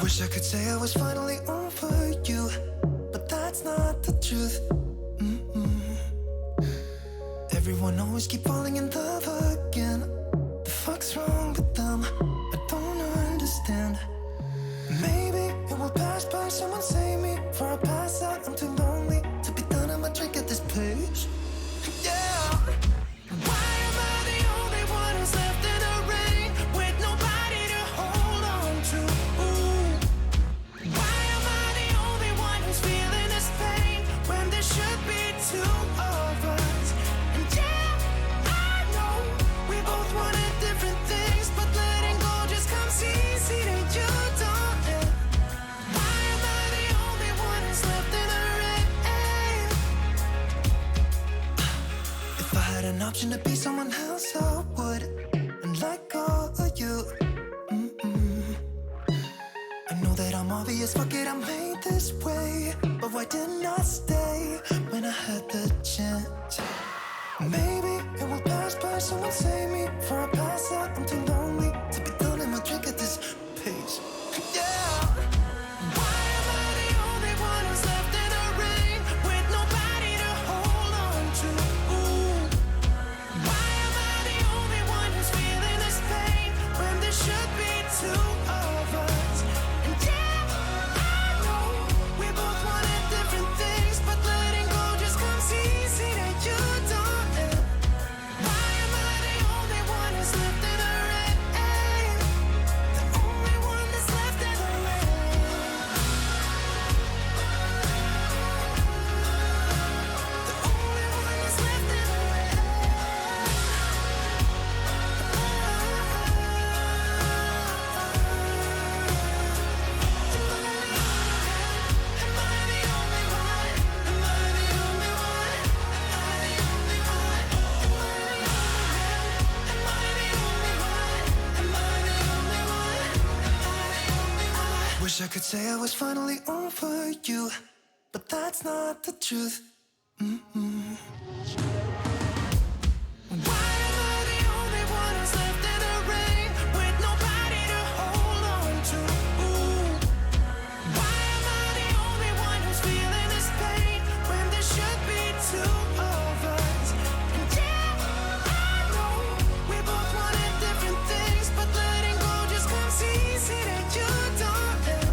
Wish I could say I was finally over you, but that's not the truth. Everyone always keep falling in love again. The fuck's wrong with them? I don't understand. Maybe it will pass by, someone save me. For I pass out, I'm too lonely to be done. I'ma drink at this place. Yeah. Why am I the only one who's left in the rain with nobody to hold on to? Ooh. Why am I the only one who's feeling this pain when there should be two of us? And yeah, I know we both wanted different things, but letting go just comes easy to you, don't it? Why am I the only one who's left in the rain? If I had an option to be someone else, I would, and let go of you. I know that I'm obvious, fuck it, I'm made this way. But why didn't I stay when I had the chance? Maybe it will pass by, someone save me. For I pass out, I'm too lonely to be done in my drink at this pace. Yeah. Why am I the only one who's left in the rain with nobody to hold on to? Ooh. Why am I the only one who's feeling this pain when there should be two of us? And yeah, I know we both wanted different things, but letting go just comes easy to you, don't it? Why am I the only one who's left in the rain? The only one that's left in the rain. The only one that's left in the rain. Am I the only one? Am I the only one? Am I the only one? Am I the only one? Am I the only one? Am I the only one? Wish I could say I was finally over you, but that's not the truth. Why am I the only one who's left in the rain with nobody to hold on to? Ooh. Why am I the only one who's feeling this pain when there should be two of us? And yeah, I know we both wanted different things, but letting go just comes easy to you, don't it?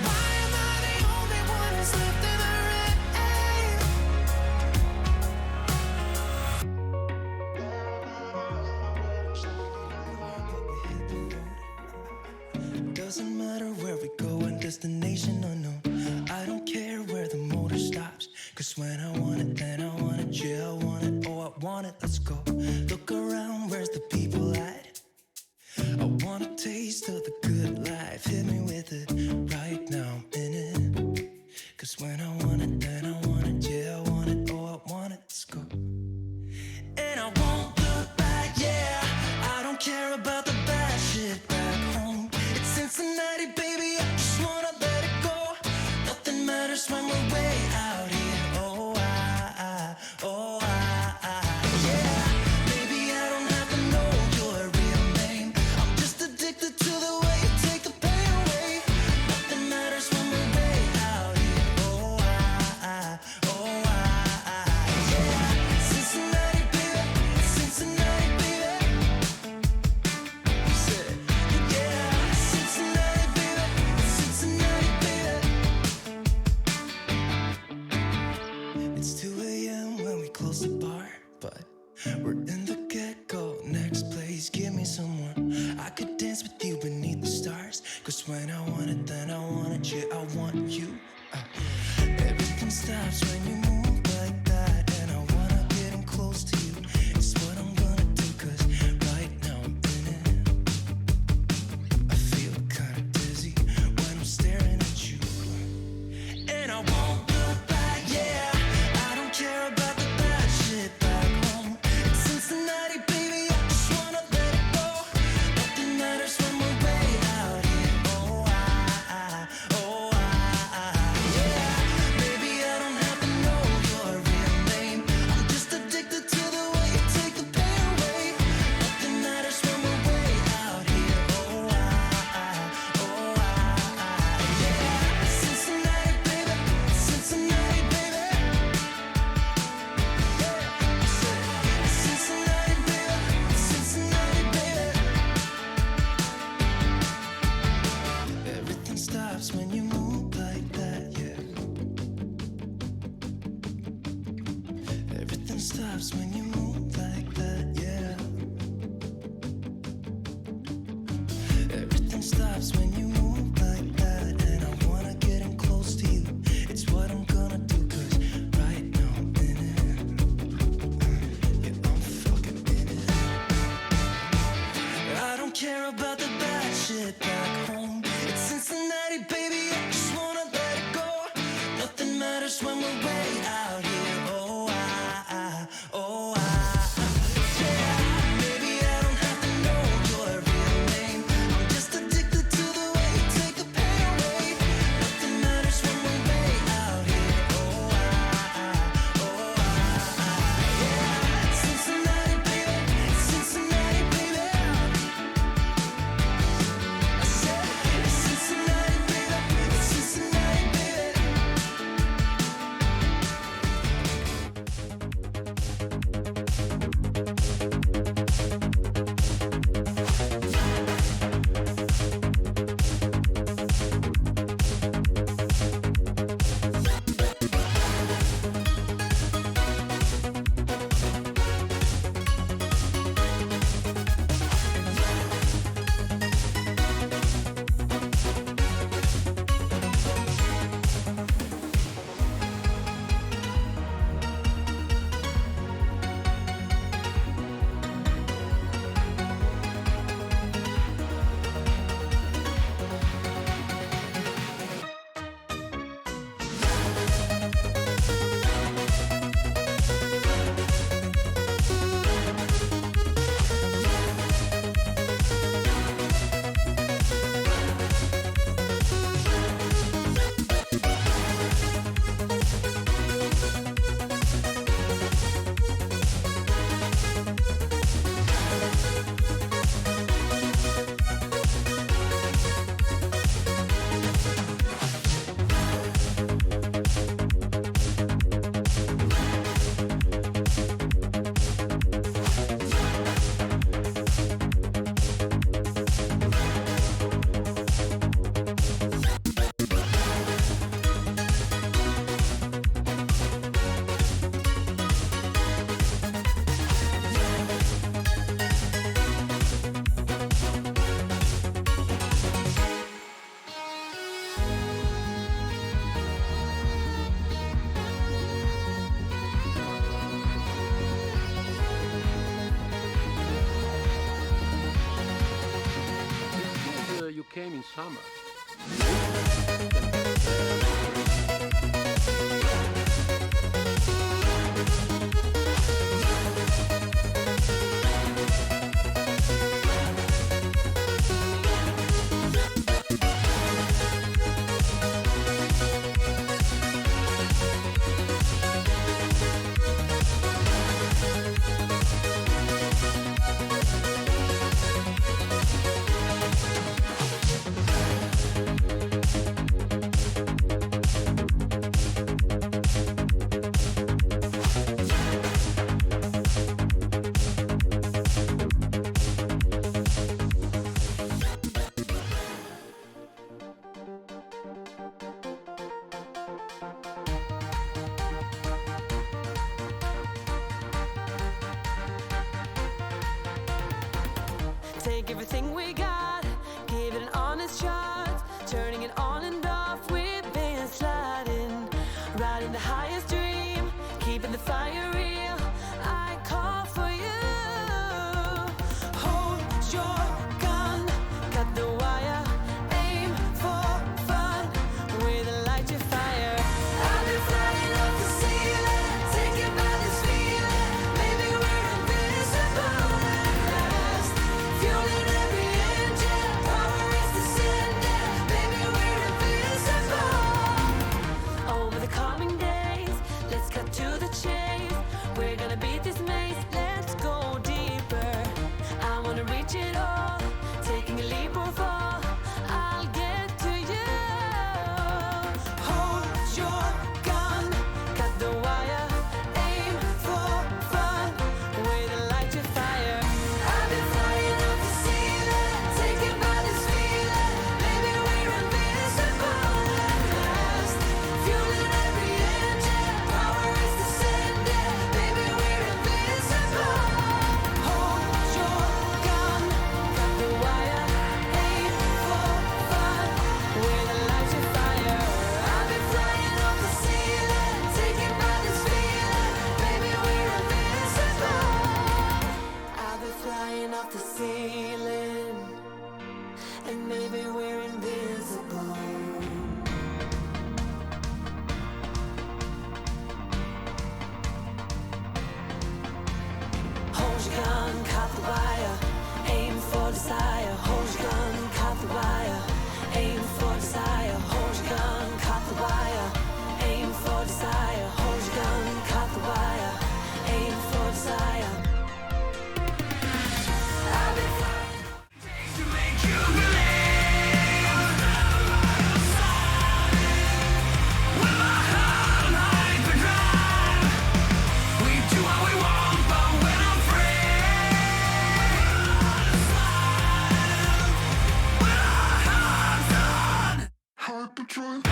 Why am I the only one who's left in the rain? Doesn't matter where we go and destination unknown. I don't care where the motor stops, cause when I want it, then I want it. Yeah, I want it, oh I want it, let's go. Look around, where's the people at? I want a taste of the good life. Hit me with it right now, I'm in it. Cause when I want it, then I want it. Yeah, I want it, oh I want it, let's go. And I won't look back, yeah. I don't care about the bad shit back home. It's Cincinnati, baby, I just wanna let it go. Nothing matters when we're way out here. Oh, yeah. Baby, I don't have to know your real name. I'm just addicted to the way you take the pain away. Nothing matters when we're way out here. Oh, yeah. Cincinnati, baby, Cincinnati, baby. Say, yeah, Cincinnati, baby, Cincinnati, baby. It's 2 a.m. when we close the bar, but we're in the get-go. Next place, give me someone I could dance with you beneath the stars. Cause when I want it, then I want it. Yeah, I want you. Everything stops when you move like that, and I wanna get in close to you. It's what I'm gonna do, cause right now I'm in it. I feel kinda dizzy when I'm staring at you. And I won't look back, yeah. I don't care about the bad shit back home. It's Cincinnati, baby, I just wanna let it go. Nothing matters when we're way out here. Oh, yeah. Baby, I don't have to know stops when you move like that, yeah. Everything stops when you move like that, and I wanna get in close to you. It's what I'm gonna do, 'cause right now I'm in it. Yeah, I'm fucking in it. I don't care about the bad shit back home. It's Cincinnati, baby, I just wanna let it go. Nothing matters when we're way out here. Oh, yeah. Maybe I don't have to know your real name. I'm just addicted to the way you take the pain away. Nothing matters when we're way out here. Yeah. Cincinnati, baby, Cincinnati, baby. I said Cincinnati, baby, Cincinnati, baby. You came in summer. Take everything we got, give it an honest shot. Turning it on and off, we've been sliding. Riding the highest dream, keeping the fire real. I call for you. Hold your gun, cut the wire. Aim for fun, with a light your fire. I've been flying up the ceiling, taken by this feeling. Maybe we're invisible at last. Fueling every end and maybe we're invisible. Hold your gun, caught the wire, aim for desire. Hold your gun, caught the wire, aim for desire. Hold your gun, caught the wire, aim for desire. Hold your gun, caught the wire, aim for desire. I've been fighting to make you believe. With my heart like the drive, we do what we want, but we're not free. With our hearts on Hyperdrive.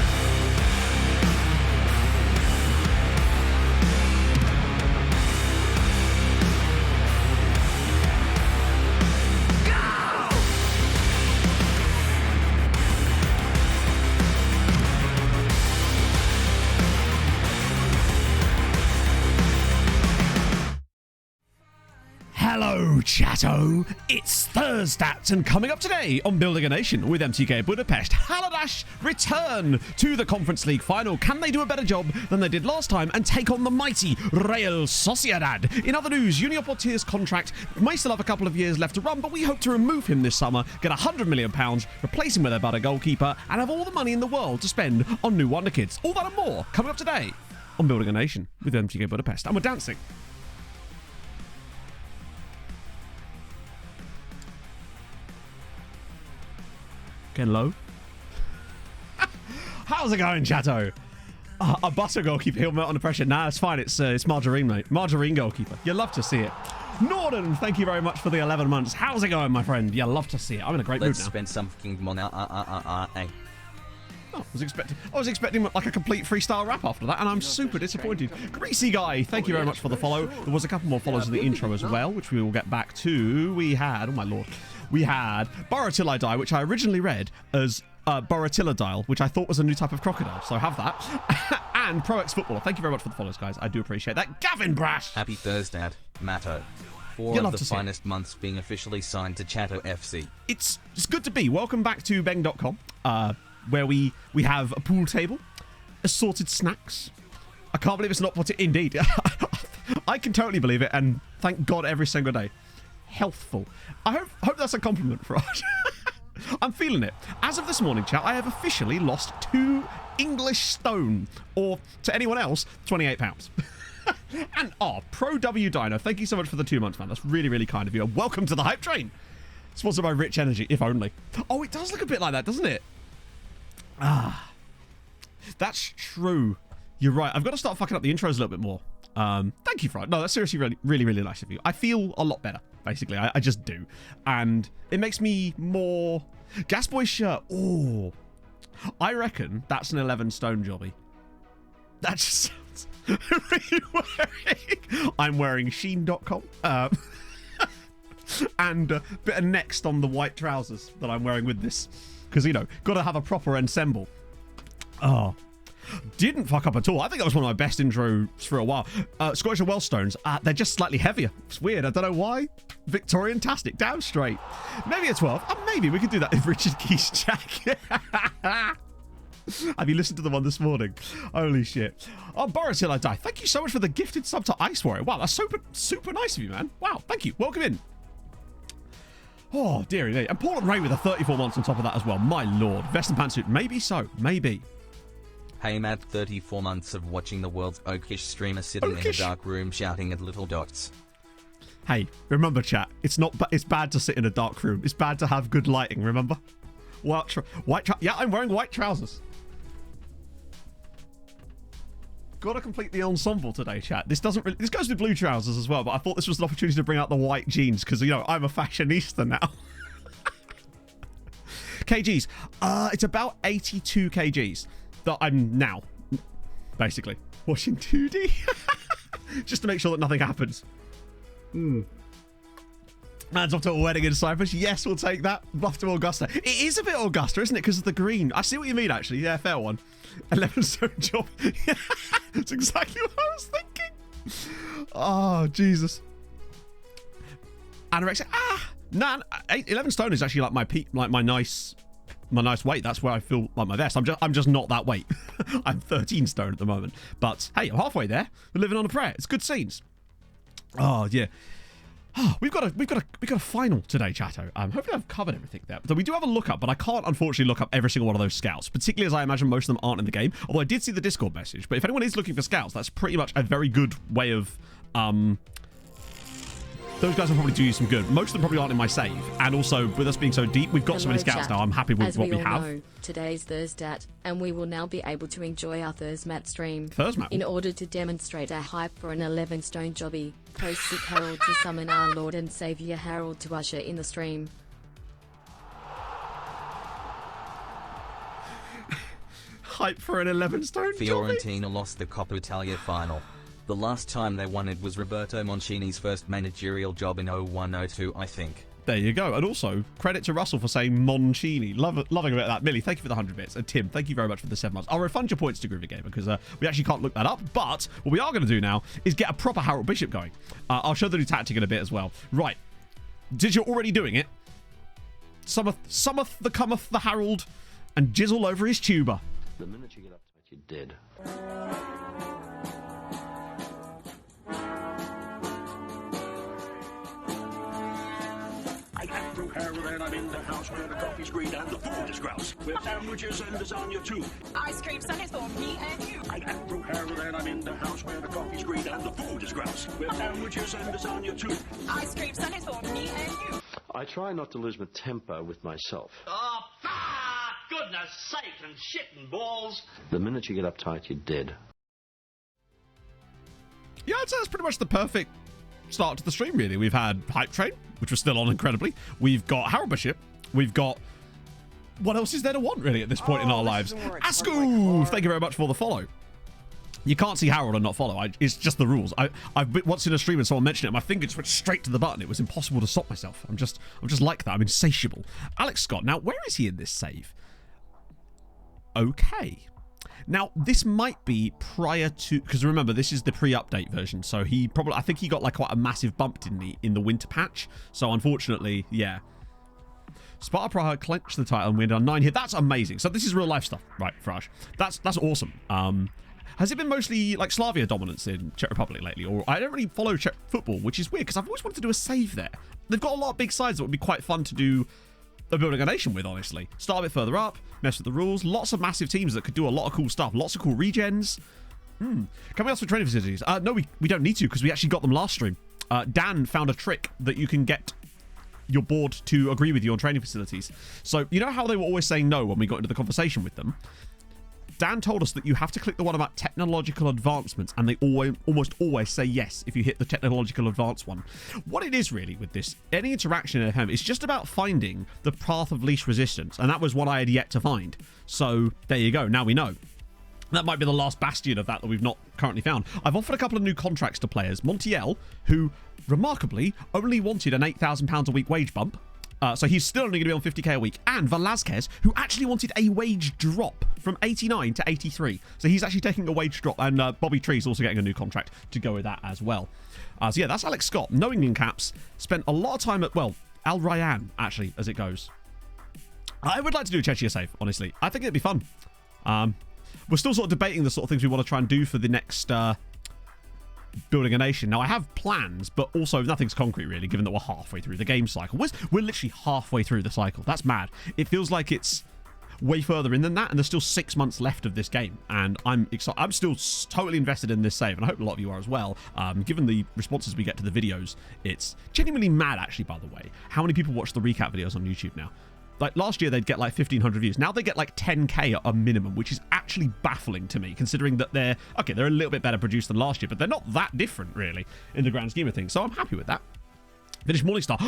Hello, chatto! It's Thursdays, and coming up today on Building a Nation with MTK Budapest, Haladash return to the Conference League final. Can they do a better job than they did last time and take on the mighty Real Sociedad? In other news, Junior Portier's contract may still have a couple of years left to run, but we hope to remove him this summer, get £100 million, replace him with a better goalkeeper, and have all the money in the world to spend on new wonder kids. All that and more coming up today on Building a Nation with MTK Budapest. And we're dancing. Getting low. How's it going, chatto? A butter goalkeeper, he'll melt under pressure. Nah, it's fine. It's margarine, mate. Margarine goalkeeper. You love to see it. Norden, thank you very much for the 11 months. How's it going, my friend? You love to see it. I'm in a great mood now. Let's spend some fucking money. Oh, I was expecting like a complete freestyle rap after that, and I'm super disappointed. Greasy guy, thank you very much for the follow. There was a couple more follows in the intro as well, which we will get back to. We had, oh my lord, we had Burrow Till I Die, which I originally read as Boratiladile, which I thought was a new type of crocodile, so have that. And Pro X Footballer, thank you very much for the follows, guys. I do appreciate that. Gavin Brash! Happy Thursday, Matto. Four of the finest months being officially signed to Chatto FC. It's good to be. Welcome back to Beng.com, where we have a pool table, assorted snacks. I can't believe it's not what it... Indeed. I can totally believe it, and thank God every single day. Healthful. I hope that's a compliment for us. I'm feeling it. As of this morning, chat, I have officially lost 2 English stone, or to anyone else, £28. And Pro W Dino, thank you so much for the 2 months, man. That's really, really kind of you. And welcome to the Hype Train. Sponsored by Rich Energy, if only. Oh, it does look a bit like that, doesn't it? That's true. You're right. I've got to start fucking up the intros a little bit more. Thank you for it. No, that's seriously really, really, really nice of you. I feel a lot better, basically. I just do. And it makes me more... Gasboy shirt. Oh, I reckon that's an 11 stone jobby. That just sounds really wearing. I'm wearing Sheen.com. And a bit of Next on the white trousers that I'm wearing with this. Because, you know, got to have a proper ensemble. Oh, didn't fuck up at all. I think that was one of my best intros for a while. Scottish and Welsh stones, they're just slightly heavier. It's weird. I don't know why. Victorian-tastic, down straight. Maybe a 12. Maybe we could do that with Richard Keith's jacket. Have you listened to the one this morning? Holy shit. Oh, Boris Till I Die. Thank you so much for the gifted sub to Ice Warrior. Wow, that's super, super nice of you, man. Wow, thank you. Welcome in. Oh, dearie me. And Paul and Ray with a 34 months on top of that as well. My lord. Vest and pantsuit. Maybe so. Maybe. Hey, Matt, 34 months of watching the world's oakish streamer sitting in a dark room shouting at little dots. Hey, remember, chat. It's bad to sit in a dark room. It's bad to have good lighting, remember? Yeah, I'm wearing white trousers. Got to complete the ensemble today, chat. This goes with blue trousers as well, but I thought this was an opportunity to bring out the white jeans because, you know, I'm a fashionista now. kgs. It's about 82 kgs that I'm now, basically, watching 2D. Just to make sure that nothing happens. Man's off to a wedding in Cyprus. Yes, we'll take that. Off to Augusta. It is a bit Augusta, isn't it? Because of the green. I see what you mean, actually. Yeah, fair one. 11 stone job. Yeah, that's exactly what I was thinking. Oh, Jesus. Anorexia. Nah, 11 stone is actually like my peak, like my nice weight. That's where I feel like my best. I'm just not that weight. I'm 13 stone at the moment. But hey, I'm halfway there. We're living on a prayer. It's good scenes. Oh yeah. Oh, we've got a final today, chatto. Hopefully I've covered everything there. So we do have a lookup, but I can't unfortunately look up every single one of those scouts, particularly as I imagine most of them aren't in the game. Although I did see the Discord message. But if anyone is looking for scouts, that's pretty much a very good way of those guys will probably do you some good. Most of them probably aren't in my save. And also, with us being so deep, we've got so many scouts now. I'm happy with what we have. Know, today's Thursday, and we will now be able to enjoy our Thursmat stream. Thursmat? In order to demonstrate our hype for an 11-stone jobby, post Sick Harold to summon our Lord and Saviour Harold to usher in the stream. Hype for an 11-stone jobby? Fiorentina lost the Coppa Italia final. The last time they won it was Roberto Mancini's first managerial job in 01-02, I think. There you go. And also, credit to Russell for saying Mancini. Loving a bit of that. Millie, thank you for the 100 bits. And Tim, thank you very much for the 7 months. I'll refund your points to Groovy Game because we actually can't look that up. But what we are going to do now is get a proper Harold Bishop going. I'll show the new tactic in a bit as well. Right. Did you already doing it? Summoth the cometh the Harold and jizzle over his tuba. The minute you get up to it, you're dead. I get through Harold and I'm in the house where the coffee's green and the food is grouse. With sandwiches and lasagna too. Ice cream sundaes for me and you. I get through Harold and I'm in the house where the coffee's green and the food is grouse. With sandwiches and lasagna too. Ice cream sundaes for me and you. I try not to lose my temper with myself. Oh, goodness sake and shit and balls. The minute you get uptight, you're dead. Yeah, I'd say that's pretty much the perfect start to the stream, really. We've had Hype Train, which was still on incredibly. We've got Harold Bishop. We've got... What else is there to want, really, at this point in our lives? Asku! Thank you very much for the follow. You can't see Harold and not follow. It's just the rules. I've been once in a stream and someone mentioned it, my finger just went straight to the button. It was impossible to stop myself. I'm just like that. I'm insatiable. Alex Scott. Now, where is he in this save? Okay. Now, this might be prior to... Because remember, this is the pre-update version. So he probably... I think he got like quite a massive bump, didn't he? In the winter patch. So unfortunately, yeah. Sparta Praha clenched the title and win on 9 here. That's amazing. So this is real life stuff. Right, Fraj. That's awesome. Has it been mostly like Slavia dominance in Czech Republic lately? Or I don't really follow Czech football, which is weird because I've always wanted to do a save there. They've got a lot of big sides that would be quite fun to do a building a nation with, honestly. Start a bit further up, mess with the rules. Lots of massive teams that could do a lot of cool stuff. Lots of cool regens. Can we ask for training facilities? No, we don't need to because we actually got them last stream. Dan found a trick that you can get your board to agree with you on training facilities. So, you know how they were always saying no when we got into the conversation with them? Dan told us that you have to click the one about technological advancements, and they almost always say yes if you hit the technological advance one. What it is really with this, any interaction in FM is just about finding the path of least resistance, and that was what I had yet to find. So there you go. Now we know. That might be the last bastion of that we've not currently found. I've offered a couple of new contracts to players. Montiel, who remarkably only wanted an £8,000 a week wage bump. So he's still only going to be on 50k a week. And Velasquez, who actually wanted a wage drop from 89 to 83. So he's actually taking a wage drop. And Bobby Tree's also getting a new contract to go with that as well. So yeah, that's Alex Scott. No England caps. Spent a lot of time at, well, Al Rayyan, actually, as it goes. I would like to do a Chechnya save, honestly. I think it'd be fun. We're still sort of debating the sort of things we want to try and do for the next... building a nation. Now, I have plans, but also nothing's concrete, really, given that we're halfway through the game cycle. We're literally halfway through the cycle. That's mad. It feels like it's way further in than that, and there's still 6 months left of this game, and I'm excited. I'm still totally invested in this save, and I hope a lot of you are as well. Given the responses we get to the videos, it's genuinely mad, actually, by the way, how many people watch the recap videos on YouTube now. Like, last year, they'd get, like, 1,500 views. Now they get, like, 10k at a minimum, which is actually baffling to me, considering that they're a little bit better produced than last year, but they're not that different, really, in the grand scheme of things. So I'm happy with that. Finished Morningstar.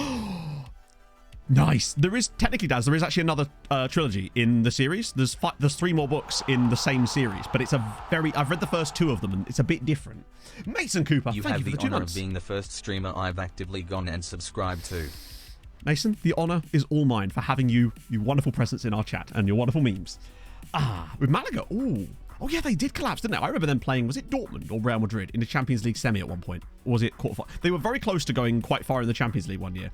Nice. There is, technically, Daz, there is actually another trilogy in the series. There's 3 more books in the same series, but it's I've read the first 2 of them, and it's a bit different. Mason Cooper, you thank have you for the the 2 honor months. of being the first streamer I've actively gone and subscribed to. Mason, the honour is all mine for having you wonderful presence in our chat and your wonderful memes. With Malaga, ooh. Oh, yeah, they did collapse, didn't they? I remember them playing, was it Dortmund or Real Madrid in the Champions League semi at one point? Or was it quarterfinal? They were very close to going quite far in the Champions League one year.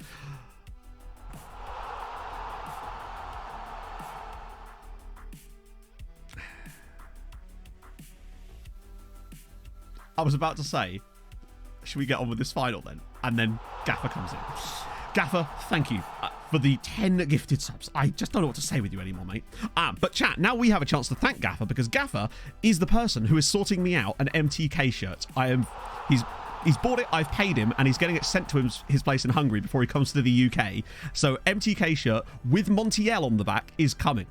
I was about to say, should we get on with this final then? And then Gaffer comes in. Gaffer, thank you for the 10 gifted subs. I just don't know what to say with you anymore, mate. But chat, now we have a chance to thank Gaffer because Gaffer is the person who is sorting me out an MTK shirt. He's bought it, I've paid him, and he's getting it sent to his place in Hungary before he comes to the UK. So MTK shirt with Montiel on the back is coming.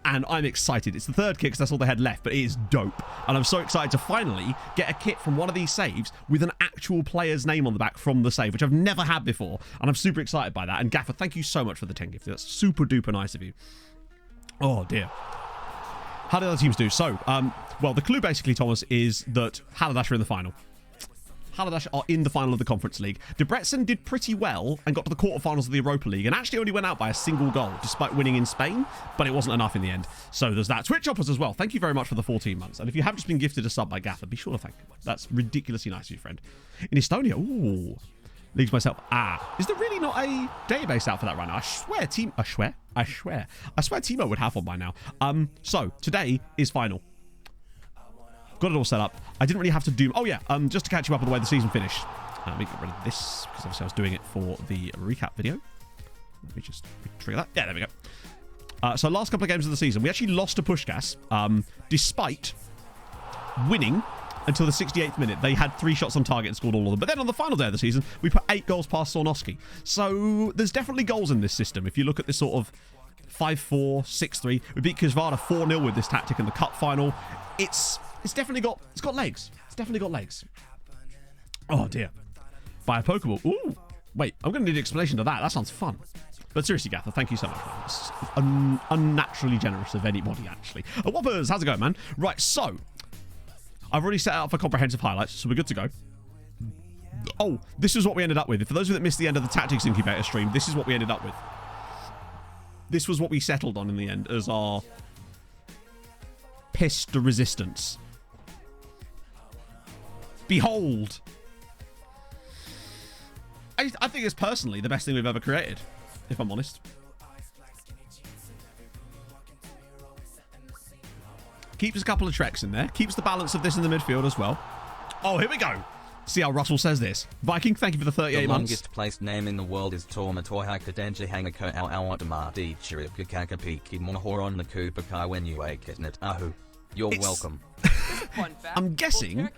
And I'm excited. It's the third kit because that's all they had left, but it is dope. And I'm so excited to finally get a kit from one of these saves with an actual player's name on the back from the save, which I've never had before. And I'm super excited by that. And Gaffer, thank you so much for the 10 gift. That's super duper nice of you. Oh, dear. How did other teams do? So, well, the clue basically, Thomas, is that Haladash are in the final. Haladash are in the final of the Conference League. Debrecen did pretty well and got to the quarterfinals of the Europa League and actually only went out by a single goal despite winning in Spain, but it wasn't enough in the end. So there's that. Twitch Hoppers as well. Thank you very much for the 14 months. And if you have just been gifted a sub by Gaffer, be sure to thank him. That's ridiculously nice of you, friend. In Estonia, ooh. Leagues myself. Is there really not a database out for that right now? I swear Timo would have one by now. So today is final. Got it all set up. I didn't really have to do... Oh, yeah. Just to catch you up on the way the season finished. Let me get rid of this, because obviously I was doing it for the recap video. Let me just trigger that. Yeah, there we go. So last couple of games of the season, we actually lost to Pushkas, despite winning until the 68th minute. They had 3 shots on target and scored all of them. But then on the final day of the season, we put 8 goals past Sornoski. So there's definitely goals in this system. If you look at this sort of 5-4, 6-3, we beat Kizvada 4-0 with this tactic in the cup final. It's definitely got legs. It's definitely got legs. Oh dear. By a Pokeball. Ooh. Wait, I'm going to need an explanation to that. That sounds fun. But seriously, Gaffer, thank you so much. It's unnaturally generous of anybody, actually. Whoppers, how's it going, man? Right, so I've already set out for comprehensive highlights, so we're good to go. Oh, this is what we ended up with. For those of you that missed the end of the Tactics Incubator stream, this is what we ended up with. This was what we settled on in the end as our pissed resistance. Behold. I think it's personally the best thing we've ever created, if I'm honest. Keeps a couple of treks in there. Keeps the balance of this in the midfield as well. Oh, here we go. See how Russell says this. Viking, thank you for the 38 months. The longest placed name in the world is Tormatoihaka Denji Hangako Awatama Chiripkakakapiki Mohoron Nakupakai when you wake it net Ahu. You're welcome. I'm guessing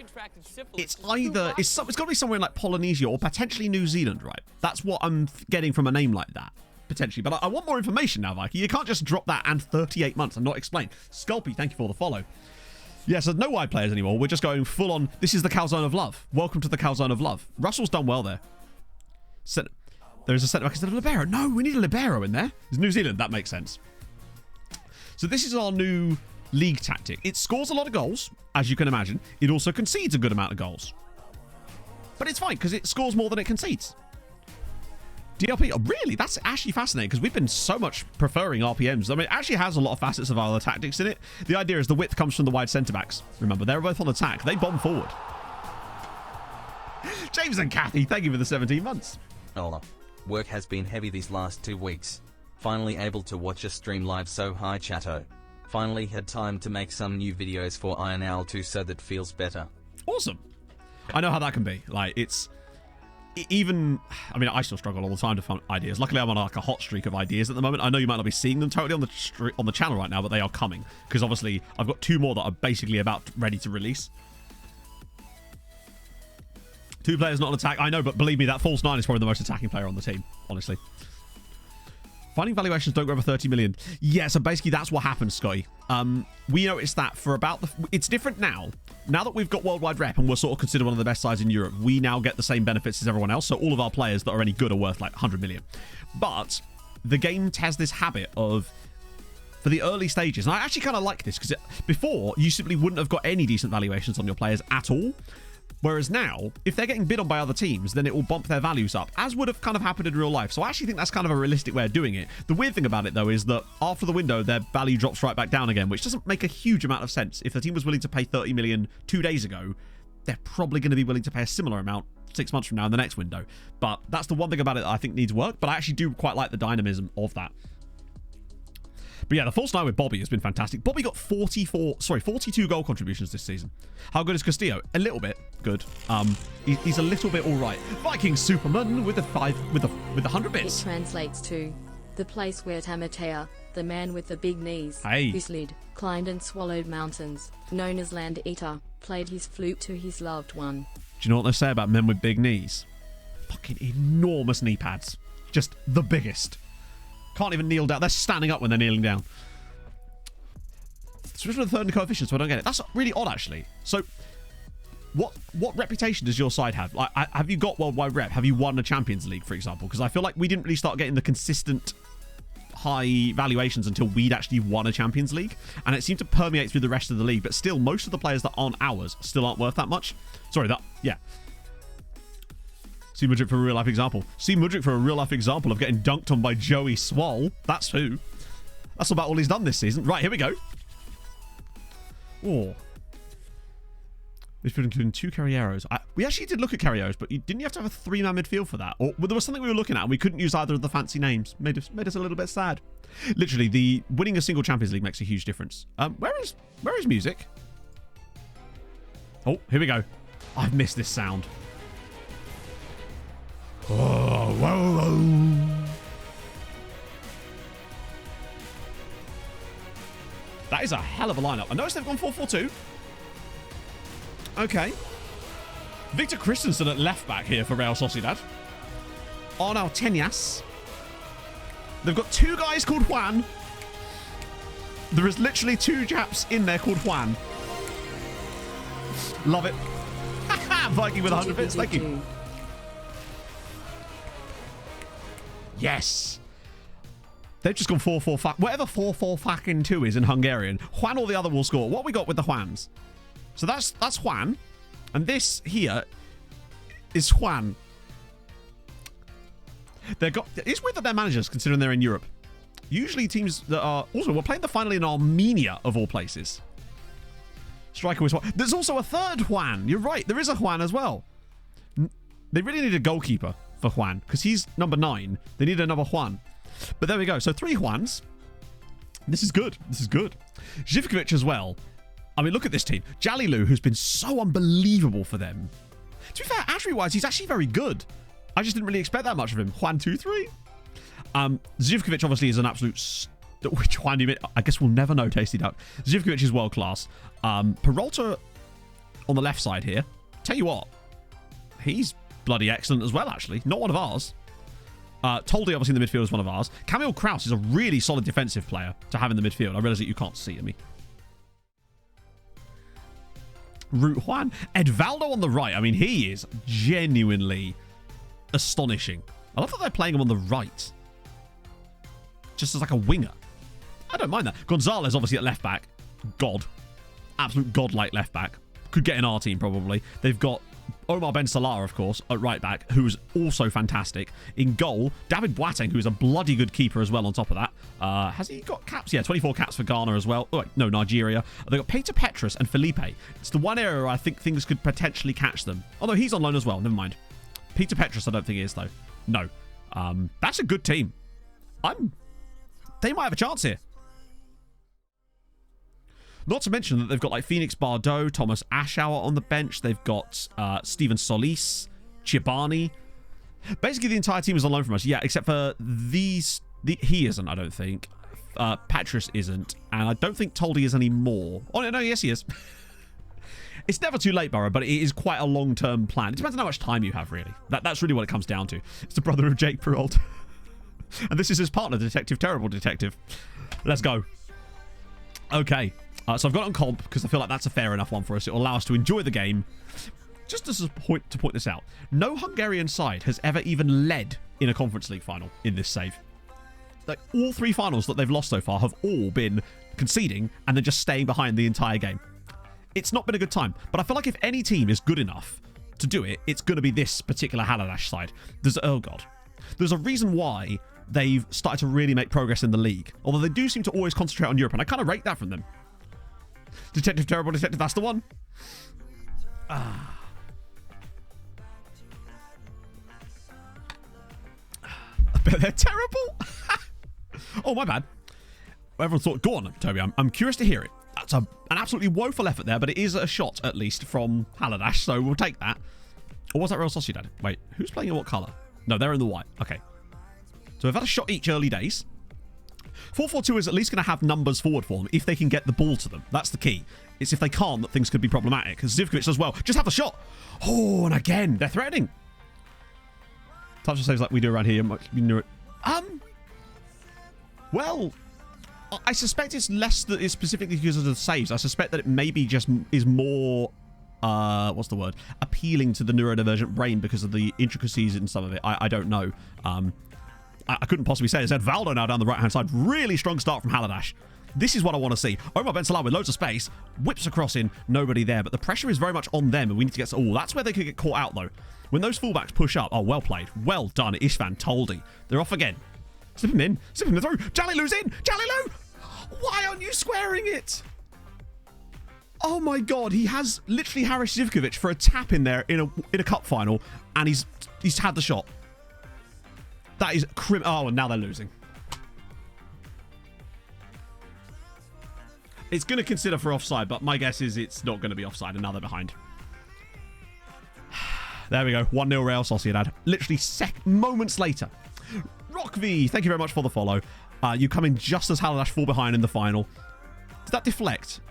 it's either it's got to be somewhere in like Polynesia or potentially New Zealand, right? That's what I'm getting from a name like that, potentially. But I want more information now, Viking. You can't just drop that and 38 months and not explain. Sculpy, thank you for the follow. Yes, there's no wide players anymore. We're just going full on. This is the Calzone of Love. Welcome to the Calzone of Love. Russell's done well there. There's a centre back instead of libero. No, we need a libero in there. It's New Zealand. That makes sense. So this is our new league tactic. It scores a lot of goals, as you can imagine. It also concedes a good amount of goals. But it's fine, because it scores more than it concedes. DRP, oh, really? That's actually fascinating, because we've been so much preferring RPMs. I mean, it actually has a lot of facets of our other tactics in it. The idea is the width comes from the wide centre-backs. Remember, they're both on attack. They bomb forward. James and Kathy, thank you for the 17 months. Hola. Work has been heavy these last 2 weeks. Finally able to watch a stream live, so hi chatto. Finally had time to make some new videos for Iron Owl 2, so that feels better. Awesome. I know how that can be. Like, it's... Even... I mean, I still struggle all the time to find ideas. Luckily, I'm on like a hot streak of ideas at the moment. I know you might not be seeing them totally on the channel right now, but they are coming. Because obviously, I've got 2 more that are basically about ready to release. 2 players not on attack. I know, but believe me, that false 9 is probably the most attacking player on the team, honestly. Finding valuations don't go over 30 million. Yeah, so basically that's what happens, Scotty. We noticed that for about the... It's different now. Now that we've got worldwide rep and we're sort of considered one of the best sides in Europe, we now get the same benefits as everyone else. So all of our players that are any good are worth like 100 million. But the game has this habit of... For the early stages, and I actually kind of like this because before, you simply wouldn't have got any decent valuations on your players at all. Whereas now, if they're getting bid on by other teams, then it will bump their values up, as would have kind of happened in real life. So I actually think that's kind of a realistic way of doing it. The weird thing about it, though, is that after the window, their value drops right back down again, which doesn't make a huge amount of sense. If the team was willing to pay 30 million 2 days ago, they're probably going to be willing to pay a similar amount 6 months from now in the next window. But that's the one thing about it that I think needs work, but I actually do quite like the dynamism of that. But yeah, the false 9 with Bobby has been fantastic. Bobby got 42 goal contributions this season. How good is Castillo? A little bit good. He's a little bit all right. Viking Superman with the 100 bits. It translates to the place where Tamatea, the man with the big knees, Hey. who slid, climbed and swallowed mountains, known as Land Eater, played his flute to his loved one. Do you know what they say about men with big knees? Fucking enormous knee pads. Just the biggest. Can't even kneel down. They're standing up when they're kneeling down. Switch to the third in the coefficient, so I don't get it. That's really odd, actually. So, what reputation does your side have? Like, have you got worldwide rep? Have you won a Champions League, for example? Because I feel like we didn't really start getting the consistent high valuations until we'd actually won a Champions League, and it seemed to permeate through the rest of the league. But still, most of the players that aren't ours still aren't worth that much. Sorry, See Mudrik for a real life example. See Mudrik for a real life example of getting dunked on by Joey Swall. That's who. That's about all he's done this season. Right, here we go. Oh. Midfield including 2 Carrieros. We actually did look at Carrieros, but didn't you have to have a 3-man midfield for that? Or there was something we were looking at and we couldn't use either of the fancy names. Made us a little bit sad. Literally, the winning a single Champions League makes a huge difference. Where is music? Oh, here we go. I've missed this sound. Oh, whoa, whoa. That is a hell of a lineup. I noticed they've gone 4-4-2. Okay. Victor Christensen at left back here for Real Sociedad. Arnau Tenyas. They've got 2 guys called Juan. There is literally 2 chaps in there called Juan. Love it. Viking with 100 bits. Thank you. Yes. They've just gone 4-4-fuck. Whatever 4-4-fucking-2 is in Hungarian, Juan or the other will score. What we got with the Juans? So that's Juan. And this here is Juan. It's weird that they're managers, considering they're in Europe. Usually teams that are... Also, we're playing the final in Armenia, of all places. Striker was Juan. There's also a third Juan. You're right. There is a Juan as well. They really need a goalkeeper for Juan, because he's number 9. They need another Juan. But there we go. So 3 Juans. This is good. This is good. Zivkovic as well. I mean, look at this team. Jalilu, who's been so unbelievable for them. To be fair, Ashby-wise, he's actually very good. I just didn't really expect that much of him. Juan 2-3. Zivkovic obviously is an absolute... Which Juan do you mean? I guess we'll never know, Tasty Duck. Zivkovic is world class. Peralta on the left side here. Tell you what, he's bloody excellent as well, actually. Not one of ours. Toldi, obviously, in the midfield is one of ours. Kamil Kraus is a really solid defensive player to have in the midfield. I realise that you can't see me. Root Juan. Edvaldo on the right. I mean, he is genuinely astonishing. I love that they're playing him on the right. Just as like a winger. I don't mind that. Gonzalez, obviously, at left back. God. Absolute godlike left back. Could get in our team, probably. They've got Omar Ben Salah, of course, at right back, who's also fantastic. In goal, David Boateng, who's a bloody good keeper as well on top of that. Has he got caps? Yeah, 24 caps for Ghana as well. Oh, wait, no, Nigeria. They've got Peter Petrus and Felipe. It's the one area where I think things could potentially catch them. Although he's on loan as well. Never mind. Peter Petrus, I don't think he is, though. No. That's a good team. They might have a chance here. Not to mention that they've got like Phoenix Bardot, Thomas Aschauer on the bench. They've got Steven Solis, Chibani. Basically, the entire team is on loan from us. Yeah, except for these. He isn't, I don't think. Petrus isn't. And I don't think Toldi is anymore. Oh, no, yes, he is. It's never too late, Burrow, but it is quite a long-term plan. It depends on how much time you have, really. That's really what it comes down to. It's the brother of Jake Peralta. And this is his partner, Detective Terrible Detective. Let's go. Okay. So I've got it on comp because I feel like that's a fair enough one for us. It will allow us to enjoy the game. Just as a point to point this out, no Hungarian side has ever even led in a Conference League final in this save. Like, all 3 finals that they've lost so far have all been conceding and then just staying behind the entire game. It's not been a good time, but I feel like if any team is good enough to do it, it's going to be this particular Haladash side. There's a reason why they've started to really make progress in the league, although they do seem to always concentrate on Europe, and I kind of rate that from them. Detective Terrible Detective, that's the one. But they're terrible. Oh, my bad. Everyone thought, go on, Toby, I'm curious to hear it. That's an absolutely woeful effort there, but it is a shot, at least, from Haladash, so we'll take that. Or was that Real Sociedad? Wait, who's playing in what colour? No, they're in the white. Okay. So we've had a shot each early days. 4-4-2 is at least going to have numbers forward for them if they can get the ball to them. That's the key. It's if they can't that things could be problematic. Because Zivkovic as well. Just have the shot. Oh, and again, they're threatening. Touch of saves like we do around here. Well, I suspect it's less that it's specifically because of the saves. I suspect that it maybe just is more, what's the word? Appealing to the neurodivergent brain because of the intricacies in some of it. I don't know. I couldn't possibly say. It's Edvaldo now down the right-hand side. Really strong start from Haladash. This is what I want to see. Omar Ben Salah with loads of space. Whips across in. Nobody there. But the pressure is very much on them. And we need to get... Oh, that's where they could get caught out, though. When those fullbacks push up. Oh, well played. Well done, Ishvan Toldi. They're off again. Slip him in. Slip him through. Jalilu's in. Jalilu! Why aren't you squaring it? Oh, my God. He has literally Haris Zivkovic for a tap in there in a cup final. And he's had the shot. That is oh, and now they're losing. It's going to consider for offside, but my guess is it's not going to be offside, and now they're behind. There we go. 1-0 Real Sociedad. Literally moments later. Rock V, thank you very much for the follow. You come in just as Haladash fall behind in the final. Does that deflect?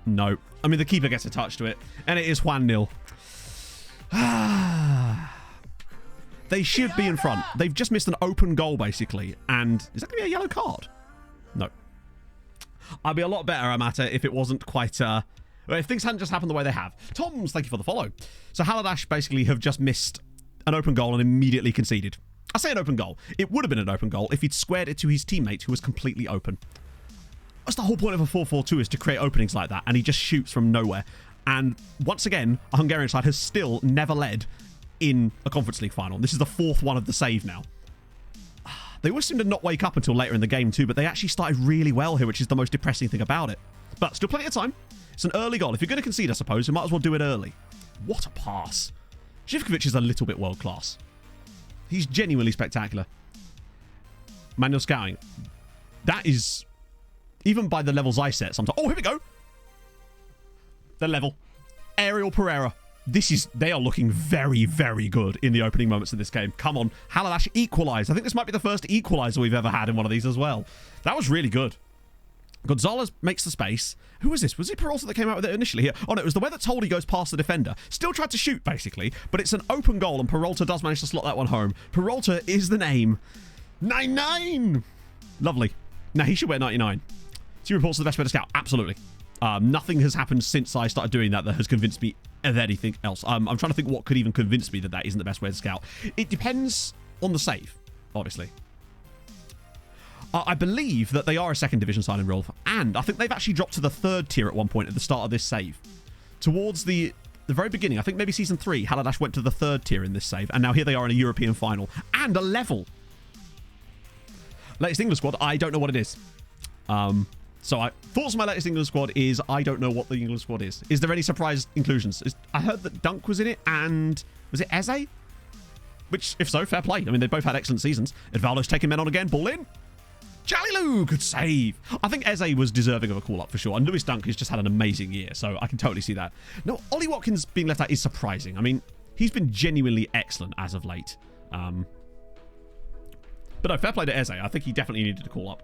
No. I mean, the keeper gets a touch to it, and it is 1-0. They should be in front. They've just missed an open goal, basically. And is that going to be a yellow card? No. I'd be a lot better, Amata, if it wasn't quite... if things hadn't just happened the way they have. Toms, thank you for the follow. So Haladash basically have just missed an open goal and immediately conceded. I say an open goal. It would have been an open goal if he'd squared it to his teammate who was completely open. That's the whole point of a 4-4-2 is to create openings like that. And he just shoots from nowhere. And once again, a Hungarian side has still never led in a Conference League final. This is the fourth one of the save now. They always seem to not wake up until later in the game too, but they actually started really well here, which is the most depressing thing about it. But still plenty of time. It's an early goal. If you're going to concede, I suppose, you might as well do it early. What a pass. Zivkovic is a little bit world class. He's genuinely spectacular. Manual scouting. That is, even by the levels I set sometimes. Oh, here we go. The level. Ariel Pereira. They are looking very, very good in the opening moments of this game. Come on. Haladash equalised. I think this might be the first equaliser we've ever had in one of these as well. That was really good. Gonzalez makes the space. Who was this? Was it Peralta that came out with it initially here? Oh, no, it was the way that Toldi goes past the defender. Still tried to shoot, basically, but it's an open goal, and Peralta does manage to slot that one home. Peralta is the name. 99! Lovely. Now, he should wear 99. Two reports of the best way to scout. Absolutely. Nothing has happened since I started doing that has convinced me of anything else. I'm trying to think what could even convince me that isn't the best way to scout. It depends on the save, obviously. I believe that they are a second division side in real life, and I think they've actually dropped to the third tier at one point at the start of this save. Towards the very beginning, I think maybe season 3, Haladash went to the third tier in this save, and now here they are in a European final and a level. Latest England squad, I don't know what it is. Thoughts on my latest England squad is I don't know what the England squad is. Is there any surprise inclusions? I heard that Dunk was in it, and was it Eze? Which, if so, fair play. I mean, they both had excellent seasons. Edvaldo's taking men on again. Ball in. Jalilu, good save. I think Eze was deserving of a call-up for sure. And Lewis Dunk has just had an amazing year, so I can totally see that. No, Ollie Watkins being left out is surprising. I mean, he's been genuinely excellent as of late. But no, fair play to Eze. I think he definitely needed a call-up.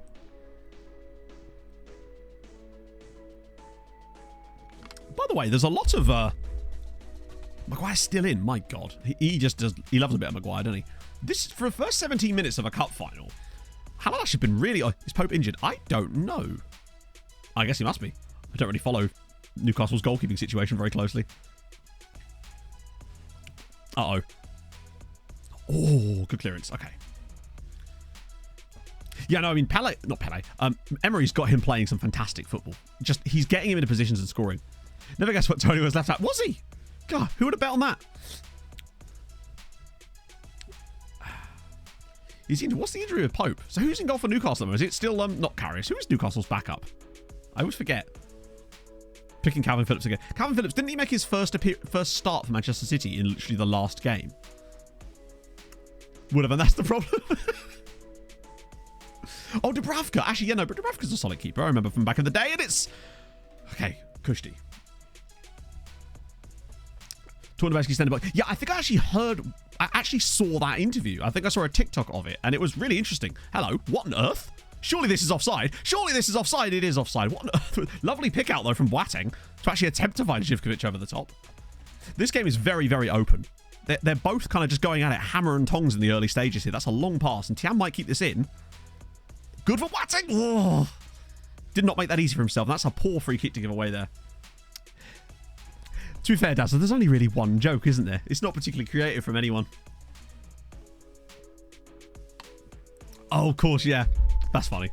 By the way, there's a lot of... Maguire's still in. My God. He just does... He loves a bit of Maguire, doesn't he? This, for the first 17 minutes of a cup final... Haladash has been really... is Pope injured? I don't know. I guess he must be. I don't really follow Newcastle's goalkeeping situation very closely. Uh-oh. Oh, good clearance. Okay. Yeah, no, I mean, Emery's got him playing some fantastic football. He's getting him into positions and scoring. Never guess what Tony was left at. Was he? God, who would have bet on that? What's the injury with Pope? So who's in goal for Newcastle? Is it still not Karius? Who is Newcastle's backup? I always forget. Picking Calvin Phillips again. Calvin Phillips, didn't he make his first start for Manchester City in literally the last game? Would have, and that's the problem. Oh, Dubravka. Actually, yeah, no, but Dubravka's a solid keeper. I remember from back in the day, and it's... Okay, Kushti. Basically standing by. Yeah, I think I actually saw that interview. I think I saw a TikTok of it, and it was really interesting. Hello, what on earth? Surely this is offside. Surely this is offside. It is offside. What on earth? Lovely pick out, though, from Boateng to actually attempt to find Živkovic over the top. This game is very, very open. They're both kind of just going at it hammer and tongs in the early stages here. That's a long pass, and Tiam might keep this in. Good for Boateng. Oh, did not make that easy for himself. That's a poor free kick to give away there. To be fair, Dazzler, there's only really one joke, isn't there? It's not particularly creative from anyone. Oh, of course, yeah. That's funny.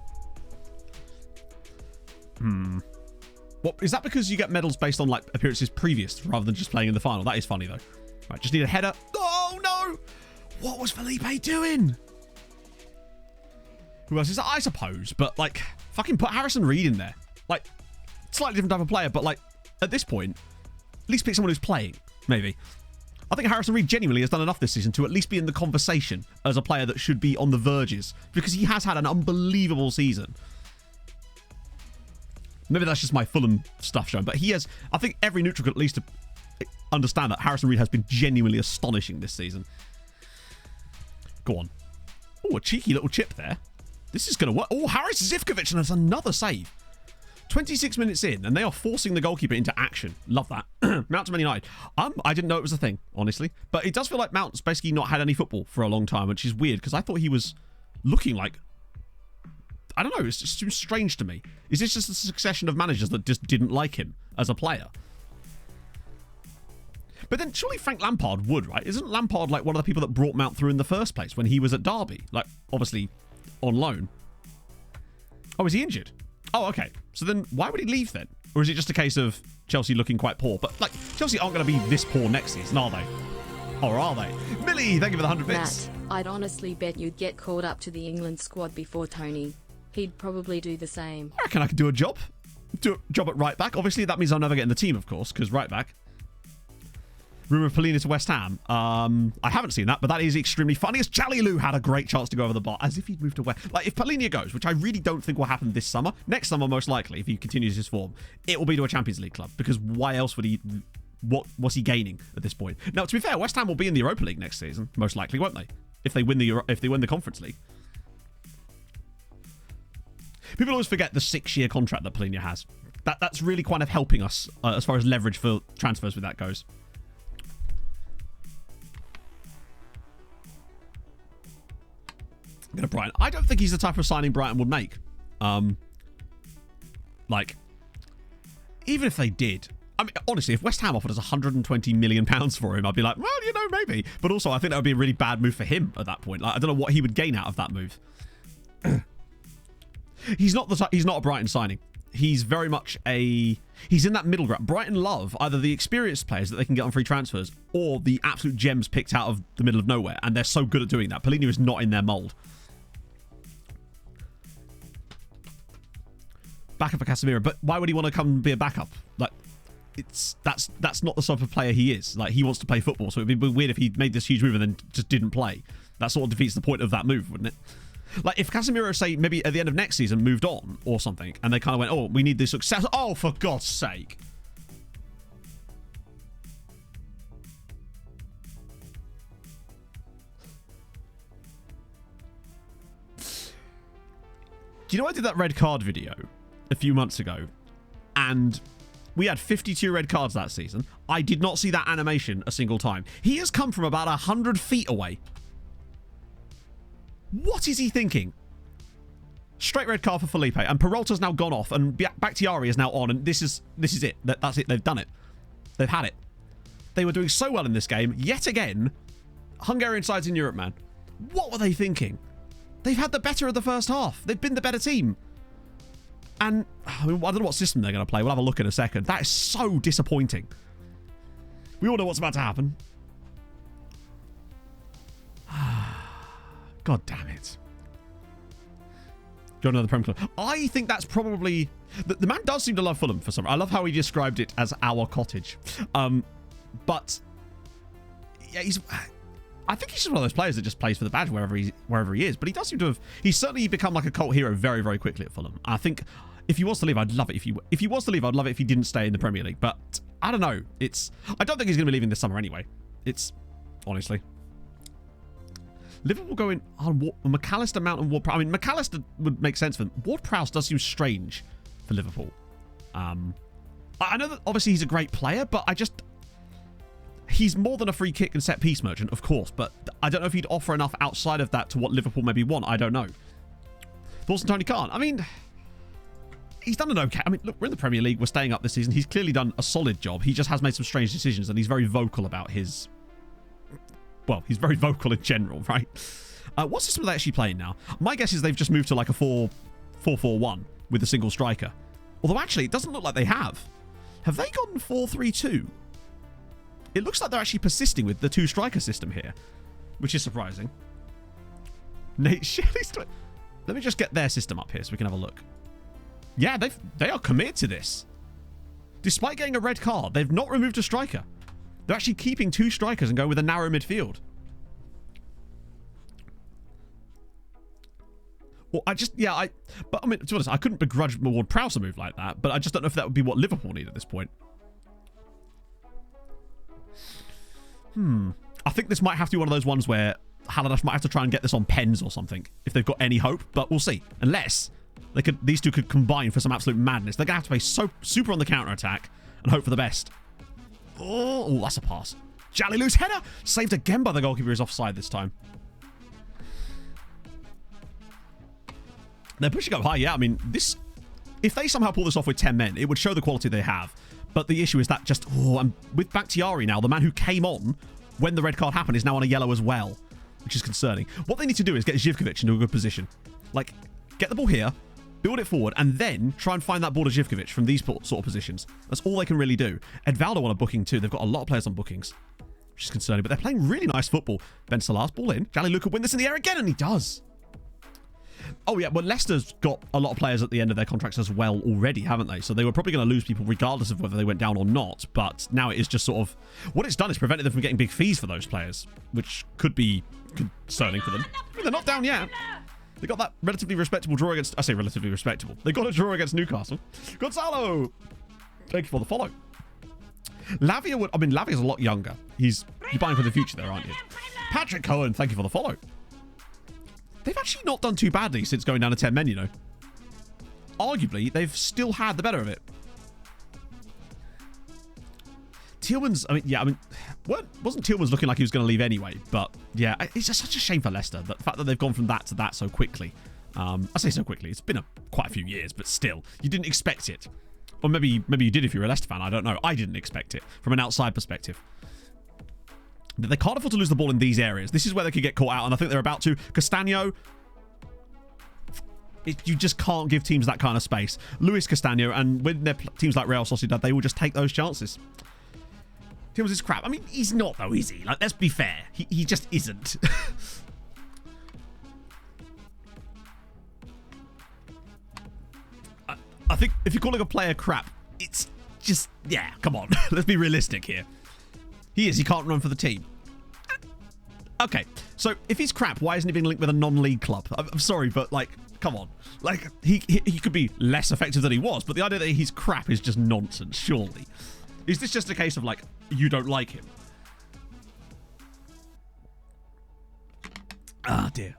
What, is that because you get medals based on, like, appearances previous rather than just playing in the final? That is funny, though. Right, just need a header. Oh, no! What was Felipe doing? Who else is that? I suppose, but, like, fucking put Harrison Reed in there. Like, slightly different type of player, but, like, at this point... At least pick someone who's playing, maybe. I think Harrison Reed genuinely has done enough this season to at least be in the conversation as a player that should be on the verges, because he has had an unbelievable season. Maybe that's just my Fulham stuff showing, but he has... I think every neutral could at least understand that Harrison Reed has been genuinely astonishing this season. Go on. Oh, a cheeky little chip there. This is going to work. Oh, Haris Živkovic, and that's another save. 26 minutes in, and they are forcing the goalkeeper into action. Love that. Mount to Man United. I didn't know it was a thing, honestly. But it does feel like Mount's basically not had any football for a long time, which is weird, because I thought he was looking like... I don't know, it just seems strange to me. Is this just a succession of managers that just didn't like him as a player? But then surely Frank Lampard would, right? Isn't Lampard like one of the people that brought Mount through in the first place when he was at Derby? Like, obviously, on loan. Oh, is he injured? Oh, okay. So then why would he leave then? Or is it just a case of Chelsea looking quite poor? But, like, Chelsea aren't going to be this poor next season, are they? Or are they? Millie, thank you for the 100 bits. Matt, I'd honestly bet you'd get called up to the England squad before Tony. He'd probably do the same. I reckon I could do a job. Do a job at right back. Obviously, that means I'll never get in the team, of course, because right back. Rumour of Polina to West Ham. I haven't seen that, but that is extremely funny. As Jalilu had a great chance to go over the bar, as if he'd moved away. Like, if Polina goes, which I really don't think will happen this summer, next summer most likely, if he continues his form, it will be to a Champions League club, because why else would he... What's he gaining at this point? Now, to be fair, West Ham will be in the Europa League next season, most likely, won't they? If they win the Conference League. People always forget the 6-year contract that Polina has. That's really kind of helping us as far as leverage for transfers with that goes. Go to Brighton. I don't think he's the type of signing Brighton would make. Like, even if they did, I mean, honestly, if West Ham offered us £120 million for him, I'd be like, well, you know, maybe. But also, I think that would be a really bad move for him at that point. Like, I don't know what he would gain out of that move. He's not a Brighton signing. He's very much he's in that middle ground. Brighton love either the experienced players that they can get on free transfers or the absolute gems picked out of the middle of nowhere, and they're so good at doing that. Polina is not in their mould. Backup for Casemiro, but why would he want to come and be a backup? Like, that's not the sort of player he is. Like, he wants to play football, so it'd be weird if he made this huge move and then just didn't play. That sort of defeats the point of that move, wouldn't it? Like, if Casemiro, say, maybe at the end of next season moved on or something, and they kind of went, oh, we need this success. Oh, for God's sake. Do you know I did that red card video a few months ago, and we had 52 red cards that season? I did not see that animation a single time. He has come from about 100 feet away. What is he thinking? Straight red card for Felipe, and Peralta's now gone off, and Bakhtiari is now on, and this is it. That's it. They've done it. They've had it. They were doing so well in this game. Yet again, Hungarian sides in Europe, man. What were they thinking? They've had the better of the first half. They've been the better team. And I don't know what system they're going to play. We'll have a look in a second. That is so disappointing. We all know what's about to happen. God damn it. Go another Premier Club. I think that's probably... The man does seem to love Fulham for some reason. I love how he described it as our cottage. But... Yeah, I think he's just one of those players that just plays for the badge wherever he is. But he does seem to have... He's certainly become like a cult hero very, very quickly at Fulham. I think if he was to leave, I'd love it. If he was to leave, I'd love it if he didn't stay in the Premier League. But I don't know. I don't think he's going to be leaving this summer anyway. Honestly. Liverpool going on McAllister, Mount and Ward-Prowse. I mean, McAllister would make sense for them. Ward-Prowse does seem strange for Liverpool. I know that obviously he's a great player, but he's more than a free kick and set piece merchant, of course, but I don't know if he'd offer enough outside of that to what Liverpool maybe want. I don't know. Thoughts on Tony Khan? I mean, he's done an okay. I mean, look, we're in the Premier League. We're staying up this season. He's clearly done a solid job. He just has made some strange decisions, and he's very vocal about his... Well, he's very vocal in general, right? What system are they actually playing now? My guess is they've just moved to like a 4-4-1 with a single striker. Although, actually, it doesn't look like they have. Have they gone 4-3-2? It looks like they're actually persisting with the two-striker system here, which is surprising. Nate Shelley's... Let me just get their system up here so we can have a look. Yeah, they are committed to this. Despite getting a red card, they've not removed a striker. They're actually keeping two strikers and going with a narrow midfield. Well, but I mean, to be honest, I couldn't begrudge Ward-Prowse a move like that, but I just don't know if that would be what Liverpool need at this point. I think this might have to be one of those ones where Haladas might have to try and get this on pens or something, if they've got any hope, but we'll see. Unless these two could combine for some absolute madness. They're going to have to play super on the counter-attack and hope for the best. Oh, that's a pass. Jolly loose header. Saved again by the goalkeeper, who's offside this time. They're pushing up high, yeah. I mean, if they somehow pull this off with 10 men, it would show the quality they have. But the issue is that and with Bakhtiari now, the man who came on when the red card happened is now on a yellow as well, which is concerning. What they need to do is get Živkovic into a good position. Like, get the ball here, build it forward, and then try and find that ball to Živkovic from these sort of positions. That's all they can really do. Edvaldo on a booking too. They've got a lot of players on bookings, which is concerning. But they're playing really nice football. Ben Salah's ball in. Jalilu could win this in the air again, and he does. Oh, yeah, well, Leicester's got a lot of players at the end of their contracts as well already, haven't they? So they were probably going to lose people regardless of whether they went down or not. But now it is just sort of... What it's done is prevented them from getting big fees for those players, which could be concerning for them. I mean, they're not down yet. They got that relatively respectable draw against... I say relatively respectable. They got a draw against Newcastle. Gonzalo! Thank you for the follow. Lavia's a lot younger. You're buying for the future there, aren't you? Patrick Cohen, thank you for the follow. They've actually not done too badly since going down to 10 men, you know. Arguably, they've still had the better of it. Tielemans, wasn't Tielemans looking like he was going to leave anyway? But yeah, it's just such a shame for Leicester, the fact that they've gone from that to that so quickly. I say so quickly. It's been quite a few years, but still, you didn't expect it. Or maybe you did if you're a Leicester fan. I don't know. I didn't expect it from an outside perspective. They can't afford to lose the ball in these areas. This is where they could get caught out, and I think they're about to. Castagne, you just can't give teams that kind of space. Luis Castagne, and when they're teams like Real Sociedad, they will just take those chances. Tielemans is crap. I mean, he's not, though, is he? Like, let's be fair. He just isn't. I think if you're calling a player crap, it's just, yeah, come on. Let's be realistic here. He can't run for the team. Okay, so if he's crap, why isn't he being linked with a non-league club? I'm sorry, but, like, come on. Like, he could be less effective than he was, but the idea that he's crap is just nonsense, surely. Is this just a case of, like, you don't like him? Ah, dear.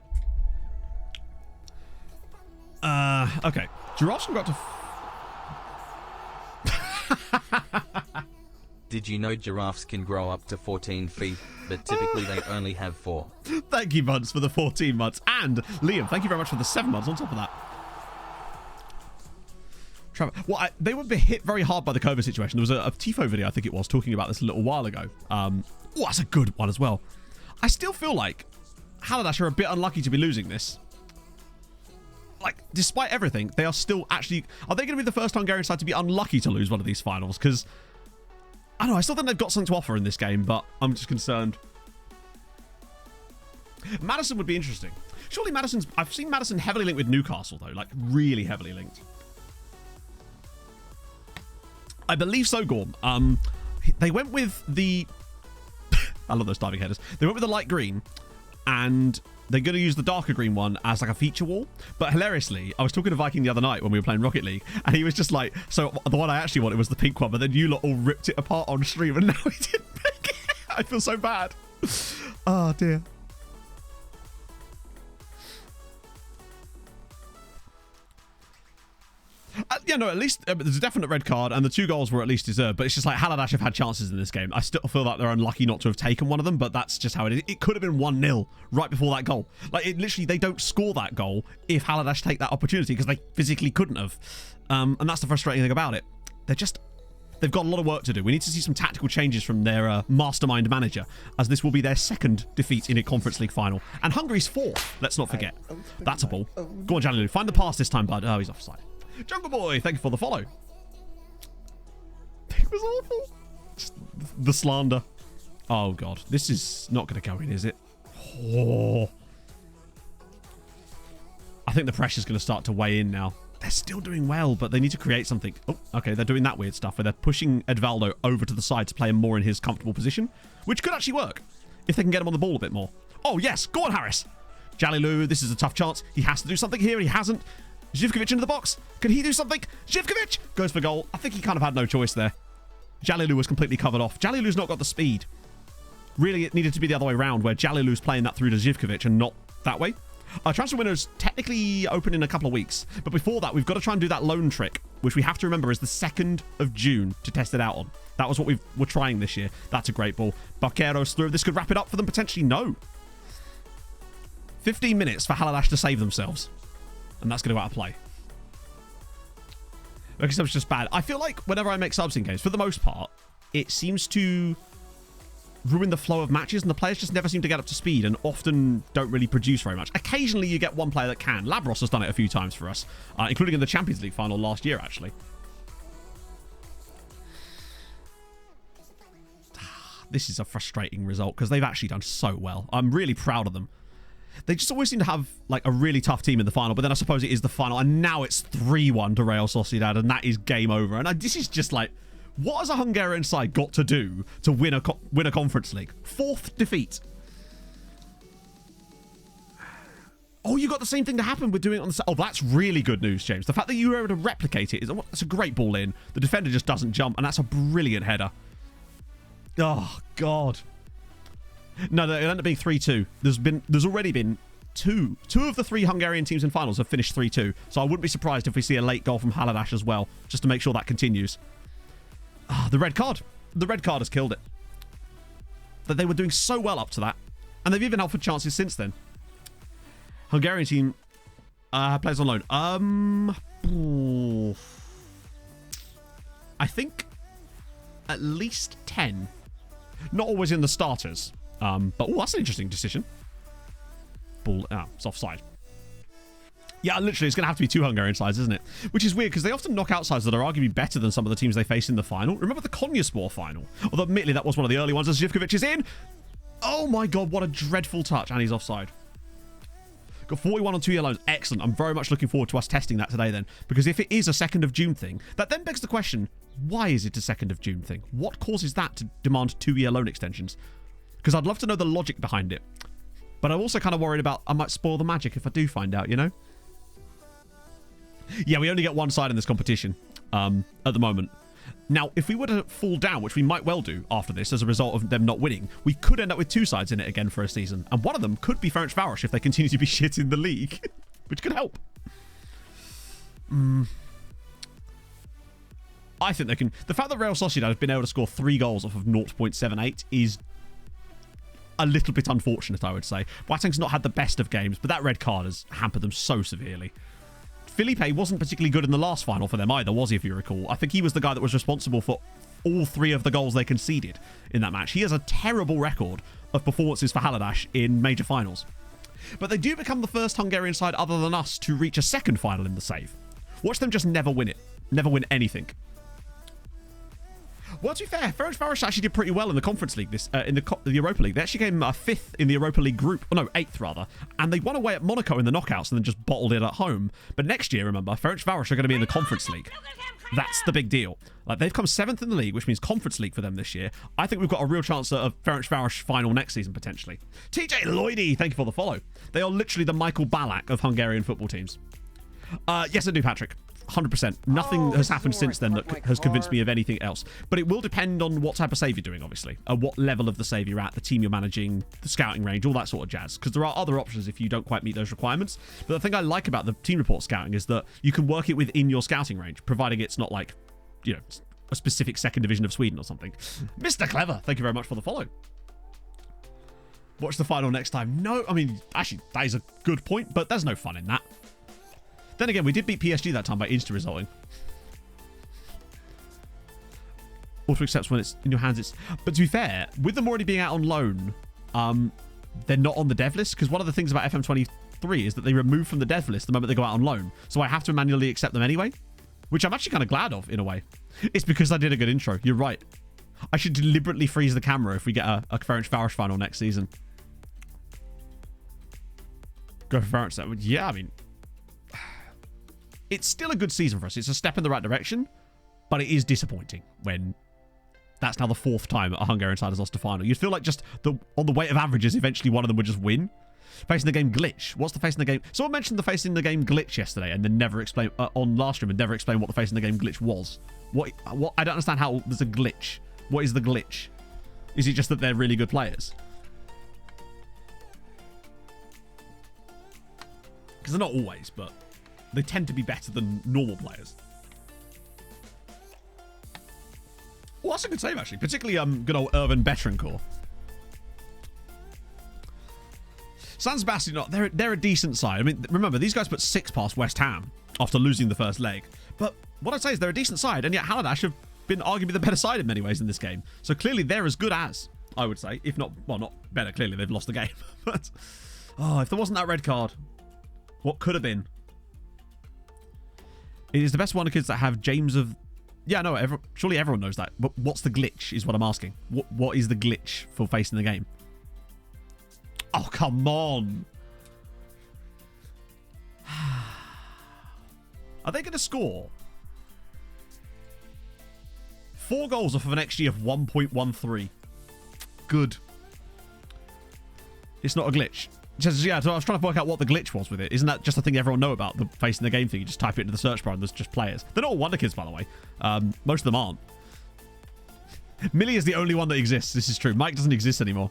Okay. Giraffes got to... Did you know giraffes can grow up to 14 feet, but typically they only have 4? Thank you, Buds, for the 14 months. And Liam, thank you very much for the 7 months on top of that. Trevor, well, they were hit very hard by the COVID situation. There was a Tifo video, I think it was, talking about this a little while ago. Oh, that's a good one as well. I still feel like Haladas are a bit unlucky to be losing this. Like, despite everything, they are still actually... Are they going to be the first Hungarian side to be unlucky to lose one of these finals? Because... I don't know, I still think they've got something to offer in this game, but I'm just concerned. Maddison would be interesting. Surely I've seen Maddison heavily linked with Newcastle, though. Like, really heavily linked. I believe so, Gorm. They went with the... I love those diving headers. They went with the light green, and they're going to use the darker green one as like a feature wall. But hilariously, I was talking to Viking the other night when we were playing Rocket League, and he was just like, so the one I actually wanted was the pink one, but then you lot all ripped it apart on stream, and now he didn't pick it. I feel so bad. Oh, dear. Yeah, no, at least there's a definite red card, and the 2 goals were at least deserved, but it's just like Haladash have had chances in this game. I still feel like they're unlucky not to have taken one of them, but that's just how it is. It could have been 1-0 right before that goal. Like, it literally, they don't score that goal if Haladash take that opportunity, because they physically couldn't have. And that's the frustrating thing about it. They've got a lot of work to do. We need to see some tactical changes from their mastermind manager, as this will be their 2nd defeat in a Conference League final. And Hungary's 4th, let's not forget. That's a ball. Go on, Jalilu. Find the pass this time, bud. Oh, he's offside. Jungle Boy, thank you for the follow. It was awful. Just the slander. Oh, God. This is not going to go in, is it? Oh. I think the pressure's going to start to weigh in now. They're still doing well, but they need to create something. Oh, okay, they're doing that weird stuff where they're pushing Edvaldo over to the side to play him more in his comfortable position, which could actually work if they can get him on the ball a bit more. Oh, yes. Go on, Harris. Jalilu, this is a tough chance. He has to do something here. He hasn't. Zivkovic into the box. Can he do something? Zivkovic goes for goal. I think he kind of had no choice there. Jalilu was completely covered off. Jalilu's not got the speed. Really, it needed to be the other way around, where Jalilu's playing that through to Zivkovic and not that way. Transfer windows technically open in a couple of weeks. But before that, we've got to try and do that loan trick, which we have to remember is the 2nd of June to test it out on. That was what we're trying this year. That's a great ball. Barquero's through. This could wrap it up for them, potentially. No. 15 minutes for Haladash to save themselves. And that's going to go out of play. Because subs just bad. I feel like whenever I make subs in games, for the most part, it seems to ruin the flow of matches, and the players just never seem to get up to speed and often don't really produce very much. Occasionally, you get one player that can. Labros has done it a few times for us, including in the Champions League final last year, actually. This is a frustrating result because they've actually done so well. I'm really proud of them. They just always seem to have like a really tough team in the final, but then I suppose it is the final, and now it's 3-1 to Real Sociedad, and that is game over. And this is just like, what has a Hungarian side got to do to win a Conference League? 4th defeat. Oh, you got the same thing to happen with doing it on the... Oh, that's really good news, James. The fact that you were able to replicate it, that's a great ball in. The defender just doesn't jump, and that's a brilliant header. Oh, God. No, it ended up being 3-2. There's already been two of the 3 Hungarian teams in finals have finished 3-2. So I wouldn't be surprised if we see a late goal from Haladash as well, just to make sure that continues. The red card. The red card has killed it. That they were doing so well up to that, and they've even offered chances since then. Hungarian team plays on loan. I think at least 10. Not always in the starters. But that's an interesting decision. Ball, it's offside. Yeah, literally, it's going to have to be 2 Hungarian sides, isn't it? Which is weird, because they often knock out sides that are arguably better than some of the teams they face in the final. Remember the Konyaspor final? Although, admittedly, that was one of the early ones as Zivkovic is in. Oh my God, what a dreadful touch. And he's offside. Got 41 on 2 yellows. Excellent. I'm very much looking forward to us testing that today then. Because if it is a 2nd of June thing, that then begs the question, why is it a 2nd of June thing? What causes that to demand 2-year loan extensions? Because I'd love to know the logic behind it. But I'm also kind of worried about I might spoil the magic if I do find out, you know? Yeah, we only get 1 side in this competition at the moment. Now, if we were to fall down, which we might well do after this as a result of them not winning, we could end up with 2 sides in it again for a season. And one of them could be Ferencváros if they continue to be shit in the league, which could help. I think they can... The fact that Real Sociedad has been able to score 3 goals off of 0.78 is a little bit unfortunate, I would say. Boateng's not had the best of games, but that red card has hampered them so severely. Felipe wasn't particularly good in the last final for them either, was he, if you recall? I think he was the guy that was responsible for all 3 of the goals they conceded in that match. He has a terrible record of performances for Haladash in major finals. But they do become the first Hungarian side other than us to reach a 2nd final in the save. Watch them just never win it. Never win anything. Well, to be fair, Ferencváros actually did pretty well in the Conference League, in the Europa League. They actually came 5th in the Europa League group. Oh, no, 8th, rather. And they won away at Monaco in the knockouts and then just bottled it at home. But next year, remember, Ferencváros are going to be in the Conference League. That's the big deal. Like, they've come 7th in the league, which means Conference League for them this year. I think we've got a real chance at a Ferencváros final next season, potentially. TJ Lloydie, thank you for the follow. They are literally the Michael Ballack of Hungarian football teams. Yes, I do, Patrick. 100%. Nothing has happened since then that has convinced me of anything else. But it will depend on what type of save you're doing, obviously. What level of the save you're at, the team you're managing, the scouting range, all that sort of jazz. Because there are other options if you don't quite meet those requirements. But the thing I like about the team report scouting is that you can work it within your scouting range, providing it's not like, you know, a specific second division of Sweden or something. Mr. Clever, thank you very much for the follow. Watch the final next time. No, I mean, actually, that is a good point, but there's no fun in that. Then again, we did beat PSG that time by insta-resulting. Auto accepts when it's in your hands. But to be fair, with them already being out on loan, they're not on the dev list, because one of the things about FM23 is that they remove from the dev list the moment they go out on loan. So I have to manually accept them anyway, which I'm actually kind of glad of, in a way. It's because I did a good intro. You're right. I should deliberately freeze the camera if we get a Ferencváros final next season. Go for Ferenc. Yeah, I mean, it's still a good season for us. It's a step in the right direction, but it is disappointing when that's now the 4th time a Hungarian side has lost a final. You'd feel like just on the weight of averages, eventually one of them would just win. Facing the game glitch. What's the facing the game? Someone mentioned the facing the game glitch yesterday, and then never explained on last stream and never explained what the facing the game glitch was. What? I don't understand how there's a glitch. What is the glitch? Is it just that they're really good players? Because they're not always, but they tend to be better than normal players. Well, that's a good save, actually. Particularly good old Irvin Betrancourt. San Sebastian, they're a decent side. I mean, remember, these guys put 6 past West Ham after losing the first leg. But what I'd say is they're a decent side, and yet Halidash have been arguably the better side in many ways in this game. So clearly they're as good as, I would say, if not, well, not better. Clearly they've lost the game. But, oh, if there wasn't that red card, what could have been? It is the best one of kids that have James of... Yeah, no, surely everyone knows that. But what's the glitch is what I'm asking. What is the glitch for facing the game? Oh, come on. Are they going to score? 4 goals off of an XG of 1.13. Good. It's not a glitch. Yeah, so I was trying to work out what the glitch was with it. Isn't that just a thing everyone know about, the facing the game thing? You just type it into the search bar and there's just players. They're not all Wonder Kids, by the way. Most of them aren't. Millie is the only one that exists. This is true. Mike doesn't exist anymore.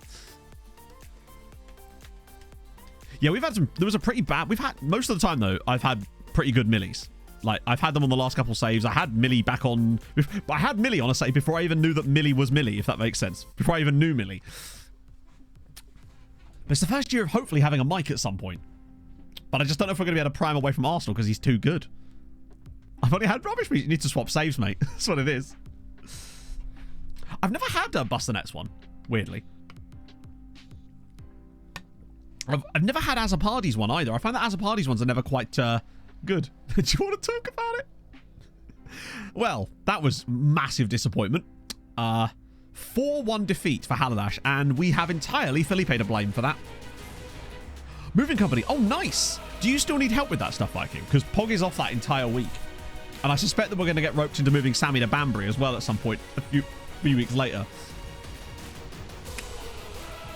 Yeah, we've had some... There was a pretty bad... We've had... Most of the time, though, I've had pretty good Millies. Like, I've had them on the last couple saves. I had Millie back on... I had Millie on a save before I even knew that Millie was Millie, if that makes sense. Before I even knew Millie. But it's the first year of hopefully having a Mike at some point. But I just don't know if we're going to be able to prime away from Arsenal because he's too good. I've only had rubbish. You need to swap saves, mate. That's what it is. I've never had a Bustanets one, weirdly. I've never had Azapardi's one either. I find that Azapardi's ones are never quite good. Do you want to talk about it? Well, that was massive disappointment. 4-1 defeat for Halidash, and we have entirely Felipe to blame for that. Moving company. Oh, nice. Do you still need help with that stuff, Viking? Because Pog is off that entire week. And I suspect that we're going to get roped into moving Sammy to Banbury as well at some point a few weeks later.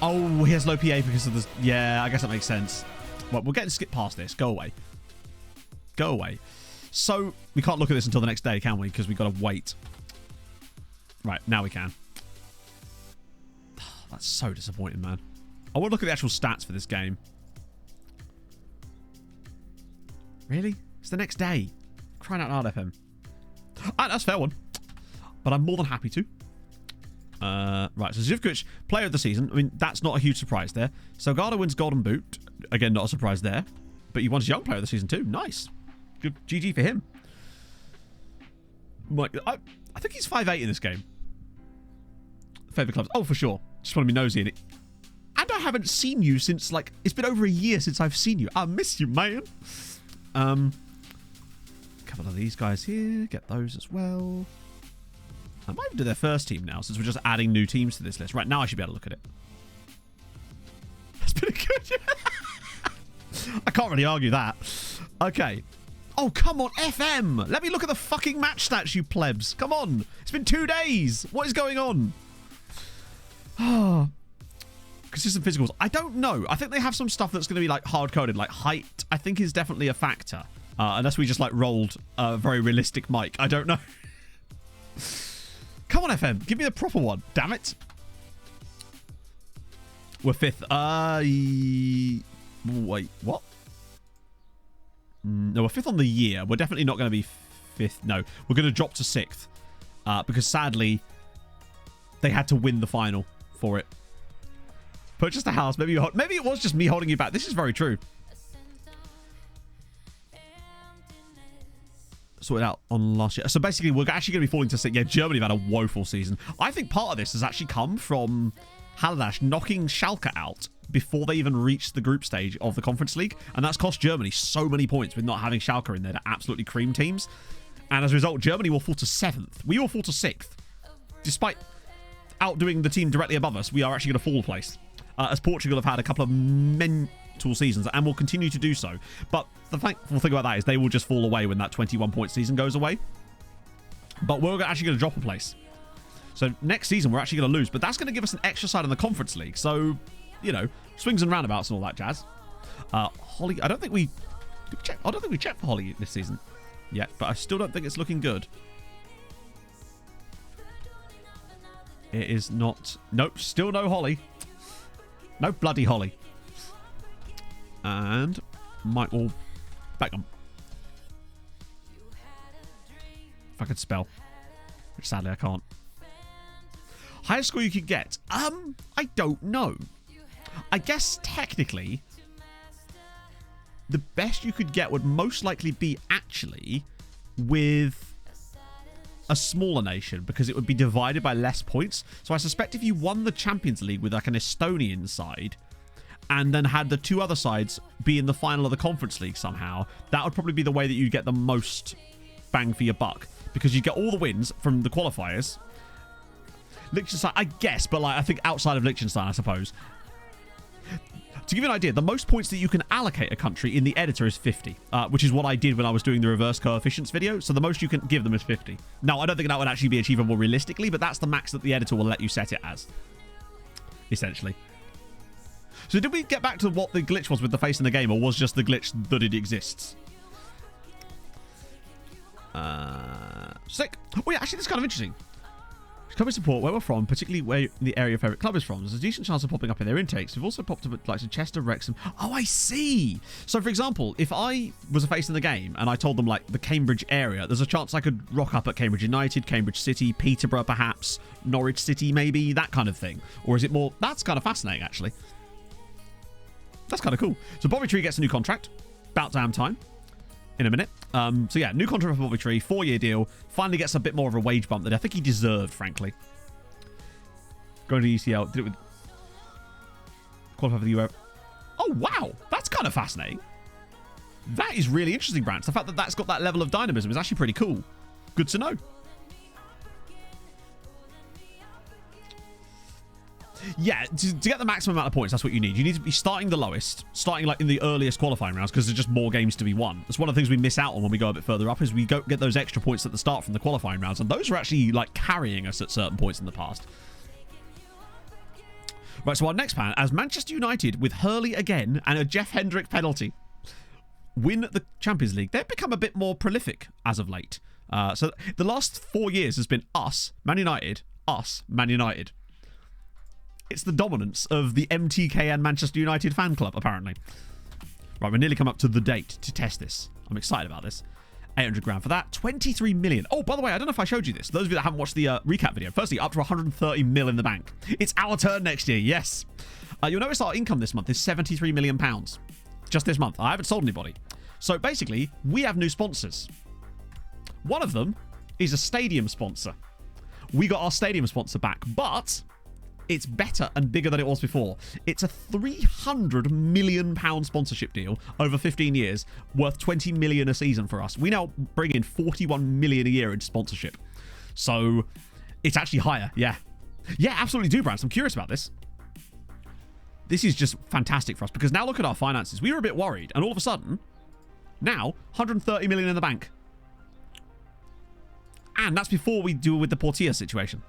Oh, he has low PA because of this. Yeah, I guess that makes sense. Well, we're getting to skip past this. Go away. Go away. So, we can't look at this until the next day, can we? Because we've got to wait. Right, now we can. That's so disappointing, man. I want to look at the actual stats for this game. Really? It's the next day. Crying out loud, FM. That's a fair one. But I'm more than happy to. Right, so Zivkovic, player of the season. I mean, that's not a huge surprise there. Salgado wins Golden Boot. Again, not a surprise there. But he won young player of the season too. Nice. Good GG for him. I think he's 5'8" in this game. Favourite clubs. Oh, for sure. Just want to be nosy in it. And I haven't seen you since, like, it's been over a year since I've seen you. I miss you, man. A couple of these guys here. Get those as well. I might even do their first team now, since we're just adding new teams to this list. Right, now I should be able to look at it. That's pretty good. I can't really argue that. Okay. Oh, come on, FM. Let me look at the fucking match stats, you plebs. Come on. It's been 2 days. What is going on? Consistent physicals. I don't know. I think they have some stuff that's going to be like hard-coded. Like height, I think, is definitely a factor. Unless we just like rolled a very realistic mic. I don't know. Come on, FM. Give me the proper one. Damn it. We're 5th. Wait, what? No, we're 5th on the year. We're definitely not going to be 5th. No, we're going to drop to 6th. Because sadly, they had to win the final for it. Purchased a house. Maybe it was just me holding you back. This is very true. Sorted out on last year. So basically, we're actually going to be falling to 6th. Yeah, Germany have had a woeful season. I think part of this has actually come from Haladash knocking Schalke out before they even reached the group stage of the Conference League. And that's cost Germany so many points with not having Schalke in there to absolutely cream teams. And as a result, Germany will fall to 7th. We will fall to 6th. Despite outdoing the team directly above us, we are actually going to fall a place. As Portugal have had a couple of mental seasons and will continue to do so. But the thankful thing about that is they will just fall away when that 21-point season goes away. But we're actually going to drop a place. So next season, we're actually going to lose. But that's going to give us an extra side in the Conference League. So, you know, swings and roundabouts and all that jazz. Holly, I don't think we checked for Holly this season yet. But I still don't think it's looking good. It is not. Nope, still no Holly. No bloody Holly. And Michael Beckham. If I could spell. Which sadly I can't. Highest score you could get? I don't know. I guess technically the best you could get would most likely be actually with a smaller nation, because it would be divided by less points. So I suspect if you won the Champions League with like an Estonian side and then had the 2 other sides be in the final of the Conference League somehow, that would probably be the way that you get the most bang for your buck, because you get all the wins from the qualifiers. Liechtenstein, I guess, but like I think outside of Liechtenstein, I suppose. To give you an idea, the most points that you can allocate a country in the editor is 50, which is what I did when I was doing the reverse coefficients video. So the most you can give them is 50. Now, I don't think that would actually be achievable realistically, but that's the max that the editor will let you set it as, essentially. So did we get back to what the glitch was with the face in the game, or was just the glitch that it exists? Sick. Oh yeah, actually, that's kind of interesting. Club support where we're from, particularly where the area your favourite club is from. There's a decent chance of popping up in their intakes. We've also popped up at like Chester, Wrexham. Oh, I see. So, for example, if I was a face in the game and I told them like the Cambridge area, there's a chance I could rock up at Cambridge United, Cambridge City, Peterborough perhaps, Norwich City maybe, that kind of thing. Or is it more... That's kind of fascinating, actually. That's kind of cool. So Bobby Tree gets a new contract. About damn time. In a minute. So yeah, new contract for Bobby Tree, 4-year deal. Finally gets a bit more of a wage bump that I think he deserved, frankly. Going to UCL, did it with qualify for the Euro. Oh wow, that's kind of fascinating. That is really interesting, Brant. The fact that that's got that level of dynamism is actually pretty cool. Good to know. Yeah, to get the maximum amount of points, that's what you need. You need to be starting the lowest, starting like in the earliest qualifying rounds, because there's just more games to be won. That's one of the things we miss out on when we go a bit further up, is we go get those extra points at the start from the qualifying rounds, and those are actually like carrying us at certain points in the past. Right, so our next plan, as Manchester United with Hurley again and a Jeff Hendrick penalty win the Champions League, they've become a bit more prolific as of late. So the last 4 years has been us, Man United, us, Man United. It's the dominance of the MTK and Manchester United fan club, apparently. Right, we're nearly come up to the date to test this. I'm excited about this. 800 grand for that. 23 million. Oh, by the way, I don't know if I showed you this. Those of you that haven't watched the recap video. Firstly, up to 130 mil in the bank. It's our turn next year, yes. You'll notice our income this month is 73 million pounds. Just this month. I haven't sold anybody. So basically, we have new sponsors. One of them is a stadium sponsor. We got our stadium sponsor back, but... it's better and bigger than it was before. It's a £300 million sponsorship deal over 15 years, worth 20 million a season for us. We now bring in 41 million a year in sponsorship. So it's actually higher. Yeah. Yeah, absolutely do, Brant. I'm curious about this. This is just fantastic for us, because now look at our finances. We were a bit worried, and all of a sudden, Now, 130 million in the bank. And that's before we deal with the Portier situation.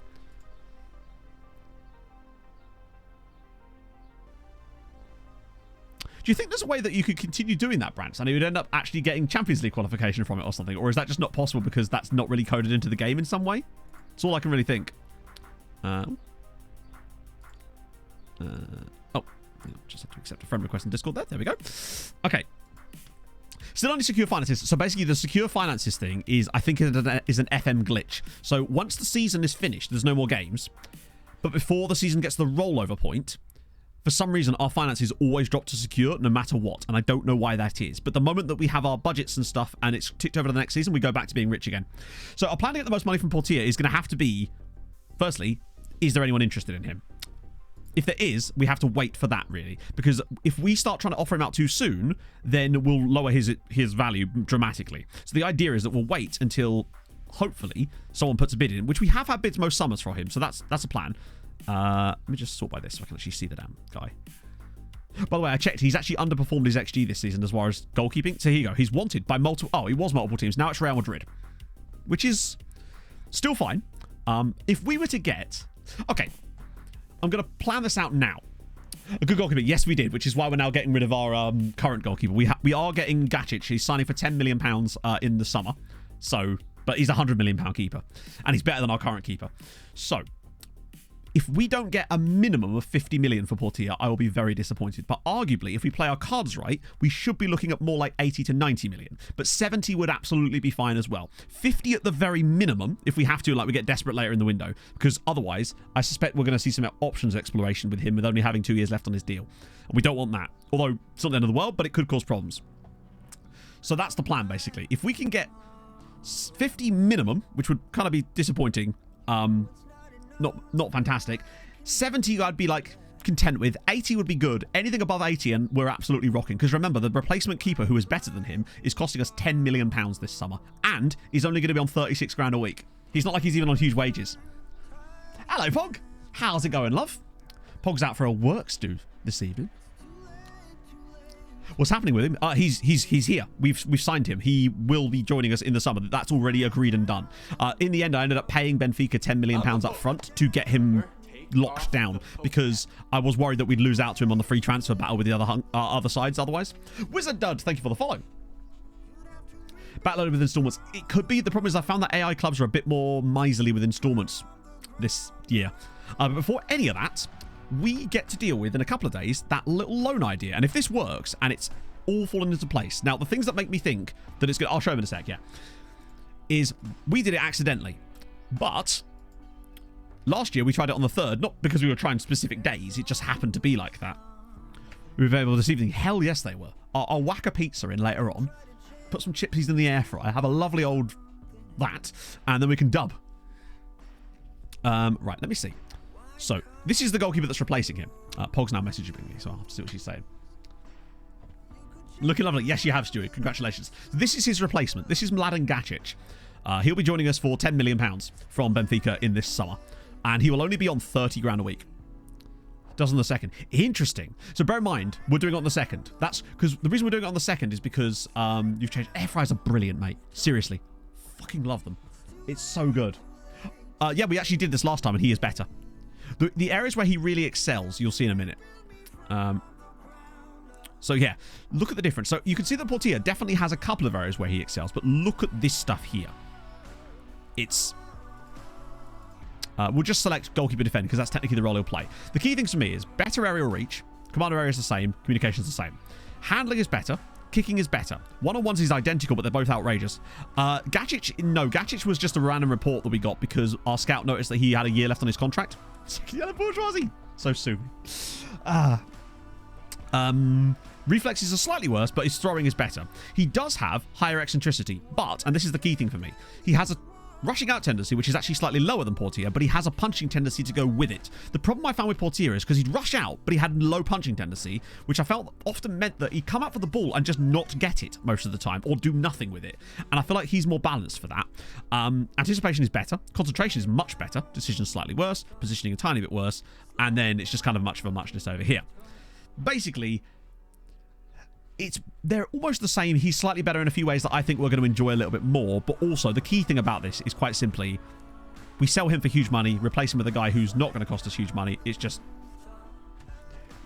Do you think there's a way that you could continue doing that, Brant, and you would end up actually getting Champions League qualification from it or something? Or is that just not possible because that's not really coded into the game in some way? That's all I can really think. Just have to accept a friend request in Discord there. There we go. Okay. Still only secure finances. So basically the secure finances thing is, I think, is an FM glitch. So once the season is finished, there's no more games. But before the season gets to the rollover point, for some reason, our finances always drop to secure no matter what. And I don't know why that is. But the moment that we have our budgets and stuff and it's ticked over to the next season, we go back to being rich again. So our plan to get the most money from Portier is going to have to be, firstly, is there anyone interested in him? If there is, we have to wait for that, really. Because if we start trying to offer him out too soon, then we'll lower his value dramatically. So the idea is that we'll wait until, hopefully, someone puts a bid in, which we have had bids most summers for him. So that's a plan. Let me just sort by this so I can actually see the damn guy. By the way, I checked. He's actually underperformed his XG this season as far as goalkeeping. So here you go. He's wanted by multiple... Oh, he was multiple teams. Now it's Real Madrid. Which is still fine. If we were to get... Okay. I'm going to plan this out now. A good goalkeeper. Yes, we did, which is why we're now getting rid of our current goalkeeper. We are getting Gacic. He's signing for £10 million in the summer. So, but he's a £100 million keeper. And he's better than our current keeper. So, if we don't get a minimum of 50 million for Portier, I will be very disappointed. But arguably, if we play our cards right, we should be looking at more like 80 to 90 million. But 70 would absolutely be fine as well. 50 at the very minimum, if we have to, like we get desperate later in the window. Because otherwise, I suspect we're going to see some options exploration with him with only having 2 years left on his deal. And we don't want that. Although, it's not the end of the world, but it could cause problems. So that's the plan, basically. If we can get 50 minimum, which would kind of be disappointing, not fantastic. 70 I'd be like content with. 80 would be good. Anything above 80 and we're absolutely rocking. Because remember, the replacement keeper who is better than him is costing us £10 million this summer. And he's only going to be on 36 grand a week. He's not like he's even on huge wages. Hello, Pog. How's it going, love? Pog's out for a work stew this evening. What's happening with him? He's here. We've signed him. He will be joining us in the summer. That's already agreed and done. In the end, I ended up paying Benfica £10 million up front to get him locked down because I was worried that we'd lose out to him on the free transfer battle with the other sides otherwise. Wizard Dud, thank you for the follow. Backloaded with installments. It could be. The problem is I found that AI clubs are a bit more miserly with installments this year. But before any of that, we get to deal with in a couple of days that little loan idea. And if this works and it's all fallen into place. Now, the things that make me think that it's good, I'll show them in a sec, yeah, is we did it accidentally. But last year we tried it on the 3rd, not because we were trying specific days. It just happened to be like that. We were available this evening. Hell yes, they were. I'll whack a pizza in later on. Put some chipsies in the air fryer. Have a lovely old that. And then we can dub. Right, let me see. So, this is the goalkeeper that's replacing him. Pog's now messaging me, so I'll have to see what she's saying. Looking lovely. Yes, you have, Stuart. Congratulations. This is his replacement. This is Mladen Gacic. He'll be joining us for £10 million from Benfica in this summer. And he will only be on 30 grand a week. Does on the 2nd. Interesting. So bear in mind, we're doing it on the 2nd. That's because the reason we're doing it on the 2nd is because you've changed. Air fryers are brilliant, mate. Seriously. Fucking love them. It's so good. Yeah, we actually did this last time and he is better. The areas where he really excels, you'll see in a minute. So yeah, look at the difference. So you can see that Portier definitely has a couple of areas where he excels, but look at this stuff here. It's... we'll just select goalkeeper defend because that's technically the role he'll play. The key things for me is better aerial reach, commander area is the same, communications the same. Handling is better, kicking is better. One-on-ones is identical, but they're both outrageous. Gacic was just a random report that we got because our scout noticed that he had a year left on his contract. Yellow bourgeoisie. So soon. Reflexes are slightly worse, but his throwing is better. He does have higher eccentricity, but, and this is the key thing for me, he has a rushing out tendency, which is actually slightly lower than Portier, but he has a punching tendency to go with it. The problem I found with Portier is because he'd rush out, but he had low punching tendency, which I felt often meant that he'd come out for the ball and just not get it most of the time, or do nothing with it. And I feel like he's more balanced for that. Anticipation is better. Concentration is much better. Decision's slightly worse. Positioning a tiny bit worse. And then it's just kind of much of a muchness over here. Basically, they're almost the same. He's slightly better in a few ways that I think we're going to enjoy a little bit more. But also, the key thing about this is quite simply, we sell him for huge money, replace him with a guy who's not going to cost us huge money. It's just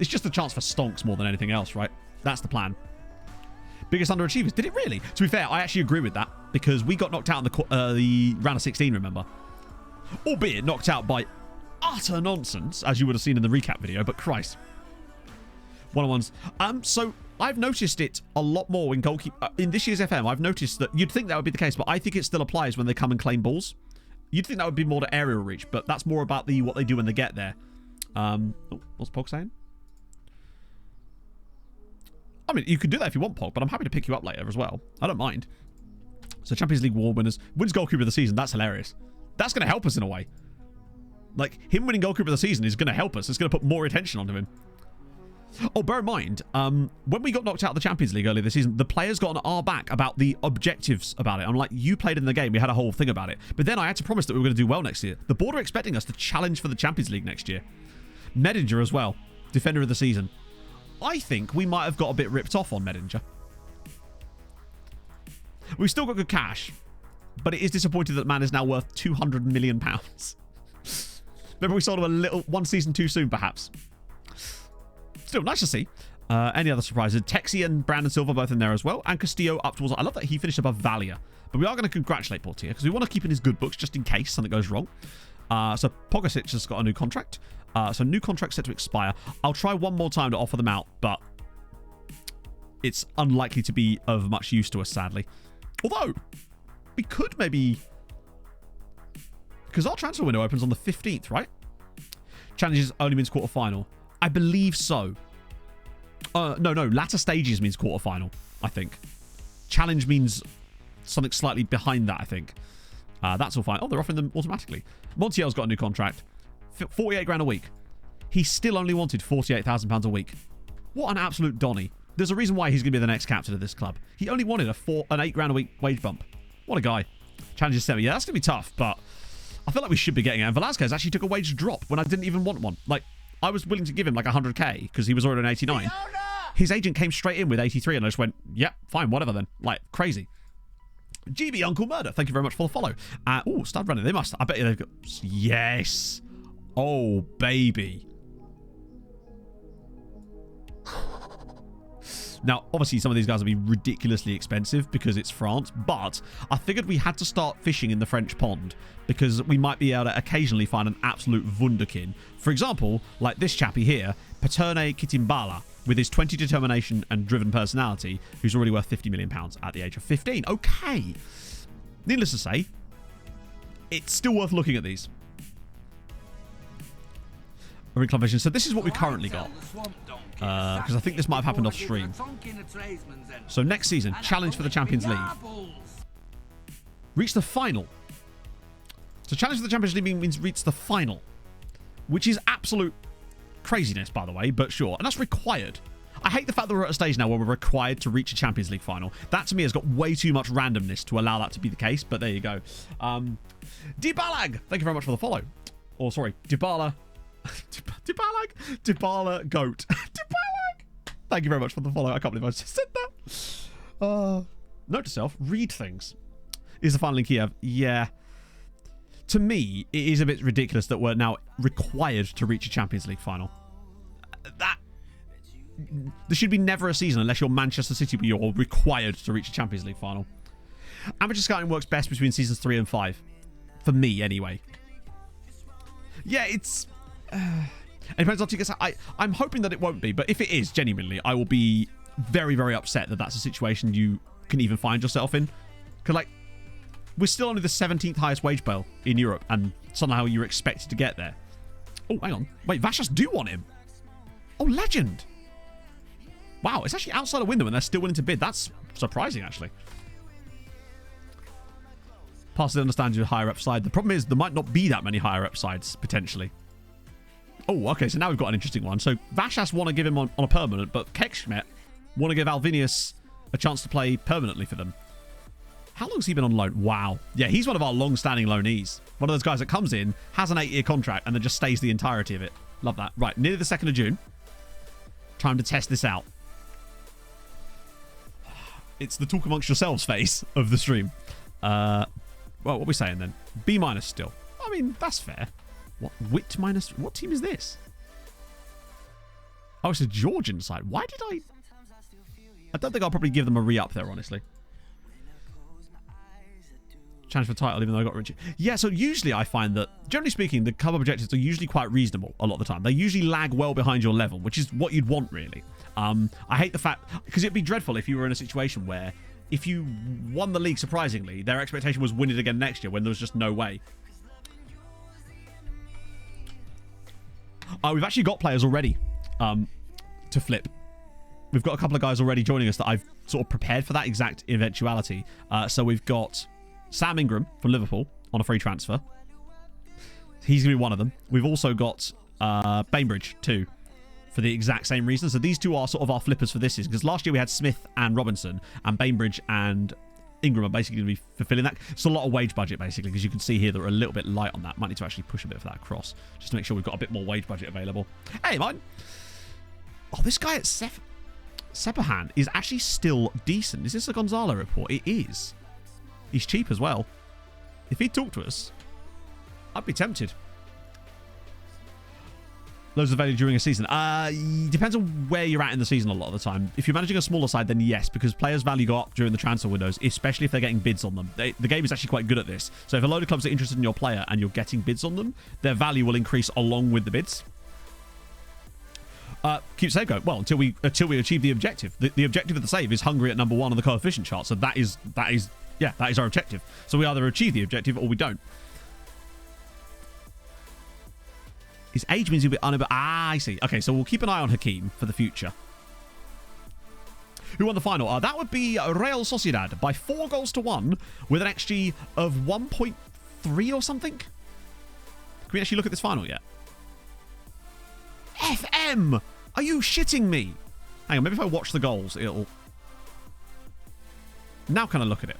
a chance for stonks more than anything else, right? That's the plan. Biggest underachievers. Did it really? To be fair, I actually agree with that because we got knocked out in the round of 16, remember? Albeit knocked out by utter nonsense, as you would have seen in the recap video, but Christ. One-on-ones. So I've noticed it a lot more in goalkeeper. In this year's FM, I've noticed that you'd think that would be the case, but I think it still applies when they come and claim balls. You'd think that would be more to aerial reach, but that's more about what they do when they get there. What's Pog saying? I mean, you could do that if you want, Pog, but I'm happy to pick you up later as well. I don't mind. So Champions League War winners. Wins goalkeeper of the season. That's hilarious. That's going to help us in a way. Like, him winning goalkeeper of the season is going to help us. It's going to put more attention onto him. Oh, bear in mind, when we got knocked out of the Champions League earlier this season, the players got on our back about the objectives about it. I'm like, you played in the game. We had a whole thing about it. But then I had to promise that we were going to do well next year. The board are expecting us to challenge for the Champions League next year. Medinger as well. Defender of the season. I think we might have got a bit ripped off on Medinger. We've still got good cash, but it is disappointing that man is now worth £200 million. Remember we sold him one season too soon, perhaps. Still, nice to see. Any other surprises? Texi and Brandon Silva both in there as well. And Castillo up towards... I love that he finished above Valia. But we are going to congratulate Portier because we want to keep in his good books just in case something goes wrong. So Pogasic has got a new contract. So new contract set to expire. I'll try one more time to offer them out, but it's unlikely to be of much use to us, sadly. Although, we could maybe... Because our transfer window opens on the 15th, right? Challenges only means quarterfinal. I believe so. No. Latter stages means quarterfinal, I think. Challenge means something slightly behind that, I think. That's all fine. Oh, they're offering them automatically. Montiel's got a new contract. 48 grand a week. He still only wanted £48,000 a week. What an absolute Donny. There's a reason why he's going to be the next captain of this club. He only wanted an 8 grand a week wage bump. What a guy. Challenge is 7. Yeah, that's going to be tough, but I feel like we should be getting it. And Velasquez actually took a wage drop when I didn't even want one. Like, I was willing to give him like 100k because he was already on 89. His agent came straight in with 83 and I just went, yep, fine, whatever then. Like, crazy. GB Uncle Murder, thank you very much for the follow. Stud running. They must. I bet you they've got... Yes. Oh, baby. Now, obviously, some of these guys will be ridiculously expensive because it's France, but I figured we had to start fishing in the French pond because we might be able to occasionally find an absolute wunderkin. For example, like this chappie here, Paterne Kitimbala, with his 20 determination and driven personality, who's already worth £50 million at the age of 15. Okay. Needless to say, it's still worth looking at these. Club Vision. So this is what we've currently got. Because I think this might have happened off stream. So next season, challenge for the Champions League. Reach the final. So challenge for the Champions League means reach the final. Which is absolute craziness, by the way, but sure. And that's required. I hate the fact that we're at a stage now where we're required to reach a Champions League final. That, to me, has got way too much randomness to allow that to be the case, but there you go. Dibalag, thank you very much for the follow. Or, sorry, Dybala. Dybala Goat. Dybala. Thank you very much for the follow. I can't believe I just said that. Note to self, read things. Is the final in Kiev? Yeah. To me, it is a bit ridiculous that we're now required to reach a Champions League final. There should be never a season unless you're Manchester City, but you're required to reach a Champions League final. Amateur scouting works best between seasons 3 and 5. For me, anyway. Yeah, it's... it depends on tickets. I'm hoping that it won't be, but if it is, genuinely, I will be very, very upset that that's a situation you can even find yourself in. Because, like, we're still only the 17th highest wage bill in Europe, and somehow you're expected to get there. Oh, hang on. Wait, Vashas do want him. Oh, legend. Wow, it's actually outside a window and they're still willing to bid. That's surprising, actually. Partially understand your higher upside. The problem is there might not be that many higher upsides, potentially. Oh, okay, so now we've got an interesting one. So Vashas want to give him on a permanent, but Kekschmet want to give Alvinius a chance to play permanently for them. How long has he been on loan? Wow. Yeah, he's one of our long-standing loanees. One of those guys that comes in, has an 8-year contract, and then just stays the entirety of it. Love that. Right, nearly the 2nd of June. Time to test this out. It's the talk amongst yourselves phase of the stream. Well, what are we saying then? B- still. I mean, that's fair. What? Wit minus? What team is this? Oh, it's a Georgian side. Why did I don't think I'll probably give them a re-up there, honestly. Challenge for title, even though I got Richie. Yeah, so usually I find that, generally speaking, the club objectives are usually quite reasonable a lot of the time. They usually lag well behind your level, which is what you'd want, really. I hate the fact, because it'd be dreadful if you were in a situation where if you won the league surprisingly, their expectation was win it again next year when there was just no way. We've actually got players already to flip. We've got a couple of guys already joining us that I've sort of prepared for that exact eventuality. So we've got Sam Ingram from Liverpool on a free transfer. He's going to be one of them. We've also got Bainbridge too, for the exact same reason. So these two are sort of our flippers for this season, because last year we had Smith and Robinson, and Bainbridge and Ingram are basically going to be fulfilling that. It's a lot of wage budget, basically, because you can see here that we're a little bit light on that. Might need to actually push a bit for that across, just to make sure we've got a bit more wage budget available. Hey, mine. Oh, this guy at Sepahan is actually still decent. Is this a Gonzalo report? It is. He's cheap as well. If he'd talk to us, I'd be tempted. Loads of value during a season. Depends on where you're at in the season a lot of the time. If you're managing a smaller side, then yes, because players' value go up during the transfer windows, especially if they're getting bids on them. The game is actually quite good at this. So if a load of clubs are interested in your player and you're getting bids on them, their value will increase along with the bids. Keep save going. Well, until we achieve the objective. The objective of the save is Hungary at number 1 on the coefficient chart. So that is our objective. So we either achieve the objective or we don't. His age means he'll be unable. I see. Okay, so we'll keep an eye on Hakeem for the future. Who won the final? That would be Real Sociedad by 4-1 with an XG of 1.3 or something. Can we actually look at this final yet? FM! Are you shitting me? Hang on, maybe if I watch the goals, it'll... Now can I look at it?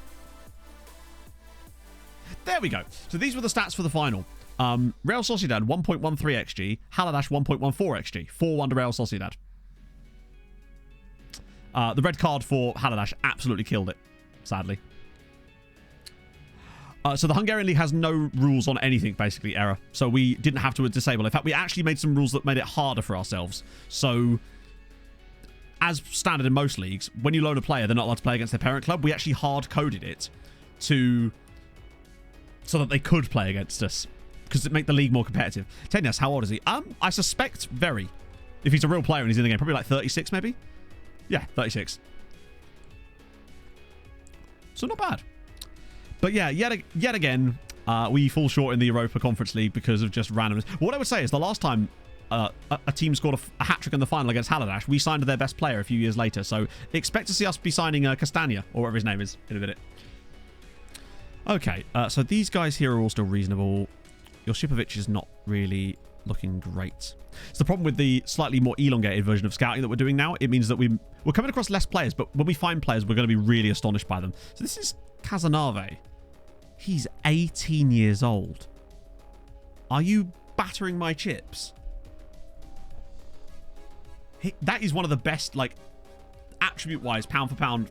There we go. So these were the stats for the final. Real Sociedad 1.13 XG, Haladash 1.14 XG, 4-1 to Real Sociedad. The red card for Haladash absolutely killed it, sadly. So the Hungarian League has no rules on anything, basically, error. So we didn't have to disable. In fact, we actually made some rules that made it harder for ourselves. So, as standard in most leagues, when you loan a player, they're not allowed to play against their parent club. We actually hard-coded it so that they could play against us, because it made the league more competitive. Tenyas, how old is he? I suspect very. If he's a real player and he's in the game, probably like 36, maybe? Yeah, 36. So not bad. But yeah, yet again, we fall short in the Europa Conference League because of just randomness. What I would say is the last time a team scored a hat-trick in the final against Haladash, we signed their best player a few years later. So expect to see us be signing Castagna, or whatever his name is, in a minute. Okay, so these guys here are all still reasonable. Josipovic is not really looking great. It's the problem with the slightly more elongated version of scouting that we're doing now. It means that we're coming across less players, but when we find players, we're going to be really astonished by them. So this is Casanave. He's 18 years old. Are you battering my chips? That is one of the best, like, attribute-wise, pound-for-pound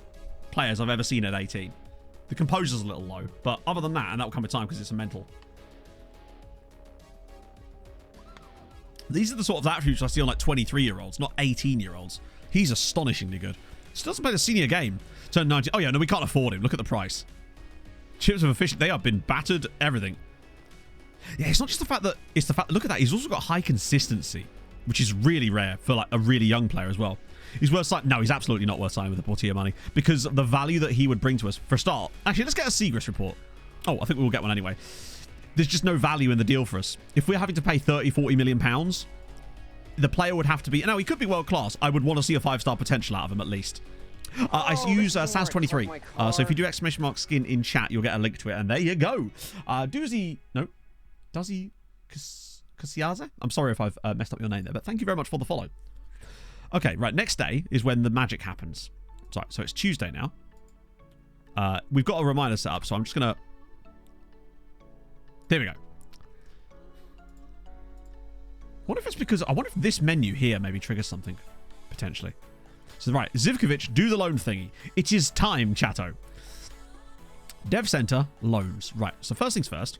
players I've ever seen at 18. The composure's a little low, but other than that, and that'll come with time because it's a mental. These are the sort of attributes I see on, like, 23-year-olds, not 18-year-olds. He's astonishingly good. Still doesn't play the senior game. Turned 19. Oh, yeah, no, we can't afford him. Look at the price. Chips of efficient. They have been battered. Everything. Yeah, it's not just the fact that... It's the fact... Look at that. He's also got high consistency, which is really rare for, like, a really young player as well. He's worth signing... No, he's absolutely not worth signing with the Portilla money, because the value that he would bring to us. For a start... Actually, let's get a Segrist report. Oh, I think we will get one anyway. There's just no value in the deal for us. If we're having to pay 30, 40 million pounds, the player would have to be... No, he could be world class. I would want to see a 5-star potential out of him, at least. I use Sans23. So if you do exclamation mark skin in chat, you'll get a link to it. And there you go. Doozy... No. Does he... Kasiaza? I'm sorry if I've messed up your name there, but thank you very much for the follow. Okay, right. Next day is when the magic happens. Sorry, so it's Tuesday now. We've got a reminder set up, so I'm just going to... There we go. I wonder if it's because... I wonder if this menu here maybe triggers something, potentially. So, right, Zivkovic, do the loan thingy. It is time, chatto. Dev Center, loans. Right, so first things first.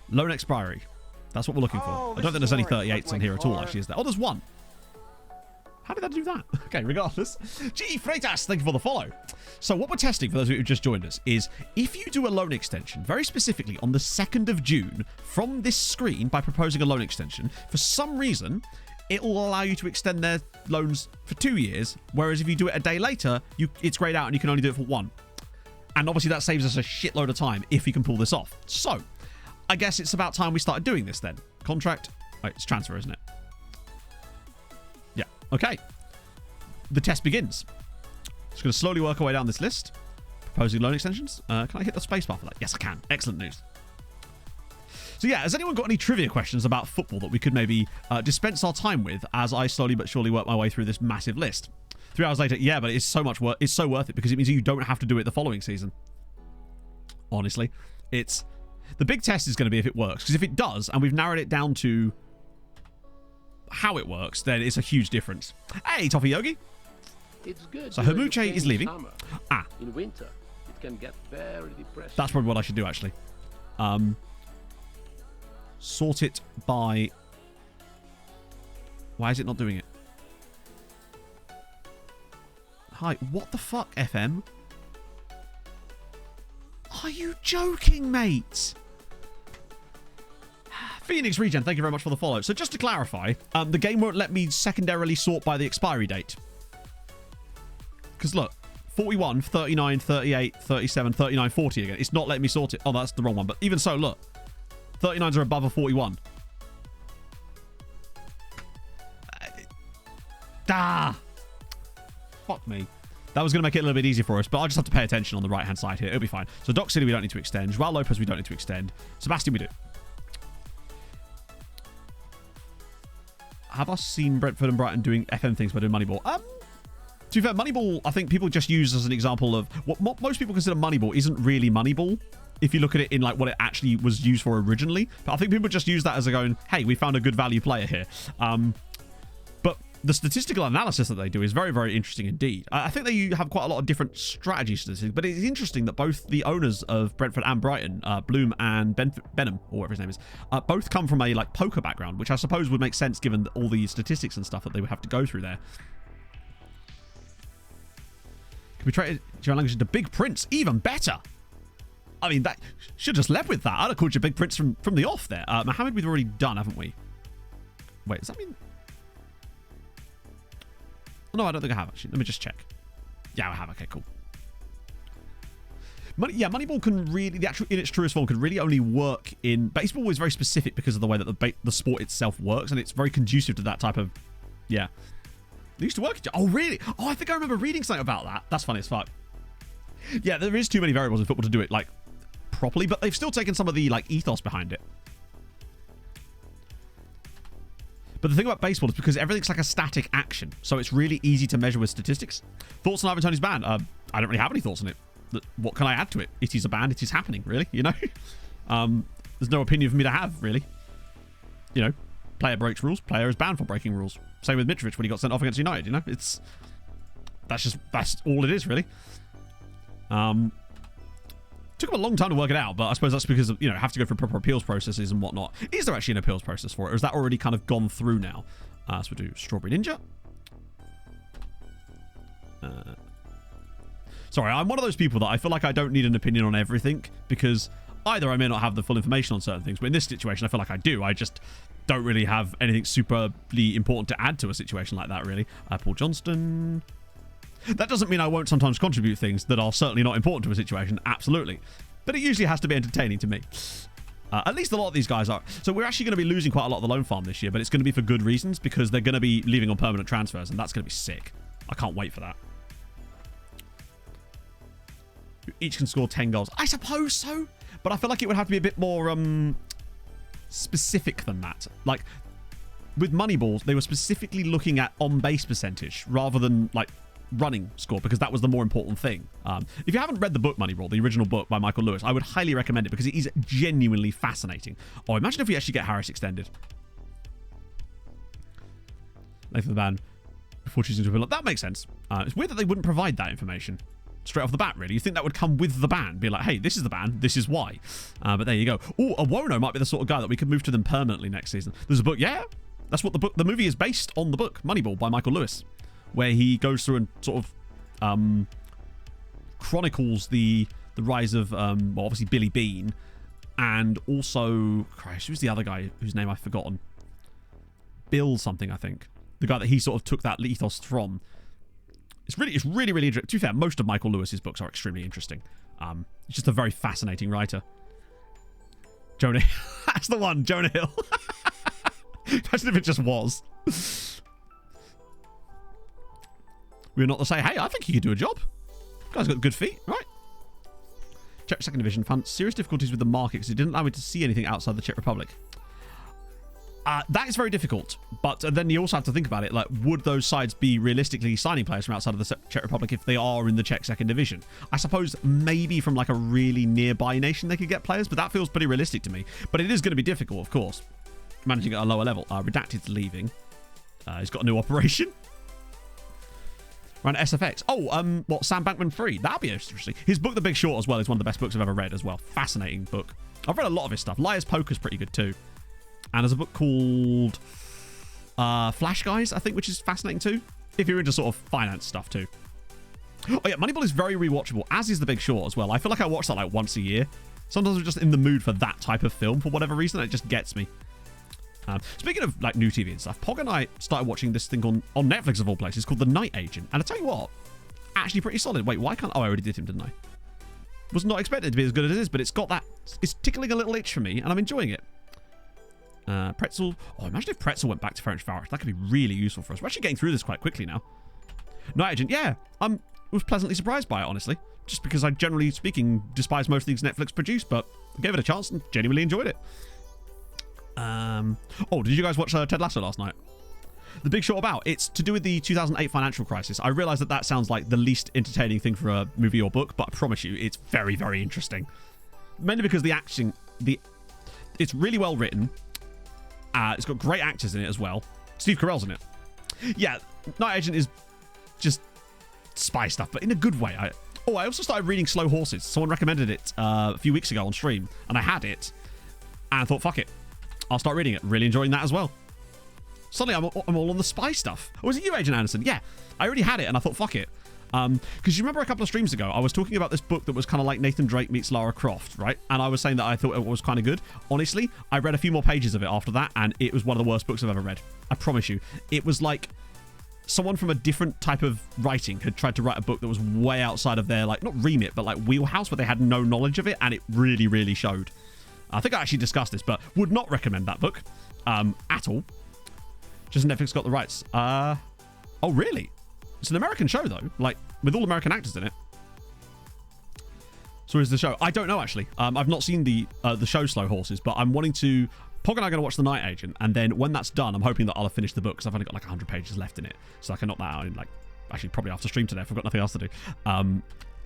Loan expiry. That's what we're looking for. I don't think there's any 38s on here at all, actually, is there? Oh, there's one. How did that do that? Okay, regardless. Gee, Freitas, thank you for the follow. So what we're testing, for those of you who just joined us, is if you do a loan extension, very specifically on the 2nd of June, from this screen, by proposing a loan extension, for some reason, it will allow you to extend their loans for 2 years, whereas if you do it a day later, it's grayed out and you can only do it for 1. And obviously that saves us a shitload of time if we can pull this off. So, I guess it's about time we started doing this then. Contract. Wait, it's transfer, isn't it? Yeah. Okay. The test begins. Just going to slowly work our way down this list. Proposing loan extensions. Can I hit the spacebar for that? Yes, I can. Excellent news. So yeah, has anyone got any trivia questions about football that we could maybe dispense our time with as I slowly but surely work my way through this massive list? 3 hours later, yeah, but it's so much work. It's so worth it because it means you don't have to do it the following season. Honestly, it's the big test is going to be if it works, because if it does, and we've narrowed it down to how it works, then it's a huge difference. Hey, Toffee Yogi. It's good. So Hamuche is leaving. Summer. Ah, in winter, it can get very depressing. That's probably what I should do actually. Sort it by. Why is it not doing it? Hi, what the fuck, FM? Are you joking, mate? Phoenix Regen, thank you very much for the follow. So just to clarify, the game won't let me secondarily sort by the expiry date. Because look, 41, 39, 38, 37, 39, 40 again. It's not letting me sort it. Oh, that's the wrong one. But even so, look. 39s are above a 41. Fuck me. That was going to make it a little bit easier for us, but I just have to pay attention on the right-hand side here. It'll be fine. So Doc City, we don't need to extend. Joao Lopez, we don't need to extend. Sebastian, we do. Have I seen Brentford and Brighton doing FM things by doing Moneyball? To be fair, Moneyball, I think people just use as an example of what most people consider Moneyball isn't really Moneyball. If you look at it in like what it actually was used for originally. But I think people just use that as a going, hey, we found a good value player here. But the statistical analysis that they do is very, very interesting indeed. I think they have quite a lot of different strategy statistics, but it's interesting that both the owners of Brentford and Brighton, Bloom and Benham, or whatever his name is, both come from a like poker background, which I suppose would make sense given all the statistics and stuff that they would have to go through there. Can we trade your language into Big Prince? Even better. I mean, that should just led with that. I'd have called you Big Prince from the off there. Mohammed, we've already done, haven't we? Wait, does that mean... No, I don't think I have, actually. Let me just check. Yeah, I have. Okay, cool. Moneyball can really... The actual, in its truest form, can really only work in... Baseball is very specific because of the way that the sport itself works, and it's very conducive to that type of... Yeah. It used to work... Oh, really? Oh, I think I remember reading something about that. That's funny as fuck. Yeah, there is too many variables in football to do it, like, properly, but they've still taken some of the, like, ethos behind it. But the thing about baseball is because everything's like a static action, so it's really easy to measure with statistics. Thoughts on Ivan Toney's ban? I don't really have any thoughts on it. What can I add to it? It is a ban. It is happening, really, you know? There's no opinion for me to have, really. You know, player breaks rules, player is banned for breaking rules. Same with Mitrovic when he got sent off against United, you know? That's all it is, really. Took him a long time to work it out, but I suppose that's because of, you know, have to go through proper appeals processes and whatnot. Is there actually an appeals process for it, or is that already kind of gone through now? So we'll do Strawberry Ninja. Sorry, I'm one of those people that I feel like I don't need an opinion on everything, because either I may not have the full information on certain things, but in this situation I feel like I do. I just don't really have anything superly important to add to a situation like that, really. Paul Johnston... That doesn't mean I won't sometimes contribute things that are certainly not important to a situation, absolutely. But it usually has to be entertaining to me. At least a lot of these guys are. So we're actually going to be losing quite a lot of the loan farm this year, but it's going to be for good reasons, because they're going to be leaving on permanent transfers, and that's going to be sick. I can't wait for that. Each can score 10 goals. I suppose so, but I feel like it would have to be a bit more specific than that. Like, with Moneyball, they were specifically looking at on-base percentage rather than, like, running score, because that was the more important thing. If you haven't read the book Moneyball, the original book by Michael Lewis, I would highly recommend it because it is genuinely fascinating. Oh, imagine if we actually get Harris extended. Length of the ban. before choosing to appeal. That makes sense. It's weird that they wouldn't provide that information straight off the bat, really. You think that would come with the ban, be like, hey, this is the ban, this is why. But there you go. Oh, Awono might be the sort of guy that we could move to them permanently next season. There's a book, yeah, that's what the movie is based on, the book Moneyball by Michael Lewis, where he goes through and sort of chronicles the rise of well, obviously Billy Bean, and also, Christ, who's the other guy whose name I've forgotten? Bill something, I think. The guy that he sort of took that ethos from. It's really interesting. To be fair, most of Michael Lewis's books are extremely interesting. He's just a very fascinating writer. Jonah, that's the one, Jonah Hill. Imagine if it just was. We're not to say, hey, I think he could do a job. Guy's got good feet, right? Czech Second Division found serious difficulties with the market because it didn't allow me to see anything outside the Czech Republic. That is very difficult, but then you also have to think about it, like, would those sides be realistically signing players from outside of the Czech Republic if they are in the Czech Second Division? I suppose maybe from like a really nearby nation they could get players, but that feels pretty realistic to me. But it is going to be difficult, of course, managing at a lower level. Redacted's leaving. He's got a new operation. Around SFX. Oh, what, Sam Bankman-Fried? That'd be interesting. His book, The Big Short, as well, is one of the best books I've ever read as well. Fascinating book. I've read a lot of his stuff. Liar's Poker's pretty good too. And there's a book called Flash Guys, I think, which is fascinating too, if you're into sort of finance stuff too. Oh yeah, Moneyball is very rewatchable, as is The Big Short as well. I feel like I watch that like once a year. Sometimes I'm just in the mood for that type of film for whatever reason. It just gets me. Speaking of like new TV and stuff, Pog and I started watching this thing on Netflix of all places called The Night Agent. And I tell you what, actually pretty solid. Wait, why can't... Oh, I already did him, didn't I? Was not expected to be as good as it is, but it's got that... It's tickling a little itch for me, and I'm enjoying it. Pretzel. Oh, imagine if Pretzel went back to French Farage. That could be really useful for us. We're actually getting through this quite quickly now. Night Agent, yeah. I was pleasantly surprised by it, honestly. Just because I, generally speaking, despise most things Netflix produce, but I gave it a chance and genuinely enjoyed it. Oh, did you guys watch Ted Lasso last night? The Big Short about. It's to do with the 2008 financial crisis. I realise that sounds like the least entertaining thing for a movie or book, but I promise you, it's very, very interesting. Mainly because the acting... It's really well written. It's got great actors in it as well. Steve Carell's in it. Yeah, Night Agent is just spy stuff, but in a good way. I also started reading Slow Horses. Someone recommended it a few weeks ago on stream, and I had it, and I thought, fuck it. I'll start reading it. Really enjoying that as well. Suddenly, I'm all on the spy stuff. Oh, was it you, Agent Anderson? Yeah, I already had it, and I thought, fuck it. Because you remember a couple of streams ago, I was talking about this book that was kind of like Nathan Drake meets Lara Croft, right? And I was saying that I thought it was kind of good. Honestly, I read a few more pages of it after that, and it was one of the worst books I've ever read. I promise you. It was like someone from a different type of writing had tried to write a book that was way outside of their, like, not remit, but like wheelhouse, where they had no knowledge of it, and it really, really showed. I think I actually discussed this, but would not recommend that book at all. Just Netflix got the rights. Oh, really? It's an American show, though, like, with all American actors in it. So is the show. I don't know, actually. I've not seen the show Slow Horses, but I'm wanting to... Pog and I are going to watch The Night Agent, and then when that's done, I'm hoping that I'll have finished the book, because I've only got like 100 pages left in it, so I can knock that out in, like, actually probably after stream today if I've got nothing else to do. And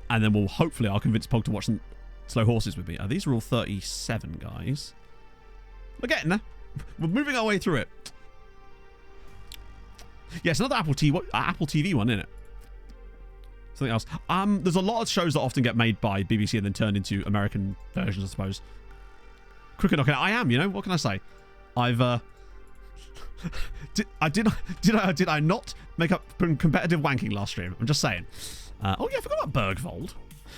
then I'll convince Pog to watch some Slow Horses with me. These are all 37, guys. We're getting there. We're moving our way through it. Yes, another Apple TV one, isn't it? Something else. There's a lot of shows that often get made by BBC and then turned into American versions, I suppose. Quicker knocking out. I am, you know, what can I say? I've did I not make up competitive wanking last stream? I'm just saying. Oh yeah, I forgot about Bergvold.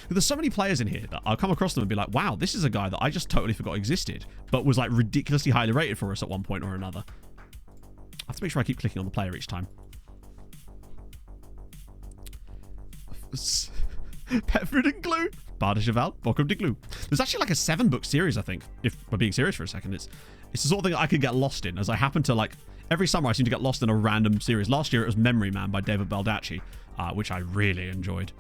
There's so many players in here that I'll come across them and be like, wow, this is a guy that I just totally forgot existed, but was like ridiculously highly rated for us at one point or another. I have to make sure I keep clicking on the player each time. Pet Food and Glue. Bar de Cheval. Bocum de Glue. There's actually like a 7-book series, I think, if we're being serious for a second. It's the sort of thing that I could get lost in, as I happen to, like, every summer I seem to get lost in a random series. Last year it was Memory Man by David Baldacci, which I really enjoyed.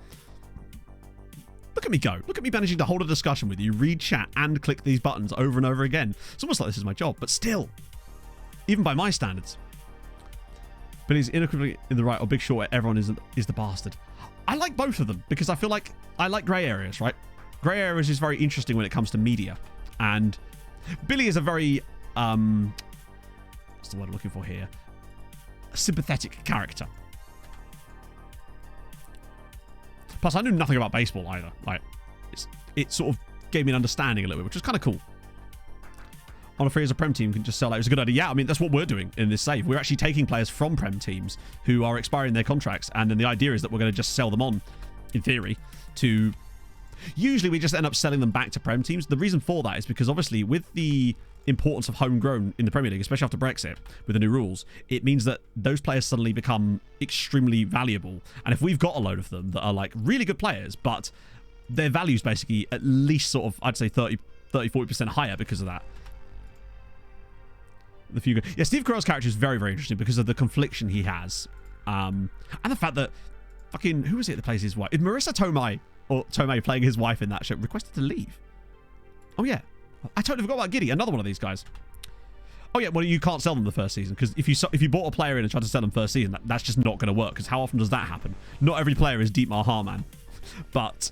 Look at me go. Look at me managing to hold a discussion with you, read chat, and click these buttons over and over again. It's almost like this is my job, but still, even by my standards. But he's inequitably in the right, or Big Short where everyone is the bastard. I like both of them because I feel like I like grey areas, right? Grey areas is very interesting when it comes to media. And Billy is a very, what's the word I'm looking for here? A sympathetic character. Plus, I knew nothing about baseball either. Like, it sort of gave me an understanding a little bit, which was kind of cool. On a free as a Prem team can just sell out. It was a good idea. Yeah, I mean, that's what we're doing in this save. We're actually taking players from Prem teams who are expiring their contracts, and then the idea is that we're going to just sell them on, in theory, to... Usually we just end up selling them back to Prem teams. The reason for that is because, obviously, with the importance of homegrown in the Premier League, especially after Brexit, with the new rules, it means that those players suddenly become extremely valuable. And if we've got a load of them that are, like, really good players, but their value's basically at least sort of, I'd say 30-40% higher because of that. Yeah, Steve Carell's character is very, very interesting because of the confliction he has. And the fact that fucking... Who is it that plays his wife? Is Marissa Tomei, or Tomei playing his wife in that show, requested to leave? Oh, yeah. I totally forgot about Giddy, another one of these guys. Oh, yeah, well, you can't sell them the first season because if you bought a player in and tried to sell them first season, that's just not going to work because how often does that happen? Not every player is Deep Harman. But...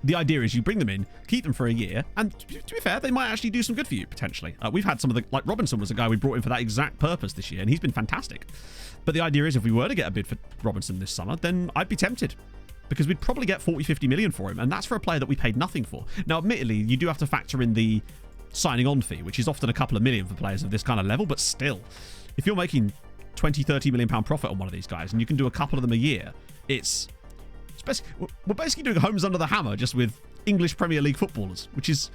the idea is you bring them in, keep them for a year, and to be fair, they might actually do some good for you, potentially. We've had some of the... Like, Robinson was a guy we brought in for that exact purpose this year, and he's been fantastic. But the idea is if we were to get a bid for Robinson this summer, then I'd be tempted. Because we'd probably get 40-50 million for him, and that's for a player that we paid nothing for. Now, admittedly, you do have to factor in the signing on fee, which is often a couple of million for players of this kind of level, but still, if you're making 20-30 million pound profit on one of these guys, and you can do a couple of them a year, we're basically doing homes under the hammer just with English Premier League footballers, which is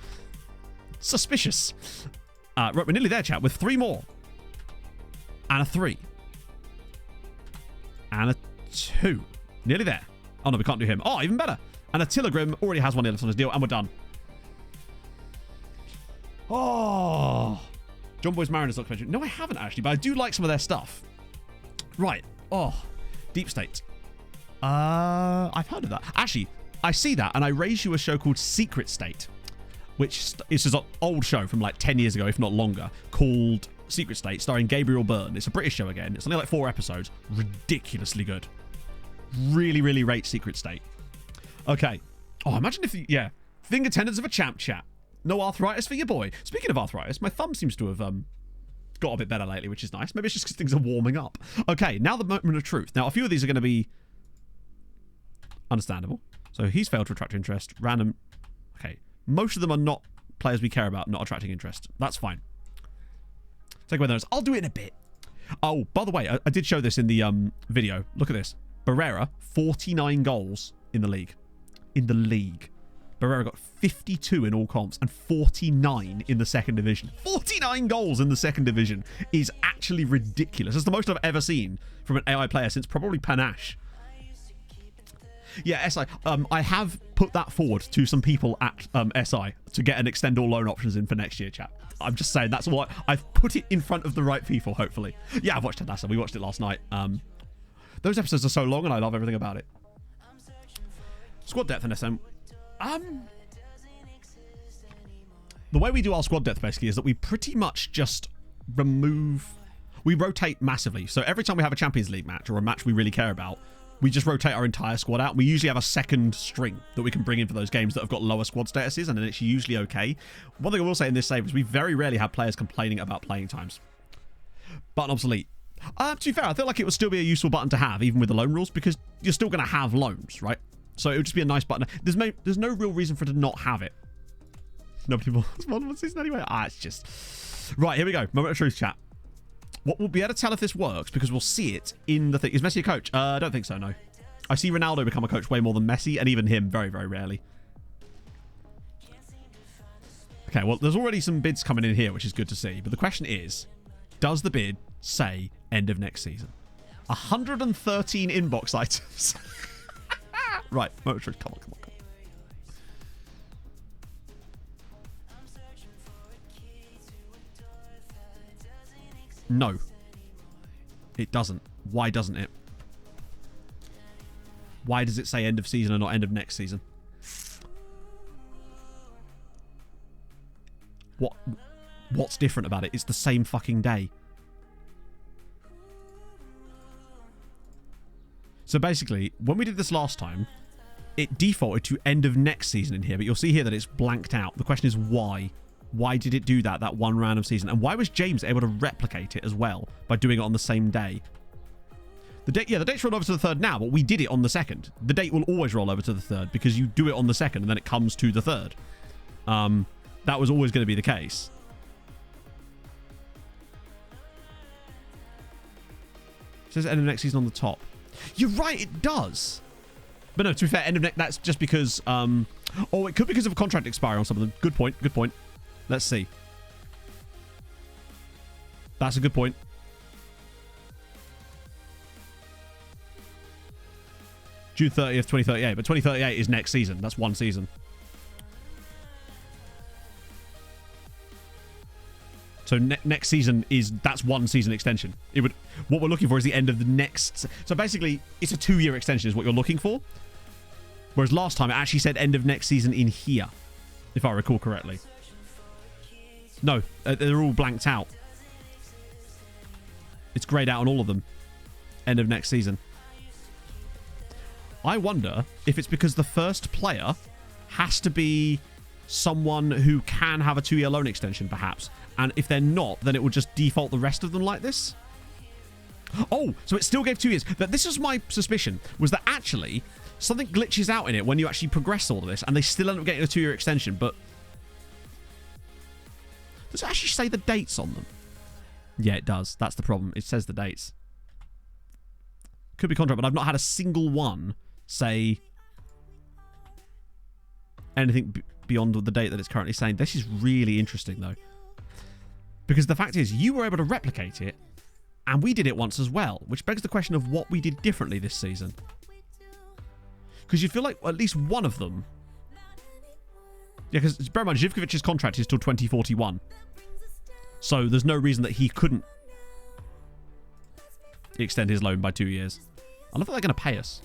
suspicious. Right, we're nearly there, chat, with 3 more. And a 3. And a 2. Nearly there. Oh, no, we can't do him. Oh, even better. And a Tilligrim already has 1 left on his deal, and we're done. Oh. John Boy's Mariners documentary. No, I haven't, actually, but I do like some of their stuff. Right. Oh. Deep State. I've heard of that. Actually, I see that, and I raised you a show called Secret State, which is an old show from like 10 years ago, if not longer, called Secret State, starring Gabriel Byrne. It's a British show again. It's only like 4 episodes. Ridiculously good. Really, really rate Secret State. Okay. Oh, imagine if... Yeah. Finger tendons of a champ, chat. No arthritis for your boy. Speaking of arthritis, my thumb seems to have got a bit better lately, which is nice. Maybe it's just because things are warming up. Okay, now the moment of truth. Now, a few of these are going to be understandable. So he's failed to attract interest. Random. Okay. Most of them are not players we care about, not attracting interest. That's fine. Take away those. I'll do it in a bit. Oh, by the way, I did show this in the video. Look at this. Barrera, 49 goals in the league. In the league. Barrera got 52 in all comps and 49 in the second division. 49 goals in the second division is actually ridiculous. It's the most I've ever seen from an AI player since probably Panache. Yeah, SI. I have put that forward to some people at SI to get an extend all loan options in for next year, chat. I'm just saying that's what I've put it in front of the right people, hopefully. Yeah, I've watched Hadassah. We watched it last night. Those episodes are so long and I love everything about it. Squad depth and SM. The way we do our squad depth basically is that we pretty much just we rotate massively. So every time we have a Champions League match or a match we really care about, we just rotate our entire squad out. We usually have a second string that we can bring in for those games that have got lower squad statuses, and then it's usually okay. One thing I will say in this save is we very rarely have players complaining about playing times. Button obsolete. To be fair, I feel like it would still be a useful button to have, even with the loan rules, because you're still going to have loans, right? So it would just be a nice button. There's no real reason for it to not have it. Nobody wants one season anyway. It's just... Right, here we go. Moment of truth, chat. What we'll be able to tell if this works, because we'll see it in the thing. Is Messi a coach? I don't think so, no. I see Ronaldo become a coach way more than Messi, and even him very, very rarely. Okay, well, there's already some bids coming in here, which is good to see. But the question is, does the bid say end of next season? 113 inbox items. Right, moment of truth. Come on. No. It doesn't. Why doesn't it? Why does it say end of season and not end of next season? What's different about it? It's the same fucking day. So basically, when we did this last time, it defaulted to end of next season in here, but you'll see here that it's blanked out. The question is why? Why did it do that one random season? And why was James able to replicate it as well by doing it on the same day? The date's rolled over to the 3rd now, but we did it on the 2nd. The date will always roll over to the 3rd because you do it on the 2nd and then it comes to the 3rd. That was always going to be the case. It says end of next season on the top. You're right, it does. But no, to be fair, end of next, that's just because, oh, it could be because of a contract expiry on some of them. Good point, good point. Let's see. That's a good point. June 30th, 2038. But 2038 is next season. That's one season. So next season that's one season extension. What we're looking for is the end of the next. So basically, it's a 2-year extension is what you're looking for. Whereas last time it actually said end of next season in here, if I recall correctly. No, they're all blanked out. It's grayed out on all of them. End of next season. I wonder if it's because the first player has to be someone who can have a 2-year loan extension, perhaps. And if they're not, then it will just default the rest of them like this. Oh, so it still gave 2 years. But this is my suspicion, was that actually something glitches out in it when you actually progress all of this, and they still end up getting a 2-year extension. But does it actually say the dates on them? Yeah, it does. That's the problem. It says the dates. Could be contract, but I've not had a single one say anything beyond the date that it's currently saying. This is really interesting, though. Because the fact is, you were able to replicate it, and we did it once as well, which begs the question of what we did differently this season. Because you feel like at least one of them... Yeah, because bear in mind, Zivkovic's contract is till 2041. So there's no reason that he couldn't extend his loan by 2 years. I love that they're going to pay us.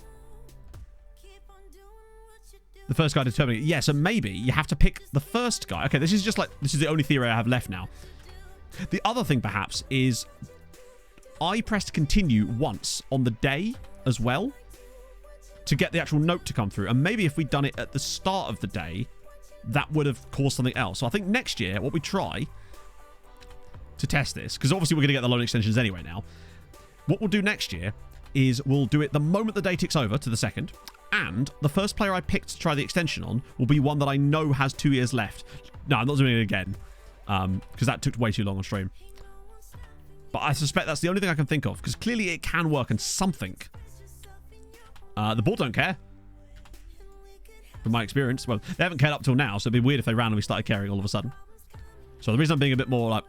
The first guy determining it. Yeah, so maybe you have to pick the first guy. Okay, this is the only theory I have left now. The other thing, perhaps, is I pressed continue once on the day as well to get the actual note to come through. And maybe if we'd done it at the start of the day, that would have caused something else. So I think next year, what we try to test this, because obviously we're going to get the loan extensions anyway now. What we'll do next year is we'll do it the moment the day ticks over to the 2nd, and the first player I picked to try the extension on will be one that I know has 2 years left. No, I'm not doing it again, because that took way too long on stream. But I suspect that's the only thing I can think of, because clearly it can work and something. The board don't care. From my experience. Well, they haven't cared up till now, so it'd be weird if they randomly started caring all of a sudden. So the reason I'm being a bit more like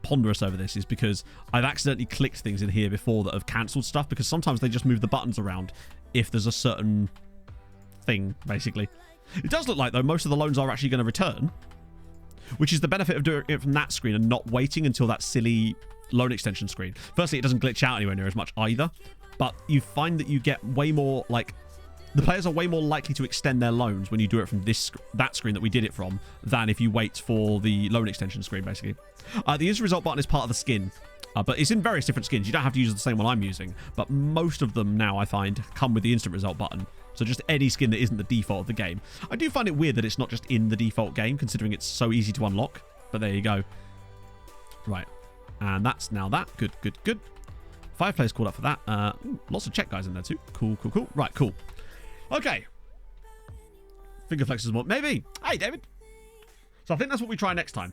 ponderous over this is because I've accidentally clicked things in here before that have cancelled stuff, because sometimes they just move the buttons around if there's a certain thing, basically. It does look like, though, most of the loans are actually going to return, which is the benefit of doing it from that screen and not waiting until that silly loan extension screen. Firstly, it doesn't glitch out anywhere near as much either, but you find that you get way more, like, the players are way more likely to extend their loans when you do it from that screen that we did it from than if you wait for the loan extension screen, basically. The instant result button is part of the skin, but it's in various different skins. You don't have to use the same one I'm using, but most of them now, I find, come with the instant result button. So just any skin that isn't the default of the game. I do find it weird that it's not just in the default game, considering it's so easy to unlock, but there you go. Right, and that's now that. Good, good, good. 5 players called up for that. Lots of Czech guys in there too. Cool, cool, cool. Right, cool. Okay. Finger flexes more. Maybe. Hey, David. So I think that's what we try next time.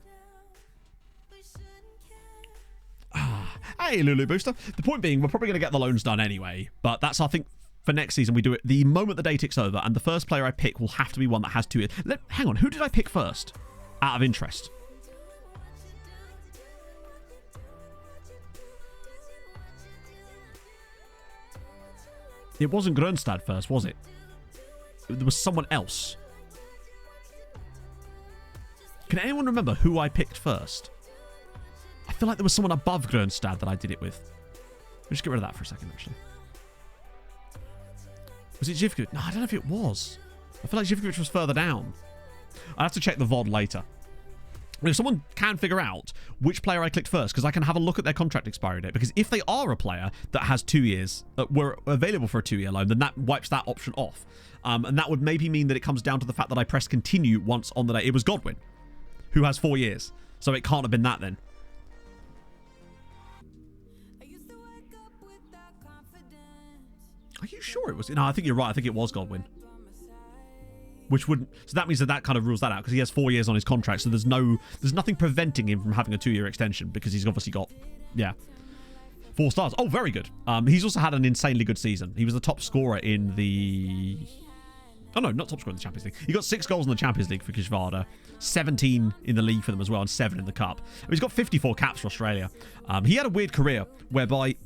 Hey, Lulu Booster. The point being, we're probably going to get the loans done anyway. But that's, I think, for next season, we do it the moment the day ticks over. And the first player I pick will have to be one that has 2 years. Hang on. Who did I pick first? Out of interest. It wasn't Grönstad first, was it? There was someone else. Can anyone remember who I picked first? I feel like there was someone above Grönstad that I did it with. Let's just get rid of that for a second, actually. Was it Zivkovic? No, I don't know if it was. I feel like Zivkovic was further down. I'll have to check the VOD later. If someone can figure out which player I clicked first, because I can have a look at their contract expiry date. Because if they are a player that has 2 years, were available for a 2-year loan, then that wipes that option off. And that would maybe mean that it comes down to the fact that I pressed continue once on the day. It was Godwin, who has 4 years. So it can't have been that then. Are you sure it was? No, I think you're right. I think it was Godwin. Which wouldn't... So that means that kind of rules that out because he has 4 years on his contract. So there's nothing preventing him from having a 2-year extension because he's obviously got, 4 stars. Oh, very good. He's also had an insanely good season. He was the top scorer in the... Oh, no, not top scorer in the Champions League. He got 6 goals in the Champions League for Kishvarda, 17 in the league for them as well, and 7 in the Cup. He's got 54 caps for Australia. He had a weird career whereby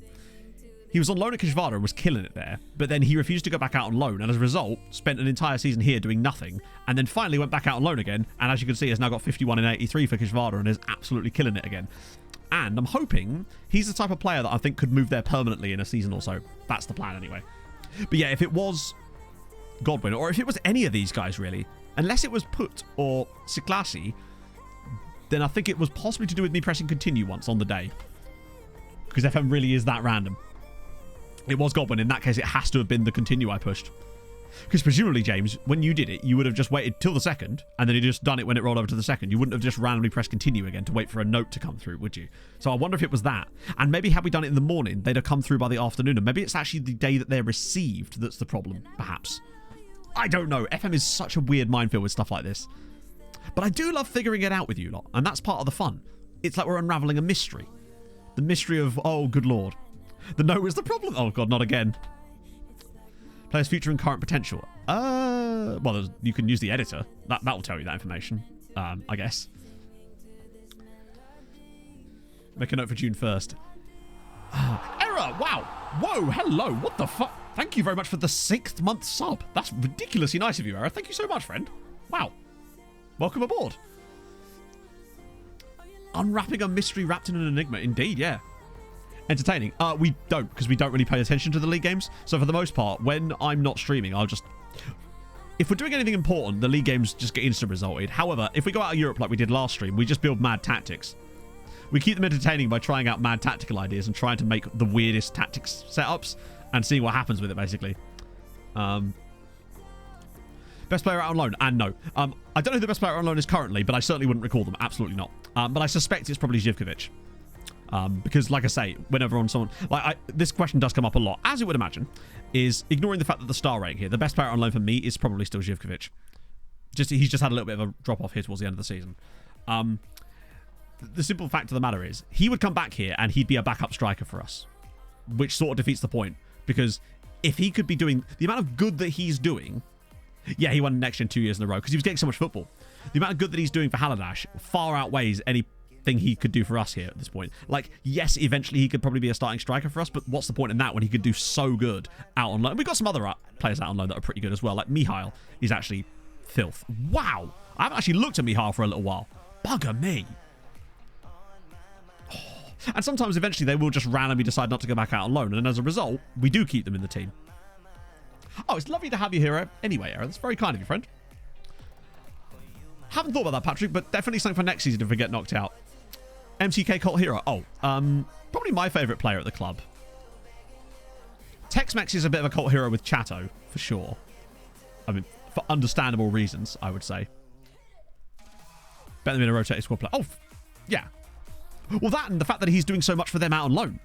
he was on loan at Kishvarda and was killing it there, but then he refused to go back out on loan, and as a result, spent an entire season here doing nothing, and then finally went back out on loan again, and as you can see, has now got 51 in 83 for Kishvarda and is absolutely killing it again. And I'm hoping he's the type of player that I think could move there permanently in a season or so. That's the plan anyway. But yeah, if it was Godwin, or if it was any of these guys really, unless it was Put or Siklasi, then I think it was possibly to do with me pressing continue once on the day. Because FM really is that random. It was Godwin. In that case, it has to have been the continue I pushed. Because presumably, James, when you did it, you would have just waited till the second, and then you just done it when it rolled over to the second. You wouldn't have just randomly pressed continue again to wait for a note to come through, would you? So I wonder if it was that. And maybe had we done it in the morning, they'd have come through by the afternoon, and maybe it's actually the day that they're received that's the problem, perhaps. I don't know. FM is such a weird minefield with stuff like this. But I do love figuring it out with you lot, and that's part of the fun. It's like we're unraveling a mystery. The mystery of, oh, good lord. The no is the problem. Oh, God, not again. Player's future and current potential. Well, you can use the editor. That will tell you that information, I guess. Make a note for June 1st. Error! Wow! Whoa, hello! What the fuck? Thank you very much for the 6th month sub. That's ridiculously nice of you, Error. Thank you so much, friend. Wow. Welcome aboard. Unwrapping a mystery wrapped in an enigma. Indeed, yeah. Entertaining. We don't, because we don't really pay attention to the league games. So for the most part, when I'm not streaming, I'll just... If we're doing anything important, the league games just get instant resulted. However, if we go out of Europe like we did last stream, we just build mad tactics. We keep them entertaining by trying out mad tactical ideas and trying to make the weirdest tactics setups and seeing what happens with it, basically. Best player out on loan? And no. I don't know who the best player out on loan is currently, but I certainly wouldn't recall them. Absolutely not. But I suspect it's probably Zivkovic. Because, like I say, whenever on someone... this question does come up a lot, as you would imagine, is ignoring the fact that the star rating here, the best player on loan for me is probably still Zivkovic. He's just had a little bit of a drop-off here towards the end of the season. The simple fact of the matter is, he would come back here and he'd be a backup striker for us. Which sort of defeats the point. Because if he could be doing... The amount of good that he's doing... Yeah, he won next gen 2 years in a row because he was getting so much football. The amount of good that he's doing for Haladash far outweighs anything he could do for us here at this point. Like, yes, eventually he could probably be a starting striker for us, but what's the point in that when he could do so good out on loan? We've got some other players out on loan that are pretty good as well. Like Mihail is actually filth. Wow! I haven't actually looked at Mihail for a little while. Bugger me. Oh. And sometimes eventually they will just randomly decide not to go back out on loan, and as a result, we do keep them in the team. Oh, it's lovely to have you here anyway, Aaron. That's very kind of you, friend. Haven't thought about that, Patrick, but definitely something for next season if we get knocked out. MTK Cult Hero. Oh, probably my favourite player at the club. Tex-Mex is a bit of a cult hero with Chato, for sure. I mean, for understandable reasons, I would say. Better than a rotating squad player. Oh, yeah. Well, that and the fact that he's doing so much for them out on loan.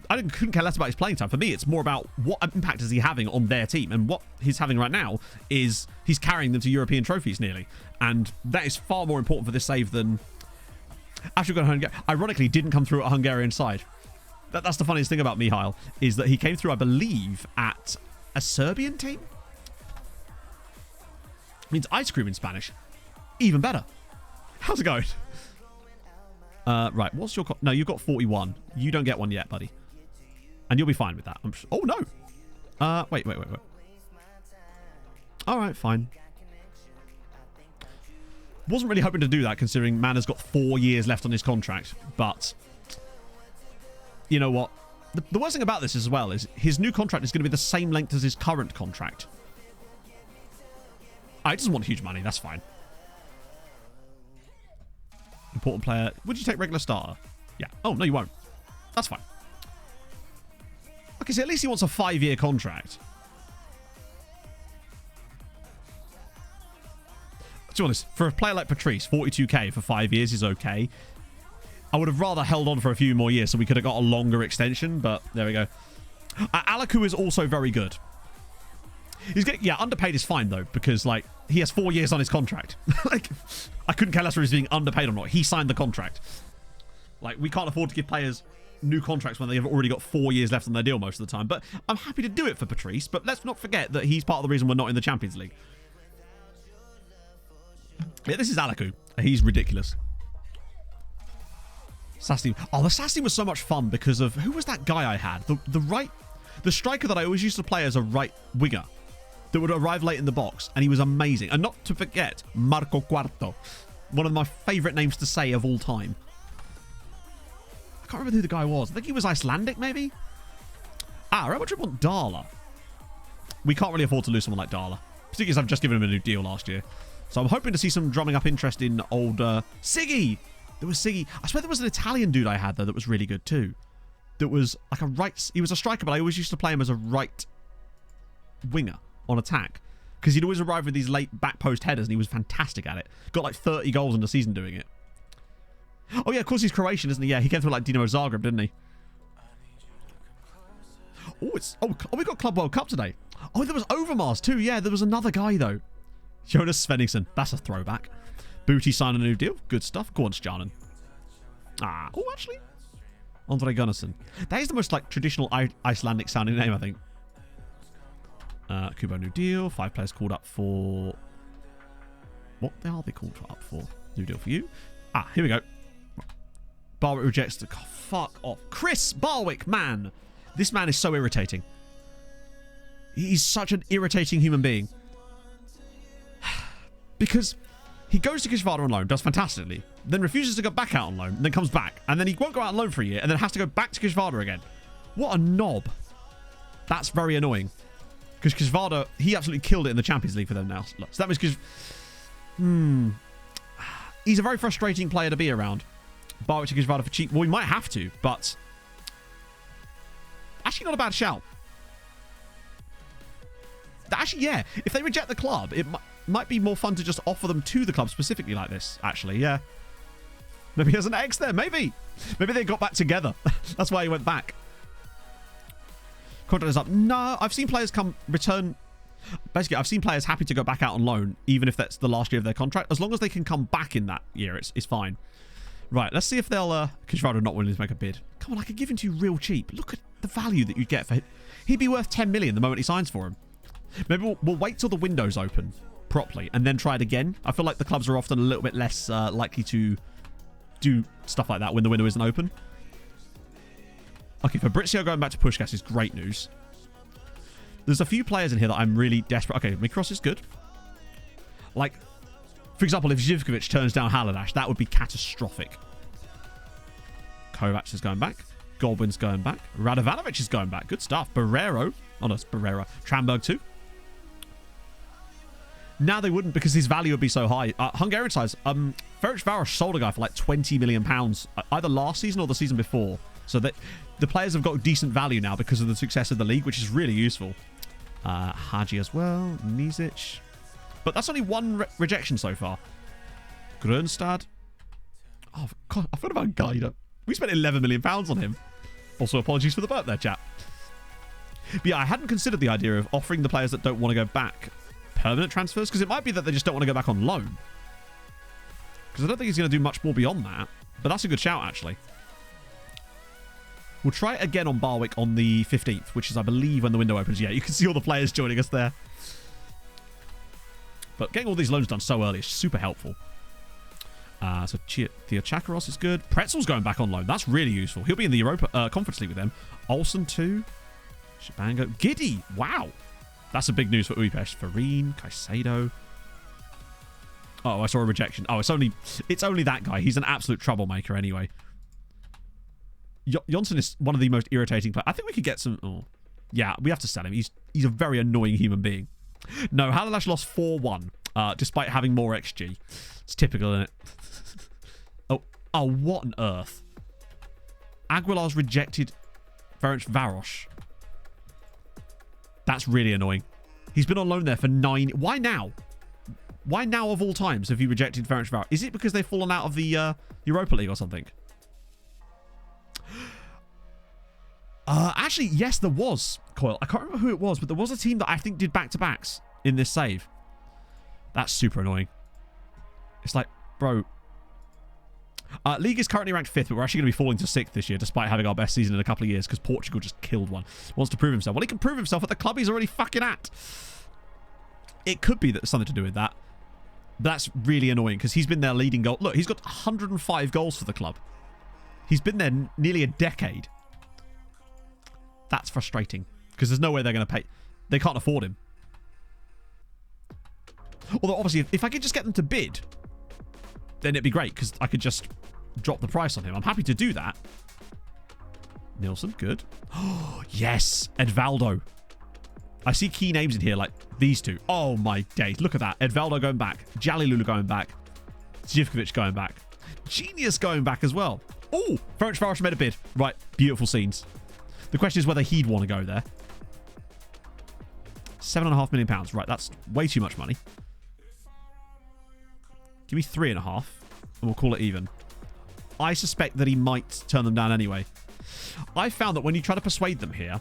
I couldn't care less about his playing time. For me, it's more about what impact is he having on their team. And what he's having right now is he's carrying them to European trophies nearly. And that is far more important for this save than... Actually, ironically, didn't come through at a Hungarian side. That's the funniest thing about Mihail, is that he came through, I believe, at a Serbian team? Means ice cream in Spanish. Even better. How's it going? Right, what's your... No, you've got 41. You don't get one yet, buddy. And you'll be fine with that. Oh, no. Wait. All right, fine. Wasn't really hoping to do that, considering man has got 4 years left on his contract. But, you know what? The worst thing about this as well is his new contract is going to be the same length as his current contract. He doesn't want huge money. That's fine. Important player. Would you take regular starter? Yeah. Oh, no, you won't. That's fine. Okay, so at least he wants a 5-year contract. To be honest, for a player like Patrice, 42k for 5 years is okay. I would have rather held on for a few more years so we could have got a longer extension, but there we go. Alaku is also very good. He's getting, yeah, underpaid is fine though, because like he has 4 years on his contract. Like, I couldn't care less whether he's being underpaid or not. He signed the contract. Like, we can't afford to give players new contracts when they've already got 4 years left on their deal most of the time. But I'm happy to do it for Patrice. But let's not forget that he's part of the reason we're not in the Champions League. Yeah, this is Alaku. He's ridiculous. Sassi. Oh, the Sassi was so much fun because of... Who was that guy I had? The striker that I always used to play as a right winger that would arrive late in the box, and he was amazing. And not to forget, Marco Quarto. One of my favourite names to say of all time. I can't remember who the guy was. I think he was Icelandic, maybe? Real Madrid want Darla. We can't really afford to lose someone like Darla. Particularly as I've just given him a new deal last year. So I'm hoping to see some drumming up interest in old Siggy. There was Siggy. I swear there was an Italian dude I had, though, that was really good, too. That was like a right... He was a striker, but I always used to play him as a right winger on attack. Because he'd always arrive with these late back post headers, and he was fantastic at it. Got like 30 goals in the season doing it. Oh, yeah, of course he's Croatian, isn't he? Yeah, he came through like Dinamo Zagreb, didn't he? Oh, we got Club World Cup today. Oh, there was Overmars, too. Yeah, there was another guy, though. Jonas Svenningsson. That's a throwback. Booty signed a new deal. Good stuff. Go on, Stjarnan. Oh, actually. Andre Gunnarsson. That is the most like traditional Icelandic sounding name, I think. Kubo new deal. 5 players called up for... What the hell are they called up for? New deal for you. Here we go. Barwick rejects the... Oh, fuck off. Chris Barwick, man. This man is so irritating. He's such an irritating human being. Because he goes to Kishvada on loan, does fantastically, then refuses to go back out on loan, and then comes back, and then he won't go out on loan for a year, and then has to go back to Kishvada again. What a knob. That's very annoying. Because Kishvada, he absolutely killed it in the Champions League for them now. So that means he's a very frustrating player to be around. Barwick to Kishvada for cheap. Well, we might have to, but actually not a bad shout. Actually, yeah. If they reject the club, it might be more fun to just offer them to the club specifically like this, actually, yeah. Maybe he has an ex there, maybe. Maybe they got back together. That's why he went back. Contract is up. No, I've seen players return. Basically, I've seen players happy to go back out on loan, even if that's the last year of their contract. As long as they can come back in that year, it's fine. Right, let's see if they'll... Kishvada not willing to make a bid. Come on, I could give him to you real cheap. Look at the value that you'd get for him. He'd be worth 10 million the moment he signs for him. Maybe we'll wait till the window's open properly and then try it again. I feel like the clubs are often a little bit less likely to do stuff like that when the window isn't open. Okay, Fabrizio going back to Puskás is great news. There's a few players in here that I'm really desperate. Okay, Mikros is good. Like, for example, if Zivkovic turns down Haladash, that would be catastrophic. Kovac is going back. Goldwyn's going back. Radovanovic is going back. Good stuff. Barrero. Oh, no, it's Barrera. Tramberg too. Now they wouldn't because his value would be so high. Hungarian size. Ferencváros sold a guy for like £20 million either last season or the season before. So that the players have got decent value now because of the success of the league, which is really useful. Hadji as well. Nizic. But that's only one rejection so far. Grönstad. Oh, God, I forgot about Gaida. We spent £11 million on him. Also, apologies for the burp there, chap. But yeah, I hadn't considered the idea of offering the players that don't want to go back permanent transfers, because it might be that they just don't want to go back on loan. Because I don't think he's going to do much more beyond that. But that's a good shout, actually. We'll try it again on Barwick on the 15th, which is, I believe, when the window opens. Yeah, you can see all the players joining us there. But getting all these loans done so early is super helpful. So Theo Chakaros is good. Pretzel's going back on loan. That's really useful. He'll be in the Europa Conference League with them. Olsen too. Shabango. Giddy. Wow. That's a big news for Újpest. Farine. Caicedo. Oh, I saw a rejection. Oh, it's only that guy. He's an absolute troublemaker anyway. Jonsson is one of the most irritating players. I think we could get some... Oh, yeah, we have to sell him. He's a very annoying human being. No, Halalash lost 4-1, despite having more XG. It's typical, isn't it? Oh, what on earth? Aguilar's rejected Ferencváros. That's really annoying. He's been on loan there for 9... Why now? Why now of all times have you rejected Ferencváros? Is it because they've fallen out of the Europa League or something? Actually, yes, there was, Coil. I can't remember who it was, but there was a team that I think did back-to-backs in this save. That's super annoying. It's like, bro. League is currently ranked 5th, but we're actually going to be falling to 6th this year, despite having our best season in a couple of years, because Portugal just killed one. Wants to prove himself. Well, he can prove himself at the club he's already fucking at. It could be that something to do with that. But that's really annoying, because he's been their leading goal. Look, he's got 105 goals for the club. He's been there nearly a decade. That's frustrating, because there's no way they're going to pay. They can't afford him. Although, obviously, if I could just get them to bid, then it'd be great, because I could just drop the price on him. I'm happy to do that. Nilsson, good. Oh, yes, Edvaldo. I see key names in here, like these two. Oh, my days. Look at that. Edvaldo going back. Jalilulu going back. Zivkovic going back. Genius going back as well. Oh, Ferencváros made a bid. Right, beautiful scenes. The question is whether he'd want to go there. £7.5 million. Right, that's way too much money. Give me 3.5, and we'll call it even. I suspect that he might turn them down anyway. I found that when you try to persuade them here,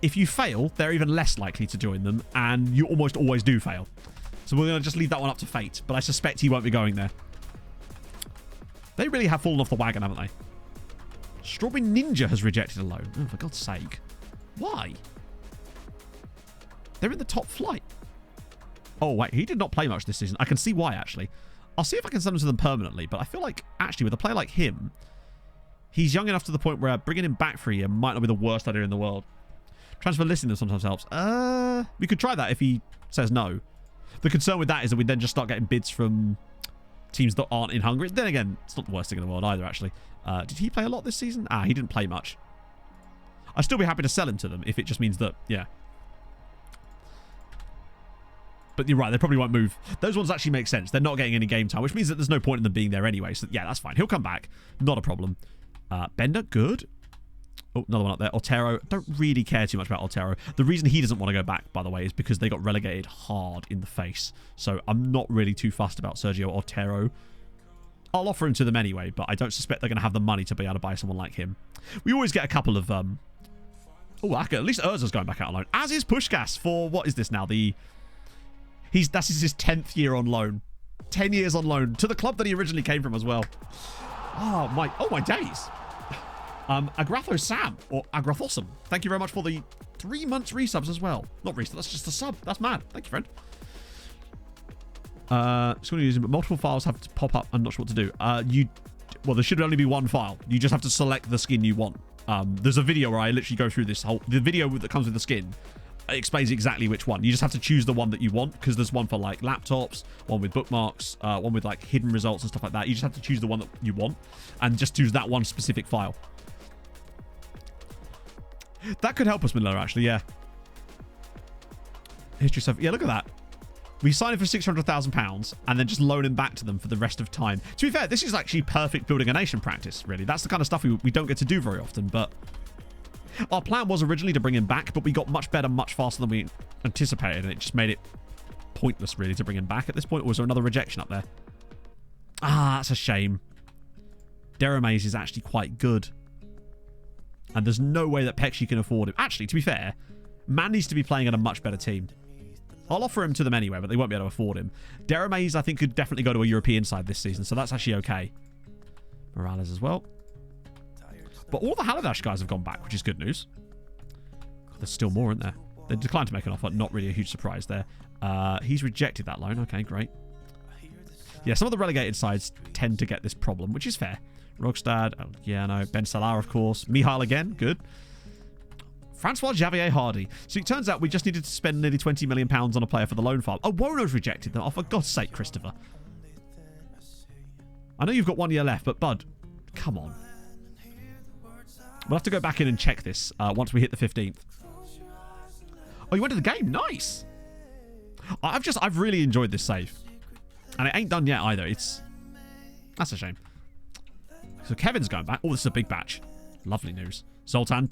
if you fail, they're even less likely to join them, and you almost always do fail. So we're going to just leave that one up to fate, but I suspect he won't be going there. They really have fallen off the wagon, haven't they? Strawberry Ninja has rejected a loan. Oh, for God's sake. Why? They're in the top flight. Oh, wait. He did not play much this season. I can see why, actually. I'll see if I can send him to them permanently, but I feel like, actually, with a player like him, he's young enough to the point where bringing him back for a year might not be the worst idea in the world. Transfer listing them sometimes helps. We could try that if he says no. The concern with that is that we then just start getting bids from teams that aren't in Hungary. Then again, it's not the worst thing in the world either, actually. Did he play a lot this season? He didn't play much. I'd still be happy to sell him to them if it just means that, yeah. But you're right, they probably won't move. Those ones actually make sense. They're not getting any game time, which means that there's no point in them being there anyway. So, yeah, that's fine. He'll come back. Not a problem. Bender, good. Oh, another one up there. Otero. Don't really care too much about Otero. The reason he doesn't want to go back, by the way, is because they got relegated hard in the face. So I'm not really too fussed about Sergio Otero. I'll offer him to them anyway, but I don't suspect they're going to have the money to be able to buy someone like him. We always get a couple of... Oh, at least Urza's going back out on loan. As is Puskás for... What is this now? That's his 10th year on loan. 10 years on loan to the club that he originally came from as well. Oh, my days. Agratho Sam, or Agrathosum. Thank you very much for the 3 months resubs as well. Not resub, that's just a sub. That's mad. Thank you, friend. Just going to use them, but multiple files have to pop up. I'm not sure what to do. Well, there should only be one file. You just have to select the skin you want. There's a video where I literally go through this whole... The video that comes with the skin explains exactly which one. You just have to choose the one that you want, because there's one for like laptops, one with bookmarks, one with like hidden results and stuff like that. You just have to choose the one that you want and just choose that one specific file. That could help us, Miller, actually, yeah. History stuff. Yeah, look at that. We sign him for £600,000 and then just loan him back to them for the rest of time. To be fair, this is actually perfect building a nation practice, really. That's the kind of stuff we don't get to do very often, but... Our plan was originally to bring him back, but we got much better much faster than we anticipated, and it just made it pointless, really, to bring him back at this point. Or was there another rejection up there? That's a shame. Deramaze is actually quite good. And there's no way that Pekshi can afford him. Actually, to be fair, Man needs to be playing at a much better team. I'll offer him to them anyway, but they won't be able to afford him. Deramaze, I think, could definitely go to a European side this season, so that's actually okay. Morales as well. But all the Halidash guys have gone back, which is good news. There's still more, isn't there? They declined to make an offer. Not really a huge surprise there. He's rejected that loan. Okay, great. Yeah, some of the relegated sides tend to get this problem, which is fair. Rogstad, yeah, no. Ben Salah, of course. Mihail again, good. Francois Javier Hardy. So it turns out we just needed to spend nearly £20 million on a player for the loan file. Oh, Wono's rejected them. Oh, for God's sake, Christopher. I know you've got 1 year left, but Bud, come on. We'll have to go back in and check this once we hit the 15th. Oh, you went to the game? Nice. I've really enjoyed this save. And it ain't done yet either. That's a shame. So Kevin's going back. Oh, this is a big batch. Lovely news. Zoltan.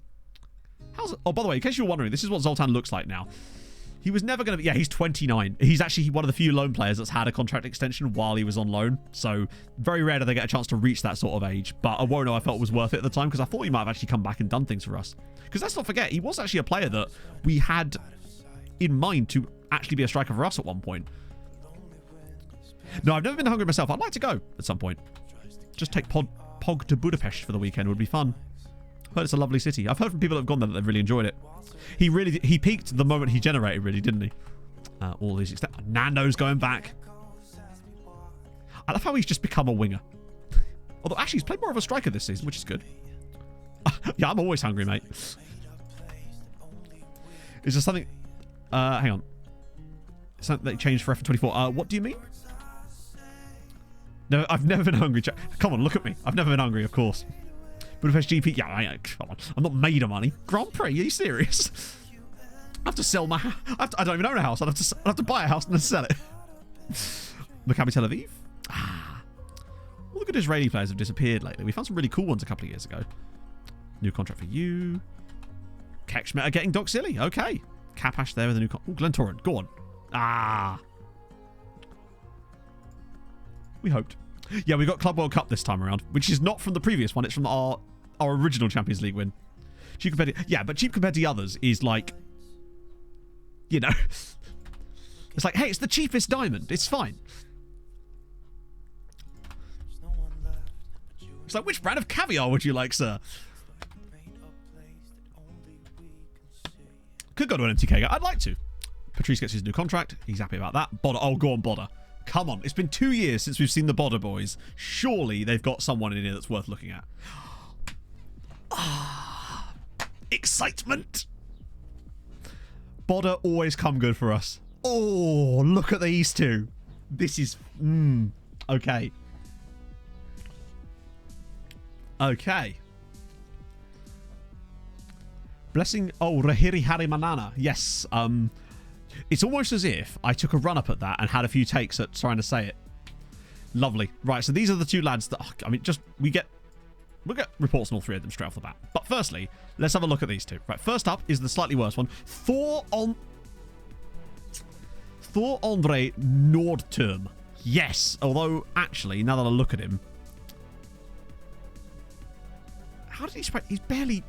Oh, by the way, in case you're wondering, this is what Zoltan looks like now. He was never going to be... Yeah, he's 29. He's actually one of the few loan players that's had a contract extension while he was on loan. So very rare do they get a chance to reach that sort of age. But Awono, I felt was worth it at the time because I thought he might have actually come back and done things for us. Because let's not forget, he was actually a player that we had in mind to actually be a striker for us at one point. No, I've never been to Hungary myself. I'd like to go at some point. Just take Pog to Budapest for the weekend would be fun. Heard it's a lovely city. I've heard from people that have gone there that they've really enjoyed it. He peaked the moment he generated, really, didn't he? All these Nando's going back. I love how he's just become a winger. Although actually he's played more of a striker this season, which is good. Yeah, I'm always hungry, mate. Is there something? Hang on. Something that changed for F24. What do you mean? No, I've never been hungry. Come on, look at me. I've never been hungry, of course. Budapest GP. Yeah, come on. I'm not made of money. Grand Prix. Are you serious? I have to sell my house. I don't even own a house. I'd have to buy a house and then sell it. Maccabi Tel Aviv. All the good Israeli players have disappeared lately. We found some really cool ones a couple of years ago. New contract for you. Kekschmidt are getting Doc Silly. Okay. Kapash there with a new Glentoran. Go on. We hoped. Yeah, we got Club World Cup this time around, which is not from the previous one. It's from our original Champions League win. Cheap compared to, yeah, but cheap compared to the others is like, you know, it's like, hey, it's the cheapest diamond. It's fine. It's like, which brand of caviar would you like, sir? Could go to an MTK. I'd like to. Patrice gets his new contract. He's happy about that. Bodder. Oh, go on, Bodder. Come on. It's been 2 years since we've seen the Bodder boys. Surely they've got someone in here that's worth looking at. Excitement. Bodder always come good for us. Oh, look at these two. This is... okay. Okay. Blessing. Oh, Rahiri Harimanana. Yes. It's almost as if I took a run up at that and had a few takes at trying to say it. Lovely. Right, so these are the two lads that... I mean, just... We'll get reports on all three of them straight off the bat. But firstly, let's have a look at these two. Right, first up is the slightly worse one. Thor Andre Nordturm. Yes. Although, actually, now that I look at him... How did he spray? He's barely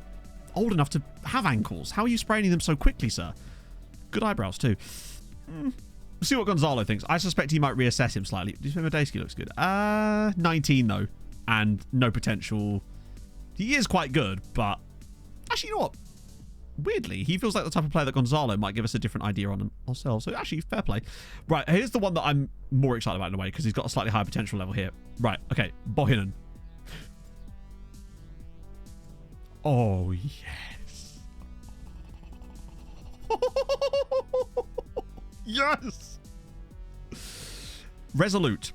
old enough to have ankles. How are you spraying them so quickly, sir? Good eyebrows, too. We'll see what Gonzalo thinks. I suspect he might reassess him slightly. Medeski looks good. 19, though. And no potential. He is quite good, but... Actually, you know what? Weirdly, he feels like the type of player that Gonzalo might give us a different idea on ourselves. So, actually, fair play. Right, here's the one that I'm more excited about in a way, because he's got a slightly higher potential level here. Right, okay. Bohinen. Oh, yes. Yes. Resolute.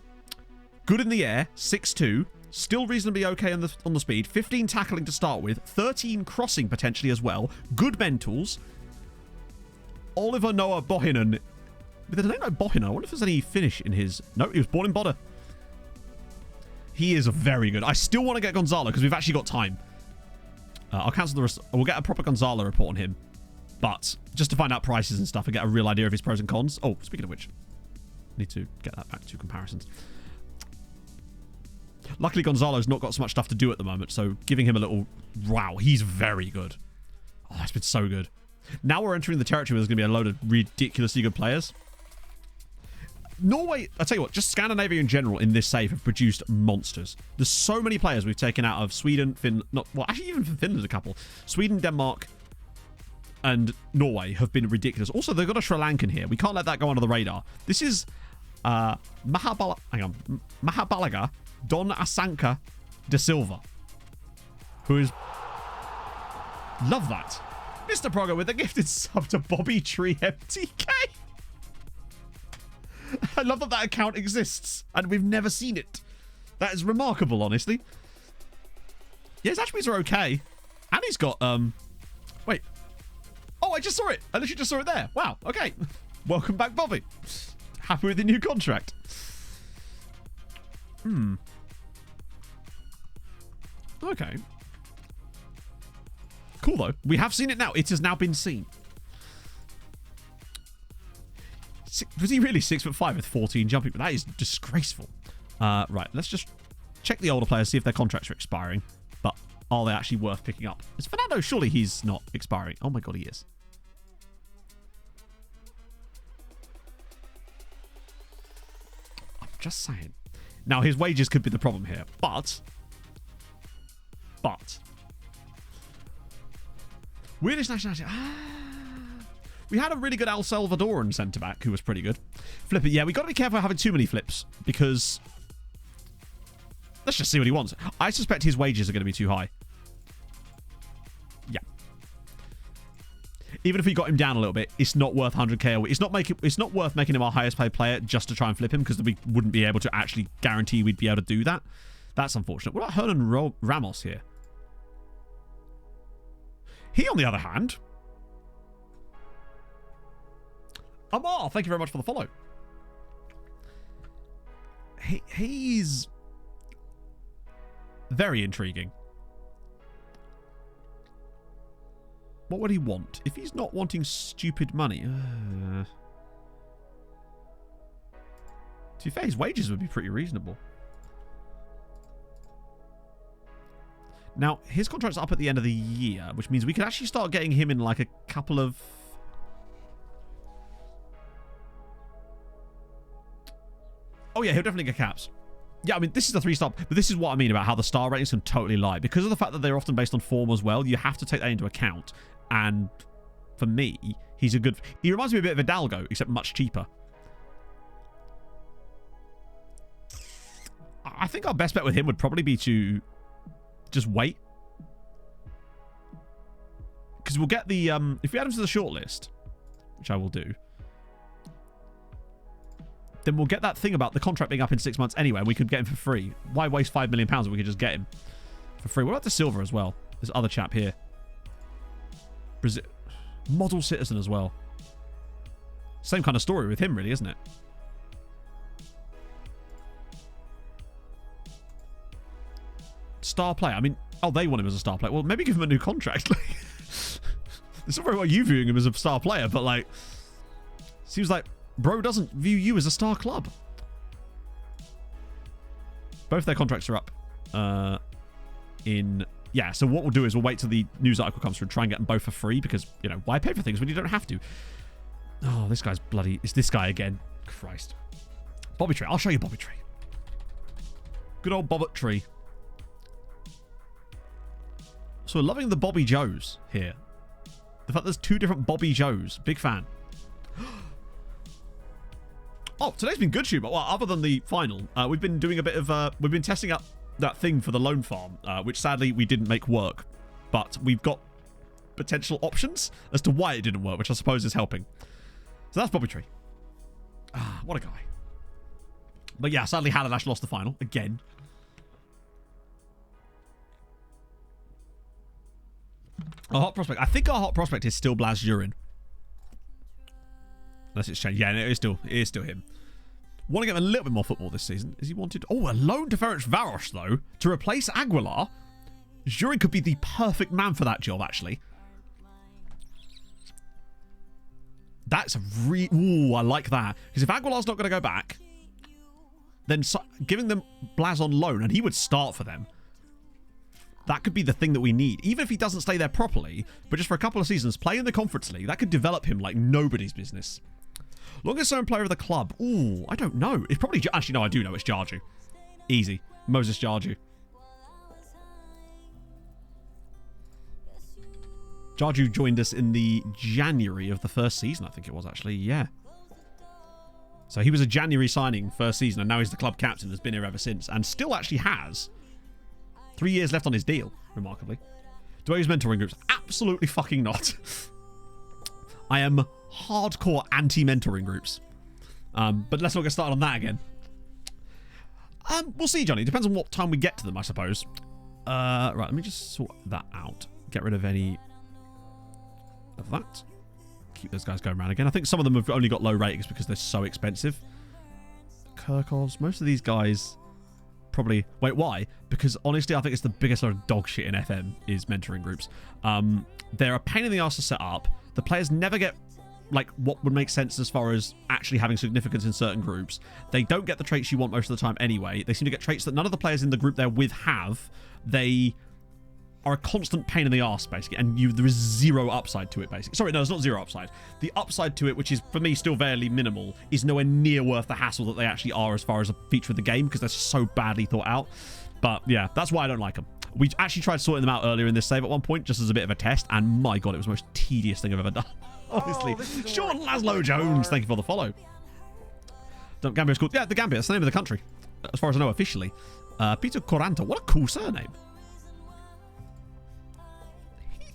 Good in the air. 6'2". Still reasonably okay on the speed. 15 tackling to start with. 13 crossing potentially as well. Good mentals. Oliver Noah Bohinen. With a name like Bohinen, I wonder if there's any Finnish in his... No, he was born in Bodder. He is very good. I still want to get Gonzalo because we've actually got time. I'll cancel the... We'll get a proper Gonzalo report on him. But just to find out prices and stuff and get a real idea of his pros and cons. Oh, speaking of which, need to get that back to comparisons. Luckily, Gonzalo's not got so much stuff to do at the moment, so giving him a little... Wow, he's very good. Oh, that's been so good. Now we're entering the territory where there's going to be a load of ridiculously good players. Norway, I tell you what, just Scandinavia in general in this save have produced monsters. There's so many players we've taken out of Sweden, Finland... Well, actually even from Finland a couple. Sweden, Denmark, and Norway have been ridiculous. Also, they've got a Sri Lankan here. We can't let that go under the radar. This is Mahabalaga Don Asanka de Silva, who is... Love that. Mr. Progger with a gifted sub to Bobby Tree MTK. I love that that account exists and we've never seen it. That is remarkable, honestly. Yeah, his attributes are okay. And he's got... Wait. Oh, I just saw it. I literally just saw it there. Wow. Okay. Welcome back, Bobby. Happy with the new contract. Okay. Cool, though. We have seen it now. It has now been seen. Was he really 6'5" with 14 jumping? But that is disgraceful. Right, let's just check the older players, see if their contracts are expiring. But are they actually worth picking up? Is Fernando, surely he's not expiring. Oh my god, he is. I'm just saying. Now, his wages could be the problem here, but weirdest nationality. We had a really good El Salvadoran centre-back who was pretty good. Flip it. Yeah, we got to be careful having too many flips because let's just see what he wants. I suspect his wages are going to be too high. Yeah. Even if we got him down a little bit, it's not worth 100k a week. It's not worth making him our highest paid player just to try and flip him because we wouldn't be able to actually guarantee we'd be able to do that. That's unfortunate. What about Hernan Ramos here? He, on the other hand... Amar, thank you very much for the follow. He's very intriguing. What would he want? If he's not wanting stupid money... to be fair, his wages would be pretty reasonable. Now, his contract's up at the end of the year, which means we could actually start getting him in like a couple of... Oh yeah, he'll definitely get caps. Yeah, I mean, this is a 3-star, but this is what I mean about how the star ratings can totally lie. Because of the fact that they're often based on form as well, you have to take that into account. And for me, he's a good... He reminds me a bit of Hidalgo, except much cheaper. I think our best bet with him would probably be to just wait. Because we'll get the... if we add him to the shortlist, which I will do, then we'll get that thing about the contract being up in 6 months anyway. We could get him for free. Why waste £5 million when we could just get him for free? What about the silver as well? This other chap here. Brazil. Model citizen as well. Same kind of story with him, really, isn't it? Star player. I mean, oh, they want him as a star player. Well, maybe give him a new contract. It's not very well you viewing him as a star player, but like, seems like bro doesn't view you as a star club. Both their contracts are up yeah, so what we'll do is we'll wait till the news article comes through and try and get them both for free because, you know, why pay for things when you don't have to? Oh, this guy's bloody... It's this guy again. Christ. Bobby Tree. I'll show you Bobby Tree. Good old Bobbert Tree. So we're loving the Bobby Joes here. The fact there's 2 different Bobby Joes. Big fan. Oh, today's been good, Schuber. Well, other than the final, we've been doing a bit of... we've been testing out that thing for the loan farm, which sadly we didn't make work. But we've got potential options as to why it didn't work, which I suppose is helping. So that's Bobby Tree. Ah, what a guy. But yeah, sadly Haladash lost the final again. Our hot prospect. I think our hot prospect is still Blas Jurin. Unless it's changed. Yeah, no, it is still him. Want to get him a little bit more football this season. Is he wanted? Oh, a loan to Ferencvaros, though, to replace Aguilar. Jurin could be the perfect man for that job, actually. That's a ooh, I like that. Because if Aguilar's not going to go back, then giving them Blas on loan, and he would start for them, that could be the thing that we need. Even if he doesn't stay there properly, but just for a couple of seasons, play in the Conference League, that could develop him like nobody's business. Longest serving player of the club. Ooh, I don't know. It's probably... Actually, no, I do know. It's Jarju. Easy. Moses Jarju. Jarju joined us in the January of the first season, I think it was, actually. Yeah. So he was a January signing first season, and now he's the club captain. Has been here ever since, and still actually has 3 years left on his deal, remarkably. Do I use mentoring groups? Absolutely fucking not. I am hardcore anti-mentoring groups. But let's not get started on that again. We'll see, Johnny. Depends on what time we get to them, I suppose. Right, let me just sort that out. Get rid of any of that. Keep those guys going around again. I think some of them have only got low ratings because they're so expensive. Kirkovs. Most of these guys... Probably... Wait, why? Because honestly, I think it's the biggest load of dog shit in FM is mentoring groups. They're a pain in the arse to set up. The players never get like what would make sense as far as actually having significance in certain groups. They don't get the traits you want most of the time anyway. They seem to get traits that none of the players in the group they're with have. They are a constant pain in the arse, basically, and there is zero upside to it, basically. Sorry, no, there's not zero upside. The upside to it, which is, for me, still fairly minimal, is nowhere near worth the hassle that they actually are as far as a feature of the game, because they're so badly thought out. But, yeah, that's why I don't like them. We actually tried sorting them out earlier in this save at one point, just as a bit of a test, and my god, it was the most tedious thing I've ever done. Honestly. Sean Laszlo Jones, thank you for the follow. Gambia School. Yeah, the Gambia, that's the name of the country, as far as I know officially. Peter Coranta, what a cool surname.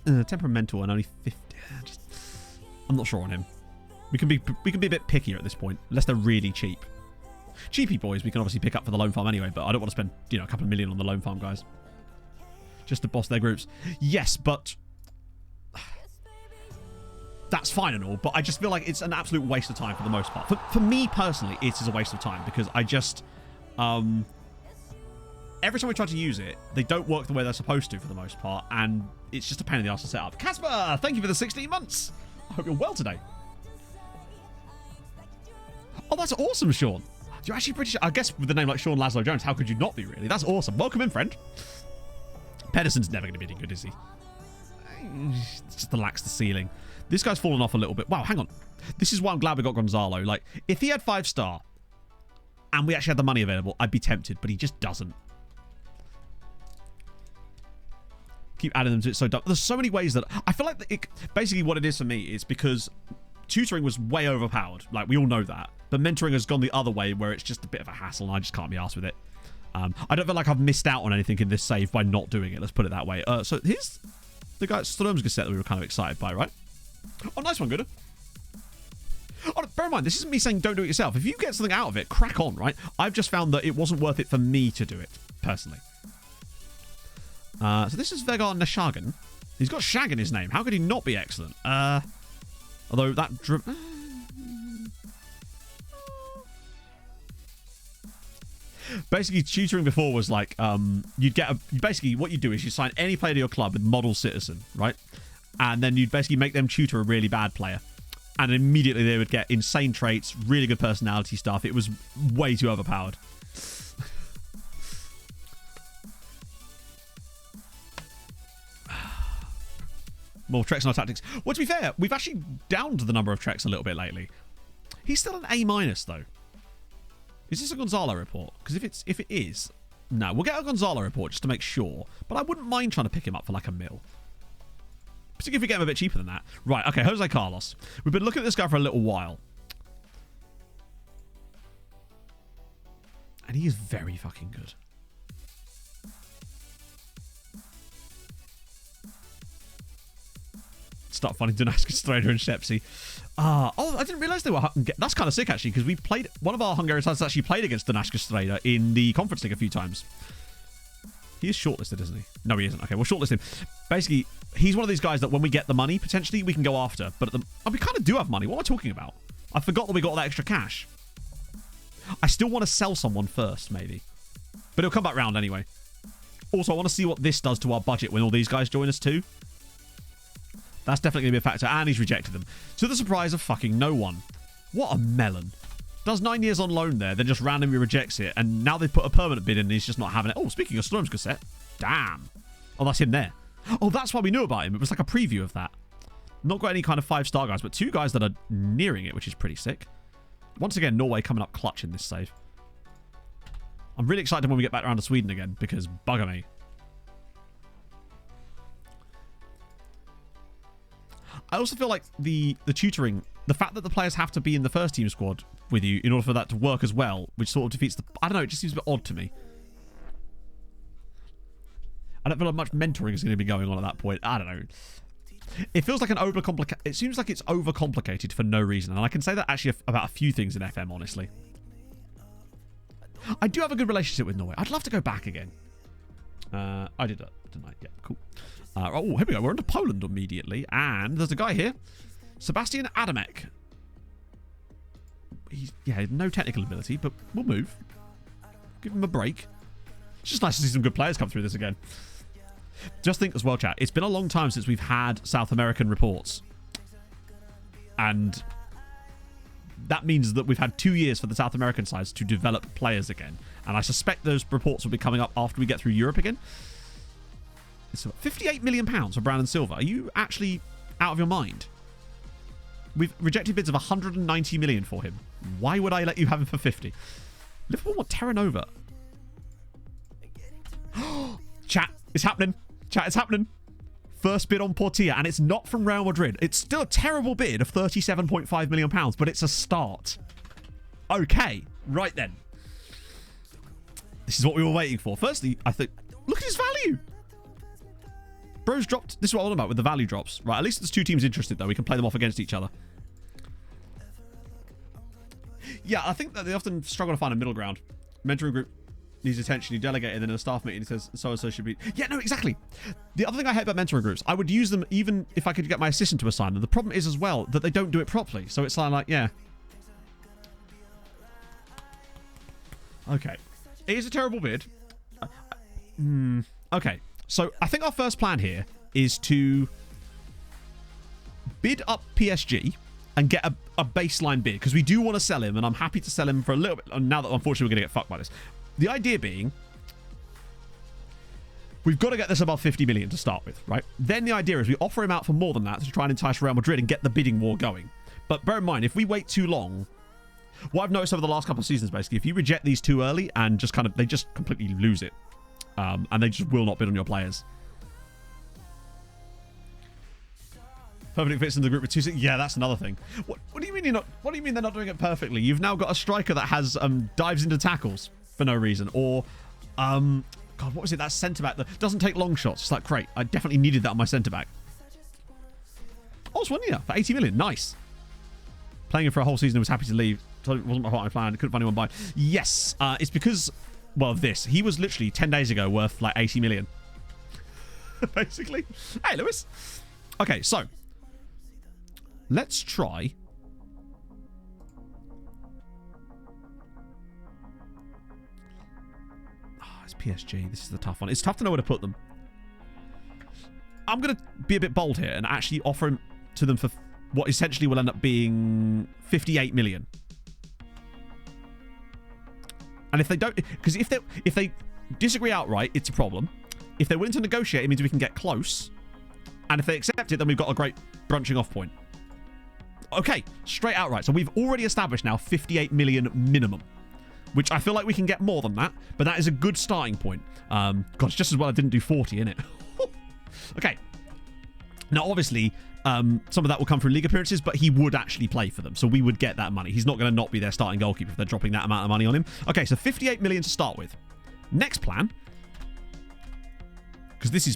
Temperamental and only 50. I'm not sure on him. We can be a bit pickier at this point, unless they're really cheap. Cheapy boys we can obviously pick up for the loan farm anyway, but I don't want to spend, a couple of million on the loan farm guys. Just to boss their groups. Yes, but that's fine and all, but I just feel like it's an absolute waste of time for the most part. For me personally, it is a waste of time because I just every time we try to use it, they don't work the way they're supposed to for the most part, and it's just a pain in the ass to set up. Casper, thank you for the 16 months. I hope you're well today. Oh, that's awesome, Sean. You're actually British. I guess with a name like Sean Laszlo Jones, how could you not be, really? That's awesome. Welcome in, friend. Pedersen's never going to be any good, is he? It's just lacks the ceiling. This guy's fallen off a little bit. Wow, hang on. This is why I'm glad we got Gonzalo. Like, if he had 5-star and we actually had the money available, I'd be tempted, but he just doesn't. Keep adding them to it so dumb. There's so many ways that I feel like basically what it is for me is because tutoring was way overpowered. Like, we all know that. But mentoring has gone the other way where it's just a bit of a hassle and I just can't be arsed with it. I don't feel like I've missed out on anything in this save by not doing it. Let's put it that way. So here's the guy at Strömsgård that we were kind of excited by, right? Oh, nice one, good. Oh, bear in mind, this isn't me saying don't do it yourself. If you get something out of it, crack on, right? I've just found that it wasn't worth it for me to do it, personally. So this is Vegar Nashagan. He's got Shag in his name. How could he not be excellent? Although that... Basically, tutoring before was like, you'd get basically, what you do is you sign any player to your club with model citizen, right? And then you'd basically make them tutor a really bad player. And immediately they would get insane traits, really good personality stuff. It was way too overpowered. More treks and our tactics. Well, to be fair, we've actually downed the number of treks a little bit lately. He's still an A- though. Is this a Gonzalo report? Because if it is, no, we'll get a Gonzalo report just to make sure. But I wouldn't mind trying to pick him up for like a mil. Particularly if we get him a bit cheaper than that. Right, okay, Jose Carlos. We've been looking at this guy for a little while. And he is very fucking good. Start finding Damascus Strader and Shepsy. Oh, I didn't realise they were... That's kind of sick, actually, because we played... One of our Hungarian sides actually played against Damascus Strader in the Conference League a few times. He is shortlisted, isn't he? No, he isn't. Okay, we'll shortlist him. Basically, he's one of these guys that when we get the money, potentially, we can go after. But we kind of do have money. What am I talking about? I forgot that we got all that extra cash. I still want to sell someone first, maybe. But it'll come back round anyway. Also, I want to see what this does to our budget when all these guys join us too. That's definitely going to be a factor. And he's rejected them. To the surprise of fucking no one. What a melon. Does 9 years on loan there, then just randomly rejects it. And now they've put a permanent bid in and he's just not having it. Oh, speaking of Storm's cassette. Damn. Oh, that's him there. Oh, that's why we knew about him. It was like a preview of that. Not got any kind of 5-star guys, but 2 guys that are nearing it, which is pretty sick. Once again, Norway coming up clutch in this save. I'm really excited when we get back around to Sweden again, because bugger me. I also feel like the tutoring, the fact that the players have to be in the first team squad with you in order for that to work as well, which sort of defeats the... I don't know, it just seems a bit odd to me. I don't feel like much mentoring is going to be going on at that point. I don't know. It feels like it seems like it's overcomplicated for no reason. And I can say that actually about a few things in FM, honestly. I do have a good relationship with Norway. I'd love to go back again. I did that, didn't I? Yeah, cool. Oh, here we go. We're into Poland immediately. And there's a guy here. Sebastian Adamek. He's, yeah, no technical ability, but we'll move. Give him a break. It's just nice to see some good players come through this again. Just think as well, chat. It's been a long time since we've had South American reports. And that means that we've had 2 years for the South American sides to develop players again. And I suspect those reports will be coming up after we get through Europe again. So £58 million for Brandon Silva. Are you actually out of your mind? We've rejected bids of 190 million for him. Why would I let you have him for 50? Liverpool want Terra Nova. Chat, it's happening. Chat, it's happening. First bid on Portilla, and it's not from Real Madrid. It's still a terrible bid of £37.5 million, but it's a start. Okay, right then. This is what we were waiting for. Firstly, I think, look at his value. Bro's dropped. This is what I'm on about with the value drops. Right, at least there's 2 teams interested, though. We can play them off against each other. Yeah, I think that they often struggle to find a middle ground. Mentoring group needs attention. You delegate it, and in a staff meeting, it says so-and-so should be... Yeah, no, exactly. The other thing I hate about mentoring groups, I would use them even if I could get my assistant to assign them. The problem is as well that they don't do it properly. So it's like, yeah. Okay. It is a terrible bid. Okay. So I think our first plan here is to bid up PSG and get a baseline bid, because we do want to sell him, and I'm happy to sell him for a little bit. Now that unfortunately we're going to get fucked by this. The idea being, we've got to get this above 50 million to start with, right? Then the idea is we offer him out for more than that to try and entice Real Madrid and get the bidding war going. But bear in mind, if we wait too long, what I've noticed over the last couple of seasons, basically, if you reject these too early and just they just completely lose it. And they just will not bid on your players. Perfectly fits in the group with 2. Yeah, that's another thing. What do you mean you're not? What do you mean they're not doing it perfectly? You've now got a striker that has dives into tackles for no reason, or God, what was it? That centre back that doesn't take long shots. It's like, great, I definitely needed that on my centre back. Oh, Swania for 80 million. Nice. Playing him for a whole season, I was happy to leave. So it wasn't what I planned. Couldn't find anyone buy. Yes, it's because. Well, this. He was literally 10 days ago worth like 80 million. Basically. Hey, Lewis. Okay, so. Let's try. Oh, it's PSG. This is the tough one. It's tough to know where to put them. I'm going to be a bit bold here and actually offer him to them for what essentially will end up being 58 million. And if they don't, because if they disagree outright, it's a problem. If they're willing to negotiate, it means we can get close. And if they accept it, then we've got a great branching off point. Okay, straight outright. So we've already established now 58 million minimum, which I feel like we can get more than that, but that is a good starting point. God, it's just as well I didn't do 40, innit? Okay. Now, obviously, some of that will come through league appearances, but he would actually play for them, so we would get that money. He's not going to not be their starting goalkeeper if they're dropping that amount of money on him. Okay, so 58 million to start with. Next plan, because this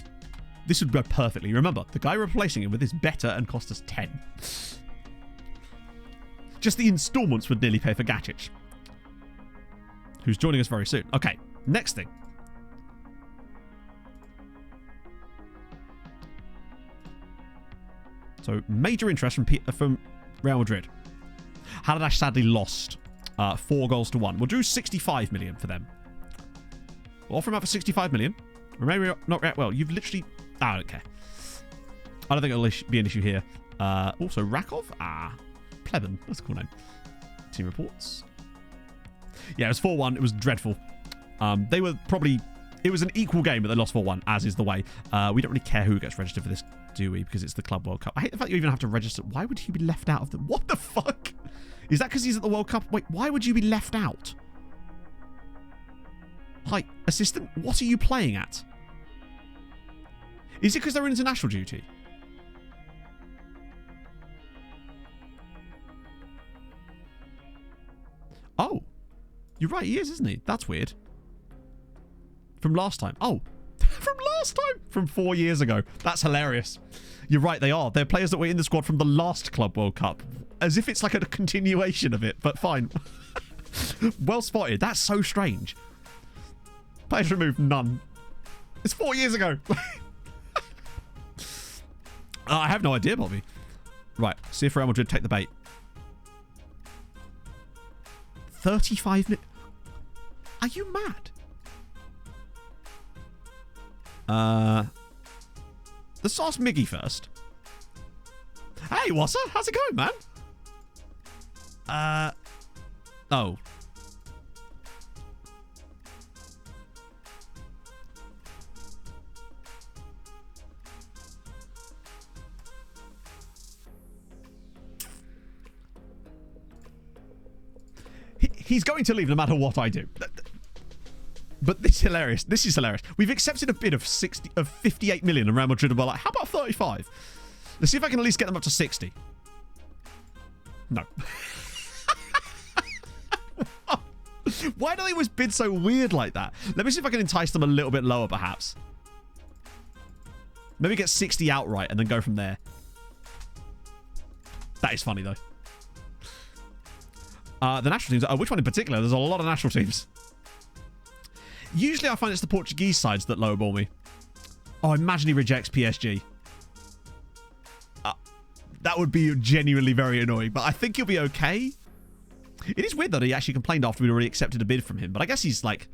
would go perfectly. Remember, the guy replacing him with is better and cost us 10. Just the installments would nearly pay for Gacic, who's joining us very soon. Okay, next thing. So, major interest from Real Madrid. Haladash sadly lost 4 goals to 1. We'll do 65 million for them. We'll offer him out for 65 million. Maybe not yet. Well, you've literally... I don't care. I don't think it'll be an issue here. Also, Rakov. Plebin. That's a cool name. Team reports. Yeah, it was 4-1. It was dreadful. They were probably... It was an equal game, but they lost 4-1, as is the way. We don't really care who gets registered for this, do we? Because it's the Club World Cup. I hate the fact you even have to register. Why would he be left out of the... What the fuck? Is that because he's at the World Cup? Wait, why would you be left out? Hi, assistant, what are you playing at? Is it because they're in international duty? Oh. You're right, he is, isn't he? That's weird. From last time. Oh. From last time? From 4 years ago. That's hilarious. You're right, they are. They're players that were in the squad from the last Club World Cup. As if it's like a continuation of it, but fine. Well spotted. That's so strange. Players removed, none. It's 4 years ago. I have no idea, Bobby. Right, see if Real Madrid take the bait. 35 minutes. Are you mad? Let's ask Miggy first. Hey, what's up? How's it going, man? Oh. He's going to leave no matter what I do. But this is hilarious. This is hilarious. We've accepted a bid of 58 million, and Real Madrid are like, how about 35? Let's see if I can at least get them up to 60. No. Why do they always bid so weird like that? Let me see if I can entice them a little bit lower, perhaps. Maybe get 60 outright and then go from there. That is funny, though. The national teams. Which one in particular? There's a lot of national teams. Usually I find it's the Portuguese sides that lowball me. Oh, imagine he rejects PSG. That would be genuinely very annoying, but I think he'll be okay. It is weird that he actually complained after we'd already accepted a bid from him, but I guess he's like...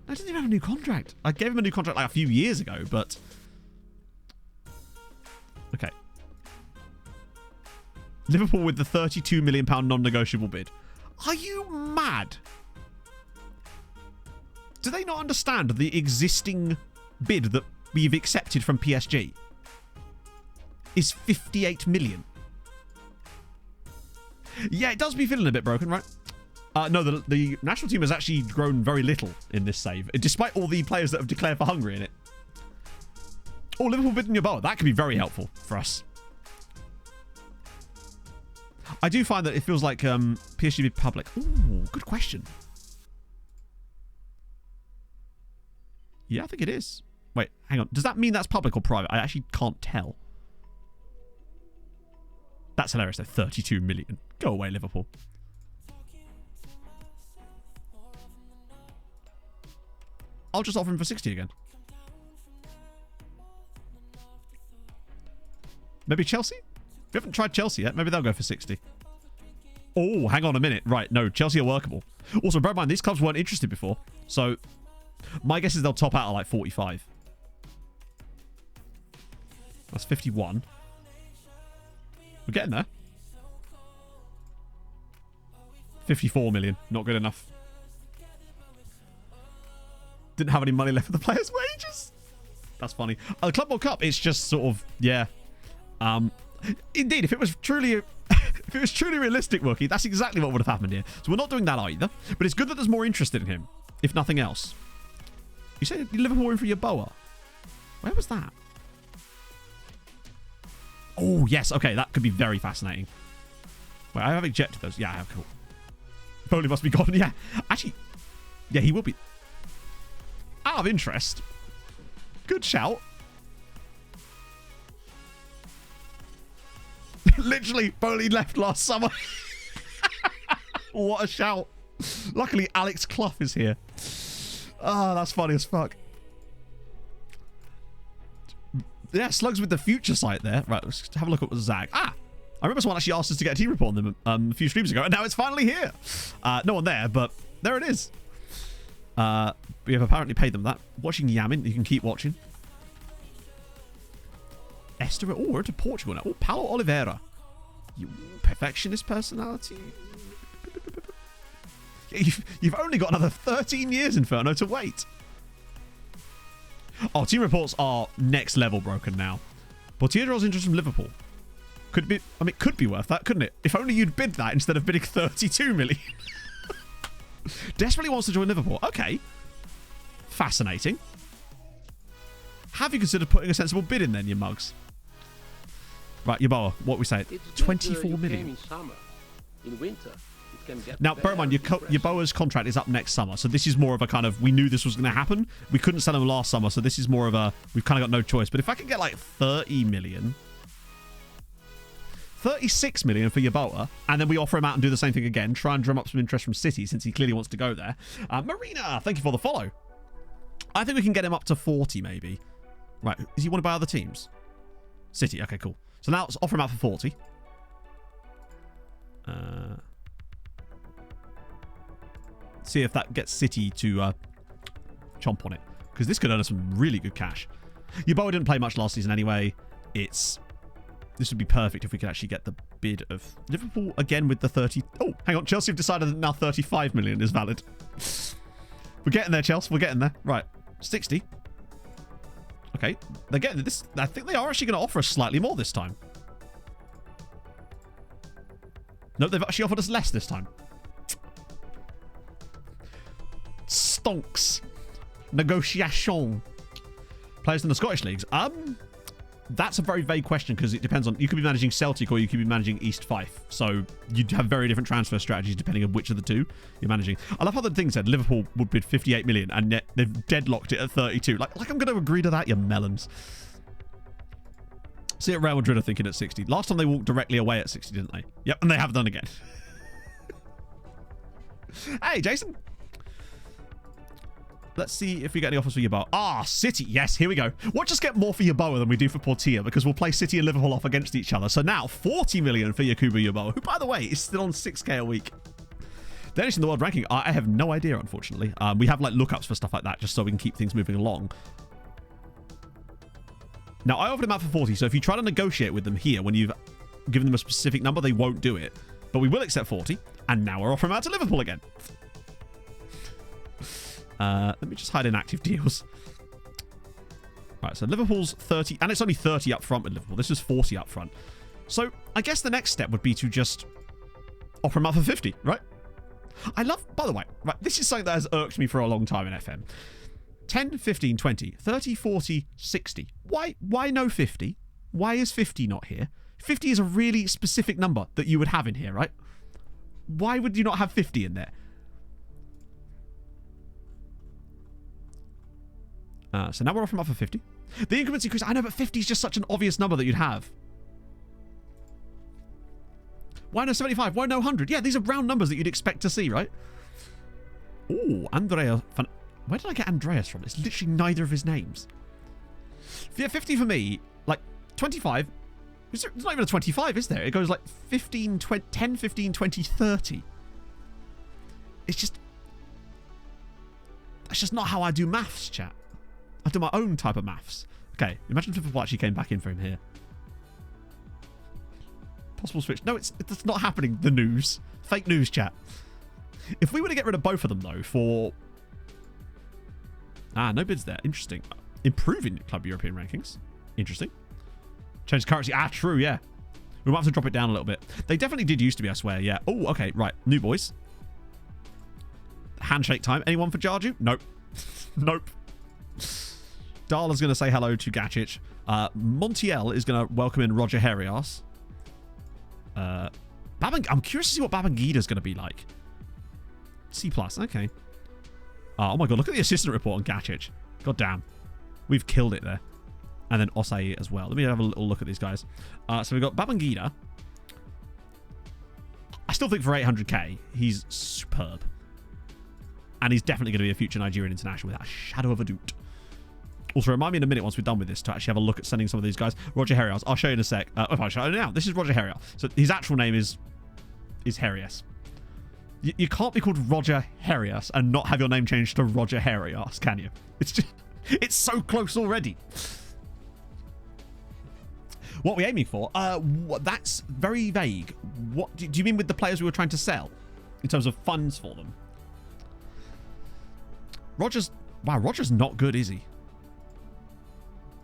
I didn't even have a new contract. I gave him a new contract like a few years ago, but... Okay. Liverpool with the £32 million non-negotiable bid. Are you mad? Do they not understand the existing bid that we've accepted from PSG is 58 million? Yeah, it does be feeling a bit broken, right? No, the national team has actually grown very little in this save, despite all the players that have declared for Hungary in it. Oh, Liverpool bidding Yeboah. That could be very helpful for us. I do find that it feels like PSG bid public. Ooh, good question. Yeah, I think it is. Wait, hang on. Does that mean that's public or private? I actually can't tell. That's hilarious, though. 32 million. Go away, Liverpool. I'll just offer him for 60 again. Maybe Chelsea? We haven't tried Chelsea yet. Maybe they'll go for 60. Oh, hang on a minute. Right, no, Chelsea are workable. Also, bear in mind, these clubs weren't interested before. So, my guess is they'll top out at like 45. That's 51. We're getting there. 54 million. Not good enough. Didn't have any money left for the players' wages. That's funny. The Club World Cup, it's just sort of, yeah. Indeed, if it was truly realistic, Wookie, that's exactly what would have happened here. So we're not doing that either. But it's good that there's more interest in him, if nothing else. You said Liverpool in for Yeboah. Where was that? Oh, yes. Okay, that could be very fascinating. Wait, I have ejected those. Yeah, I have. Cool. Bowley must be gone. Yeah. Actually, yeah, he will be. Out of interest. Good shout. Literally, Bowley left last summer. What a shout. Luckily, Alex Clough is here. Oh, that's funny as fuck. Yeah, Slugs with the future site there. Right, let's have a look at Zag. I remember someone actually asked us to get a team report on them a few streams ago, and now it's finally here. No one there, but there it is. We have apparently paid them that. Watching Yamin, you can keep watching. Esther, oh, we're to Portugal now. Oh, Paulo Oliveira. You perfectionist personality. You've only got another 13 years, Inferno, to wait. Oh, team reports are next level broken now. Portier draws interest from Liverpool. Could be, I mean, it could be worth that, couldn't it? If only you'd bid that instead of bidding 32 million. Desperately wants to join Liverpool. Okay. Fascinating. Have you considered putting a sensible bid in then, you mugs? Right, Yeboah, what we say? 24 million. In summer. In winter, it can get now, bear in mind, Yeboah's contract is up next summer, so this is more of a kind of, we knew this was going to happen. We couldn't sell him last summer, so this is more of a, we've kind of got no choice. But if I can get like 30 million, 36 million for Yeboah, and then we offer him out and do the same thing again, try and drum up some interest from City, since he clearly wants to go there. Marina, thank you for the follow. I think we can get him up to 40, maybe. Right, is he wanted by other teams? City, okay, cool. So now let's offer him out for 40. See if that gets City to chomp on it. Because this could earn us some really good cash. Yeboah didn't play much last season anyway. It's This would be perfect if we could actually get the bid of Liverpool again with the 30. Oh, hang on. Chelsea have decided that now 35 million is valid. We're getting there, Chelsea. We're getting there. Right. 60. Okay. They're getting this. I think they are actually going to offer us slightly more this time. No, they've actually offered us less this time. Stonks. Negotiation. Players in the Scottish leagues. That's a very vague question because it depends on... You could be managing Celtic or you could be managing East Fife. So you'd have very different transfer strategies depending on which of the two you're managing. I love how the thing said Liverpool would bid 58 million and yet they've deadlocked it at 32. Like I'm going to agree to that, you melons. See, at Real Madrid are thinking at 60. Last time they walked directly away at 60, didn't they? Yep, and they have done again. Hey, Jason. Let's see if we get any offers for Yeboah. Ah, City. Yes, here we go. We'll just get more for Yeboah than we do for Portillo because we'll play City and Liverpool off against each other. So now 40 million for Yakubu Yeboah, who, by the way, is still on 6k a week. Danish in the world ranking, I have no idea, unfortunately. We have like lookups for stuff like that just so we can keep things moving along. Now, I offered him out for 40, so if you try to negotiate with them here when you've given them a specific number, they won't do it. But we will accept 40, and now we're offering him out to Liverpool again. Let me just hide inactive deals. Right, so Liverpool's 30, and it's only 30 up front with Liverpool. This is 40 up front. So I guess the next step would be to just offer him out for 50, right? I love, by the way, right, this is something that has irked me for a long time in FM. 10, 15, 20, 30, 40, 60. Why no 50? Why is 50 not here? 50 is a really specific number that you would have in here, right? Why would you not have 50 in there? So now we're offering up for 50. The increments increase. I know, but 50 is just such an obvious number that you'd have. Why no 75? Why no 100? Yeah, these are round numbers that you'd expect to see, right? Oh, Andrea. Where did I get Andreas from? It's literally neither of his names. Yeah, 50 for me. Like, 25. There's not even a 25, is there? It goes like 15, 20, 10, 15, 20, 30. It's just... That's just not how I do maths, chat. I do my own type of maths. Okay, imagine if Liverpool actually came back in for him here. Possible switch. No, it's not happening. The news. Fake news, chat. If we were to get rid of both of them, though, for... no bids there. Interesting. Improving club European rankings. Interesting. Change currency. True, yeah. We might have to drop it down a little bit. They definitely did used to be, I swear, yeah. Oh, okay, right. New boys. Handshake time. Anyone for Jarju? Nope. Nope. Darla's going to say hello to Gacic. Montiel is going to welcome in Roger Herias. I'm curious to see what Babangida's going to be like. C+, okay. Oh my god, look at the assistant report on Gacic. God damn. We've killed it there. And then Osei as well. Let me have a little look at these guys. So we've got Babangida. I still think for 800k, he's superb. And he's definitely going to be a future Nigerian international without a shadow of a doubt. Also, remind me in a minute once we're done with this to actually have a look at sending some of these guys. Roger Herias. I'll show you in a sec. If I show you now. This is Roger Herias. So his actual name is Herias. You can't be called Roger Herias and not have your name changed to Roger Herias, can you? It's just... It's so close already. What are we aiming for? That's very vague. What do you mean with the players we were trying to sell? In terms of funds for them? Roger's... Wow, Roger's not good, is he?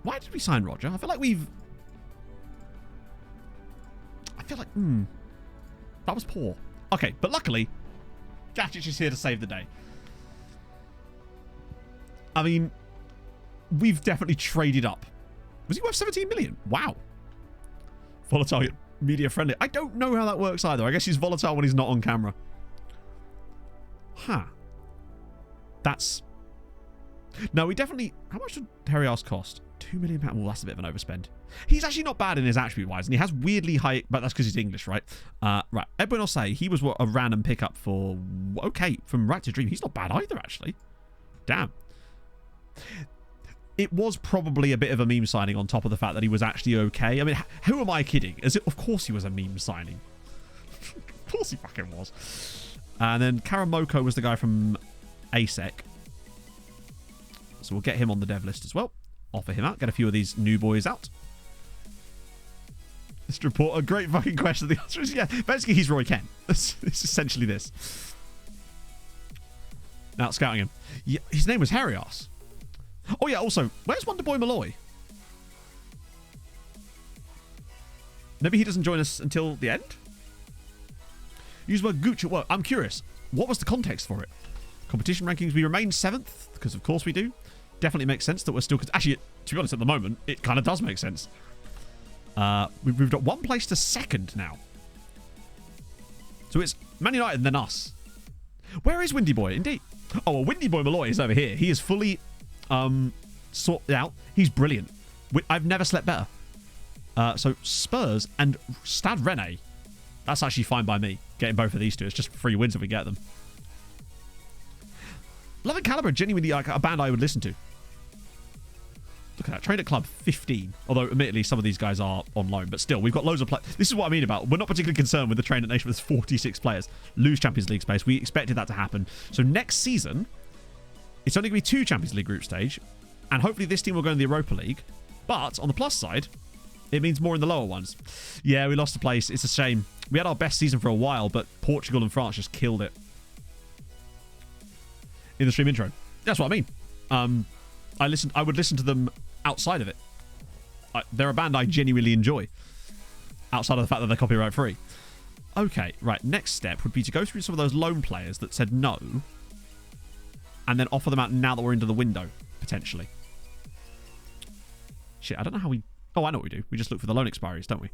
Why did we sign Roger? I feel like we've... That was poor. Okay, but luckily, Gacic is here to save the day. I mean, we've definitely traded up. Was he worth 17 million? Wow. Volatile yet media friendly. I don't know how that works either. I guess he's volatile when he's not on camera. Huh. That's... No, we definitely... How much did Herias cost? £2 million. Well, that's a bit of an overspend. He's actually not bad in his attribute-wise, and he has weirdly high... But that's because he's English, right? Right. Edwin Osei, he was a random pickup for... Okay, from Right to Dream. He's not bad either, actually. Damn. It was probably a bit of a meme signing on top of the fact that he was actually okay. I mean, who am I kidding? Of course he was a meme signing. Of course he fucking was. And then Karamoko was the guy from ASEC. So we'll get him on the dev list as well. Offer him out. Get a few of these new boys out. Mr. Report, a great fucking question. The answer is yeah. Basically, he's Roy Kent. It's essentially this. Now, scouting him. Yeah, his name was Harry Arse. Oh, yeah, also, where's Wonderboy Malloy? Maybe he doesn't join us until the end? Use the word gooch at work. I'm curious. What was the context for it? Competition rankings, we remain 7th, because of course we do. Definitely makes sense that we're still... Actually, to be honest, at the moment, it kind of does make sense. We've moved up 1 place to 2nd now. So it's Man United and then us. Where is Windy Boy? Indeed. Oh, well, Windy Boy Malloy is over here. He is fully sorted out. He's brilliant. I've never slept better. So Spurs and Stade Rennais. That's actually fine by me. Getting both of these two. It's just free wins if we get them. Love and Calibre, genuinely like a band I would listen to. Look at that. Trained at Club 15. Although, admittedly, some of these guys are on loan. But still, we've got loads of players. This is what I mean about. We're not particularly concerned with the Trained at Nation with 46 players. Lose Champions League space. We expected that to happen. So next season, it's only going to be 2 Champions League group stage. And hopefully this team will go in the Europa League. But on the plus side, it means more in the lower ones. Yeah, we lost a place. It's a shame. We had our best season for a while, but Portugal and France just killed it. In the stream intro. That's what I mean. I would listen to them outside of it. They're a band I genuinely enjoy. Outside of the fact that they're copyright free. Okay, right. Next step would be to go through some of those loan players that said no. And then offer them out now that we're into the window, potentially. Shit, I don't know how we... Oh, I know what we do. We just look for the loan expiries, don't we?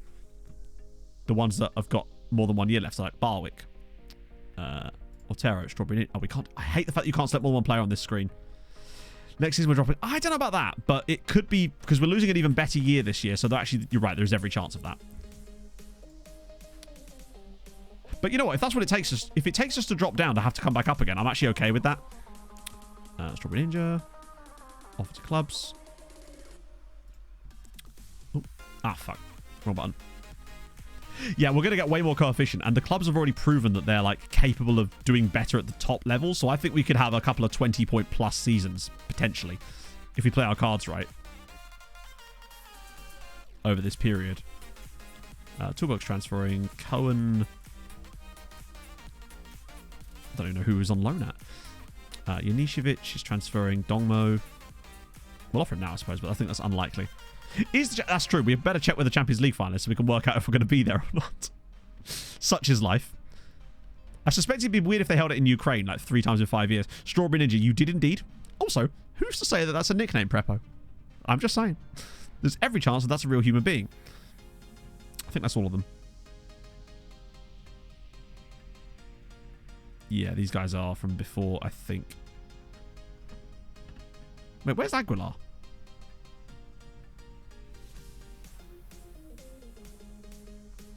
The ones that have got more than 1 year left, so like Barwick. Otero, Strawberry... Oh, we can't... I hate the fact that you can't select more than 1 player on this screen. Next season we're dropping... I don't know about that, but it could be... Because we're losing an even better year this year, so actually, you're right, there's every chance of that. But you know what? If that's what it takes us... If it takes us to drop down to have to come back up again, I'm actually okay with that. Strawberry Ninja. Offer to clubs. Oh. Ah, fuck. Wrong button. Yeah, we're going to get way more coefficient, and the clubs have already proven that they're like capable of doing better at the top level, so I think we could have a couple of 20-point plus seasons, potentially, if we play our cards right over this period. Toolbox transferring Cohen. I don't even know who was on loan at. Yanishevic is transferring Dongmo. We'll offer him now, I suppose, but I think that's unlikely. That's true. We had better check with the Champions League finalists so we can work out if we're going to be there or not. Such is life. I suspect it'd be weird if they held it in Ukraine like 3 times in 5 years. Strawberry Ninja, you did indeed. Also, who's to say that that's a nickname, Prepo? I'm just saying. There's every chance that that's a real human being. I think that's all of them. Yeah, these guys are from before, I think. Wait, where's Aguilar?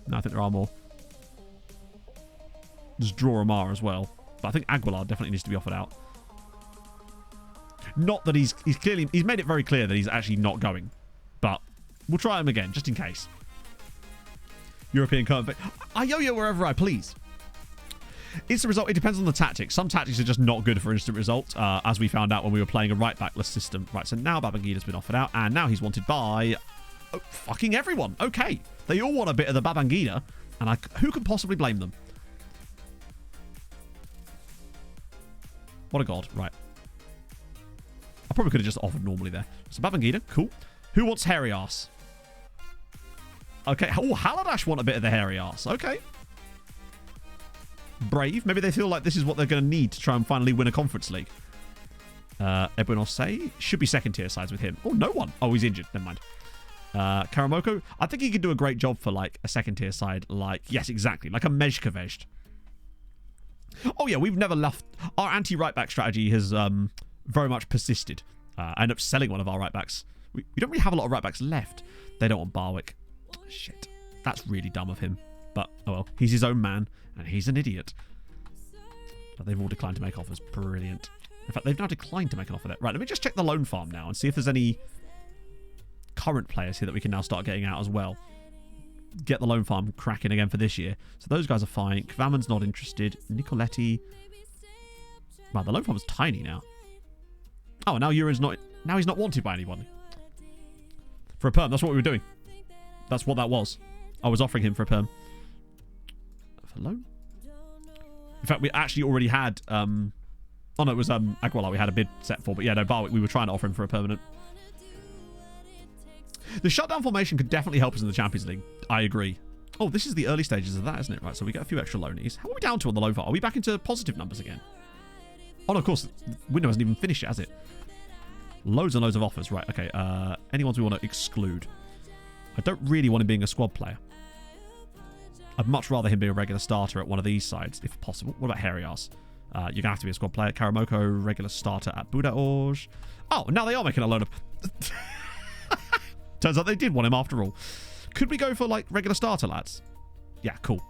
No, I think there are more. There's Drawamar as well. But I think Aguilar definitely needs to be offered out. Not that he's made it very clear that he's actually not going. But we'll try him again, just in case. European current. I yo-yo wherever I please. Instant result, it depends on the tactics. Some tactics are just not good for instant result, as we found out when we were playing a right-backless system. Right, so now Babangida's been offered out, and now he's wanted by fucking everyone. Okay. They all want a bit of the Babangida, and who can possibly blame them? What a god. Right. I probably could have just offered normally there. So Babangida, cool. Who wants hairy ass? Okay. Oh, Haladash want a bit of the hairy ass. Okay. Brave. Maybe they feel like this is what they're going to need to try and finally win a Conference League. Edwin Osei. Should be second tier sides with him. Oh, no one. Oh, he's injured. Never mind. Karamoko. I think he could do a great job for like a second tier side. Like, yes, exactly. Like a Mezhkovezh. Oh, yeah. We've never left. Our anti-right back strategy has very much persisted. I ended up selling one of our right backs. We don't really have a lot of right backs left. They don't want Barwick. Shit. That's really dumb of him. But, oh well. He's his own man. And he's an idiot. But they've all declined to make offers. Brilliant. In fact, they've now declined to make an offer there. Right, let me just check the loan farm now and see if there's any current players here that we can now start getting out as well. Get the loan farm cracking again for this year. So those guys are fine. Kvaman's not interested. Nicoletti. Wow, the loan farm's tiny now. Oh, now Urin's not... Now he's not wanted by anyone. For a perm, that's what we were doing. That's what that was. I was offering him for a perm. For loan? In fact, we actually already had... oh, no, it was Aguilar we had a bid set for. But yeah, no, Barwick, we were trying to offer him for a permanent. The shutdown formation could definitely help us in the Champions League. I agree. Oh, this is the early stages of that, isn't it? Right, so we get a few extra loanies. How are we down to on the loan file? Are we back into positive numbers again? Oh, no, of course. The window hasn't even finished yet, has it? Loads and loads of offers. Right, okay. Any ones we want to exclude? I don't really want him being a squad player. I'd much rather him be a regular starter at one of these sides, if possible. What about Hairy Arse? You're going to have to be a squad player. Karamoko, regular starter at Budaorj. Oh, now they are making a load of... Turns out they did want him after all. Could we go for, like, regular starter, lads? Yeah, cool.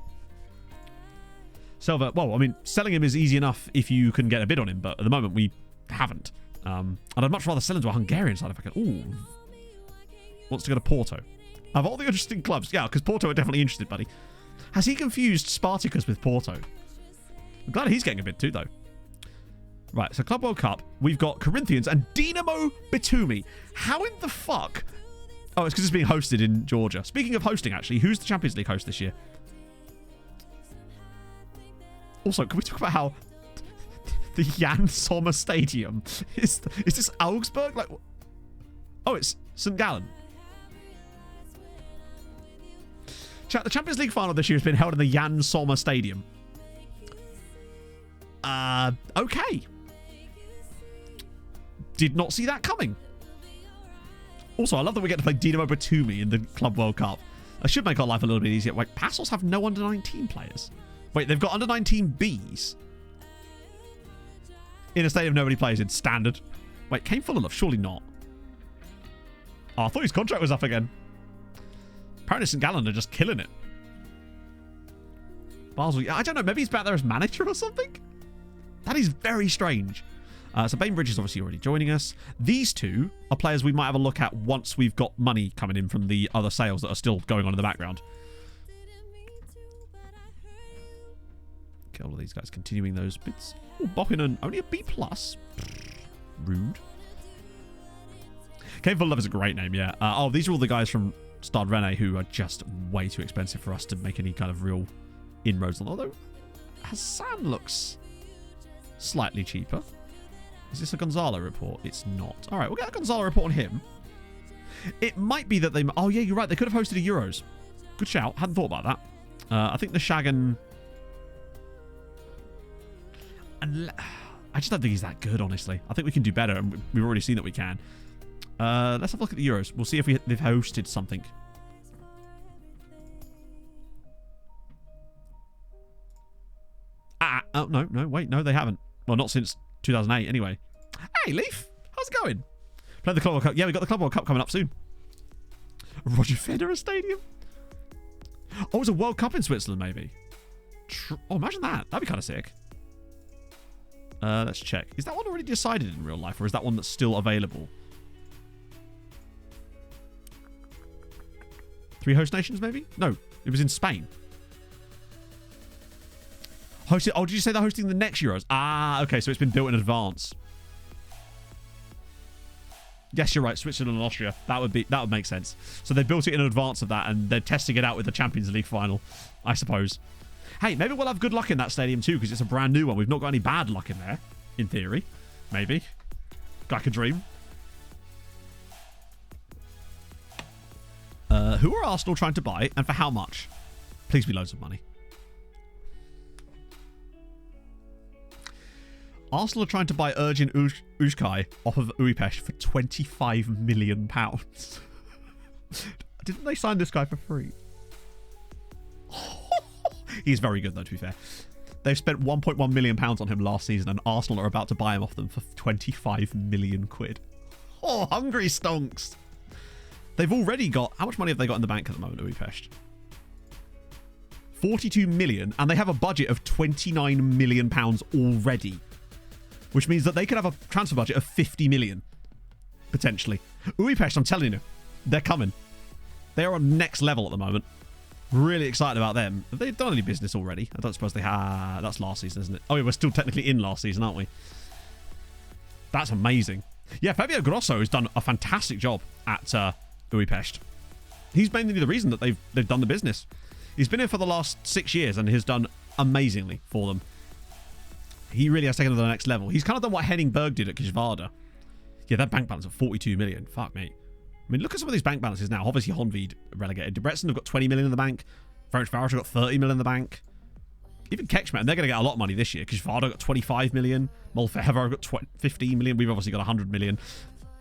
Silva, well, I mean, selling him is easy enough if you can get a bid on him, but at the moment we haven't. And I'd much rather sell him to a Hungarian side if I can. Ooh. Wants to go to Porto. Of all the interesting clubs, yeah, because Porto are definitely interested, buddy. Has he confused Spartacus with Porto? I'm glad he's getting a bid too, though. Right, so Club World Cup, we've got Corinthians and Dinamo Batumi. How in the fuck... Oh, it's because it's being hosted in Georgia. Speaking of hosting, actually, who's the Champions League host this year? Also, can we talk about how the Jan Sommer Stadium is this Augsburg? Like, oh, it's St. Gallen. Chat, the Champions League final this year has been held in the Jan Sommer Stadium. Okay. Did not see that coming. Also, I love that we get to play Dinamo Batumi in the Club World Cup. That should make our life a little bit easier. Wait, Passos have no under-19 players. Wait, they've got under-19 Bs. In a stadium nobody plays in. Standard. Wait, came full enough? Surely not. Oh, I thought his contract was up again. Apparently St. Gallen are just killing it. Basel, I don't know. Maybe he's back there as manager or something? That is very strange. So Bainbridge is obviously already joining us. These two are players we might have a look at once we've got money coming in from the other sales that are still going on in the background. Okay, all of these guys continuing those bits. Oh, Boppinen, only a B+. Rude. Cave Full Love is a great name, yeah. Oh, these are all the guys from Stade Rennais who are just way too expensive for us to make any kind of real inroads on. Although, Hassan looks slightly cheaper. Is this a Gonzalo report? It's not. All right, we'll get a Gonzalo report on him. It might be that they... Oh, yeah, you're right. They could have hosted a Euros. Good shout. Hadn't thought about that. I think the Shagan... I just don't think he's that good, honestly. I think we can do better, and we've already seen that we can. Let's have a look at the Euros. We'll see if they've hosted something. Oh, no, wait. No, they haven't. Well, not since 2008, anyway. Hey, Leaf. How's it going? Play the Club World Cup. Yeah, we got the Club World Cup coming up soon. Roger Federer Stadium? Oh, it's a World Cup in Switzerland, maybe. Oh, imagine that. That'd be kind of sick. Let's check. Is that one already decided in real life, or is that one that's still available? 3 host nations, maybe? No, it was in Spain. Hosted. Oh, did you say they're hosting the next Euros? Ah, okay, so it's been built in advance. Yes, you're right. Switzerland and Austria. That would make sense. So they built it in advance of that, and they're testing it out with the Champions League final, I suppose. Hey, maybe we'll have good luck in that stadium too, because it's a brand new one. We've not got any bad luck in there, in theory. Maybe. Like a dream. Who are Arsenal trying to buy, and for how much? Please be loads of money. Arsenal are trying to buy Ergin Ujkai off of Uipest for £25 million. Didn't they sign this guy for free? He's very good, though, to be fair. They've spent £1.1 million on him last season, and Arsenal are about to buy him off them for 25 million quid. Oh, Hungary stonks. They've already got... How much money have they got in the bank at the moment, Uipest? 42 million, and they have a budget of £29 million already. Which means that they could have a transfer budget of 50 million. Potentially. Uipest, I'm telling you, they're coming. They are on next level at the moment. Really excited about them. Have they done any business already? I don't suppose they have. That's last season, isn't it? Oh, yeah, we're still technically in last season, aren't we? That's amazing. Yeah, Fabio Grosso has done a fantastic job at Uipest. he's mainly the reason that they've done the business. He's been here for the last 6 years and has done amazingly for them. He really has taken it to the next level. He's kind of done what Henning Berg did at Kjvarda. Yeah, that bank balance of 42 million. Fuck me. I mean, look at some of these bank balances now. Obviously, Honved relegated. Debrecen have got 20 million in the bank. Ferencváros have got 30 million in the bank. Even Kecskemét, and they're going to get a lot of money this year. Kjvarda got 25 million. Molfehever have got 15 million. We've obviously got 100 million.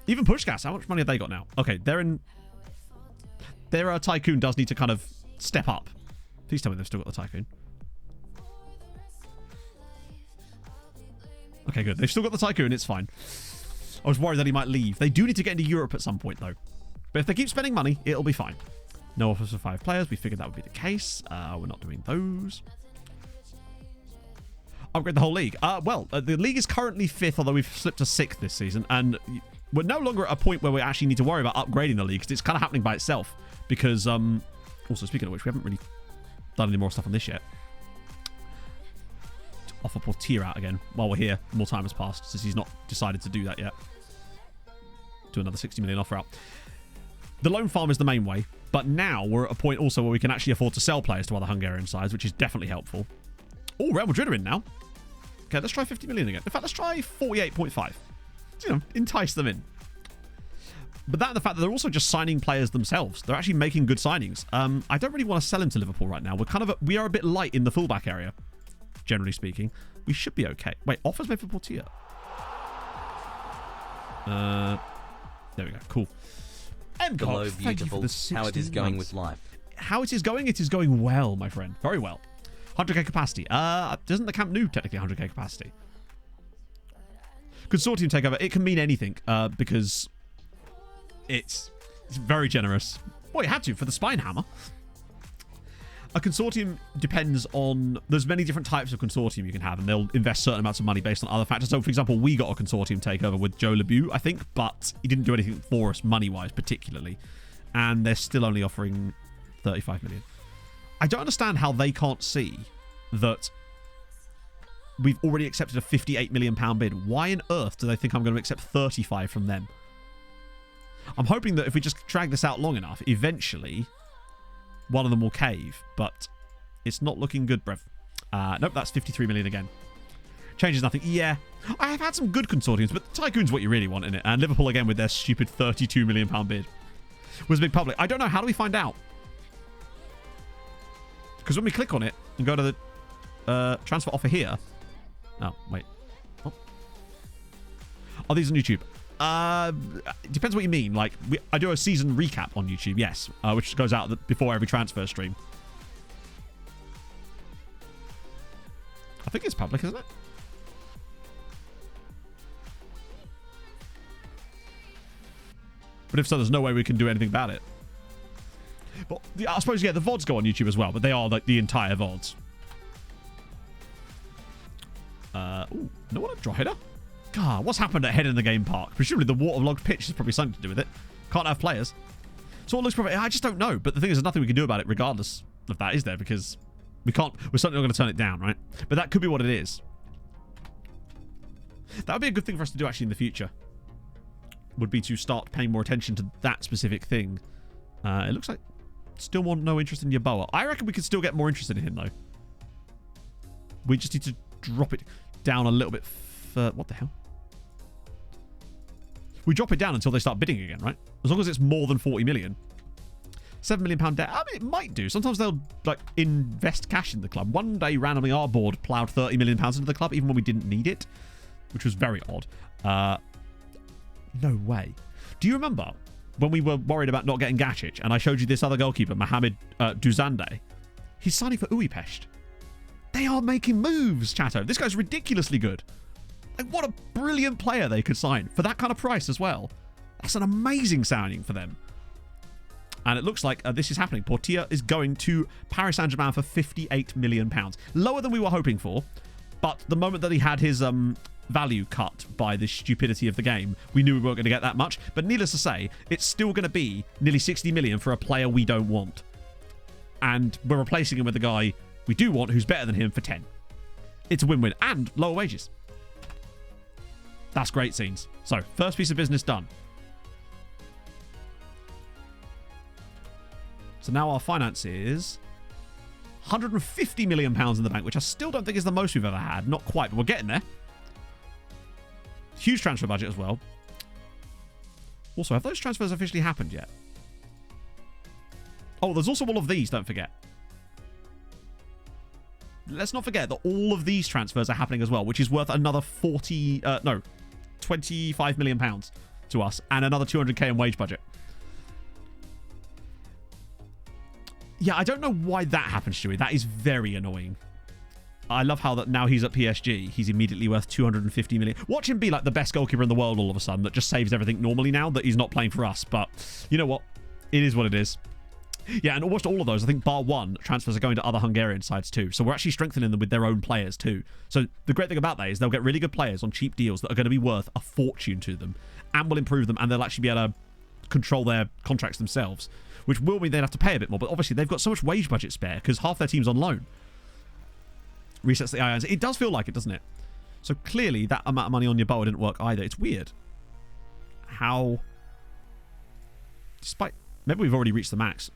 Even Pushkas, how much money have they got now? Okay, their Tycoon does need to kind of step up. Please tell me they've still got the Tycoon. Okay, good. They've still got the Tycoon. It's fine. I was worried that he might leave. They do need to get into Europe at some point, though. But if they keep spending money, it'll be fine. No offers for 5 players. We figured that would be the case. We're not doing those. Upgrade the whole league. The league is currently 5th, although we've slipped to 6th this season. And we're no longer at a point where we actually need to worry about upgrading the league, because it's kind of happening by itself. Because, also, speaking of which, we haven't really done any more stuff on this yet. Offer Portier out again while we're here. More time has passed since he's not decided to do that yet. Do another 60 million offer out. The loan farm is the main way, but now we're at a point also where we can actually afford to sell players to other Hungarian sides, which is definitely helpful. Oh, Real Madrid are in now. Okay, let's try 50 million again. In fact, let's try 48.5. You know, entice them in. But that and the fact that they're also just signing players themselves. They're actually making good signings. I don't really want to sell him to Liverpool right now. We are a bit light in the fullback area. Generally speaking, we should be okay. Wait, offers made for Portier. There we go. Cool. Hello, beautiful. How it is going with life? How it is going? It is going well, my friend. Very well. 100k capacity. Doesn't the Camp Nou technically 100k capacity? Consortium takeover. It can mean anything because it's very generous. Well, you had to for the spine hammer. A consortium depends on... There's many different types of consortium you can have, and they'll invest certain amounts of money based on other factors. So, for example, we got a consortium takeover with Joe Lebeau, I think, but he didn't do anything for us money-wise, particularly. And they're still only offering 35 million. I don't understand how they can't see that we've already accepted a 58 million pound bid. Why on earth do they think I'm going to accept 35 from them? I'm hoping that if we just drag this out long enough, eventually one of them will cave, but it's not looking good, bruv. Nope, that's 53 million again. Changes nothing. Yeah, I have had some good consortiums, but Tycoon's what you really want in it. And Liverpool again with their stupid 32 million pound bid was a big public. I don't know. How do we find out? Because when we click on it and go to the transfer offer here. Oh, wait. Oh, these are on YouTube. It depends what you mean. Like, I do a season recap on YouTube, yes, which goes out before every transfer stream. I think it's public, isn't it? But if so, there's no way we can do anything about it. But I suppose, yeah, the VODs go on YouTube as well, but they are like the entire VODs. Ooh, no one a draw header? God, what's happened at Head in the Game Park? Presumably the waterlogged pitch has probably something to do with it. Can't have players. So it looks probably... I just don't know. But the thing is, there's nothing we can do about it regardless of that, is there? Because we can't... We're certainly not going to turn it down, right? But that could be what it is. That would be a good thing for us to do actually in the future. Would be to start paying more attention to that specific thing. It looks like still no interest in Yeboah. I reckon we could still get more interested in him, though. We just need to drop it down a little bit further. What the hell? We drop it down until they start bidding again, right? As long as it's more than 40 million. £7 million debt. I mean, it might do. Sometimes they'll like invest cash in the club. One day, randomly, our board ploughed £30 million into the club, even when we didn't need it, which was very odd. No way. Do you remember when we were worried about not getting Gacic, and I showed you this other goalkeeper, Mohamed Duzande? He's signing for Uipest. They are making moves, Chatto. This guy's ridiculously good. Like, what a brilliant player they could sign for that kind of price as well. That's an amazing signing for them. And it looks like this is happening. Portier is going to Paris Saint-Germain for £58 million. Lower than we were hoping for. But the moment that he had his value cut by the stupidity of the game, we knew we weren't going to get that much. But needless to say, it's still going to be nearly 60 million for a player we don't want. And we're replacing him with a guy we do want who's better than him for 10. It's a win-win. And lower wages. That's great scenes. So, first piece of business done. So now our finance is £150 million in the bank, which I still don't think is the most we've ever had. Not quite, but we're getting there. Huge transfer budget as well. Also, have those transfers officially happened yet? Oh, there's also all of these, don't forget. Let's not forget that all of these transfers are happening as well, which is worth another £25 million to us and another 200k in wage budget. Yeah, I don't know why that happened, Stewie. That is very annoying. I love how that now he's at PSG, he's immediately worth 250 million. Watch him be like the best goalkeeper in the world all of a sudden that just saves everything normally now that he's not playing for us. But you know what? It is what it is. Yeah, and almost all of those, I think bar one, transfers are going to other Hungarian sides too. So we're actually strengthening them with their own players too. So the great thing about that is they'll get really good players on cheap deals that are going to be worth a fortune to them and will improve them, and they'll actually be able to control their contracts themselves, which will mean they'd have to pay a bit more. But obviously they've got so much wage budget spare because half their team's on loan. Resets the IOs. It does feel like it, doesn't it? So clearly that amount of money on your boa didn't work either. It's weird. How... Despite... Maybe we've already reached the max.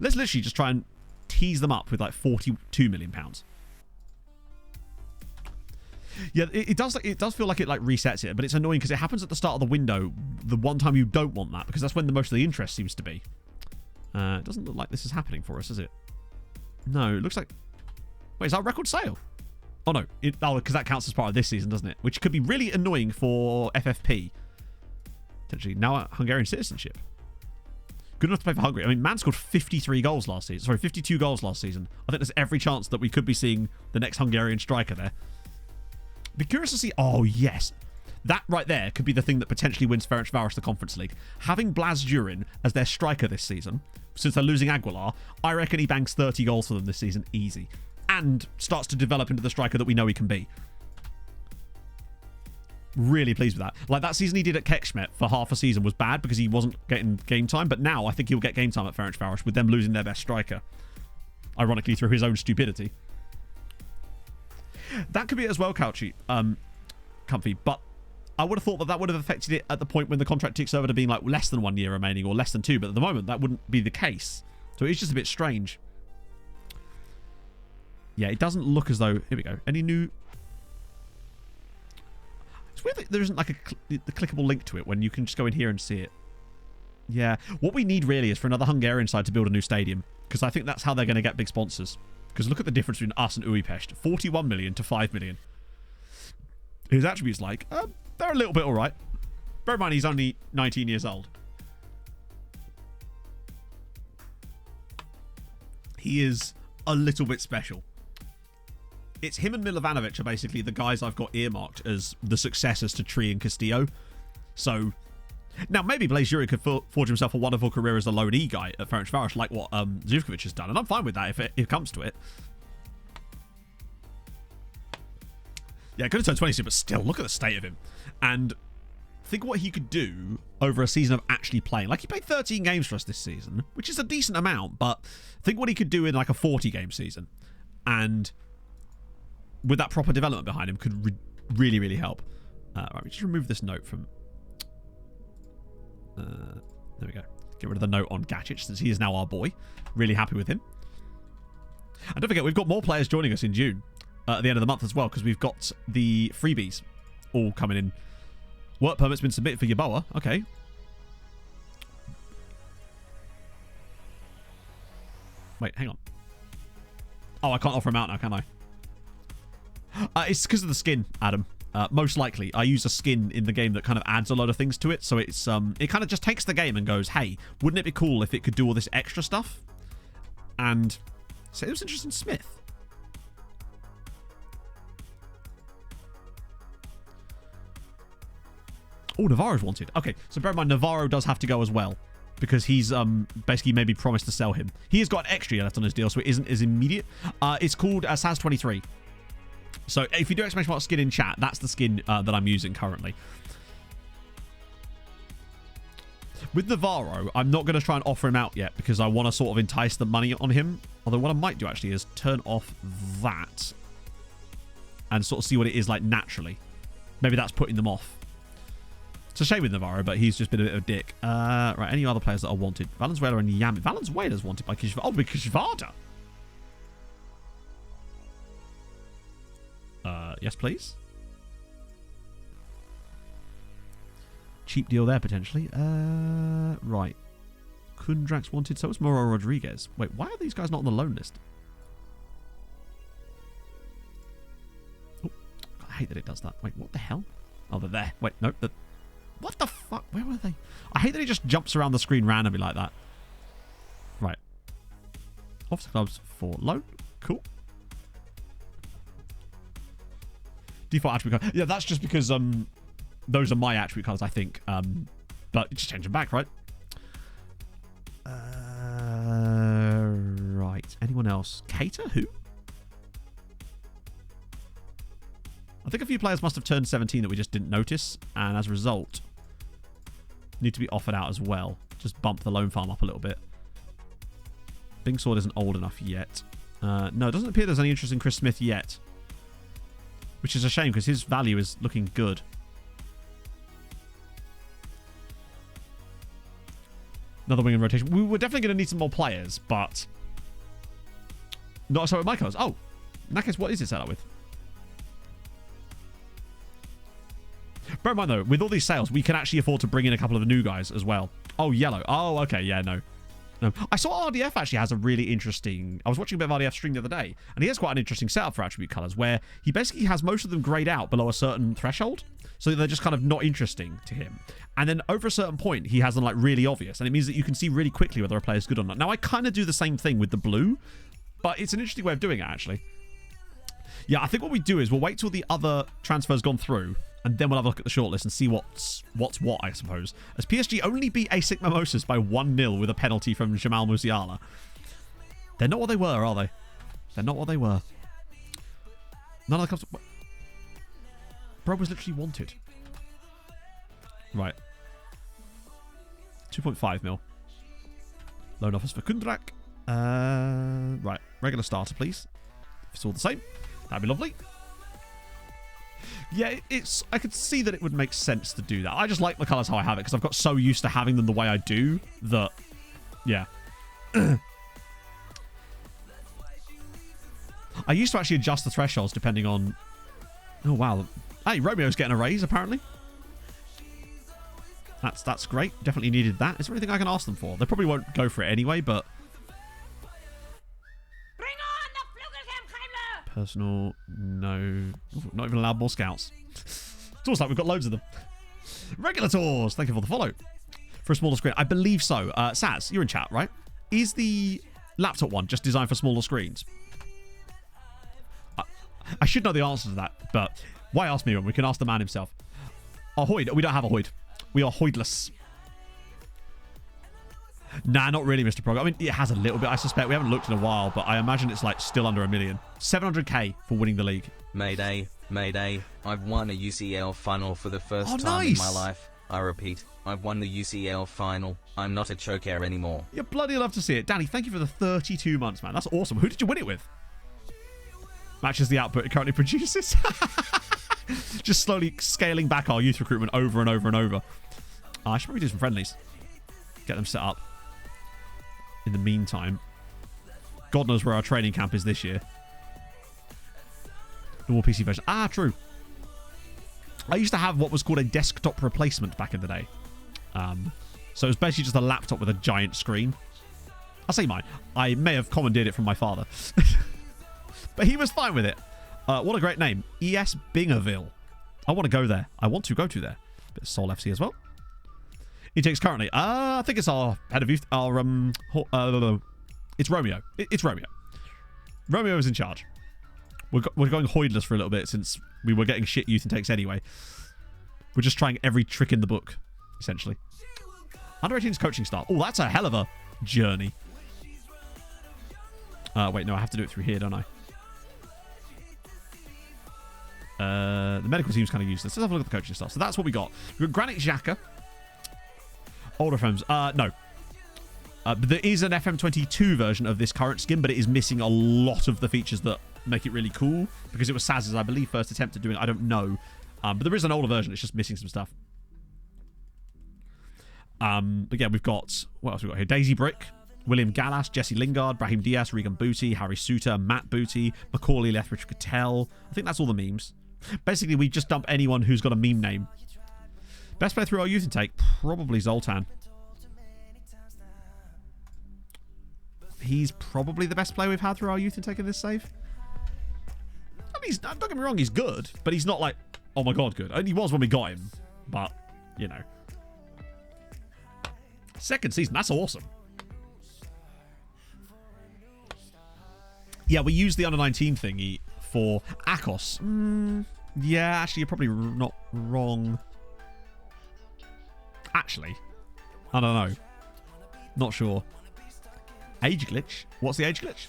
Let's literally just try and tease them up with like £42 million. Yeah, it does feel like it like resets it, but it's annoying because it happens at the start of the window, the one time you don't want that, because that's when the most of the interest seems to be. It doesn't look like this is happening for us, does it? No, it looks like... Wait, is that a record sale? Oh no, because that counts as part of this season, doesn't it? Which could be really annoying for FFP. Potentially, now at Hungarian citizenship. Good enough to play for Hungary. I mean, man scored 53 goals last season. Sorry, 52 goals last season. I think there's every chance that we could be seeing the next Hungarian striker there. Be curious to see... Oh, yes. That right there could be the thing that potentially wins Ferencváros the Conference League. Having Blas Durin as their striker this season, since they're losing Aguilar, I reckon he bangs 30 goals for them this season easy. And starts to develop into the striker that we know he can be. Really pleased with that. Like that season he did at Kekshmet for half a season was bad because he wasn't getting game time, but now I think he'll get game time at Ferencváros with them losing their best striker. Ironically through his own stupidity. That could be it as well, Couchy. Comfy, but I would have thought that would have affected it at the point when the contract ticks over to being like less than 1 year remaining or less than 2, but at the moment that wouldn't be the case. So it's just a bit strange. Yeah, it doesn't look as though... Here we go. Any new... It's weird that there isn't like the clickable link to it when you can just go in here and see it. Yeah. What we need really is for another Hungarian side to build a new stadium, because I think that's how they're going to get big sponsors. Because look at the difference between us and Újpest. 41 million to 5 million. His attributes like, they're a little bit alright. Bear in mind he's only 19 years old. He is a little bit special. It's him and Milovanovic are basically the guys I've got earmarked as the successors to Tree and Castillo. So, now maybe Blaise Juri could forge himself a wonderful career as a loanee guy at Ferencváros, like what Zivkovic has done, and I'm fine with that if it comes to it. Yeah, could have turned 22, but still, look at the state of him. And think what he could do over a season of actually playing. Like, he played 13 games for us this season, which is a decent amount, but think what he could do in like a 40-game season. And... with that proper development behind him could really, really help. Right, we just remove this note from... there we go. Get rid of the note on Gacic since he is now our boy. Really happy with him. And don't forget, we've got more players joining us in June. At the end of the month as well, because we've got the freebies all coming in. Work permit's been submitted for Yeboah. Okay. Wait, hang on. Oh, I can't offer him out now, can I? It's because of the skin, Adam. Most likely. I use a skin in the game that kind of adds a lot of things to it. So it's it kind of just takes the game and goes, hey, wouldn't it be cool if it could do all this extra stuff? And so it was interesting. Smith. Oh, Navarro's wanted. Okay, so bear in mind, Navarro does have to go as well. Because he's basically maybe promised to sell him. He has got an extra year left on his deal, so it isn't as immediate. It's called SAS23. So if you do exclamation mark skin in chat, that's the skin that I'm using currently. With Navarro, I'm not going to try and offer him out yet because I want to sort of entice the money on him. Although what I might do actually is turn off that and sort of see what it is like naturally. Maybe that's putting them off. It's a shame with Navarro, but he's just been a bit of a dick. Right, any other players that are wanted? Valenzuela and Yami. Valenzuela's wanted by Kishvada. Oh, by Kishvada. Yes, please. Cheap deal there, potentially. Right. Kundrak's wanted. So is Moro Rodriguez. Wait, why are these guys not on the loan list? Oh, I hate that it does that. Wait, what the hell? Oh, they're there. Wait, no. What the fuck? Where were they? I hate that he just jumps around the screen randomly like that. Right. Officer clubs for loan. Cool. Default attribute card. Yeah, that's just because those are my attribute cards, I think. But just change them back, right? Right. Anyone else? Cater? Who? I think a few players must have turned 17 that we just didn't notice, and as a result, need to be offered out as well. Just bump the loan farm up a little bit. Bing Sword isn't old enough yet. No, it doesn't appear there's any interest in Chris Smith yet. Which is a shame, because his value is looking good. Another wing in rotation. We were definitely going to need some more players, but... not so with my cards. Oh! In that case, what is it set up with? Bear in mind, though, with all these sales, we can actually afford to bring in a couple of the new guys as well. Oh, yellow. Oh, okay. Yeah, no. I saw RDF actually has a really interesting... I was watching a bit of RDF stream the other day, and he has quite an interesting setup for attribute colours, where he basically has most of them greyed out below a certain threshold, so they're just kind of not interesting to him. And then over a certain point, he has them like really obvious, and it means that you can see really quickly whether a player is good or not. Now, I kind of do the same thing with the blue, but it's an interesting way of doing it, actually. Yeah, I think what we do is we'll wait till the other transfer's gone through, and then we'll have a look at the shortlist and see what's what, I suppose. As PSG only beat ASIC Mimosas by 1-0 with a penalty from Jamal Musiala. They're not what they were, are they? They're not what they were. None of the clubs... Bro was literally wanted. Right. 2.5 mil. Loan offers for Kundrak. Right. Regular starter, please. If it's all the same, that'd be lovely. Yeah, it's... I could see that it would make sense to do that. I just like the colours how I have it, because I've got so used to having them the way I do that... Yeah. I used to actually adjust the thresholds depending on... Oh, wow. Hey, Romeo's getting a raise, apparently. That's great. Definitely needed that. Is there anything I can ask them for? They probably won't go for it anyway, but... Personal, no. Not even allowed more scouts. It's almost like we've got loads of them. Regular tours. Thank you for the follow. For a smaller screen. I believe so. Saz, you're in chat, right? Is the laptop one just designed for smaller screens? I should know the answer to that, but why ask me when we can ask the man himself? Oh, Hoyd. We don't have a Hoyd. We are Hoydless. Nah, not really, Mr. Prog. I mean, it has a little bit, I suspect. We haven't looked in a while, but I imagine it's like still under $1 million. 700k for winning the league. Mayday, Mayday. I've won a UCL final for the first time in my life. I repeat, I've won the UCL final. I'm not a choker anymore. You're bloody love to see it. Danny, thank you for the 32 months, man. That's awesome. Who did you win it with? Matches the output it currently produces. Just slowly scaling back our youth recruitment over and over and over. I should probably do some friendlies. Get them set up. In the meantime, God knows where our training camp is this year. Normal PC version. Ah, true. I used to have what was called a desktop replacement back in the day. So it was basically just a laptop with a giant screen. I'll say mine. I may have commandeered it from my father. But he was fine with it. What a great name. ES Bingerville. I want to go there. I want to go to there. Bit of Seoul FC as well. Intakes currently. I think it's our head of youth. It's Romeo. It's Romeo. Romeo is in charge. We're going Hoydless for a little bit since we were getting shit youth intakes anyway. We're just trying every trick in the book, essentially. Under 18's coaching style. Oh, that's a hell of a journey. Wait, no, I have to do it through here, don't I? The medical team's kind of useless. Let's have a look at the coaching style. So that's what we got. We've got Granit Xhaka. Older FMs. No. But there is an FM22 version of this current skin, but it is missing a lot of the features that make it really cool, because it was Saz's, I believe, first attempt at doing it. I don't know. But there is an older version. It's just missing some stuff. But yeah, we've got, what else we got here? Daisy Brick, William Gallas, Jesse Lingard, Brahim Diaz, Regan Booty, Harry Suter, Matt Booty, Macaulay Lethbridge Cattell. I think that's all the memes. Basically, we just dump anyone who's got a meme name. Best player through our youth intake? Probably Zoltan. He's probably the best player we've had through our youth intake in this save. I mean, don't get me wrong, he's good, but he's not like, oh my god, good. And he was when we got him, but, you know. Second season, that's awesome. Yeah, we used the under-19 thingy for Akos. Yeah, actually, you're probably not wrong. Actually, I don't know. Not sure. Age glitch? What's the age glitch?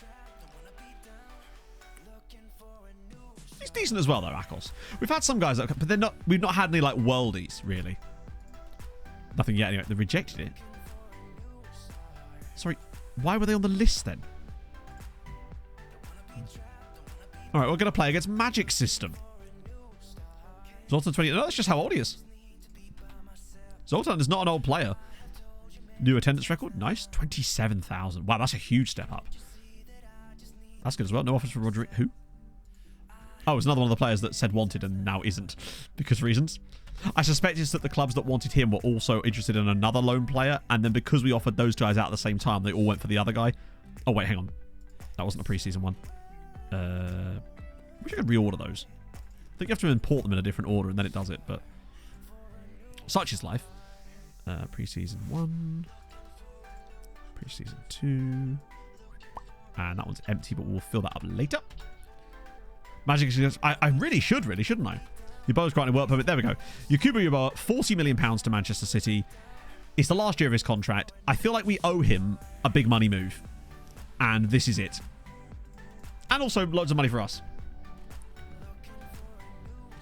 He's decent as well, though, Akos. We've had some guys, but they're not. We've not had any like worldies, really. Nothing yet. Anyway, they rejected it. Sorry, why were they on the list then? All right, we're going to play against Magic System. Zoltan 20. No, that's just how old he is. Zoltan is not an old player. New attendance record. Nice. 27,000. Wow, that's a huge step up. That's good as well. No offers for Roderick. Who? Oh, it's another one of the players that said wanted and now isn't because of reasons. I suspect it's that the clubs that wanted him were also interested in another lone player, and then because we offered those guys out at the same time, they all went for the other guy. Oh, wait, hang on. That wasn't a preseason one. I wish I could reorder those. I think you have to import them in a different order and then it does it, but such is life. Preseason 1. Preseason 2. And that one's empty, but we'll fill that up later. Magic is... I really should, shouldn't I? Yeboah's granted work permit. There we go. Yakubu Yeboah, £40 million to Manchester City. It's the last year of his contract. I feel like we owe him a big money move. And this is it. And also loads of money for us.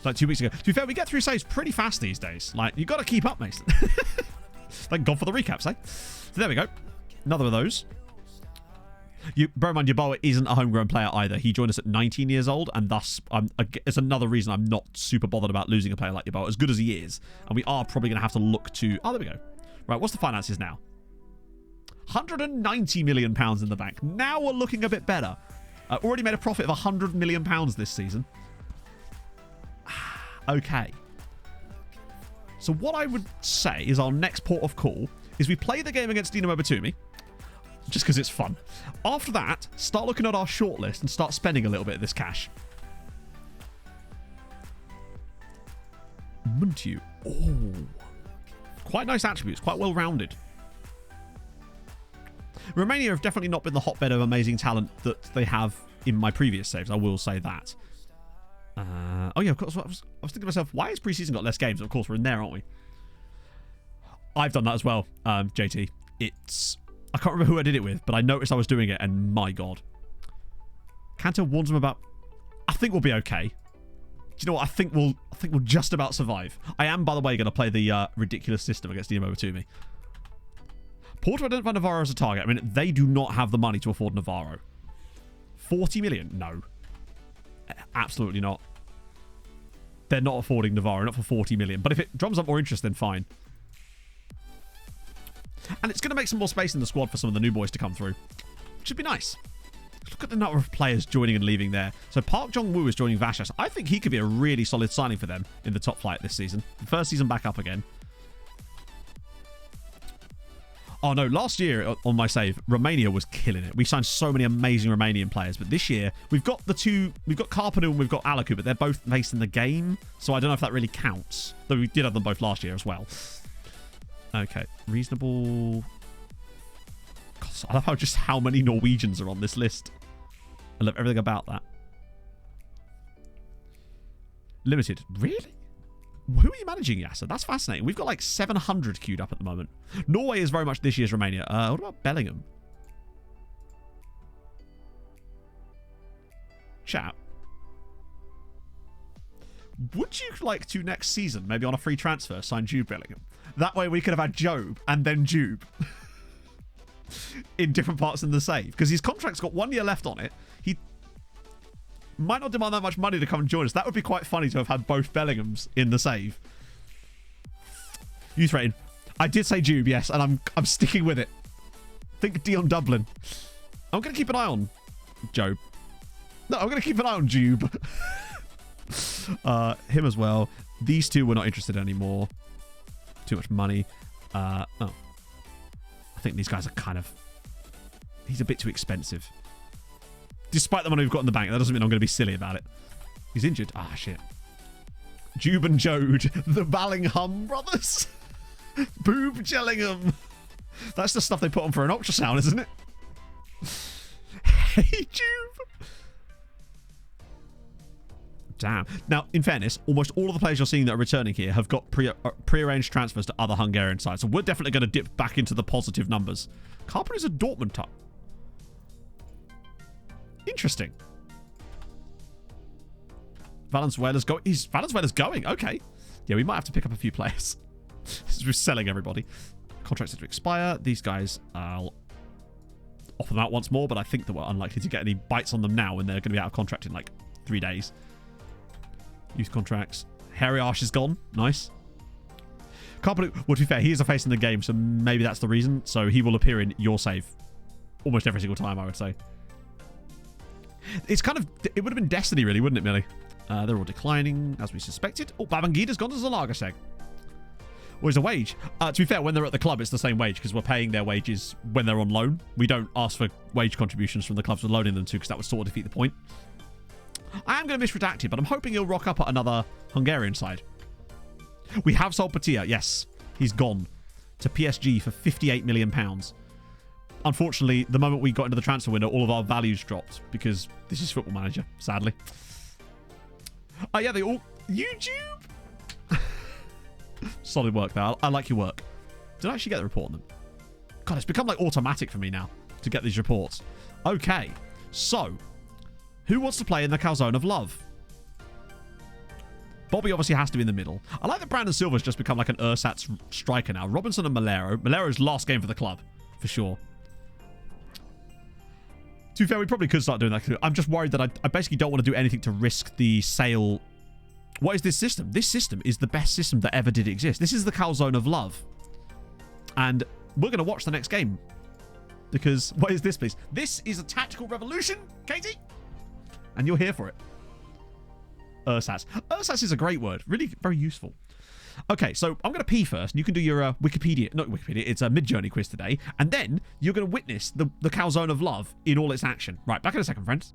Like 2 weeks ago. To be fair, we get through saves pretty fast these days. Like, you've got to keep up, Mason. Thank God for the recaps, eh? So there we go. Another of those. Bear in mind, Yeboah isn't a homegrown player either. He joined us at 19 years old, and thus it's another reason I'm not super bothered about losing a player like Yeboah, as good as he is. And we are probably going to have to look to... Oh, there we go. Right, what's the finances now? £190 million in the bank. Now we're looking a bit better. Already made a profit of £100 million this season. Okay. So what I would say is our next port of call is we play the game against Dinamo Batumi, just because it's fun. After that, start looking at our shortlist and start spending a little bit of this cash. Muntu. Oh. Quite nice attributes. Quite well-rounded. Romania have definitely not been the hotbed of amazing talent that they have in my previous saves. I will say that. Oh, yeah, of course. I was thinking to myself, why has preseason got less games? Of course, we're in there, aren't we? I've done that as well, JT. I can't remember who I did it with, but I noticed I was doing it, and my God. Kanto warns them about... I think we'll be okay. Do you know what? I think we'll just about survive. I am, by the way, going to play the ridiculous system against Dinamo Batumi. Porto identify Navarro as a target. I mean, they do not have the money to afford Navarro. 40 million? No. Absolutely not. They're not affording Navarro, not for 40 million. But if it drums up more interest, then fine. And it's going to make some more space in the squad for some of the new boys to come through. Which should be nice. Look at the number of players joining and leaving there. So Park Jong-woo is joining Vashas. I think he could be a really solid signing for them in the top flight this season. The first season back up again. Oh no, last year on my save, Romania was killing it. We signed so many amazing Romanian players, but this year we've got Carpenu and we've got Alaku, but they're both based in the game, so I don't know if that really counts. Though we did have them both last year as well. Okay, reasonable. God, I love how many Norwegians are on this list. I love everything about that. Limited, really? Who are you managing, Yasser? That's fascinating. We've got like 700 queued up at the moment. Norway is very much this year's Romania. What about Bellingham? Chat. Would you like to next season, maybe on a free transfer, sign Jude Bellingham? That way we could have had Job and then Jude in different parts in the save. Because his contract's got 1 year left on it. He might not demand that much money to come and join us. That would be quite funny to have had both Bellinghams in the save. Youth rating. I did say Jube, yes, and I'm sticking with it. Think Dion Dublin. I'm going to keep an eye on Job. No, I'm going to keep an eye on Jube. Him as well. These two we're not interested anymore. Too much money. Oh. I think these guys are kind of... He's a bit too expensive. Despite the money we've got in the bank, that doesn't mean I'm going to be silly about it. He's injured. Ah, shit. Jube and Jode. The Ballingham brothers. Boob Jellingham. That's the stuff they put on for an ultrasound, isn't it? Hey, Jube. Damn. Now, in fairness, almost all of the players you're seeing that are returning here have got pre-arranged transfers to other Hungarian sides. So we're definitely going to dip back into the positive numbers. Carpenter is a Dortmund top. Interesting. Valenzuela's going. Okay. Yeah, we might have to pick up a few players. We're selling everybody. Contracts to expire. These guys, I'll offer them out once more, but I think that we're unlikely to get any bites on them now when they're going to be out of contract in like 3 days. Youth contracts. Hairy Arsh is gone. Nice. Can't believe... Well, to be fair, he is a face in the game, so maybe that's the reason. So he will appear in your save almost every single time, I would say. It's kind of... It would have been Destiny, really, wouldn't it, Millie? They're all declining, as we suspected. Oh, Babangida's gone as a Lagerseg. Where's the wage? To be fair, when they're at the club, it's the same wage because we're paying their wages when they're on loan. We don't ask for wage contributions from the clubs we're loaning them to because that would sort of defeat the point. I am going to miss Redacted, but I'm hoping he'll rock up at another Hungarian side. We have sold Patia. Yes, he's gone to PSG for £58 million. Unfortunately, the moment we got into the transfer window, all of our values dropped because this is Football Manager, sadly. Oh, yeah, they all... YouTube? Solid work, though. I like your work. Did I actually get the report on them? God, it's become, like, automatic for me now to get these reports. Okay, so... Who wants to play in the calzone of love? Bobby obviously has to be in the middle. I like that Brandon Silva's just become like an Ersatz striker now. Robinson and Malero. Malero's last game for the club, for sure. To be fair, we probably could start doing that. I'm just worried that I basically don't want to do anything to risk the sale. What is this system? This system is the best system that ever did exist. This is the calzone of love. And we're going to watch the next game. Because, what is this, please? This is a tactical revolution, Katie. And you're here for it. Ersatz. Ersatz is a great word. Really very useful. Okay, so I'm going to pee first. And you can do your Wikipedia. Not Wikipedia. It's a mid-journey quiz today. And then you're going to witness the calzone of love in all its action. Right, back in a second, friends.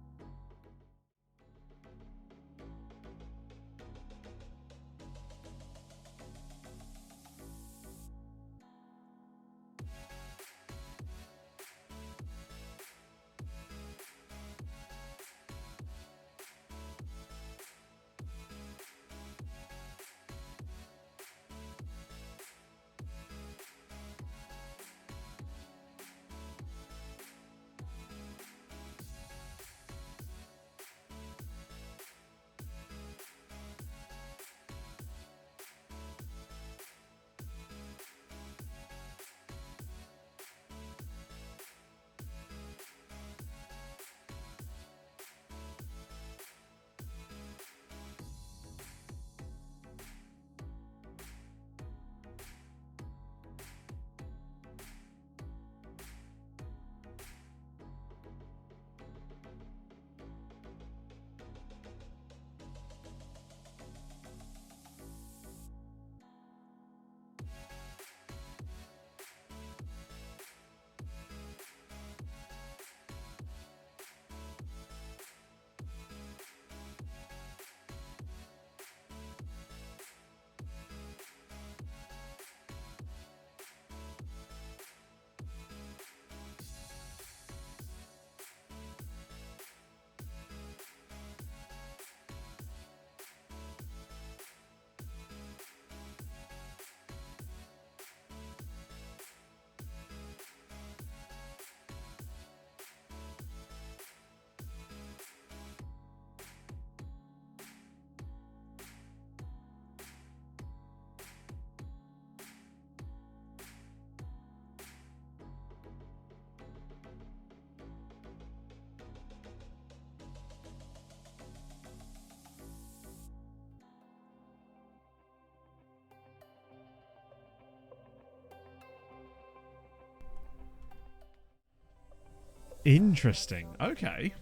Interesting. Okay.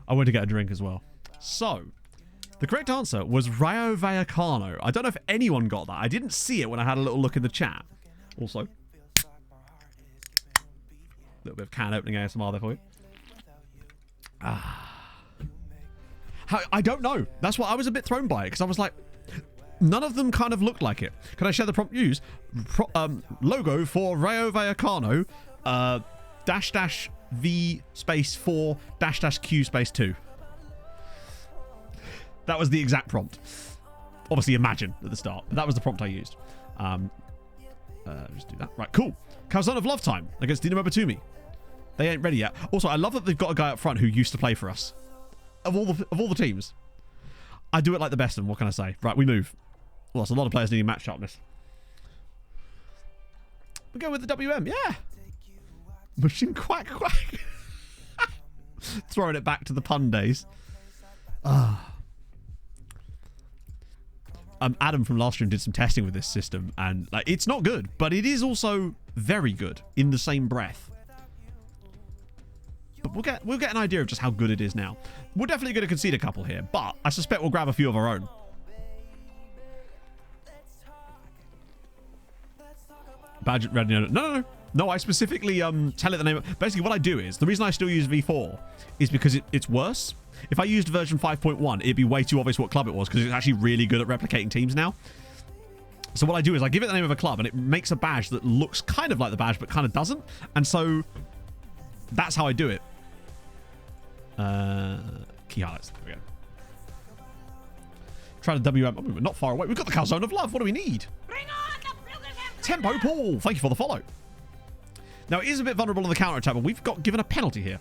I went to get a drink as well. So, the correct answer was Rayo Vallecano. I don't know if anyone got that. I didn't see it when I had a little look in the chat. Also, a little bit of can opening ASMR there for you. I don't know. That's what I was a bit thrown by it, because I was like, none of them kind of looked like it. Can I share the prompt use? Logo for Rayo Vallecano, --V space 4 --Q space 2. That was the exact prompt. Obviously, imagine at the start, but that was the prompt I used. Just do that. Right, cool. Calzone of Love time against Dinamo Batumi. They ain't ready yet. Also, I love that they've got a guy up front who used to play for us. Of all the teams, I do it like the best of them. What can I say? Right, we move. Well, that's a lot of players needing match sharpness. We go with the WM, yeah. Machine quack quack. Throwing it back to the pun days. Adam from last stream did some testing with this system, and like, it's not good, but it is also very good in the same breath. But we'll get an idea of just how good it is now. We're definitely going to concede a couple here, but I suspect we'll grab a few of our own. Badge ready? No. I specifically tell it the name. Basically, what I do is, the reason I still use V4 is because it's worse. If I used version 5.1, it'd be way too obvious what club it was, because it's actually really good at replicating teams now. So what I do is I give it the name of a club, and it makes a badge that looks kind of like the badge, but kind of doesn't. And so that's how I do it. Key highlights. There we go. Try the WM. Oh, we're not far away. We've got the Calzone of Love. What do we need? Tempo Paul. Thank you for the follow. Now, it is a bit vulnerable on the counter-attack, but we've got given a penalty here.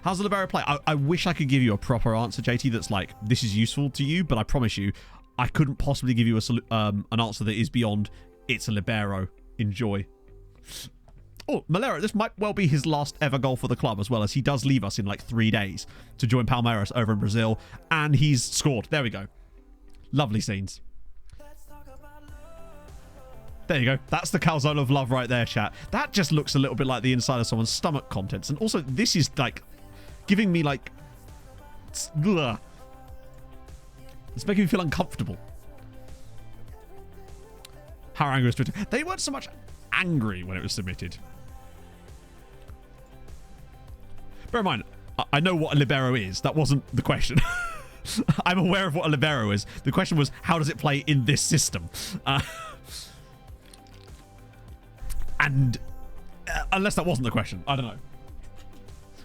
How's the libero play? I wish I could give you a proper answer, JT, that's like, this is useful to you, but I promise you, I couldn't possibly give you an answer that is beyond, it's a libero. Enjoy. Oh, Malero, this might well be his last ever goal for the club, as well, as he does leave us in like 3 days to join Palmeiras over in Brazil, and he's scored. There we go. Lovely scenes. There you go. That's the Calzone of Love right there, chat. That just looks a little bit like the inside of someone's stomach contents. And also, this is like giving me like... Ugh. It's making me feel uncomfortable. How angry was Twitter? They weren't so much angry when it was submitted. Bear in mind, I know what a libero is. That wasn't the question. I'm aware of what a libero is. The question was, how does it play in this system? And unless that wasn't the question, I don't know.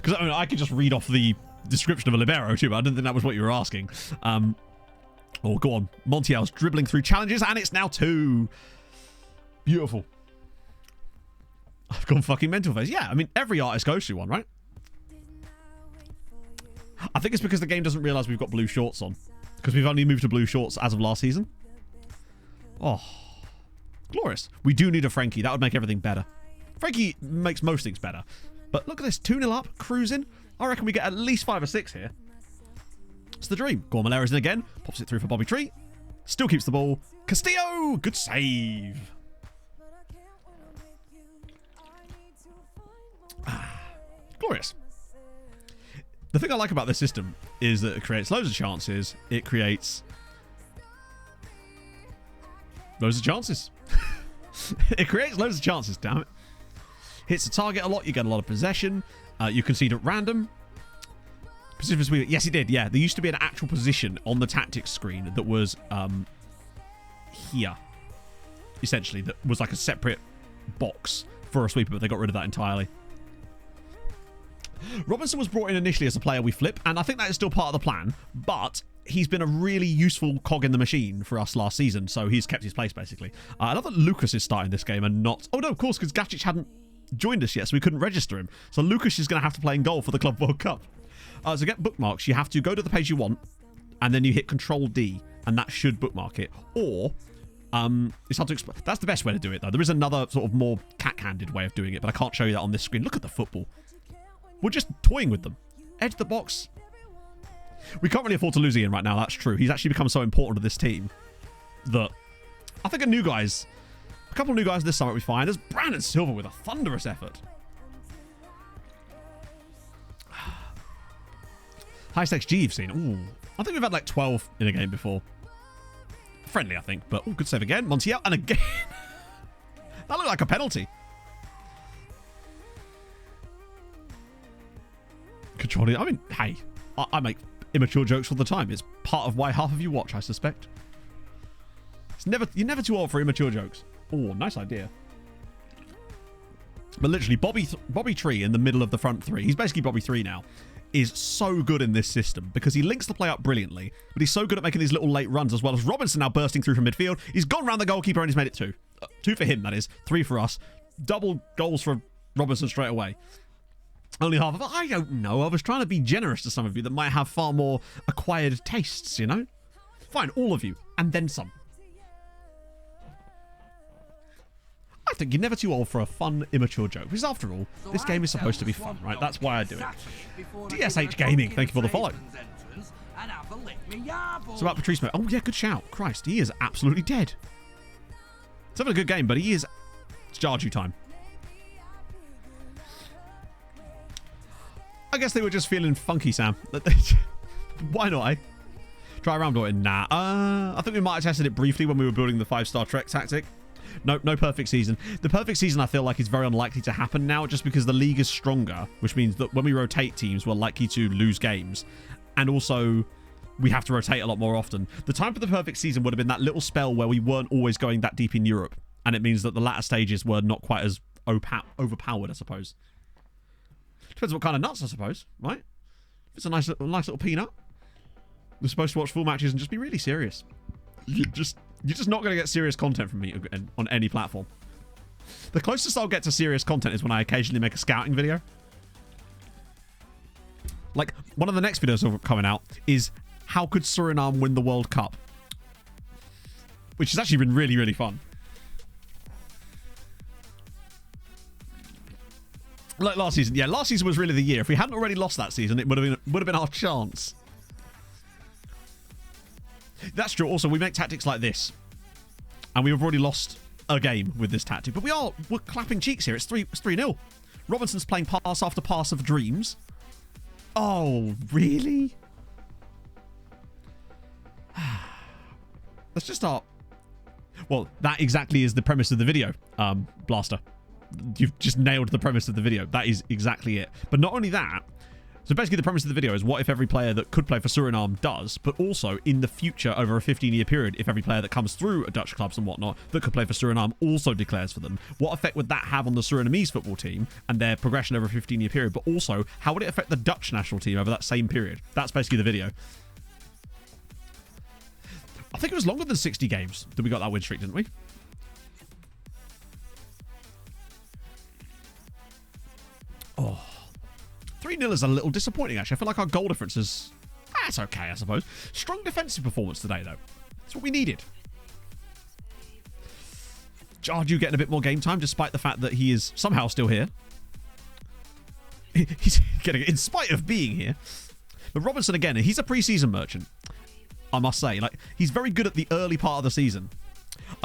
Because I mean, I could just read off the description of a libero too, but I didn't think that was what you were asking. Oh, go on. Montiel's dribbling through challenges, and it's now 2. Beautiful. I've gone fucking mental phase. Yeah, I mean, every artist goes through one, right? I think it's because the game doesn't realise we've got blue shorts on. Because we've only moved to blue shorts as of last season. Oh. Glorious. We do need a Frankie. That would make everything better. Frankie makes most things better. But look at this. 2-0 up. Cruising. I reckon we get at least 5 or 6 here. It's the dream. Gormalera's in again. Pops it through for Bobby Tree. Still keeps the ball. Castillo. Good save. Glorious. The thing I like about this system is that it creates loads of chances. It creates loads of chances. It creates loads of chances, damn it. Hits the target a lot. You get a lot of possession. You concede at random. Yes, it did. Yeah, there used to be an actual position on the tactics screen that was here, essentially, that was like a separate box for a sweeper, but they got rid of that entirely. Robinson was brought in initially as a player we flip, and I think that is still part of the plan, but he's been a really useful cog in the machine for us last season, so he's kept his place, basically. I love that Lucas is starting this game and not... Oh, no, of course, because Gacic hadn't joined us yet, so we couldn't register him. So Lucas is going to have to play in goal for the Club World Cup. To get bookmarks, you have to go to the page you want, and then you hit Control-D, and that should bookmark it. Or... it's hard to explain. That's the best way to do it, though. There is another sort of more cat-handed way of doing it, but I can't show you that on this screen. Look at the football. We're just toying with them. Edge the box. We can't really afford to lose Ian right now, that's true. He's actually become so important to this team that I think a couple of new guys this summer will be fine. There's Brandon Silva with a thunderous effort. Highest XG you've seen. Ooh. I think we've had like 12 in a game before. Friendly, I think. But, good save again. Montiel, and again. That looked like a penalty. Controlling. I mean, hey, I make immature jokes all the time. It's part of why half of you watch, I suspect. You're never too old for immature jokes. Oh, nice idea. But literally, Bobby Tree in the middle of the front three, he's basically Bobby 3 now, is so good in this system because he links the play up brilliantly, but he's so good at making these little late runs, as well as Robinson now bursting through from midfield. He's gone round the goalkeeper and he's made it 2. 2 for him, that is. 3 for us. Double goals for Robinson straight away. Only half of it. I don't know. I was trying to be generous to some of you that might have far more acquired tastes, you know? Fine, all of you. And then some. I think you're never too old for a fun, immature joke. Because after all, this game is supposed to be fun, right? That's why I do it. DSH Gaming, thank you for the follow. It's about Patrice. Oh, yeah, good shout. Christ, he is absolutely dead. It's having a good game, but he is... It's Jarju time. I guess they were just feeling funky, Sam. Why not, eh? Try around or nah. I think we might have tested it briefly when we were building the 5-star Trek tactic. No perfect season. The perfect season I feel like is very unlikely to happen now just because the league is stronger, which means that when we rotate teams, we're likely to lose games. And also, we have to rotate a lot more often. The time for the perfect season would have been that little spell where we weren't always going that deep in Europe. And it means that the latter stages were not quite as overpowered, I suppose. Depends what kind of nuts, I suppose, right? If it's a nice little peanut, we're supposed to watch full matches and just be really serious. You're just not going to get serious content from me on any platform. The closest I'll get to serious content is when I occasionally make a scouting video. Like, one of the next videos coming out is how could Suriname win the World Cup? Which has actually been really, really fun. Like last season. Yeah, last season was really the year. If we hadn't already lost that season, it would have been our chance. That's true. Also, we make tactics like this. And we've already lost a game with this tactic. But we're clapping cheeks here. It's 3-0. Robinson's playing pass after pass of dreams. Oh, really? Let's just start. Well, that exactly is the premise of the video, Blaster. You've just nailed the premise of the video. That is exactly it. But not only that, so basically the premise of the video is what if every player that could play for Suriname does, but also in the future over a 15-year period, if every player that comes through Dutch clubs and whatnot that could play for Suriname also declares for them, what effect would that have on the Surinamese football team and their progression over a 15-year period? But also, how would it affect the Dutch national team over that same period? That's basically the video. I think it was longer than 60 games that we got that win streak, didn't we? Oh, 3-0 is a little disappointing, actually. I feel like our goal difference is... That's okay, I suppose. Strong defensive performance today, though. That's what we needed. Jarju getting a bit more game time, despite the fact that he is somehow still here. He's getting it in spite of being here. But Robinson, again, he's a pre-season merchant, I must say. Like, he's very good at the early part of the season.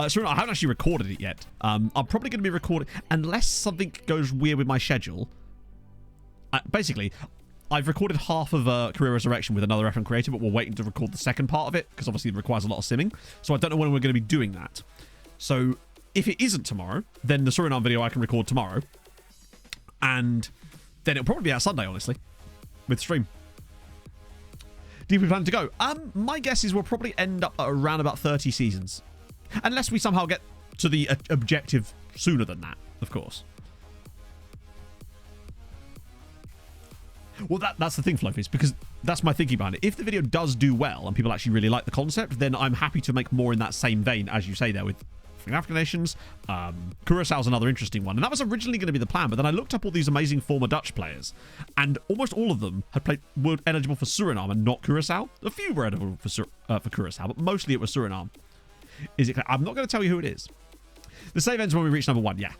So I haven't actually recorded it yet. I'm probably going to be recording... Unless something goes weird with my schedule... basically, I've recorded half of Career Resurrection with another FM creator, but we're waiting to record the second part of it, because obviously it requires a lot of simming. So I don't know when we're going to be doing that. So if it isn't tomorrow, then the Suriname video I can record tomorrow. And then it'll probably be out Sunday, honestly, with stream. Do we plan to go? My guess is we'll probably end up at around about 30 seasons. Unless we somehow get to the objective sooner than that, of course. Well, that's the thing, Flofies, because that's my thinking behind it. If the video does do well and people actually really like the concept, then I'm happy to make more in that same vein, as you say there, with African nations. Curaçao's another interesting one. And that was originally going to be the plan, but then I looked up all these amazing former Dutch players, and almost all of them were eligible for Suriname and not Curaçao. A few were eligible for Curaçao, but mostly it was Suriname. Is it clear? I'm not going to tell you who it is. The save ends when we reach number 1, yeah.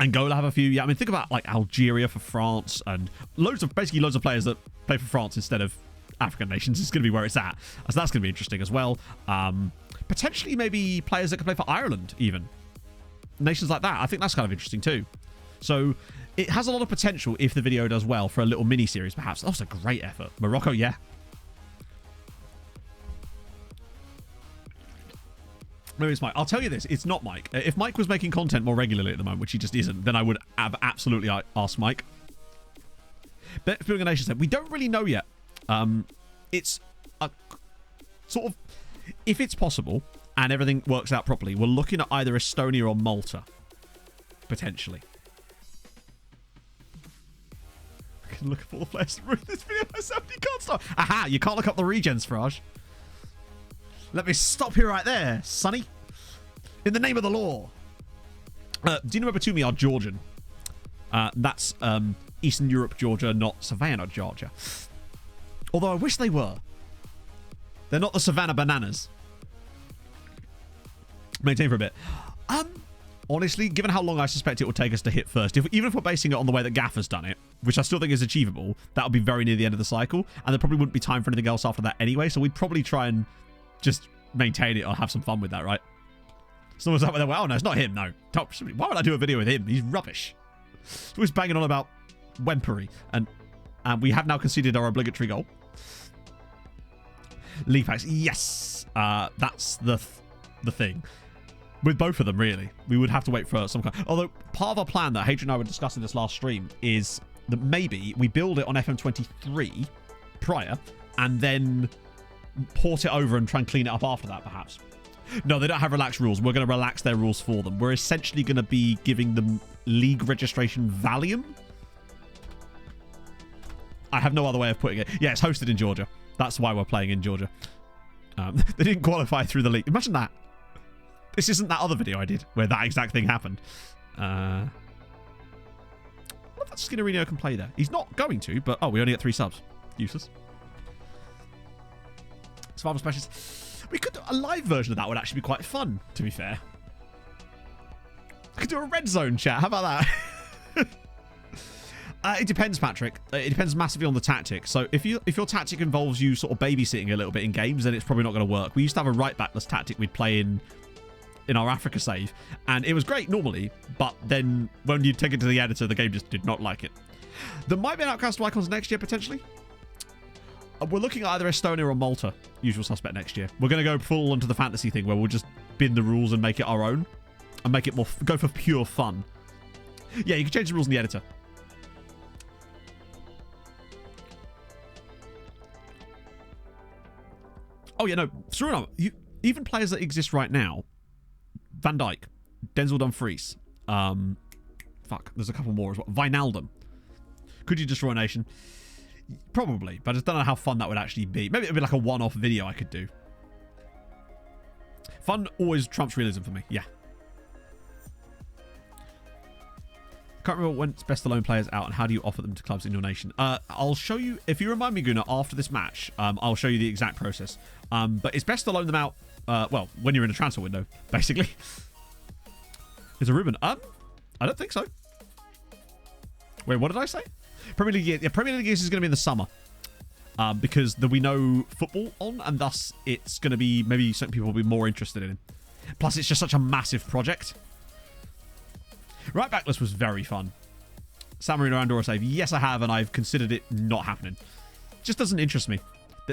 Angola have a few. Yeah, I mean, think about like Algeria for France and basically loads of players that play for France instead of African nations. It's going to be where it's at. So that's going to be interesting as well. Potentially maybe players that can play for Ireland even. Nations like that. I think that's kind of interesting too. So it has a lot of potential if the video does well for a little mini-series, perhaps. That was a great effort. Morocco, yeah. Maybe it's Mike. I'll tell you this. It's not Mike. If Mike was making content more regularly at the moment, which he just isn't, then I would have absolutely asked Mike. But Building Nation said, we don't really know yet. It's a sort of, if it's possible and everything works out properly, we're looking at either Estonia or Malta. Potentially. I can look up all the players through this video myself. You can't stop. Aha, you can't look up the regens, Faraj. Let me stop you right there, Sonny. In the name of the law. Dino Batumi are Georgian. That's Eastern Europe, Georgia, not Savannah, Georgia. Although I wish they were. They're not the Savannah Bananas. Maintain for a bit. Honestly, given how long I suspect it will take us to hit first, even if we're basing it on the way that Gaffer's done it, which I still think is achievable, that would be very near the end of the cycle, and there probably wouldn't be time for anything else after that anyway, so we'd probably try and just maintain it or have some fun with that, right? Someone's up with well, no, it's not him, no. Why would I do a video with him? He's rubbish. He's always banging on about Wempery, and we have now conceded our obligatory goal. League packs, yes! That's the thing. With both of them, really. We would have to wait for some kind... Although, part of our plan that Hadrian and I were discussing this last stream is that maybe we build it on FM23 prior, and then port it over and try and clean it up after that, perhaps. No, they don't have relaxed rules. We're going to relax their rules for them. We're essentially going to be giving them league registration Valium. I have no other way of putting it. Yeah, it's hosted in Georgia. That's why we're playing in Georgia. They didn't qualify through the league. Imagine that. This isn't that other video I did where that exact thing happened. I wonder if Skinnerino can play there. He's not going to, but... Oh, we only get 3 subs. Useless. Survival Specialist. We could... A live version of that would actually be quite fun, to be fair. We could do a red zone chat. How about that? It depends, Patrick. It depends massively on the tactic. So if your tactic involves you sort of babysitting a little bit in games, then it's probably not going to work. We used to have a right-backless tactic we'd play in our Africa save, and it was great normally, but then when you take it to the editor, the game just did not like it. There might be an Outcast to Icons next year, potentially. We're looking at either Estonia or Malta, usual suspect, next year. We're going to go full onto the fantasy thing where we'll just bin the rules and make it our own and make it more, go for pure fun. Yeah, you can change the rules in the editor. Oh yeah, no, Suriname, even players that exist right now, Van Dijk, Denzel Dumfries, fuck, there's a couple more as well. Wijnaldum. Could you destroy a nation? Probably, but I just don't know how fun that would actually be. Maybe it would be like a one-off video I could do. Fun always trumps realism for me, yeah. Can't remember when's best alone players out and how do you offer them to clubs in your nation. I'll show you, if you remind me, Gunnar, after this match, I'll show you the exact process. But it's best to loan them out, well, when you're in a transfer window, basically. Is a Ruben? I don't think so. Wait, what did I say? Premier League, yeah, Premier League is going to be in the summer. Because there'll be no football on, and thus it's going to be, maybe certain people will be more interested in it. Plus, it's just such a massive project. Right backless was very fun. San Marino Andorra save. Yes, I have, and I've considered it not happening. Just doesn't interest me.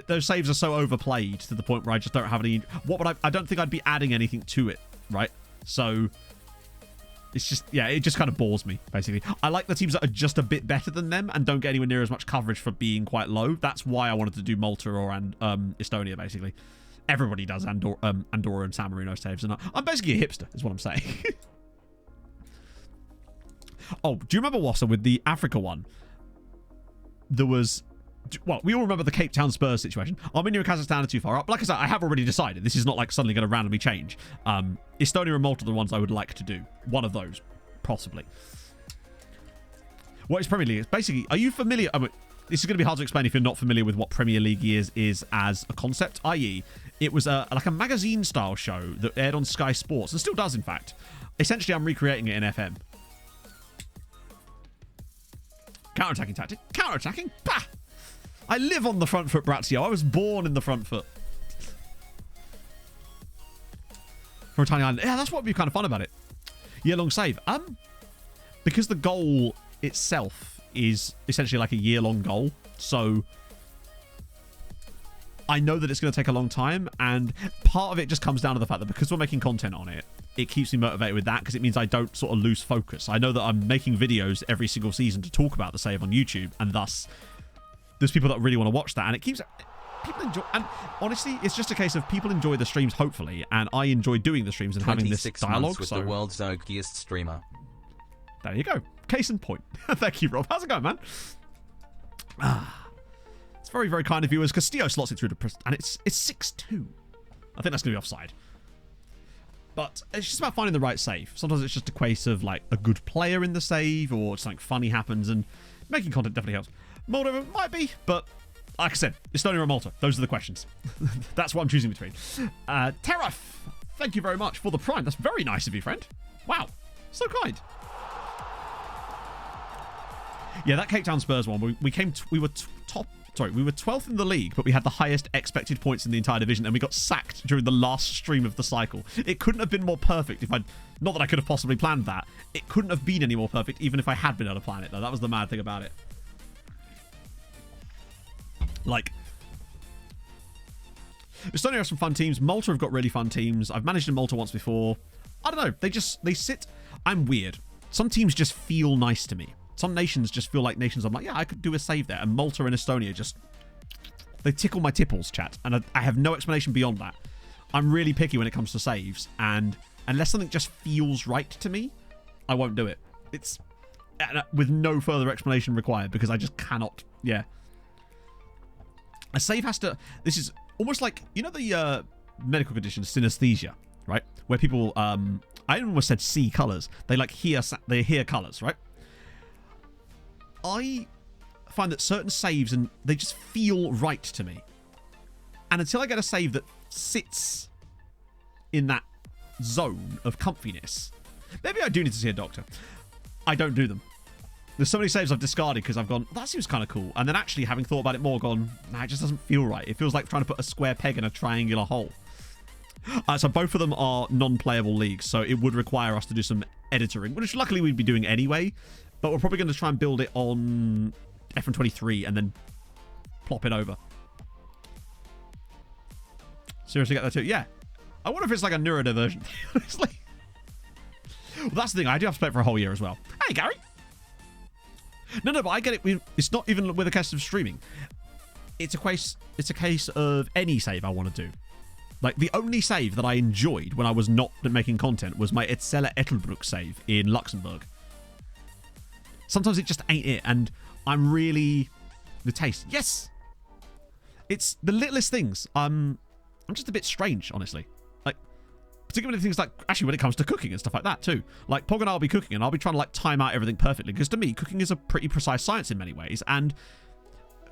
Those saves are so overplayed to the point where I just don't have any... What would I don't think I'd be adding anything to it, right? So, it's just... Yeah, it just kind of bores me, basically. I like the teams that are just a bit better than them and don't get anywhere near as much coverage for being quite low. That's why I wanted to do Malta or Estonia, basically. Everybody does Andorra and San Marino saves, and I'm basically a hipster, is what I'm saying. Oh, do you remember, Wassa, with the Africa one? There was... Well, we all remember the Cape Town Spurs situation. Armenia and Kazakhstan are too far up. Like I said, I have already decided. This is not like suddenly going to randomly change. Estonia and Malta are the ones I would like to do. One of those, possibly. What is Premier League? It's basically, are you familiar... I mean, this is going to be hard to explain if you're not familiar with what Premier League is as a concept, i.e. it was like a magazine-style show that aired on Sky Sports, and still does, in fact. Essentially, I'm recreating it in FM. Counter-attacking tactic. Counter-attacking? Bah! I live on the front foot, Brazio. I was born in the front foot. For a tiny island. Yeah, that's what would be kind of fun about it. Year-long save. Because the goal itself is essentially like a year-long goal. So I know that it's going to take a long time, and part of it just comes down to the fact that because we're making content on it, it keeps me motivated with that because it means I don't sort of lose focus. I know that I'm making videos every single season to talk about the save on YouTube, and thus there's people that really want to watch that, and it keeps people enjoy. And honestly, it's just a case of people enjoy the streams, hopefully, and I enjoy doing the streams and having this dialogue. With the world's oakiest streamer. There you go. Case in point. Thank you, Rob. How's it going, man? It's very, very kind of you as Castillo slots it through and it's 6-2. I think that's going to be offside. But it's just about finding the right save. Sometimes it's just a case of like a good player in the save or something funny happens, and making content definitely helps. Moldova might be, but like I said, Estonia or Malta. Those are the questions. That's what I'm choosing between. Teraf, thank you very much for the prime. That's very nice of you, friend. Wow. So kind. Yeah, that Cape Town Spurs one, we were 12th in the league, but we had the highest expected points in the entire division, and we got sacked during the last stream of the cycle. It couldn't have been more perfect if not that I could have possibly planned that. It couldn't have been any more perfect, even if I had been able to plan it, though. That was the mad thing about it. Like, Estonia have some fun teams. Malta have got really fun teams. I've managed in Malta once before. I don't know. They sit. I'm weird. Some teams just feel nice to me. Some nations just feel like nations I'm like, yeah, I could do a save there. And Malta and Estonia just, they tickle my tipples, chat. And I have no explanation beyond that. I'm really picky when it comes to saves. And unless something just feels right to me, I won't do it. It's with no further explanation required because I just cannot, yeah. A save has to, this is almost like, you know the medical condition, synesthesia, right? Where people, I almost said see colours. They like hear colours, right? I find that certain saves, and they just feel right to me. And until I get a save that sits in that zone of comfiness, maybe I do need to see a doctor. I don't do them. There's so many saves I've discarded because I've gone, that seems kind of cool. And then actually, having thought about it more, gone, nah, it just doesn't feel right. It feels like trying to put a square peg in a triangular hole. So both of them are non-playable leagues, so it would require us to do some editoring, which luckily we'd be doing anyway. But we're probably going to try and build it on F123 and then plop it over. Seriously, get that too? Yeah. I wonder if it's like a neurodiversion. Honestly. Well, that's the thing. I do have to play it for a whole year as well. Hey, Gary. No, but I get it. It's not even with a case of streaming. It's a case of any save I want to do. Like, the only save that I enjoyed when I was not making content was my Etzella Ettelbruck save in Luxembourg. Sometimes it just ain't it, and I'm really... The taste. Yes! It's the littlest things. I'm just a bit strange, honestly. Like, particularly things like... Actually, when it comes to cooking and stuff like that, too. Like, Pog and I will be cooking, and I'll be trying to, like, time out everything perfectly. Because to me, cooking is a pretty precise science in many ways, and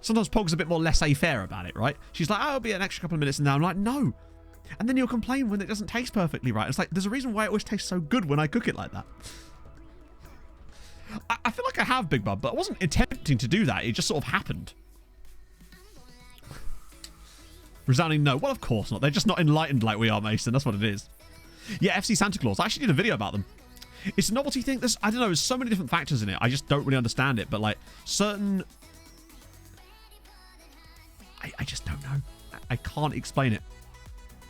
sometimes Pog's a bit more laissez-faire about it, right? She's like, oh, it'll be an extra couple of minutes, and now I'm like, no. And then you'll complain when it doesn't taste perfectly right. It's like, there's a reason why it always tastes so good when I cook it like that. I feel like I have, Big Bub, but I wasn't attempting to do that. It just sort of happened. Resounding no. Well, of course not. They're just not enlightened like we are, Mason. That's what it is. Yeah, FC Santa Claus. I actually did a video about them. It's a novelty thing. I don't know. There's so many different factors in it. I just don't really understand it. But, like, certain... I just don't know. I can't explain it.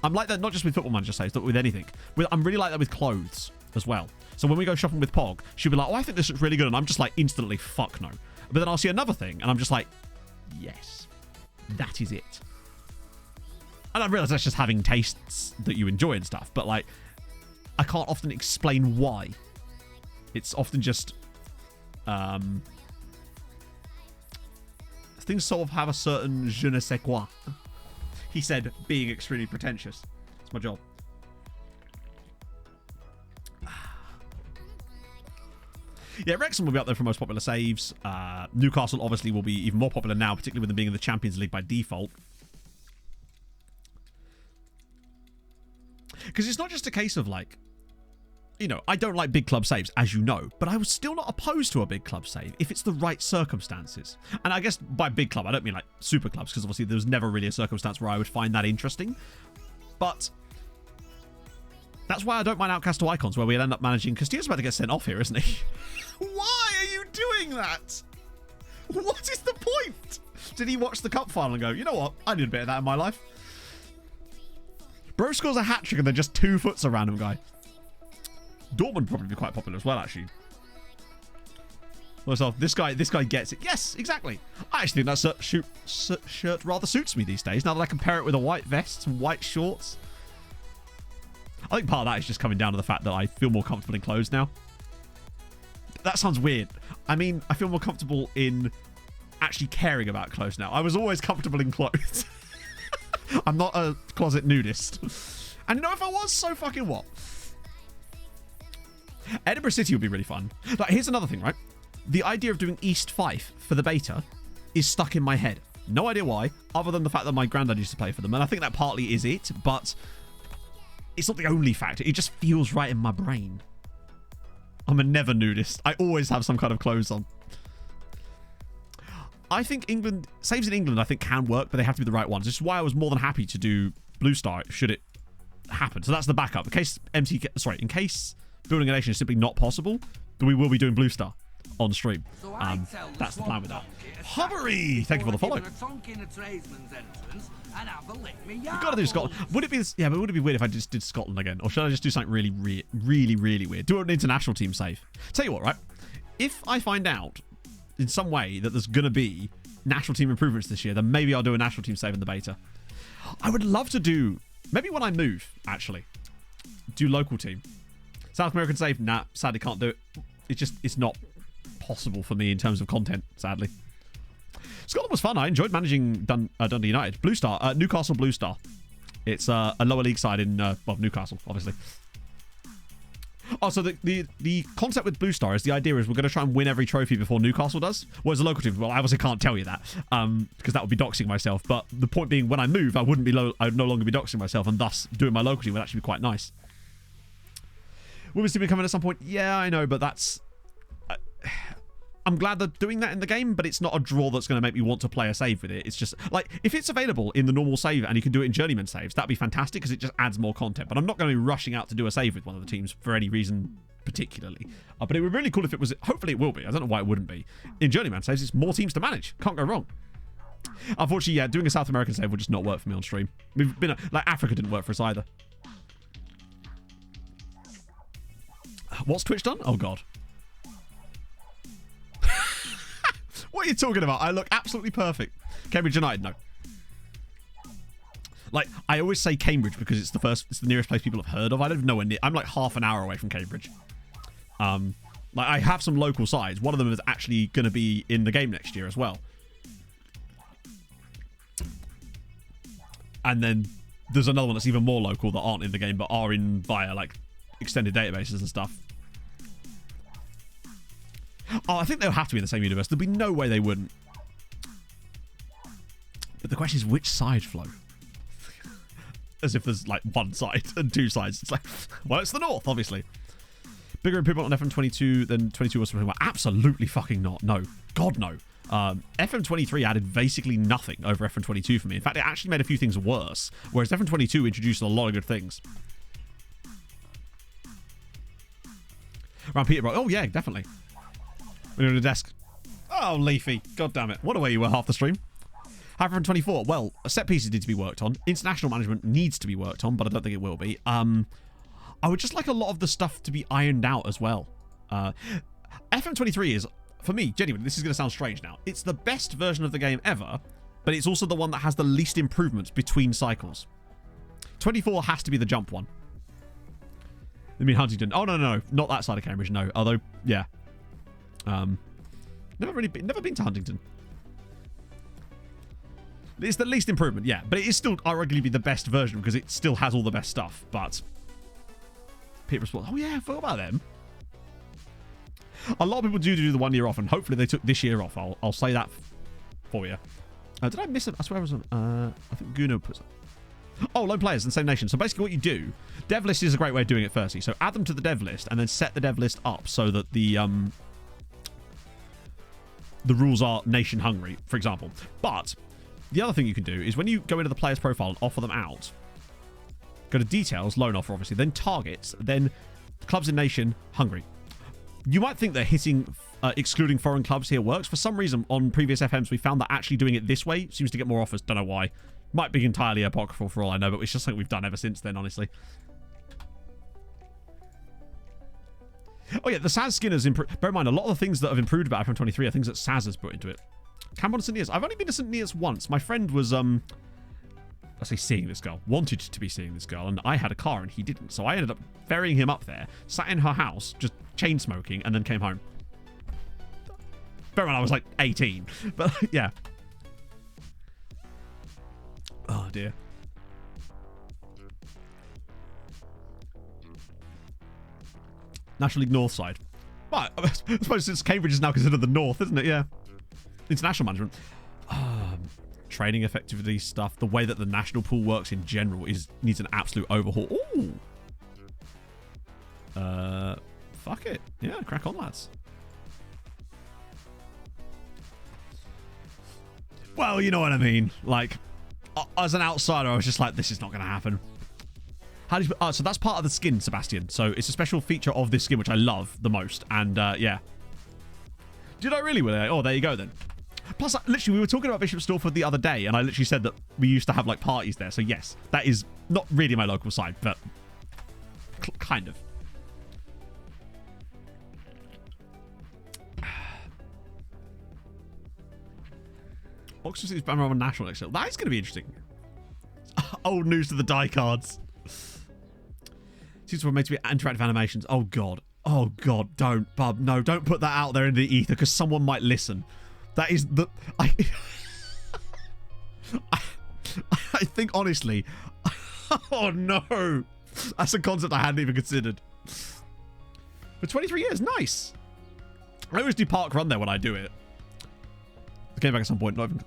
I'm like that not just with Football Manager saves, but with anything. I'm really like that with clothes as well. So when we go shopping with Pog, she'll be like, oh, I think this looks really good. And I'm just like, instantly, fuck no. But then I'll see another thing, and I'm just like, yes, that is it. And I realise that's just having tastes that you enjoy and stuff. But, like, I can't often explain why. It's often just... things sort of have a certain je ne sais quoi. He said, being extremely pretentious. It's my job. Yeah, Wrexham will be up there for most popular saves. Newcastle obviously will be even more popular now, particularly with them being in the Champions League by default. Because it's not just a case of, like, you know, I don't like big club saves, as you know, but I was still not opposed to a big club save if it's the right circumstances. And I guess by big club, I don't mean like super clubs, because obviously there was never really a circumstance where I would find that interesting. But that's why I don't mind Outcast to Icons, where we'll end up managing... Castillo's about to get sent off here, isn't he? Why are you doing that? What is the point? Did he watch the cup final and go, you know what? I did a bit of that in my life. Bro scores a hat-trick and then just 2 foots a random guy. Dortmund would probably be quite popular as well, actually. Well, so this guy gets it. Yes, exactly. I actually think that shirt rather suits me these days, now that I can pair it with a white vest, some white shorts. I think part of that is just coming down to the fact that I feel more comfortable in clothes now. That sounds weird. I mean, I feel more comfortable in actually caring about clothes now. I was always comfortable in clothes. I'm not a closet nudist. And you know, if I was, so fucking what? Edinburgh City would be really fun. Like, here's another thing, right? The idea of doing East Fife for the beta is stuck in my head. No idea why, other than the fact that my granddad used to play for them. And I think that partly is it, but it's not the only factor. It just feels right in my brain. I'm a never nudist. I always have some kind of clothes on. I think England, saves in England, I think can work, but they have to be the right ones. This is why I was more than happy to do Blue Star should it happen. So that's the backup. In case in case building a nation is simply not possible, then we will be doing Blue Star on stream. That's the plan with that. Hungary, thank you for the follow. You've got to do Scotland. Would it be? Yeah, but would it be weird if I just did Scotland again, or should I just do something really weird? Do an international team save. Tell you what, right? If I find out in some way that there's gonna be national team improvements this year, then maybe I'll do a national team save in the beta. I would love to do, maybe when I move, actually, do local team. South American save, nah, sadly can't do it. It's not possible for me in terms of content, sadly. Scotland was fun. I enjoyed managing Dundee United. Blue Star, Newcastle Blue Star. It's a lower league side in, Newcastle, obviously. Oh, so the concept with Blue Star is the idea is we're going to try and win every trophy before Newcastle does. Whereas the local team, well, I obviously can't tell you that because that would be doxing myself. But the point being, when I move, I would no longer be doxing myself, and thus doing my local team would actually be quite nice. Women's team coming at some point, yeah, I know, but that's. I'm glad they're doing that in the game, but it's not a draw that's going to make me want to play a save with it. It's just like, if it's available in the normal save and you can do it in journeyman saves, that'd be fantastic because it just adds more content. But I'm not going to be rushing out to do a save with one of the teams for any reason particularly. But it would be really cool if it was. Hopefully it will be. I don't know why it wouldn't be. In journeyman saves, it's more teams to manage. Can't go wrong. Unfortunately, yeah, doing a South American save would just not work for me on stream. We've been like, Africa didn't work for us either. What's Twitch done? Oh god. What are you talking about? I look absolutely perfect. Cambridge United, no. Like, I always say Cambridge because it's the nearest place people have heard of. I live nowhere near. I'm like half an hour away from Cambridge. Like, I have some local sides. One of them is actually going to be in the game next year as well. And then there's another one that's even more local that aren't in the game but are in via like extended databases and stuff. Oh, I think they'll have to be in the same universe. There'd be no way they wouldn't. But the question is, which side flow? As if there's like one side and two sides. It's like, well, it's the north, obviously. Bigger improvement on FM22 than 22 was something. Absolutely fucking not. No. God, no. FM23 added basically nothing over FM22 for me. In fact, it actually made a few things worse. Whereas FM22 introduced a lot of good things. Around Peterborough. Oh, yeah, definitely. When you're on the desk. Oh, Leafy. God damn it. What a way you were half the stream. However, from 24, well, set pieces need to be worked on. International management needs to be worked on, but I don't think it will be. I would just like a lot of the stuff to be ironed out as well. FM23 is, for me, genuinely, this is going to sound strange now. It's the best version of the game ever, but it's also the one that has the least improvements between cycles. 24 has to be the jump one. I mean, Huntington. Oh, no. Not that side of Cambridge, no. Although, yeah. Never been to Huntington. It's the least improvement, yeah, but it is still arguably the best version because it still has all the best stuff. But Peterborough Sports, oh yeah, I forgot about them. A lot of people do the 1 year off, and hopefully they took this year off. I'll say that for you. Did I miss it? I swear I was on. I think Guno puts. Oh, lone players in the same nation. So basically, what you do, dev list is a great way of doing it. Firstly, so add them to the dev list, and then set the dev list up so that the rules are nation Hungary, for example. But the other thing you can do is when you go into the player's profile and offer them out, go to details, loan offer, obviously, then targets, then clubs in nation Hungary. You might think that hitting excluding foreign clubs here works. For some reason, on previous FMs, we found that actually doing it this way seems to get more offers. Don't know why. Might be entirely apocryphal for all I know, but it's just something we've done ever since then, honestly. Oh yeah, the Saz skin has improved. Bear in mind, a lot of the things that have improved about FM23 are things that Saz has put into it. Cambon St. Neots. I've only been to St. Neots once. My friend was, I say seeing this girl. Wanted to be seeing this girl, and I had a car and he didn't. So I ended up ferrying him up there, sat in her house, just chain smoking, and then came home. Bear in mind, I was like 18. But yeah. Oh dear. National League North side. But I suppose since Cambridge is now considered the North, isn't it? Yeah. International management. Training effectivity stuff. The way that the national pool works in general needs an absolute overhaul. Ooh. Fuck it. Yeah, crack on, lads. Well, you know what I mean. Like, as an outsider, I was just like, this is not going to happen. How do you, so that's part of the skin, Sebastian. So it's a special feature of this skin, which I love the most. And yeah. Did I really? Oh, there you go then. Plus, literally, we were talking about Bishop Stortford the other day, and I literally said that we used to have like parties there. So yes, that is not really my local side, but kind of. Oxford City's Panorama National next year. That is going to be interesting. Old news to the die cards. Seems we're made to be interactive animations. Oh god. Oh god. Don't, bub. No, don't put that out there in the ether because someone might listen. That is the. I think honestly. Oh no. That's a concept I hadn't even considered. For 23 years, nice. I always do park run there when I do it. I came back at some point, not even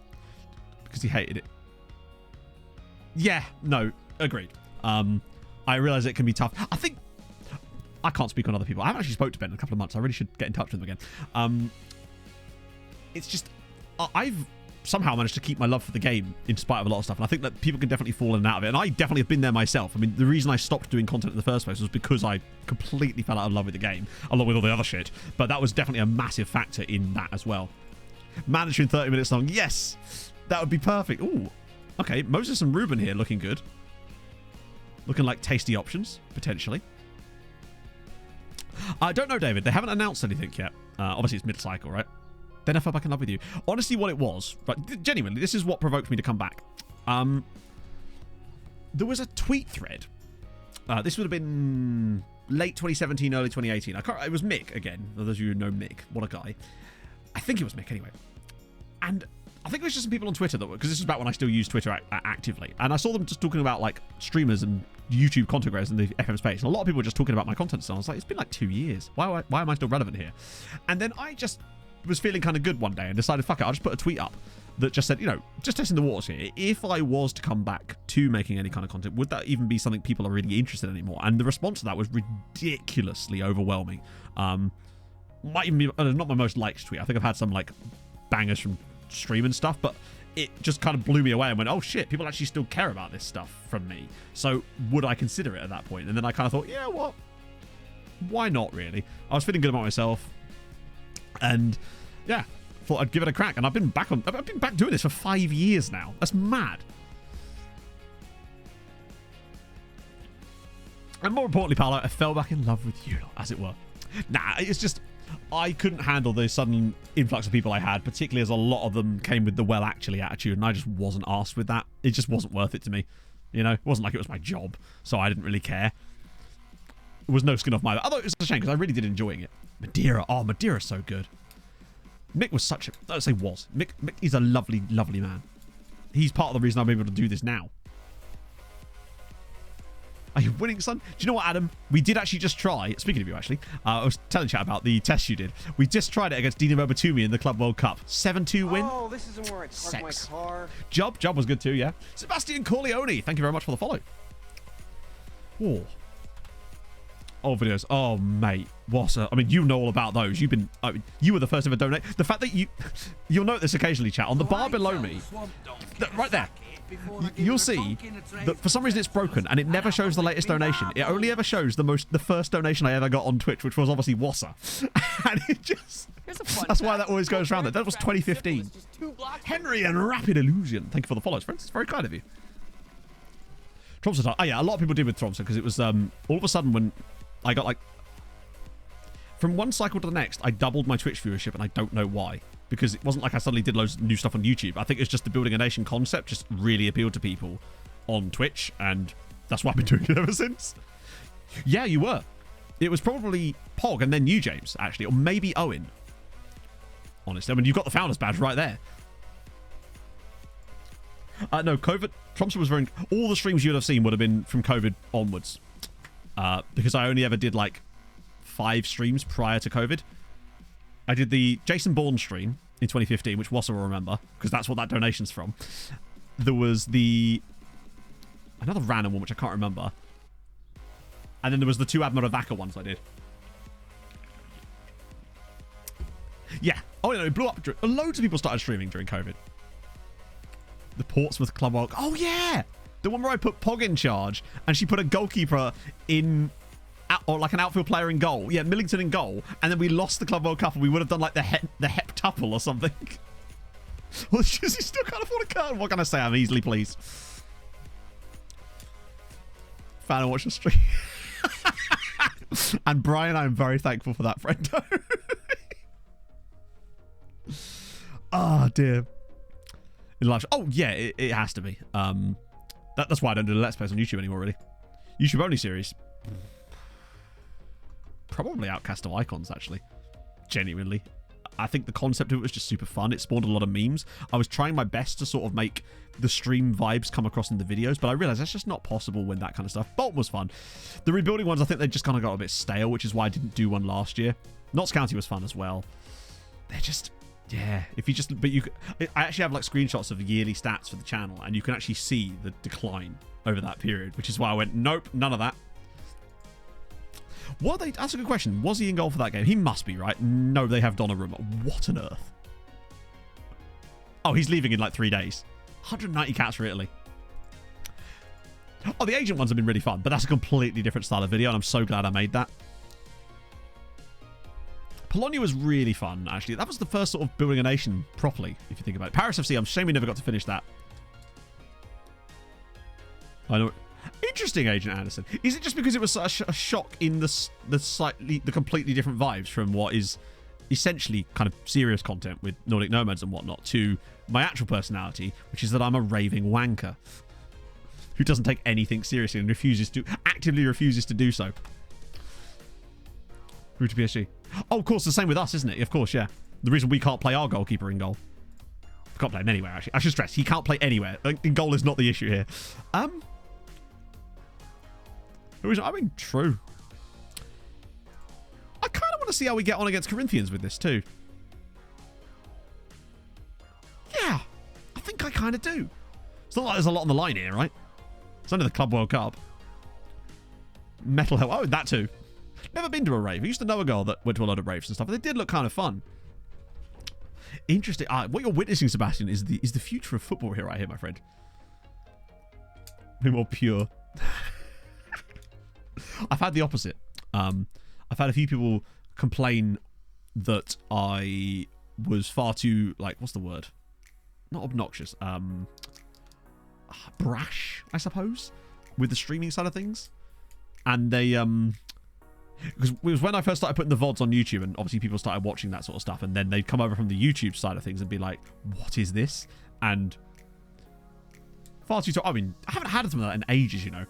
because he hated it. Yeah, no, agreed. I realize it can be tough. I think I can't speak on other people. I haven't actually spoke to Ben in a couple of months. I really should get in touch with him again. It's just I've somehow managed to keep my love for the game in spite of a lot of stuff, and I think that people can definitely fall in and out of it, and I definitely have been there myself. I mean, the reason I stopped doing content in the first place was because I completely fell out of love with the game, along with all the other shit, but that was definitely a massive factor in that as well. Mandatory 30 minutes long. Yes, that would be perfect. Ooh, okay. Moses and Ruben here looking good. Looking like tasty options, potentially. I don't know, David. They haven't announced anything yet. Obviously, it's mid-cycle, right? Then I fell back in love with you. Honestly, what it was, but genuinely, this is what provoked me to come back. There was a tweet thread. This would have been late 2017, early 2018. It was Mick, again. For those of you who know Mick. What a guy. I think it was Mick, anyway. And I think it was just some people on Twitter that were, because this is about when I still use Twitter actively, and I saw them just talking about like streamers and YouTube content creators in the FM space, and a lot of people were just talking about my content, so I was like, it's been like 2 years. Why am I still relevant here? And then I just was feeling kind of good one day and decided, fuck it, I'll just put a tweet up that just said, you know, just testing the waters here. If I was to come back to making any kind of content, would that even be something people are really interested in anymore? And the response to that was ridiculously overwhelming. Might even be not my most liked tweet. I think I've had some like bangers from stream and stuff, but it just kind of blew me away and went, oh shit, people actually still care about this stuff from me. So would I consider it at that point? And then I kind of thought, yeah, what? Why not really? I was feeling good about myself, and yeah, thought I'd give it a crack. And I've been back doing this for 5 years now. That's mad. And more importantly, Paolo, I fell back in love with you, as it were. Nah, it's just I couldn't handle the sudden influx of people I had, particularly as a lot of them came with the well actually attitude, and I just wasn't arsed with that. It just wasn't worth it to me. You know, it wasn't like it was my job, so I didn't really care. It was no skin off my back. Although it was a shame because I really did enjoying it. Madeira, oh, Madeira's so good. Mick was such a, let's say was. Mick is a lovely, lovely man. He's part of the reason I'm able to do this now. Are you winning, son? Do you know what, Adam? We did actually just try, speaking of you actually, I was telling chat about the test you did. We just tried it against Dino Robatumi in the Club World Cup. 7-2 win. Oh, this isn't where I parked my car. Job was good too, yeah. Sebastian Corleone, thank you very much for the follow. Oh. Old videos. Oh, mate. What's up? I mean, you know all about those. You've been... you were the first ever donate. The fact that you'll note this occasionally, chat. On the bar below me, right there, you'll see that for some reason it's broken and it never shows the latest donation. It only ever shows the first donation I ever got on Twitch, which was obviously Wassa. And it just... That's why that always goes around there. That was 2015. Henry and Rapid Illusion. Thank you for the follows, friends. It's very kind of you. Tromsø. Oh, yeah. A lot of people did with Tromsø because it was all of a sudden when I got like... From one cycle to the next, I doubled my Twitch viewership and I don't know why. Because it wasn't like I suddenly did loads of new stuff on YouTube. I think it's just the building a nation concept just really appealed to people on Twitch. And that's why I've been doing it ever since. Yeah, you were. It was probably Pog and then you, James, actually. Or maybe Owen. Honestly, I mean, you've got the founder's badge right there. No, COVID. Tromsø was very... All the streams you'd have seen would have been from COVID onwards. Because I only ever did like 5 streams prior to COVID. I did the Jason Bourne stream in 2015, which Wassa will remember, because that's what that donation's from. There was another random one, which I can't remember. And then there was the 2 Admiral Vaca ones I did. Yeah. Oh, no, it blew up. Loads of people started streaming during COVID. The Portsmouth Club World. Oh, yeah. The one where I put Pog in charge and she put a goalkeeper in, or like an outfield player in goal. Yeah, Millington in goal. And then we lost the Club World Cup and we would have done like the heptuple or something. Well, it's just, you still can't afford a card. What can I say? I'm easily pleased. Fan and watch the stream. And Brian, I'm very thankful for that, friendo. Oh, dear. In live. Oh, yeah, it has to be. That's why I don't do the Let's Plays on YouTube anymore, really. YouTube only series. Probably Outcast of Icons, actually. Genuinely. I think the concept of it was just super fun. It spawned a lot of memes. I was trying my best to sort of make the stream vibes come across in the videos, but I realized that's just not possible when that kind of stuff. Bolton was fun. The rebuilding ones, I think they just kind of got a bit stale, which is why I didn't do one last year. Notts County was fun as well. They're just... Yeah, if you just... But I actually have like screenshots of the yearly stats for the channel, and you can actually see the decline over that period, which is why I went, nope, none of that. That's a good question. Was he in goal for that game? He must be, right? No, they have Donnarumma. What on earth? Oh, he's leaving in like 3 days. 190 cats for Italy. Oh, the agent ones have been really fun, but that's a completely different style of video, and I'm so glad I made that. Polonia was really fun, actually. That was the first sort of building a nation properly, if you think about it. Paris FC, I'm ashamed we never got to finish that. I know. Interesting, Agent Anderson. Is it just because it was such a shock in the completely different vibes from what is essentially kind of serious content with Nordic Nomads and whatnot to my actual personality, which is that I'm a raving wanker who doesn't take anything seriously and actively refuses to do so. Route to PSG. Oh, of course, the same with us, isn't it? Of course, yeah. The reason we can't play our goalkeeper in goal. We can't play him anywhere, actually. I should stress, he can't play anywhere. In goal is not the issue here. I mean, true. I kind of want to see how we get on against Corinthians with this, too. Yeah. I think I kind of do. It's not like there's a lot on the line here, right? It's only the Club World Cup. Metal Hell. Oh, that too. Never been to a rave. I used to know a girl that went to a lot of raves and stuff. They did look kind of fun. Interesting. What you're witnessing, Sebastian, is the future of football here, right here, my friend. Be more pure. I've had the opposite. I've had a few people complain that I was far too, like, what's the word? Not obnoxious. Brash, I suppose, with the streaming side of things. And they, because it was when I first started putting the VODs on YouTube, and obviously people started watching that sort of stuff, and then they'd come over from the YouTube side of things and be like, what is this? And far too... I mean, I haven't had something like that in ages, you know.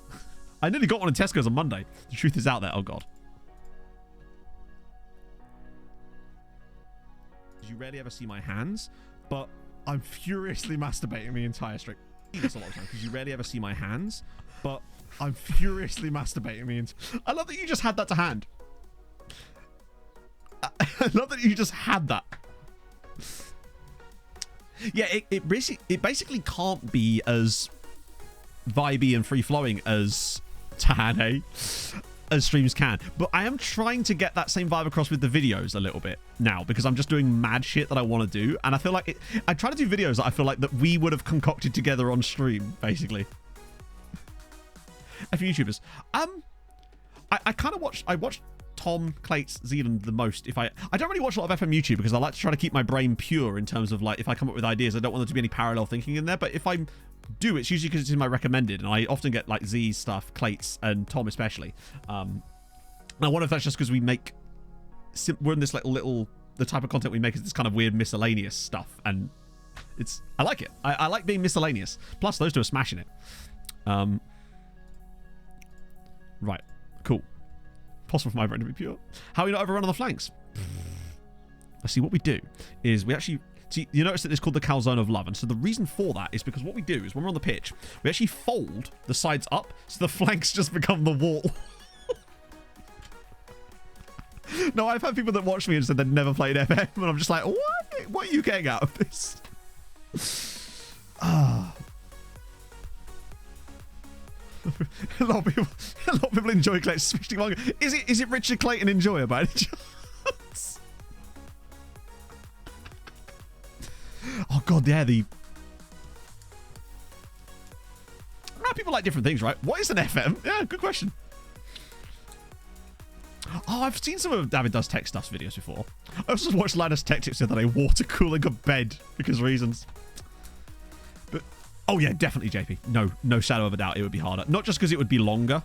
I nearly got one in Tesco's on Monday. The truth is out there. Oh, God. You rarely ever see my hands, but I'm furiously masturbating the entire stream. That's a lot of time, because you rarely ever see my hands, but I'm furiously masturbating the entire... I love that you just had that to hand. I love that you just had that. Yeah, it basically can't be as vibey and free-flowing as Tahane. as streams can. But I am trying to get that same vibe across with the videos a little bit now, because I'm just doing mad shit that I want to do. And I feel like I try to do videos that I feel like that we would have concocted together on stream, basically. A few YouTubers. I kind of watched Tom, Clates, Zealand the most. I don't really watch a lot of FM YouTube because I like to try to keep my brain pure in terms of, like, if I come up with ideas, I don't want there to be any parallel thinking in there. But if I do, it's usually because it's in my recommended, and I often get like Z's stuff, Clates, and Tom especially. Now, I wonder if that's just because we're in this like little, the type of content we make is this kind of weird miscellaneous stuff, and I like it. I like being miscellaneous. Plus, those two are smashing it. Right, cool. Possible for my brain to be pure. How are you not overrun on the flanks? Let's see, what we do is we actually... See, you notice that it's called the calzone of love. And so the reason for that is because what we do is when we're on the pitch, we actually fold the sides up so the flanks just become the wall. No, I've had people that watch me and said they'd never played FM. And I'm just like, what are you getting out of this? A lot of people enjoy Clayton, especially one. Is it Richard Clayton enjoyer by any chance? Oh god, yeah, people like different things, right? What is an FM? Yeah, good question. Oh, I've seen some of David Does Tech Stuff's videos before. I also watched Linus Tech Tips the other day, water cooling a bed because reasons. But oh yeah, definitely JP. No shadow of a doubt, it would be harder. Not just because it would be longer.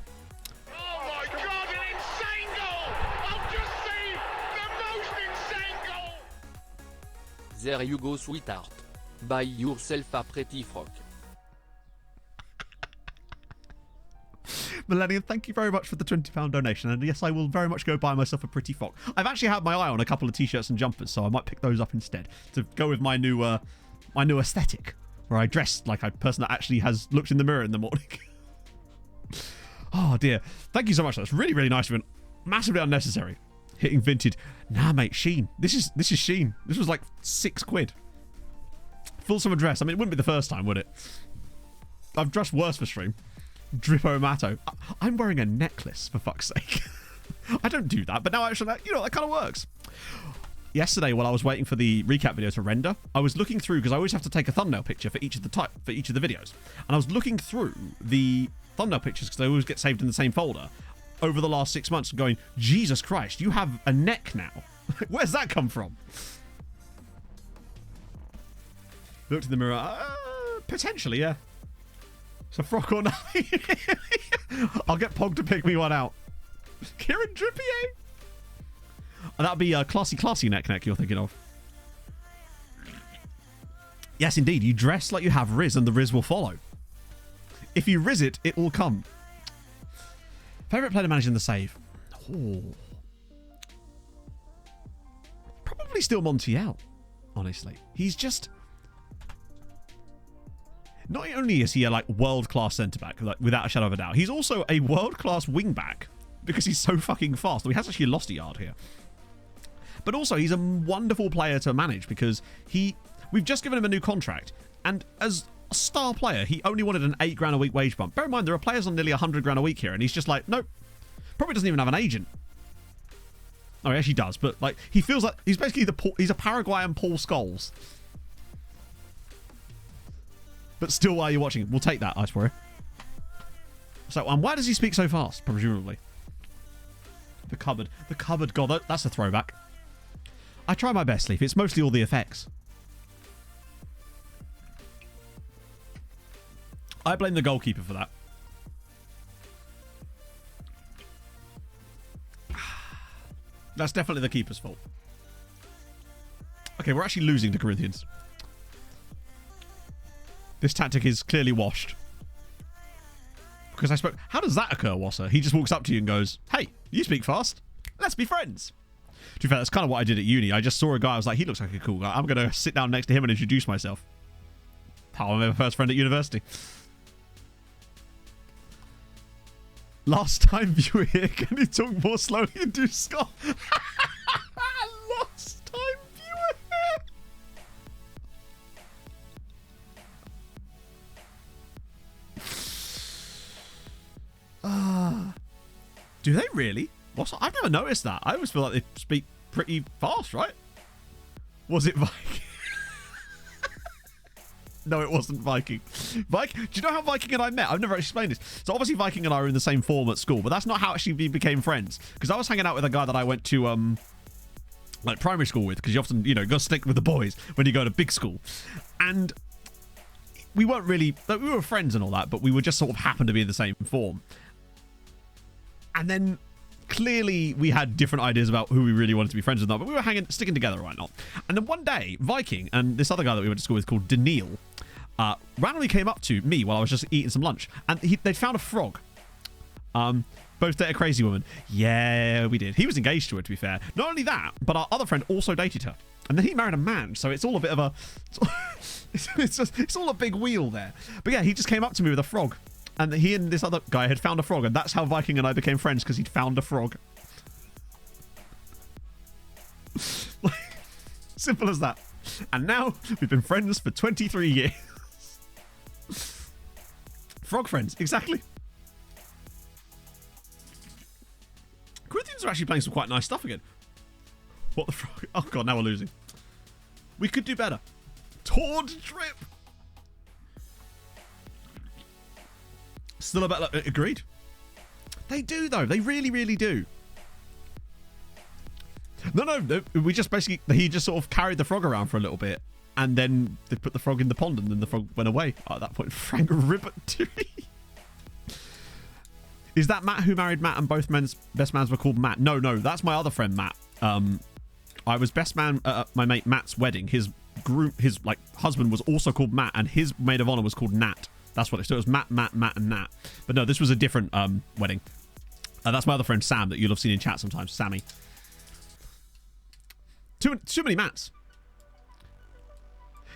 Oh my god, an insane goal! I've just seen the most insane goal! There you go, sweetheart. Buy yourself a pretty frock. Millennium, thank you very much for the £20 donation. And yes, I will very much go buy myself a pretty frock. I've actually had my eye on a couple of t-shirts and jumpers, so I might pick those up instead to go with my new aesthetic, where I dress like a person that actually has looked in the mirror in the morning. Oh dear. Thank you so much. That's really, really nice of you. Massively unnecessary. Hitting vintage. Nah, mate, Sheen. This is Sheen. This was like £6. Full summer dress. I mean, it wouldn't be the first time, would it? I've dressed worse for stream. Drippo Matto. I'm wearing a necklace, for fuck's sake. I don't do that, but now actually, that kind of works. Yesterday, while I was waiting for the recap video to render, I was looking through, because I always have to take a thumbnail picture for each of the videos. And I was looking through the thumbnail pictures, because they always get saved in the same folder, over the last 6 months, going, Jesus Christ, you have a neck now. Where's that come from? Looked in the mirror. Potentially, yeah. It's a frock or nothing. I'll get Pog to pick me one out. Kieran Trippier. That'd be a classy neck you're thinking of. Yes, indeed. You dress like you have Riz and the Riz will follow. If you Riz it, it will come. Favourite player to manage in the save? Oh. Probably still Montiel, honestly. He's just... Not only is he a world-class centre-back, without a shadow of a doubt, he's also a world-class wing-back because he's so fucking fast. He has actually lost a yard here. But also, he's a wonderful player to manage because we've just given him a new contract, and as a star player, he only wanted an $8 a week wage bump. Bear in mind, there are players on nearly $100 a week here, and he's just like, nope. Probably doesn't even have an agent. Oh, he actually does, but he feels like he's basically he's a Paraguayan Paul Scholes. But still, while you're watching it, we'll take that, Ice Warrior. So, why does he speak so fast? Presumably. The cupboard. The cupboard. God, that's a throwback. I try my best, Leaf. It's mostly all the effects. I blame the goalkeeper for that. That's definitely the keeper's fault. Okay, we're actually losing to Corinthians. This tactic is clearly washed. Because I spoke... How does that occur, Wasser? He just walks up to you and goes, hey, you speak fast. Let's be friends. To be fair, that's kind of what I did at uni. I just saw a guy. I was like, he looks like a cool guy. I'm going to sit down next to him and introduce myself. How I made my first friend at university. Last time you were here, can you talk more slowly and do Scott? Last time you were here. Do they really? I've never noticed that. I always feel like they speak pretty fast, right? Was it Viking? No, it wasn't Viking. Do you know how Viking and I met? I've never explained this. So obviously Viking and I are in the same form at school, but that's not how actually we became friends. Because I was hanging out with a guy that I went to like primary school with, because you often, you know, got to stick with the boys when you go to big school. And we weren't really, like, we were friends and all that, but we would just sort of happen to be in the same form. And then clearly we had different ideas about who we really wanted to be friends with, but we were sticking together right now. And then one day, Viking and this other guy that we went to school with called Daniil randomly came up to me while I was just eating some lunch, and they'd found a frog. Both dated a crazy woman. Yeah, we did. He was engaged to her, to be fair. Not only that, but our other friend also dated her. And then he married a man, so it's all a bit of a... it's all a big wheel there. But yeah, he just came up to me with a frog. And he and this other guy had found a frog, and that's how Viking and I became friends, because he'd found a frog. Simple as that. And now we've been friends for 23 years. Frog friends, exactly. Corinthians are actually playing some quite nice stuff again. What the frog? Oh god, now we're losing. We could do better. Tord trip. Still a better. Agreed. They do though. They really, really do. No. We just basically, he just sort of carried the frog around for a little bit, and then they put the frog in the pond, and then the frog went away. At that point, Frank Ribbit. Is that Matt who married Matt and both men's best mans were called Matt? No, that's my other friend Matt. I was best man at my mate Matt's wedding. His like husband was also called Matt, and his maid of honor was called Nat. That's what it was. So it was Matt, and Nat. But no, this was a different wedding. That's my other friend Sam that you'll have seen in chat sometimes. Sammy. Too many Matts.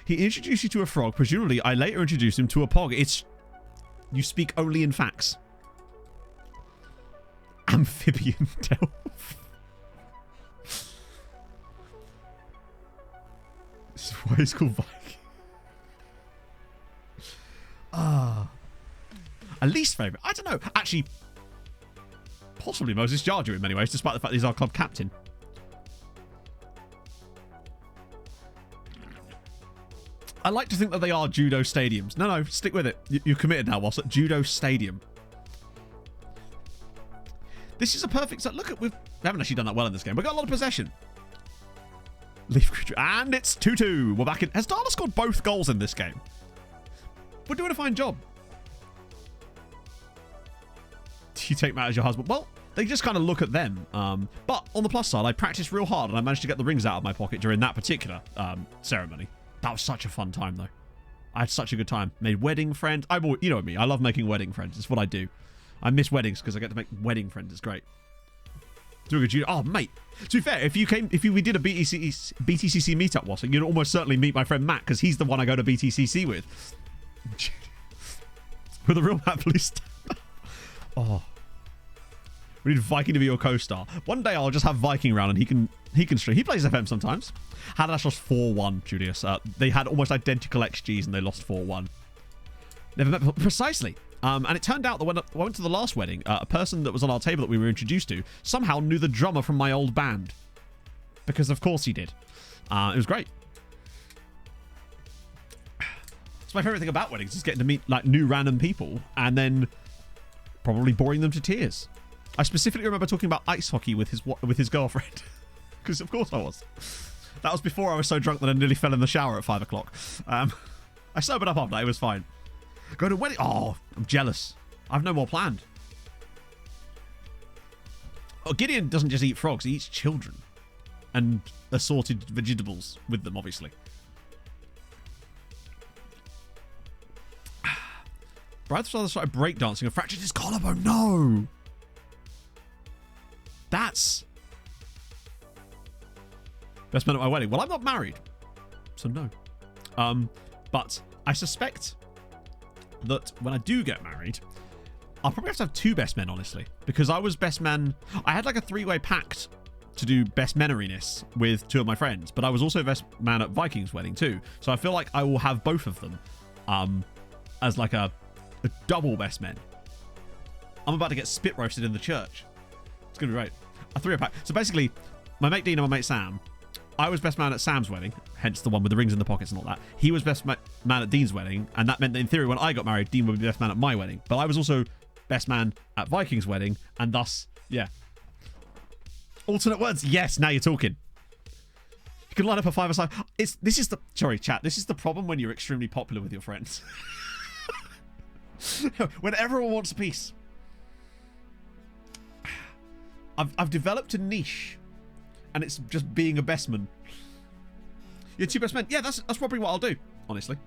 He introduced you to a frog. Presumably, I later introduced him to a pog. You speak only in facts. Amphibian delph. This is why it's called Viking. A least favourite? I don't know. Actually, possibly Moses Jarju in many ways, despite the fact that he's our club captain. I like to think that they are judo stadiums. No, stick with it. You're committed now, Wasp. Judo stadium. This is a perfect... Look, we haven't actually done that well in this game. We've got a lot of possession. Leaf creature. And it's 2-2. We're back in... Has Dala scored both goals in this game? We're doing a fine job. Do you take Matt as your husband? Well, they just kind of look at them. But on the plus side, I practiced real hard, and I managed to get the rings out of my pocket during that particular ceremony. That was such a fun time, though. I had such a good time. Made wedding friends. You know me. I love making wedding friends. It's what I do. I miss weddings because I get to make wedding friends. It's great. Oh, mate. To be fair, if we did a BTCC meetup, Wassing, you'd almost certainly meet my friend Matt, because he's the one I go to BTCC with. With a real Matt police. Oh. We need Viking to be your co-star. One day I'll just have Viking around, and he can stream. He plays FM sometimes. Hadash lost 4-1, Julius. They had almost identical XGs, and they lost 4-1. Never met before. Precisely. And it turned out that when I went to the last wedding, a person that was on our table that we were introduced to somehow knew the drummer from my old band. Because of course he did. It was great. It's my favorite thing about weddings, is getting to meet like new random people and then probably boring them to tears. I specifically remember talking about ice hockey with his girlfriend. Because of course I was. That was before I was so drunk that I nearly fell in the shower at 5 o'clock. I sobered up after that. It was fine. Go to wedding. Oh, I'm jealous. I've no more planned. Oh, Gideon doesn't just eat frogs. He eats children. And assorted vegetables with them, obviously. Brad's father started breakdancing and fractured his collarbone. No! That's... Best man at my wedding. Well, I'm not married. So no. But I suspect that when I do get married, I'll probably have to have 2 best men, honestly. Because I was best man... I had like a 3-way pact to do best meneriness with 2 of my friends. But I was also best man at Viking's wedding too. So I feel like I will have both of them as like a double best men. I'm about to get spit roasted in the church. It's going to be great. A 3-pack. So basically, my mate Dean and my mate Sam, I was best man at Sam's wedding, hence the one with the rings in the pockets and all that. He was best man at Dean's wedding, and that meant that in theory, when I got married, Dean would be best man at my wedding. But I was also best man at Viking's wedding, and thus, yeah. Alternate words. Yes, now you're talking. You can line up a 5-a-side. This is the problem when you're extremely popular with your friends. When everyone wants a piece. I've developed a niche, and it's just being a best man. You're 2 best men. Yeah, that's probably what I'll do, honestly.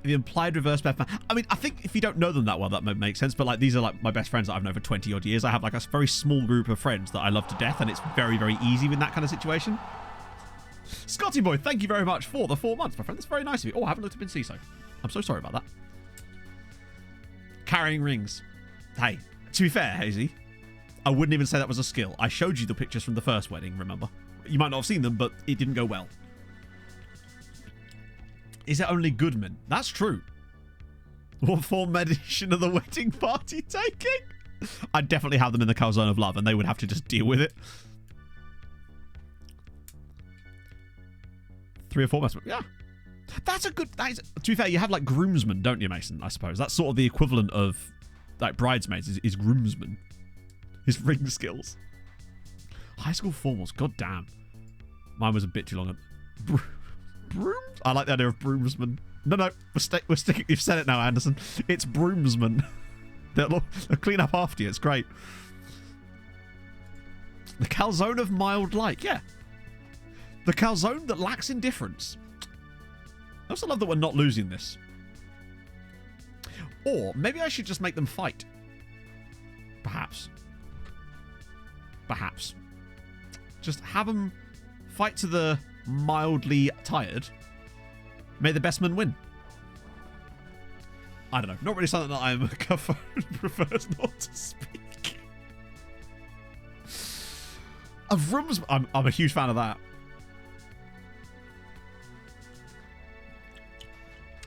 The implied reverse best man. I mean, I think if you don't know them that well, that might make sense. But like, these are like my best friends that I've known for 20 odd years. I have like a very small group of friends that I love to death, and it's very, very easy in that kind of situation. Scotty boy, thank you very much for the 4 months, my friend. That's very nice of you. Oh, I haven't looked up in CISO. I'm so sorry about that. Carrying rings. Hey, to be fair, Hazy, I wouldn't even say that was a skill. I showed you the pictures from the first wedding, remember? You might not have seen them, but it didn't go well. Is it only good men? That's true. What form edition of the wedding party taking? I'd definitely have them in the calzone of love, and they would have to just deal with it. 3 or 4 best men. Yeah. That's a good... to be fair, you have like groomsmen, don't you, Mason? I suppose. That's sort of the equivalent of like bridesmaids is groomsmen. His ring skills. High school formals. God damn. Mine was a bit too long. Brooms? I like the idea of broomsman. No. We're sticking... You've said it now, Anderson. It's broomsman. They'll clean up after you. It's great. The calzone of mild like. Yeah. The calzone that lacks indifference. I also love that we're not losing this. Or maybe I should just make them fight. Perhaps. Just have them fight to the mildly tired. May the best man win. I don't know. Not really something that I'm prefers not to speak. Of rooms, I'm a huge fan of that.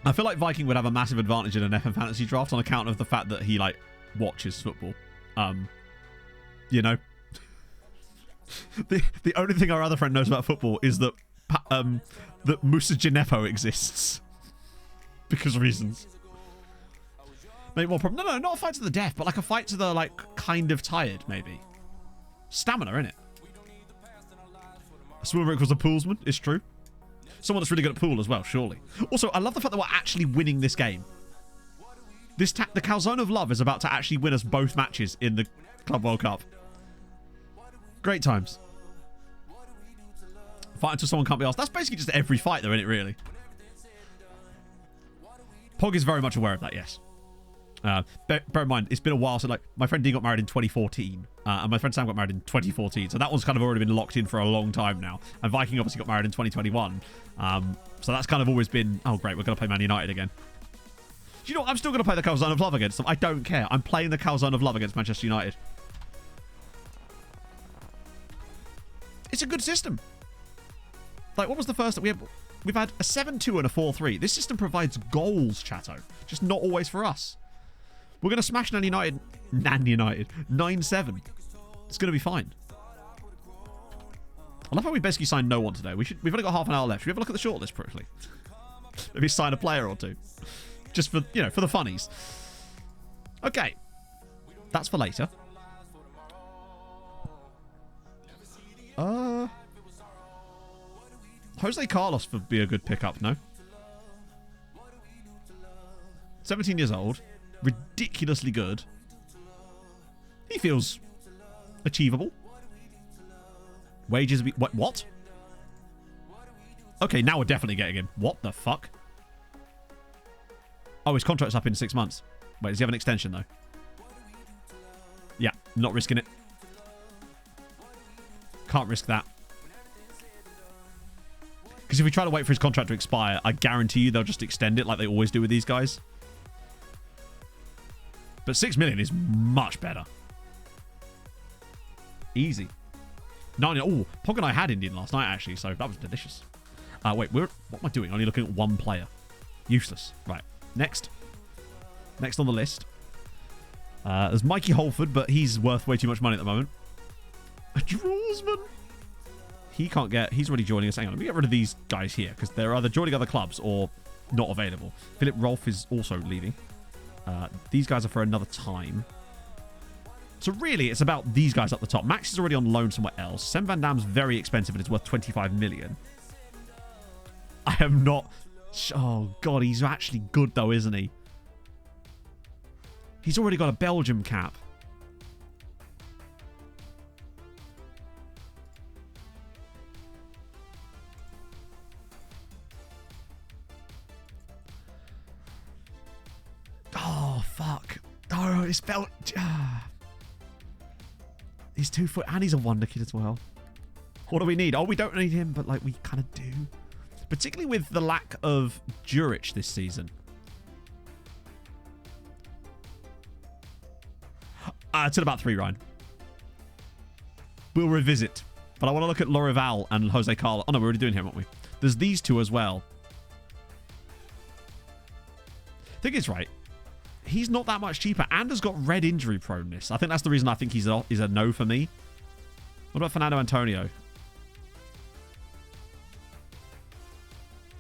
I feel like Viking would have a massive advantage in an FM fantasy draft on account of the fact that he like watches football. You know, the only thing our other friend knows about football is that that Musa Gineppo exists because of reasons. Maybe more problem. No, not a fight to the death, but like a fight to the like kind of tired, maybe. Stamina, innit? Swimmer was a poolsman. It's true. Someone that's really good at pool as well, surely. Also, I love the fact that we're actually winning this game. The Calzone of Love is about to actually win us both matches in the Club World Cup. Great times. Fight until someone can't be asked. That's basically just every fight, though, isn't it, really? Pog is very much aware of that, yes. Bear in mind, it's been a while. So, like, my friend D got married in 2014, and my friend Sam got married in 2014. So that one's kind of already been locked in for a long time now. And Viking obviously got married in 2021. So that's kind of always been, oh, great, we're going to play Man United again. Do you know what? I'm still going to play the Calzone of Love against them. I don't care. I'm playing the Calzone of Love against Manchester United. It's a good system. Like, what was the first that we had? We've had a 7-2 and a 4-3. This system provides goals, chatto. Just not always for us. We're going to smash Man United 9-7. It's going to be fine. I love how we basically signed no one today. We've only got half an hour left. Should we have a look at the shortlist quickly? Maybe sign a player or two. Just for, you know, for the funnies. Okay. That's for later. Jose Carlos would be a good pickup, no? 17 years old. Ridiculously good. He feels achievable. Wages... What? Okay, now we're definitely getting him. What the fuck? Oh, his contract's up in 6 months. Wait, does he have an extension, though? Yeah, not risking it. Can't risk that. Because if we try to wait for his contract to expire, I guarantee you they'll just extend it like they always do with these guys. But 6 million is much better. Easy. 9. Oh, Pog and I had Indian last night, actually, so that was delicious. Wait, what am I doing? Only looking at one player. Useless. Right. Next. next on the list. There's Mikey Holford, but he's worth way too much money at the moment. A Drawsman. He can't get... He's already joining us. Hang on, let me get rid of these guys here, because they're either joining other clubs or not available. Philip Rolfe is also leaving. These guys are for another time. So really, it's about these guys up the top. Max is already on loan somewhere else. Sam Van Dam's very expensive and it's worth 25 million. I am not... Oh, God, he's actually good, though, isn't he? He's already got a Belgium cap. Oh, fuck. Oh, it's He's 2 foot and he's a wonder kid as well. What do we need? Oh, we don't need him, but like we kind of do. Particularly with the lack of Juric this season. It's at about 3, Ryan. We'll revisit. But I want to look at Lorival and Jose Carlos. Oh, no, we're already doing him, aren't we? There's these two as well. I think it's right. He's not that much cheaper and has got red injury proneness. I think that's the reason I think he's a no for me. What about Fernando Antonio?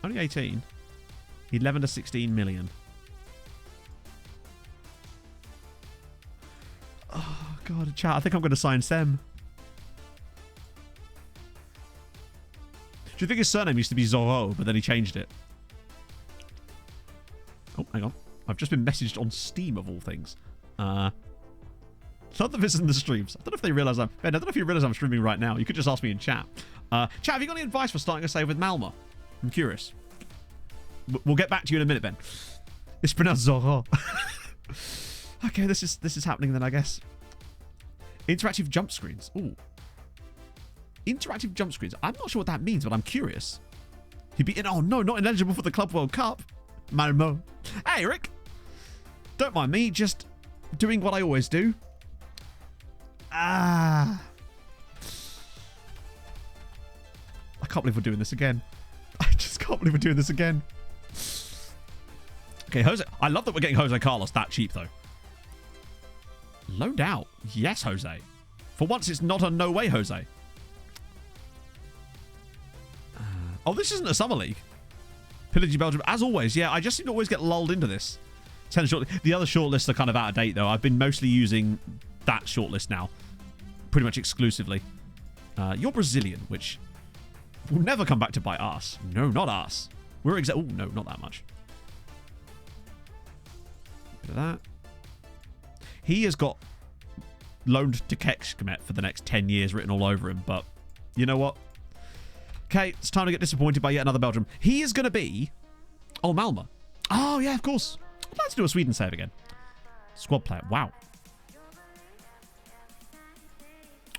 Only 18. 11 to 16 million. Oh, God, chat. I think I'm going to sign Sem. Do you think his surname used to be Zorro, but then he changed it? Oh, hang on. I've just been messaged on Steam, of all things. Not that this is in the streams. I don't know if they realise Ben, I don't know if you realise I'm streaming right now. You could just ask me in chat. Chat, have you got any advice for starting a save with Malmo? I'm curious. We'll get back to you in a minute, Ben. It's pronounced Zorro. Okay, this is happening then, I guess. Interactive jump screens. Ooh. Interactive jump screens. I'm not sure what that means, but I'm curious. He'd be in... Oh, no, not ineligible for the Club World Cup. Malmo. Hey, Rick. Don't mind me, just doing what I always do. I can't believe we're doing this again. I just can't believe we're doing this again. Okay, Jose. I love that we're getting Jose Carlos that cheap, though. Loaned out. Yes, Jose. For once, it's not a no way, Jose. Oh, this isn't a summer league. Pillaging Belgium. As always, yeah, I just seem to always get lulled into this. The other shortlists are kind of out of date, though. I've been mostly using that shortlist now. Pretty much exclusively. You're Brazilian, which will never come back to bite us. No, not us. We're oh, no, not that much. Bit of that. He has got loaned to Kekskomet for the next 10 years written all over him, but you know what? Okay, it's time to get disappointed by yet another Belgium. He is going to be... Oh, Malmo. Oh, yeah, of course. I'd like to do a Sweden save again. Squad player. Wow.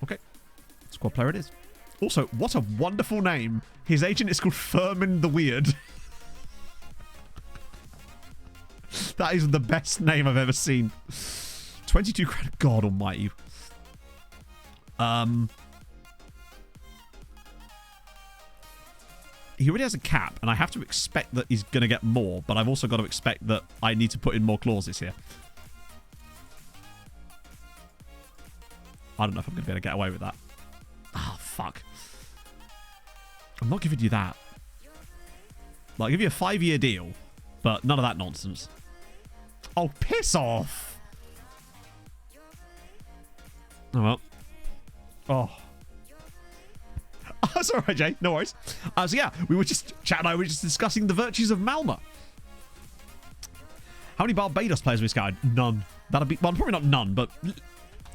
Okay. Squad player it is. Also, what a wonderful name. His agent is called Furman the Weird. That is the best name I've ever seen. 22 grand. God almighty. He already has a cap, and I have to expect that he's going to get more, but I've also got to expect that I need to put in more clauses here. I don't know if I'm going to be able to get away with that. Ah, oh, fuck. I'm not giving you that. Like, I'll give you a 5-year deal, but none of that nonsense. Oh, piss off! Oh, well. Oh. That's all right, Jay. No worries. So yeah, we were just Chad and I were just discussing the virtues of Malmo. How many Barbados players we scouted? None. That'll be well, probably not none, but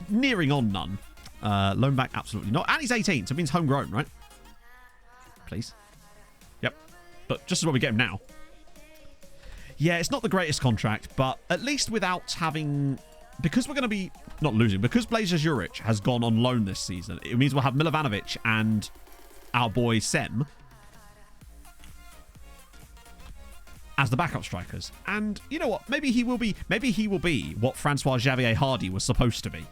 nearing on none. Loan back, absolutely not. And he's 18, so it means homegrown, right? Please. Yep. But just as well we get him now. Yeah, it's not the greatest contract, but at least without having... Because we're going to be not losing, because Blazer Juric has gone on loan this season, it means we'll have Milovanovic and our boy Sem as the backup strikers. And you know what? Maybe he will be what Francois Xavier Hardy was supposed to be.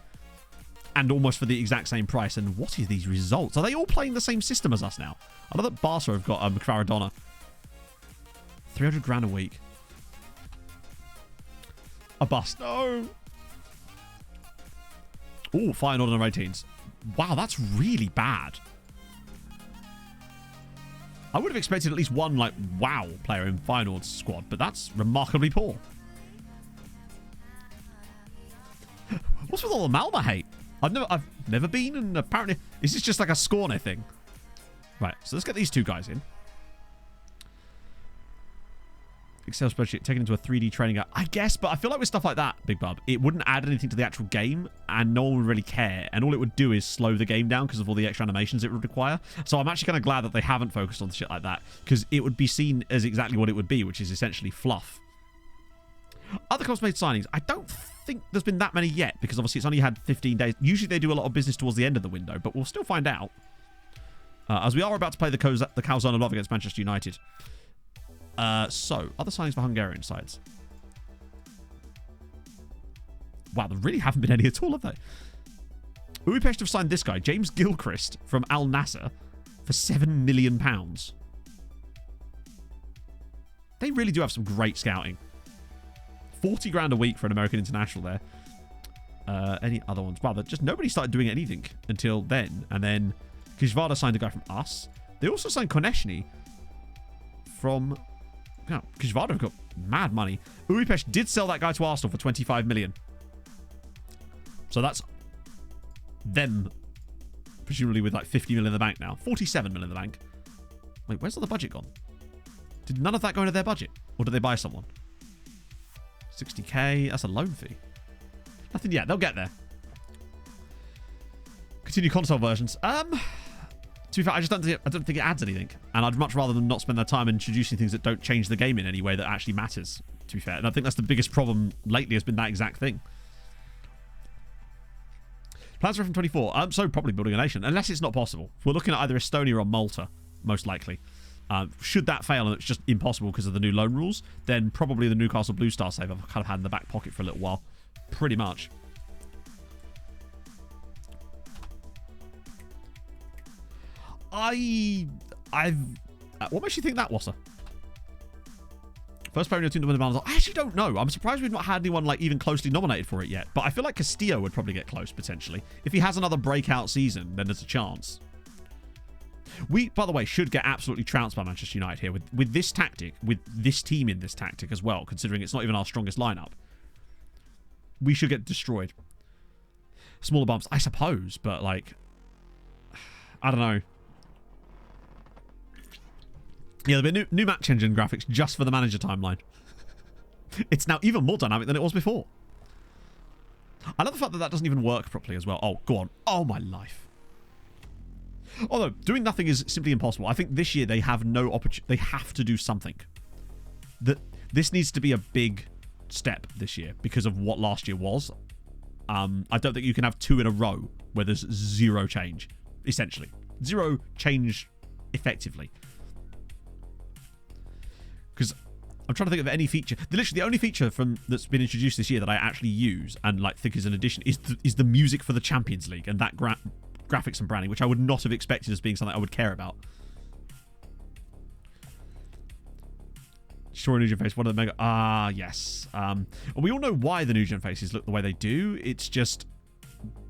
And almost for the exact same price. And what are these results? Are they all playing the same system as us now? I know that Barca have got Maradona. 300 grand a week. A bust. No. Oh, fire Northern 18s. Wow, that's really bad. I would have expected at least one, like, wow player in Feyenoord's squad, but that's remarkably poor. What's with all the Malmo hate? I've never been, and apparently... Is this just like a Scorner thing? Right, so let's get these two guys in. Excel spreadsheet taken into a 3D training app. I guess, but I feel like with stuff like that, Big Bub, it wouldn't add anything to the actual game, and no one would really care. And all it would do is slow the game down because of all the extra animations it would require. So I'm actually kind of glad that they haven't focused on shit like that, because it would be seen as exactly what it would be, which is essentially fluff. Other cost-made signings. I don't think there's been that many yet, because obviously it's only had 15 days. Usually they do a lot of business towards the end of the window, but we'll still find out. As we are about to play the Calzone of Love against Manchester United. So, other signings for Hungarian sides. Wow, there really haven't been any at all, have they? Budapest have signed this guy, James Gilchrist, from Al Nassr, for £7 million. They really do have some great scouting. 40 grand a week for an American international there. Any other ones? Wow, just nobody started doing anything until then. And then Kishvarda signed a guy from us. They also signed Konechny from... Kishvarda have got mad money. Budapest did sell that guy to Arsenal for 25 million. So that's them, presumably with like 50 million in the bank now. 47 million in the bank. Wait, where's all the budget gone? Did none of that go into their budget? Or did they buy someone? 60k, that's a loan fee. Nothing yet, they'll get there. Continue console versions. To be fair, I don't think it adds anything. And I'd much rather them not spend their time introducing things that don't change the game in any way that actually matters, to be fair. And I think that's the biggest problem lately has been that exact thing. Plans for FM24. So probably building a nation, unless it's not possible. We're looking at either Estonia or Malta, most likely. Should that fail and it's just impossible because of the new loan rules, then probably the Newcastle Blue Star save I've kind of had in the back pocket for a little while. Pretty much. What makes you think that, Wasser? First player in your team to win the Ballon d'Or. I actually don't know. I'm surprised we've not had anyone like even closely nominated for it yet. But I feel like Castillo would probably get close potentially. If he has another breakout season, then there's a chance. We, by the way, should get absolutely trounced by Manchester United here with this tactic, with this team in this tactic as well, considering it's not even our strongest lineup. We should get destroyed. Smaller bumps, I suppose, but like, I don't know. Yeah, there'll be new match engine graphics just for the manager timeline. It's now even more dynamic than it was before. I love the fact that doesn't even work properly as well. Oh, go on. Oh, my life. Although, doing nothing is simply impossible. I think this year they have no opportunity. They have to do something. This needs to be a big step this year because of what last year was. I don't think you can have two in a row where there's zero change, essentially. Zero change effectively. Because I'm trying to think of any feature. Literally, the only feature that's been introduced this year that I actually use and like think is an addition is the music for the Champions League and that graphics and branding, which I would not have expected as being something I would care about. Sure, new gen face. One of the mega. Yes. And we all know why the new gen faces look the way they do. It's just,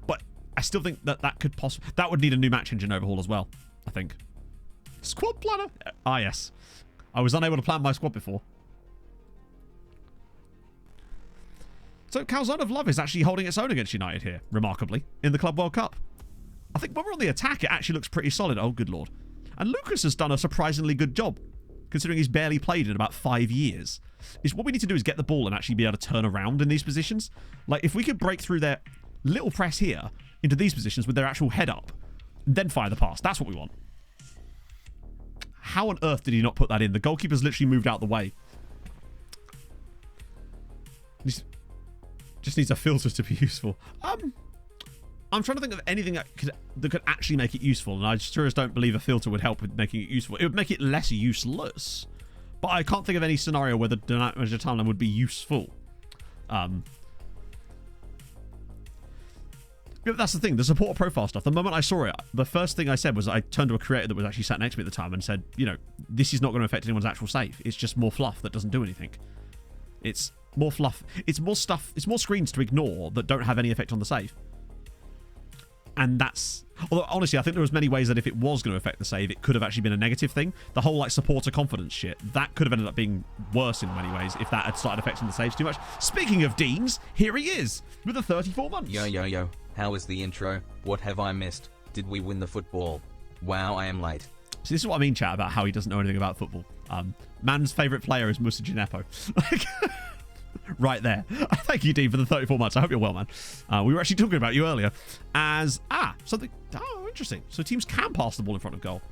but I still think that could possibly that would need a new match engine overhaul as well. I think. Squad planner. Yes. I was unable to plan my squad before. So Calzone of Love is actually holding its own against United here, remarkably, in the Club World Cup. I think when we're on the attack, it actually looks pretty solid. Oh, good lord. And Lucas has done a surprisingly good job, considering he's barely played in about 5 years. What we need to do is get the ball and actually be able to turn around in these positions. Like, if we could break through their little press here into these positions with their actual head up, then fire the pass. That's what we want. How on earth did he not put that in? The goalkeeper's literally moved out the way. Just needs a filter to be useful. I'm trying to think of anything that could actually make it useful, and I sure as don't believe a filter would help with making it useful. It would make it less useless, but I can't think of any scenario where the dynamic measure timeline would be useful. Yeah, that's the thing, the support profile stuff. The moment I saw it, the first thing I said was I turned to a creator that was actually sat next to me at the time and said, you know, this is not going to affect anyone's actual save. It's just more fluff that doesn't do anything. It's more fluff. It's more stuff. It's more screens to ignore that don't have any effect on the save. And that's... Although, honestly, I think there was many ways that if it was going to affect the save, it could have actually been a negative thing. The whole, like, supporter confidence shit, that could have ended up being worse in many ways if that had started affecting the saves too much. Speaking of Deans, here he is with the 34 months. Yo. How was the intro? What have I missed? Did we win the football? Wow, I am late. So this is what I mean, chat, about how he doesn't know anything about football. Man's favourite player is Musa Gineppo. Right there. Thank you, Dean, for the 34 months. I hope you're well, man. We were actually talking about you earlier as... something... Oh, interesting. So teams can pass the ball in front of goal.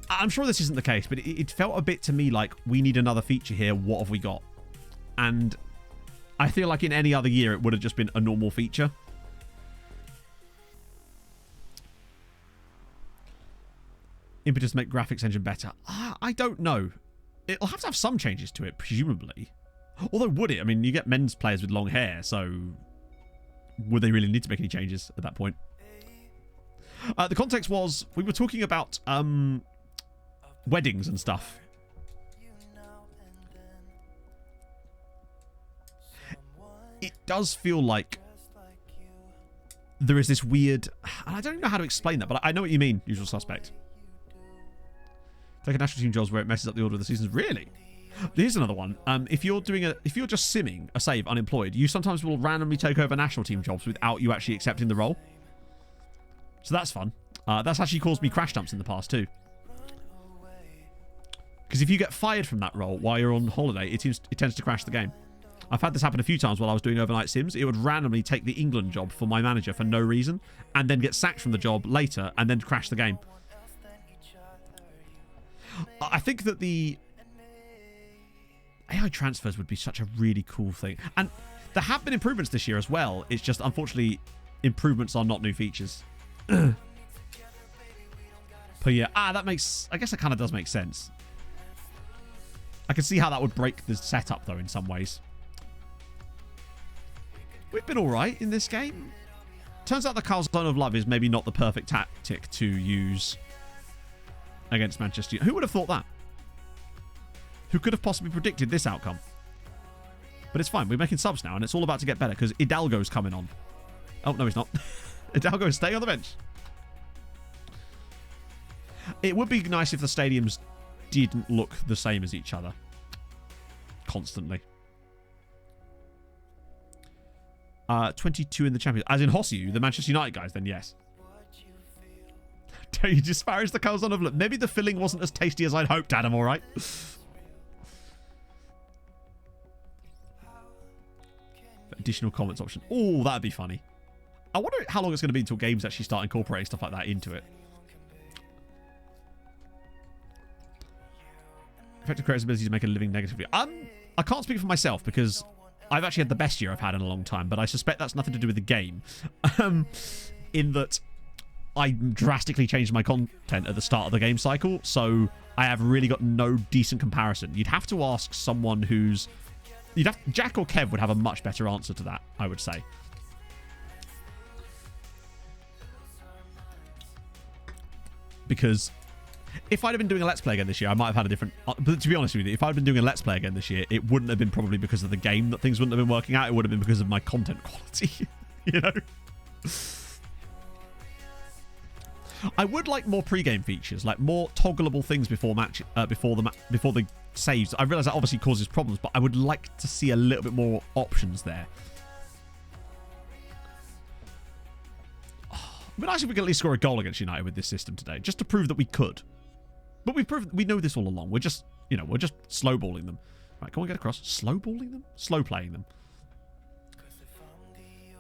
I'm sure this isn't the case, but it felt a bit to me like we need another feature here. What have we got? And I feel like in any other year, it would have just been a normal feature. Impetus to make graphics engine better. I don't know. It'll have to have some changes to it, presumably. Although, would it? I mean, you get men's players with long hair, so would they really need to make any changes at that point? The context was, we were talking about weddings and stuff. It does feel like there is this weird... I don't know how to explain that, but I know what you mean, Usual Suspect. Take a national team jobs where it messes up the order of the seasons. Really? Here's another one. If you're just simming a save unemployed, you sometimes will randomly take over national team jobs without you actually accepting the role. So that's fun. That's actually caused me crash dumps in the past too. Because if you get fired from that role while you're on holiday, it tends to crash the game. I've had this happen a few times while I was doing overnight sims. It would randomly take the England job for my manager for no reason, and then get sacked from the job later, and then crash the game. I think that the AI transfers would be such a really cool thing. And there have been improvements this year as well. It's just, unfortunately, improvements are not new features. But yeah, that makes... I guess that kind of does make sense. I can see how that would break the setup, though, in some ways. We've been alright in this game. Turns out the Carl's Zone of Love is maybe not the perfect tactic to use against Manchester United. Who would have thought that? Who could have possibly predicted this outcome? But it's fine. We're making subs now, and it's all about to get better because Hidalgo's coming on. Oh, no, he's not. Hidalgo's staying on the bench. It would be nice if the stadiums didn't look the same as each other constantly. 22 in the Champions. As in Hossiu, the Manchester United guys, then yes. Don't you disparage the calzone of... Maybe the filling wasn't as tasty as I'd hoped, Adam, all right? Additional comments option. Oh, that'd be funny. I wonder how long it's going to be until games actually start incorporating stuff like that into it. Effective creators' ability to make a living negatively. I can't speak for myself because I've actually had the best year I've had in a long time, but I suspect that's nothing to do with the game. In that I drastically changed my content at the start of the game cycle, so I have really got no decent comparison. You'd have to ask someone who's... Jack or Kev would have a much better answer to that, I would say. Because if I'd have been doing a Let's Play again this year, I might have had a different... But to be honest with you, if I'd been doing a Let's Play again this year, it wouldn't have been probably because of the game that things wouldn't have been working out. It would have been because of my content quality, you know? I would like more pre-game features, like more toggleable things before match, before the saves. I realise that obviously causes problems, but I would like to see a little bit more options there. It'd be nice if we could at least score a goal against United with this system today, just to prove that we could. But we've proved we know this all along. We're just, you know, we're just slow balling them. Right, come on, get across. Slow balling them? Slow playing them.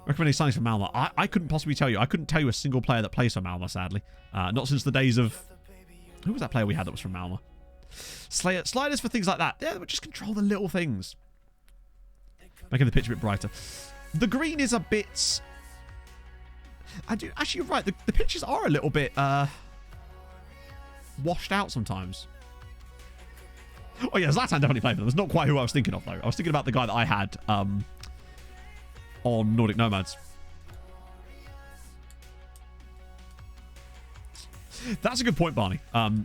Recommending signings for Malmo. I couldn't possibly tell you. I couldn't tell you a single player that plays for Malmo, sadly. Not since the days of... Who was that player we had that was from Malmo? Sliders for things like that. Yeah, just control the little things. Making the pitch a bit brighter. The green is a bit... Actually, you're right. The pitches are a little bit washed out sometimes. Oh, yeah, Zlatan definitely played for them. That's not quite who I was thinking of, though. I was thinking about the guy that I had... on Nordic Nomads. That's a good point, Barney.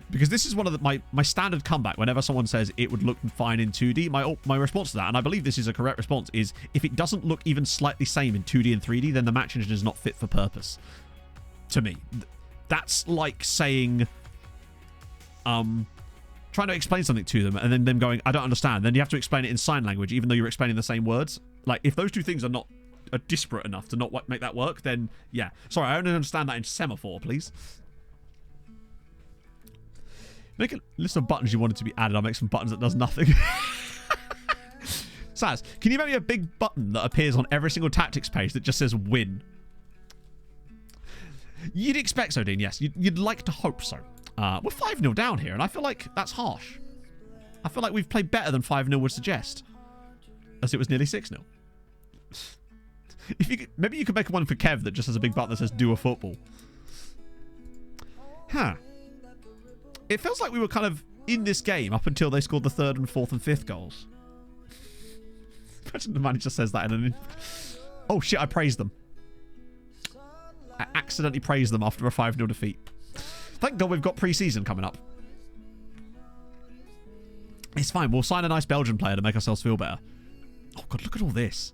Because this is one of my standard comeback whenever someone says it would look fine in 2D. My response to that, and I believe this is a correct response, is if it doesn't look even slightly same in 2D and 3D, then the match engine is not fit for purpose. To me, that's like saying, trying to explain something to them and then them going, I don't understand. Then you have to explain it in sign language, even though you're explaining the same words. Like, if those two things are disparate enough to not make that work, then yeah. Sorry, I only understand that in semaphore, please. Make a list of buttons you wanted to be added. I'll make some buttons that does nothing. Saz, can you make me a big button that appears on every single tactics page that just says win? You'd expect so, Dean, yes. You'd like to hope so. We're 5-0 down here, and I feel like that's harsh. I feel like we've played better than 5-0 would suggest. As it was nearly 6-0. Maybe you could make one for Kev that just has a big button that says do a football. Huh. It feels like we were kind of in this game up until they scored the 3rd and 4th and 5th goals. Imagine the manager says that in an... Oh shit, I praised them. I accidentally praised them after a 5-0 defeat. Thank God we've got pre-season coming up. It's fine, we'll sign a nice Belgian player to make ourselves feel better. Oh God, look at all this.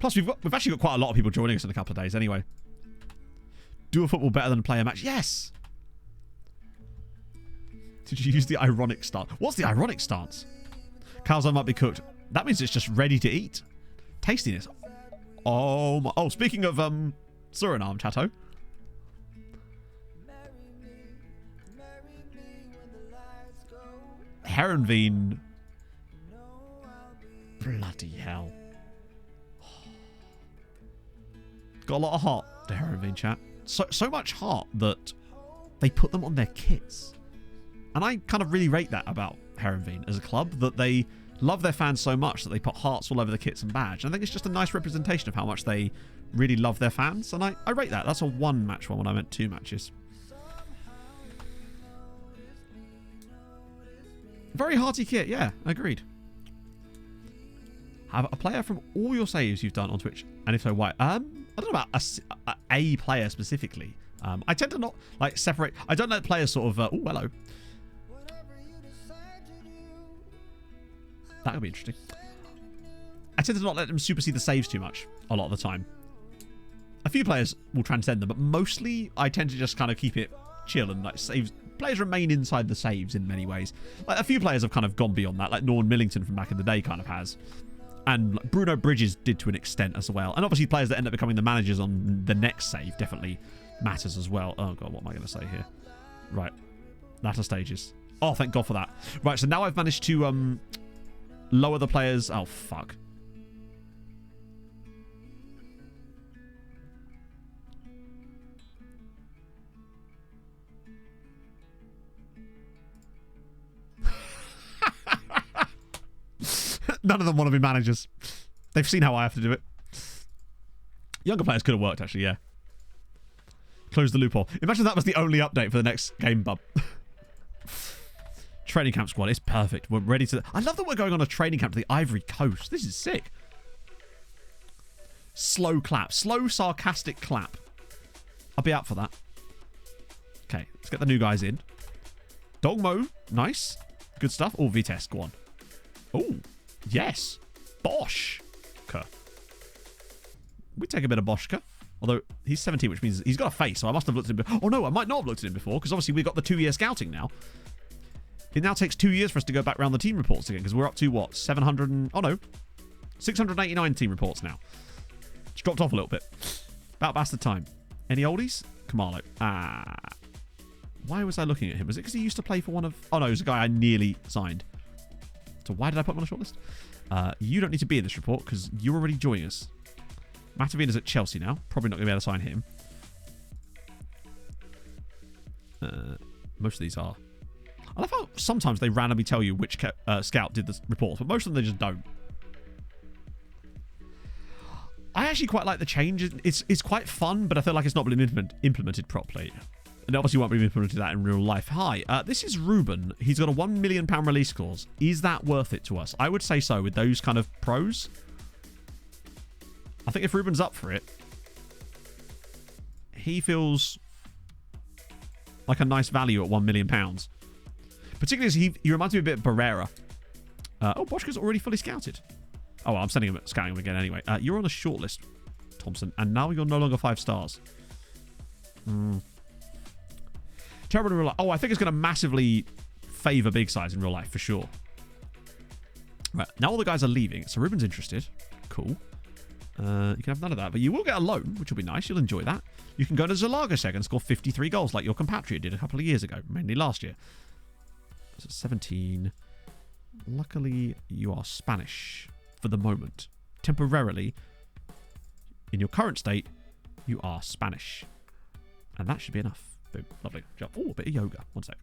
Plus, we've actually got quite a lot of people joining us in a couple of days anyway. Do a football better than play a match? Yes! Did you use the ironic stance? What's the ironic stance? Calzone might be cooked. That means it's just ready to eat. Tastiness. Oh my... Oh, speaking of Suriname, Chateau. Heronveen. Bloody hell. Got a lot of heart, the Heronveen chat. So much heart that they put them on their kits. And I kind of really rate that about Heronveen as a club, that they love their fans so much that they put hearts all over the kits and badge. And I think it's just a nice representation of how much they really love their fans. And I rate that. That's a 1-match one when I meant 2 matches. Very hearty kit, yeah, agreed. Have a player from all your saves you've done on Twitch, and if so, why? I don't know about a player specifically. I tend to not like separate. I don't let players sort of. Oh, hello. That would be interesting. I tend to not let them supersede the saves too much a lot of the time. A few players will transcend them, but mostly I tend to just kind of keep it chill and like saves. Players remain inside the saves in many ways. Like a few players have kind of gone beyond that, like Norman Millington from back in the day kind of has. And Bruno Bridges did to an extent as well. And obviously players that end up becoming the managers on the next save definitely matters as well. Oh God, what am I going to say here? Right. Latter stages. Oh, thank God for that. Right, so now I've managed to lower the players. Oh, fuck. None of them want to be managers. They've seen how I have to do it. Younger players could have worked, actually, yeah. Close the loophole. Imagine that was the only update for the next game, bub. Training camp squad. It's perfect. We're ready to... I love that we're going on a training camp to the Ivory Coast. This is sick. Slow clap. Slow, sarcastic clap. I'll be out for that. Okay, let's get the new guys in. Dogmo. Nice. Good stuff. Oh, Vitesse. Go on. Oh. Yes. Boschka. We take a bit of Boschka. Although, he's 17, which means he's got a face, so I must have looked at him before. Oh, no, I might not have looked at him before, because obviously we've got the 2-year scouting now. It now takes 2 years for us to go back around the team reports again, because we're up to, what, 700 and... Oh, no. 689 team reports now. It's dropped off a little bit. About bastard time. Any oldies? Kamalo. Why was I looking at him? Was it because he used to play for one of... Oh, no, it was a guy I nearly signed. So why did I put him on a shortlist? You don't need to be in this report because you're already joining us. Matavina's at Chelsea now. Probably not going to be able to sign him. Most of these are. I love how sometimes they randomly tell you which scout did the reports, but most of them they just don't. I actually quite like the change. It's quite fun, but I feel like it's not been implemented properly. And obviously won't be implemented that in real life. Hi, this is Ruben. He's got a £1 million release clause. Is that worth it to us? I would say so with those kind of pros. I think if Ruben's up for it, he feels like a nice value at £1 million. Particularly as he reminds me a bit of Barrera. Oh, Boschke's already fully scouted. Oh, well, I'm scouting him again anyway. You're on a shortlist, Thompson, and now you're no longer 5 stars. Terrible in real life. Oh, I think it's going to massively favour big size in real life, for sure. Right, now all the guys are leaving, so Ruben's interested. Cool. You can have none of that, but you will get a loan, which will be nice. You'll enjoy that. You can go to Zalaga and score 53 goals like your compatriot did a couple of years ago, mainly last year. So 17. Luckily, you are Spanish for the moment. Temporarily, in your current state, you are Spanish. And that should be enough. Boom. Lovely. Oh, a bit of yoga. One sec.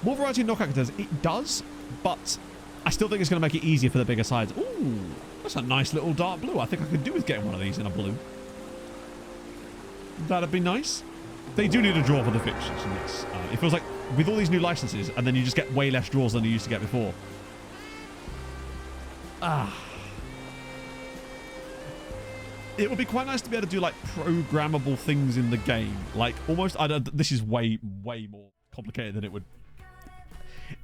More variety in knockout contenders. It does, but I still think it's going to make it easier for the bigger sides. Ooh, that's a nice little dark blue. I think I could do with getting one of these in a blue. That'd be nice. They do need a draw for the fixtures in this. It feels like with all these new licenses, and then you just get way less draws than you used to get before. It would be quite nice to be able to do like programmable things in the game. Like almost, this is way more complicated than it would.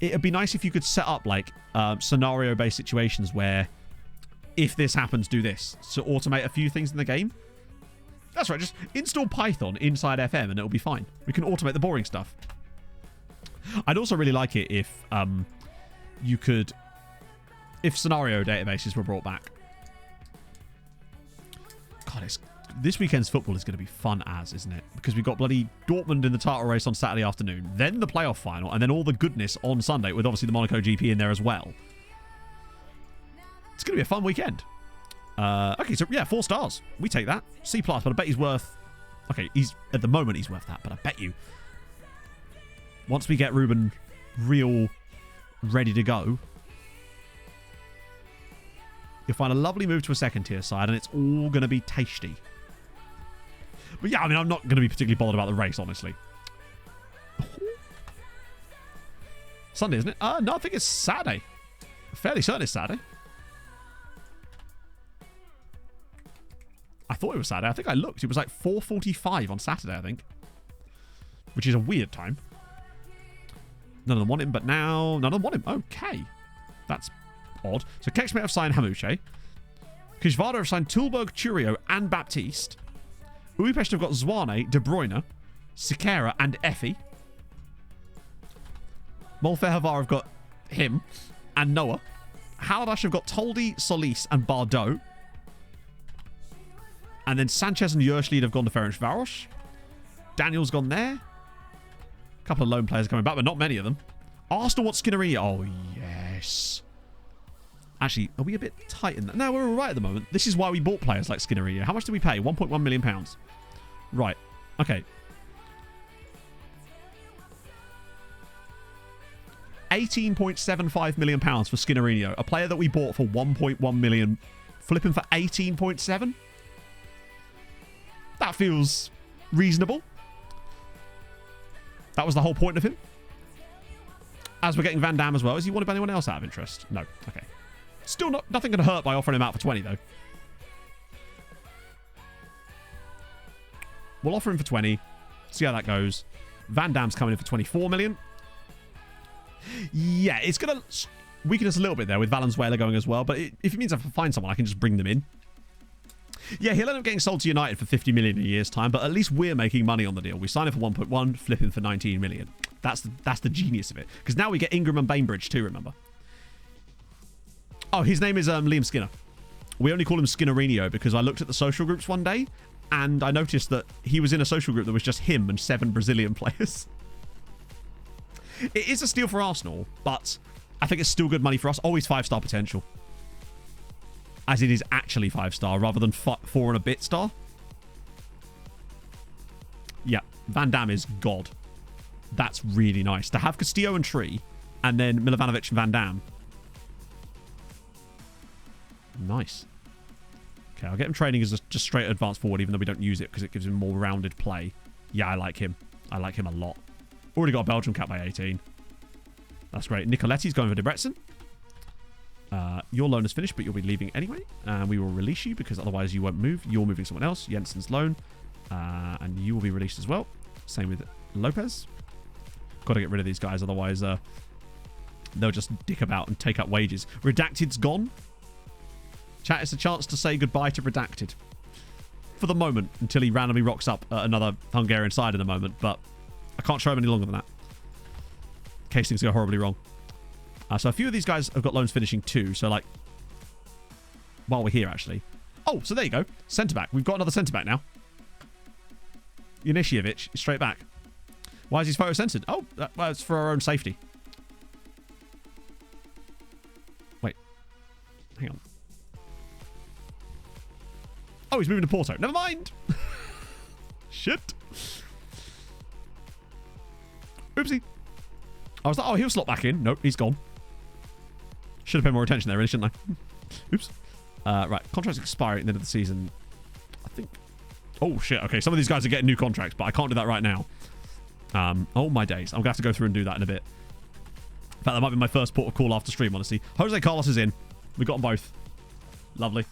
It'd be nice if you could set up like scenario-based situations where if this happens, do this. So automate a few things in the game. That's right, just install Python inside FM and it'll be fine. We can automate the boring stuff. I'd also really like it if you could... If scenario databases were brought back. God, this weekend's football is going to be fun as, isn't it? Because we've got bloody Dortmund in the title race on Saturday afternoon, then the playoff final, and then all the goodness on Sunday with obviously the Monaco GP in there as well. It's going to be a fun weekend. Okay, so yeah, 4 stars. We take that. C+, but I bet he's worth... Okay, at the moment he's worth that, but I bet you... Once we get Ruben real ready to go, you'll find a lovely move to a second tier side, and it's all going to be tasty. But yeah, I mean, I'm not going to be particularly bothered about the race, honestly. Sunday, isn't it? No, I think it's Saturday. Fairly certain it's Saturday. I thought it was Saturday. I think I looked. It was like 4:45 on Saturday, I think. Which is a weird time. None of them want him, but now none of them want him. Okay. That's odd. So Kexmate have signed Hamuche. Kishvada have signed Tulberg, Churio, and Baptiste. Uipest have got Zwane, De Bruyne, Sikera, and Effie. Molfehavar have got him and Noah. Haladash have got Toldi, Solis, and Bardot. And then Sanchez and Yerschlied have gone to Ferencvaros. Daniel's gone there. A couple of lone players coming back, but not many of them. Arsenal want Skinnery. Oh, yes. Actually, are we a bit tight in that? No, we're all right at the moment. This is why we bought players like Skinnery. How much did we pay? £1.1 million. Right. Okay. £18.75 million for Skinnerino. A player that we bought for 1.1 million. Flipping for 18.7. That feels reasonable. That was the whole point of him. As we're getting Van Damme as well. Is he wanted by anyone else out of interest? No. Okay. Still nothing going to hurt by offering him out for 20, though. We'll offer him for 20. See how that goes. Van Damme's coming in for 24 million. Yeah, it's going to weaken us a little bit there with Valenzuela going as well. But if it means I have to find someone, I can just bring them in. Yeah, he'll end up getting sold to United for 50 million in a year's time, but at least we're making money on the deal. We sign him for 1.1, flip him for 19 million. That's the genius of it. Because now we get Ingram and Bainbridge too, remember? Oh, his name is Liam Skinner. We only call him Skinnerinho because I looked at the social groups one day and I noticed that he was in a social group that was just him and 7 Brazilian players. It is a steal for Arsenal, but I think it's still good money for us. Oh, he's 5-star potential. As it is actually 5-star rather than 4 and a bit star. Yeah, Van Damme is God. That's really nice. To have Castillo and Tree and then Milovanovic and Van Damme. Nice. Okay, I'll get him training as just straight advance forward, even though we don't use it because it gives him more rounded play. Yeah, I like him. I like him a lot. Already got a Belgium cap by 18. That's great. Nicoletti's going for Debrecen. Your loan is finished, but you'll be leaving anyway. And we will release you because otherwise you won't move. You're moving someone else. Jensen's loan. And you will be released as well. Same with Lopez. Got to get rid of these guys, otherwise they'll just dick about and take up wages. Redacted's gone. Chat, it's a chance to say goodbye to Redacted. For the moment, until he randomly rocks up at another Hungarian side in a moment, but I can't show him any longer than that. In case things go horribly wrong. So a few of these guys have got loans finishing too, so like, while we're here actually. Oh, so there you go. Centre-back. We've got another centre-back now. Yanishevich is straight back. Why is his photo censored? Oh, well, it's for our own safety. Wait. Hang on. Oh, he's moving to Porto. Never mind. Shit. Oopsie. I was like, oh, he'll slot back in. Nope, he's gone. Should have paid more attention there, really, shouldn't I? Oops. Right, contract's expiring at the end of the season. I think... Oh, shit. Okay, some of these guys are getting new contracts, but I can't do that right now. Oh, my days. I'm going to have to go through and do that in a bit. In fact, that might be my first port of call after stream, honestly. Jose Carlos is in. We got them both. Lovely.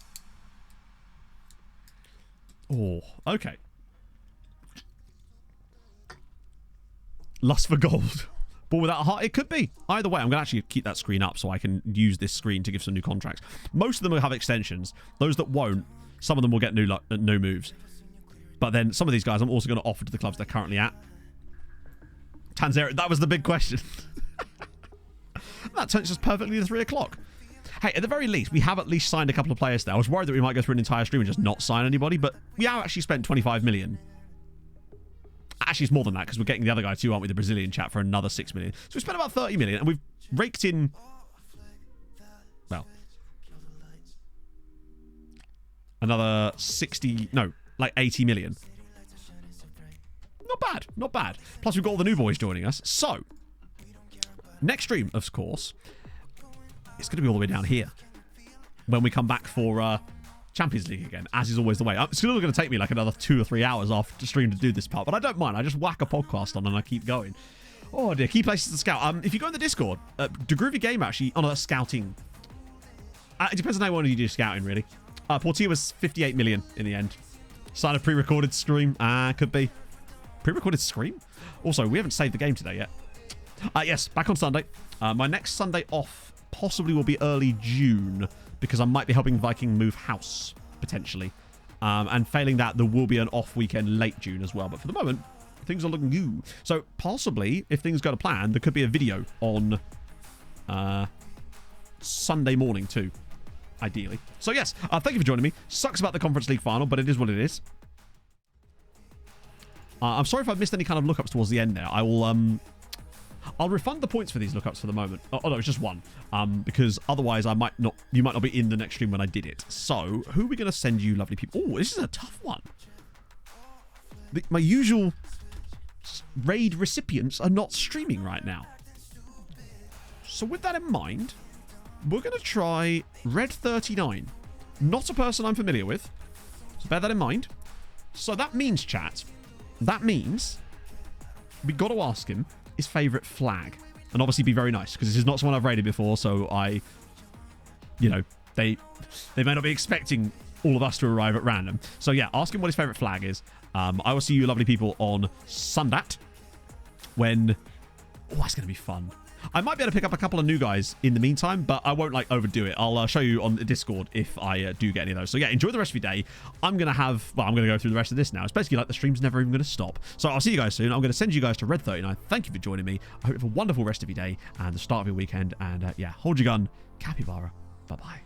Oh, okay. Lust for gold. Ball without a heart? It could be. Either way, I'm going to actually keep that screen up so I can use this screen to give some new contracts. Most of them will have extensions. Those that won't, some of them will get new moves. But then some of these guys I'm also going to offer to the clubs they're currently at. Tanzania, that was the big question. That turns us perfectly to 3 o'clock. Hey, at the very least, we have at least signed a couple of players there. I was worried that we might go through an entire stream and just not sign anybody, but we have actually spent 25 million. Actually, it's more than that because we're getting the other guy too, aren't we? The Brazilian chap for another 6 million. So we spent about 30 million and we've raked in, well, another 60, no, like 80 million. Not bad, not bad. Plus we've got all the new boys joining us. So, next stream, of course, it's going to be all the way down here when we come back for Champions League again, as is always the way. It's still going to take me like another 2 or 3 hours after stream to do this part, but I don't mind. I just whack a podcast on and I keep going. Oh dear, key places to scout. If you go in the Discord, DeGroovy Game actually, oh no, that's scouting. It depends on how you want to do scouting, really. Portia was 58 million in the end. Sign a pre-recorded stream. Could be. Pre-recorded stream? Also, we haven't saved the game today yet. Yes, back on Sunday. My next Sunday off possibly will be early June because I might be helping Viking move house, potentially. And failing that, there will be an off weekend late June as well. But for the moment, things are looking good. So possibly, if things go to plan, there could be a video on Sunday morning too, ideally. So yes, thank you for joining me. Sucks about the Conference League final, but it is what it is. I'm sorry if I've missed any kind of lookups towards the end there. I will, I'll refund the points for these lookups for the moment. Oh no, it's just one. Because otherwise you might not be in the next stream when I did it. So, who are we going to send you lovely people? Oh, this is a tough one. My usual raid recipients are not streaming right now. So with that in mind, we're going to try Red39. Not a person I'm familiar with. So bear that in mind. So that means, chat, that means we got to ask him his favourite flag. And obviously be very nice, because this is not someone I've raided before, so you know, they may not be expecting all of us to arrive at random. So yeah, ask him what his favourite flag is. I will see you lovely people on Sundat when... Oh, it's going to be fun. I might be able to pick up a couple of new guys in the meantime, but I won't like overdo it. I'll show you on the Discord if I do get any of those. So yeah, enjoy the rest of your day. I'm going to go through the rest of this now. It's basically like the stream's never even going to stop. So I'll see you guys soon. I'm going to send you guys to Red39. Thank you for joining me. I hope you have a wonderful rest of your day and the start of your weekend. And yeah, hold your gun. Capybara. Bye-bye.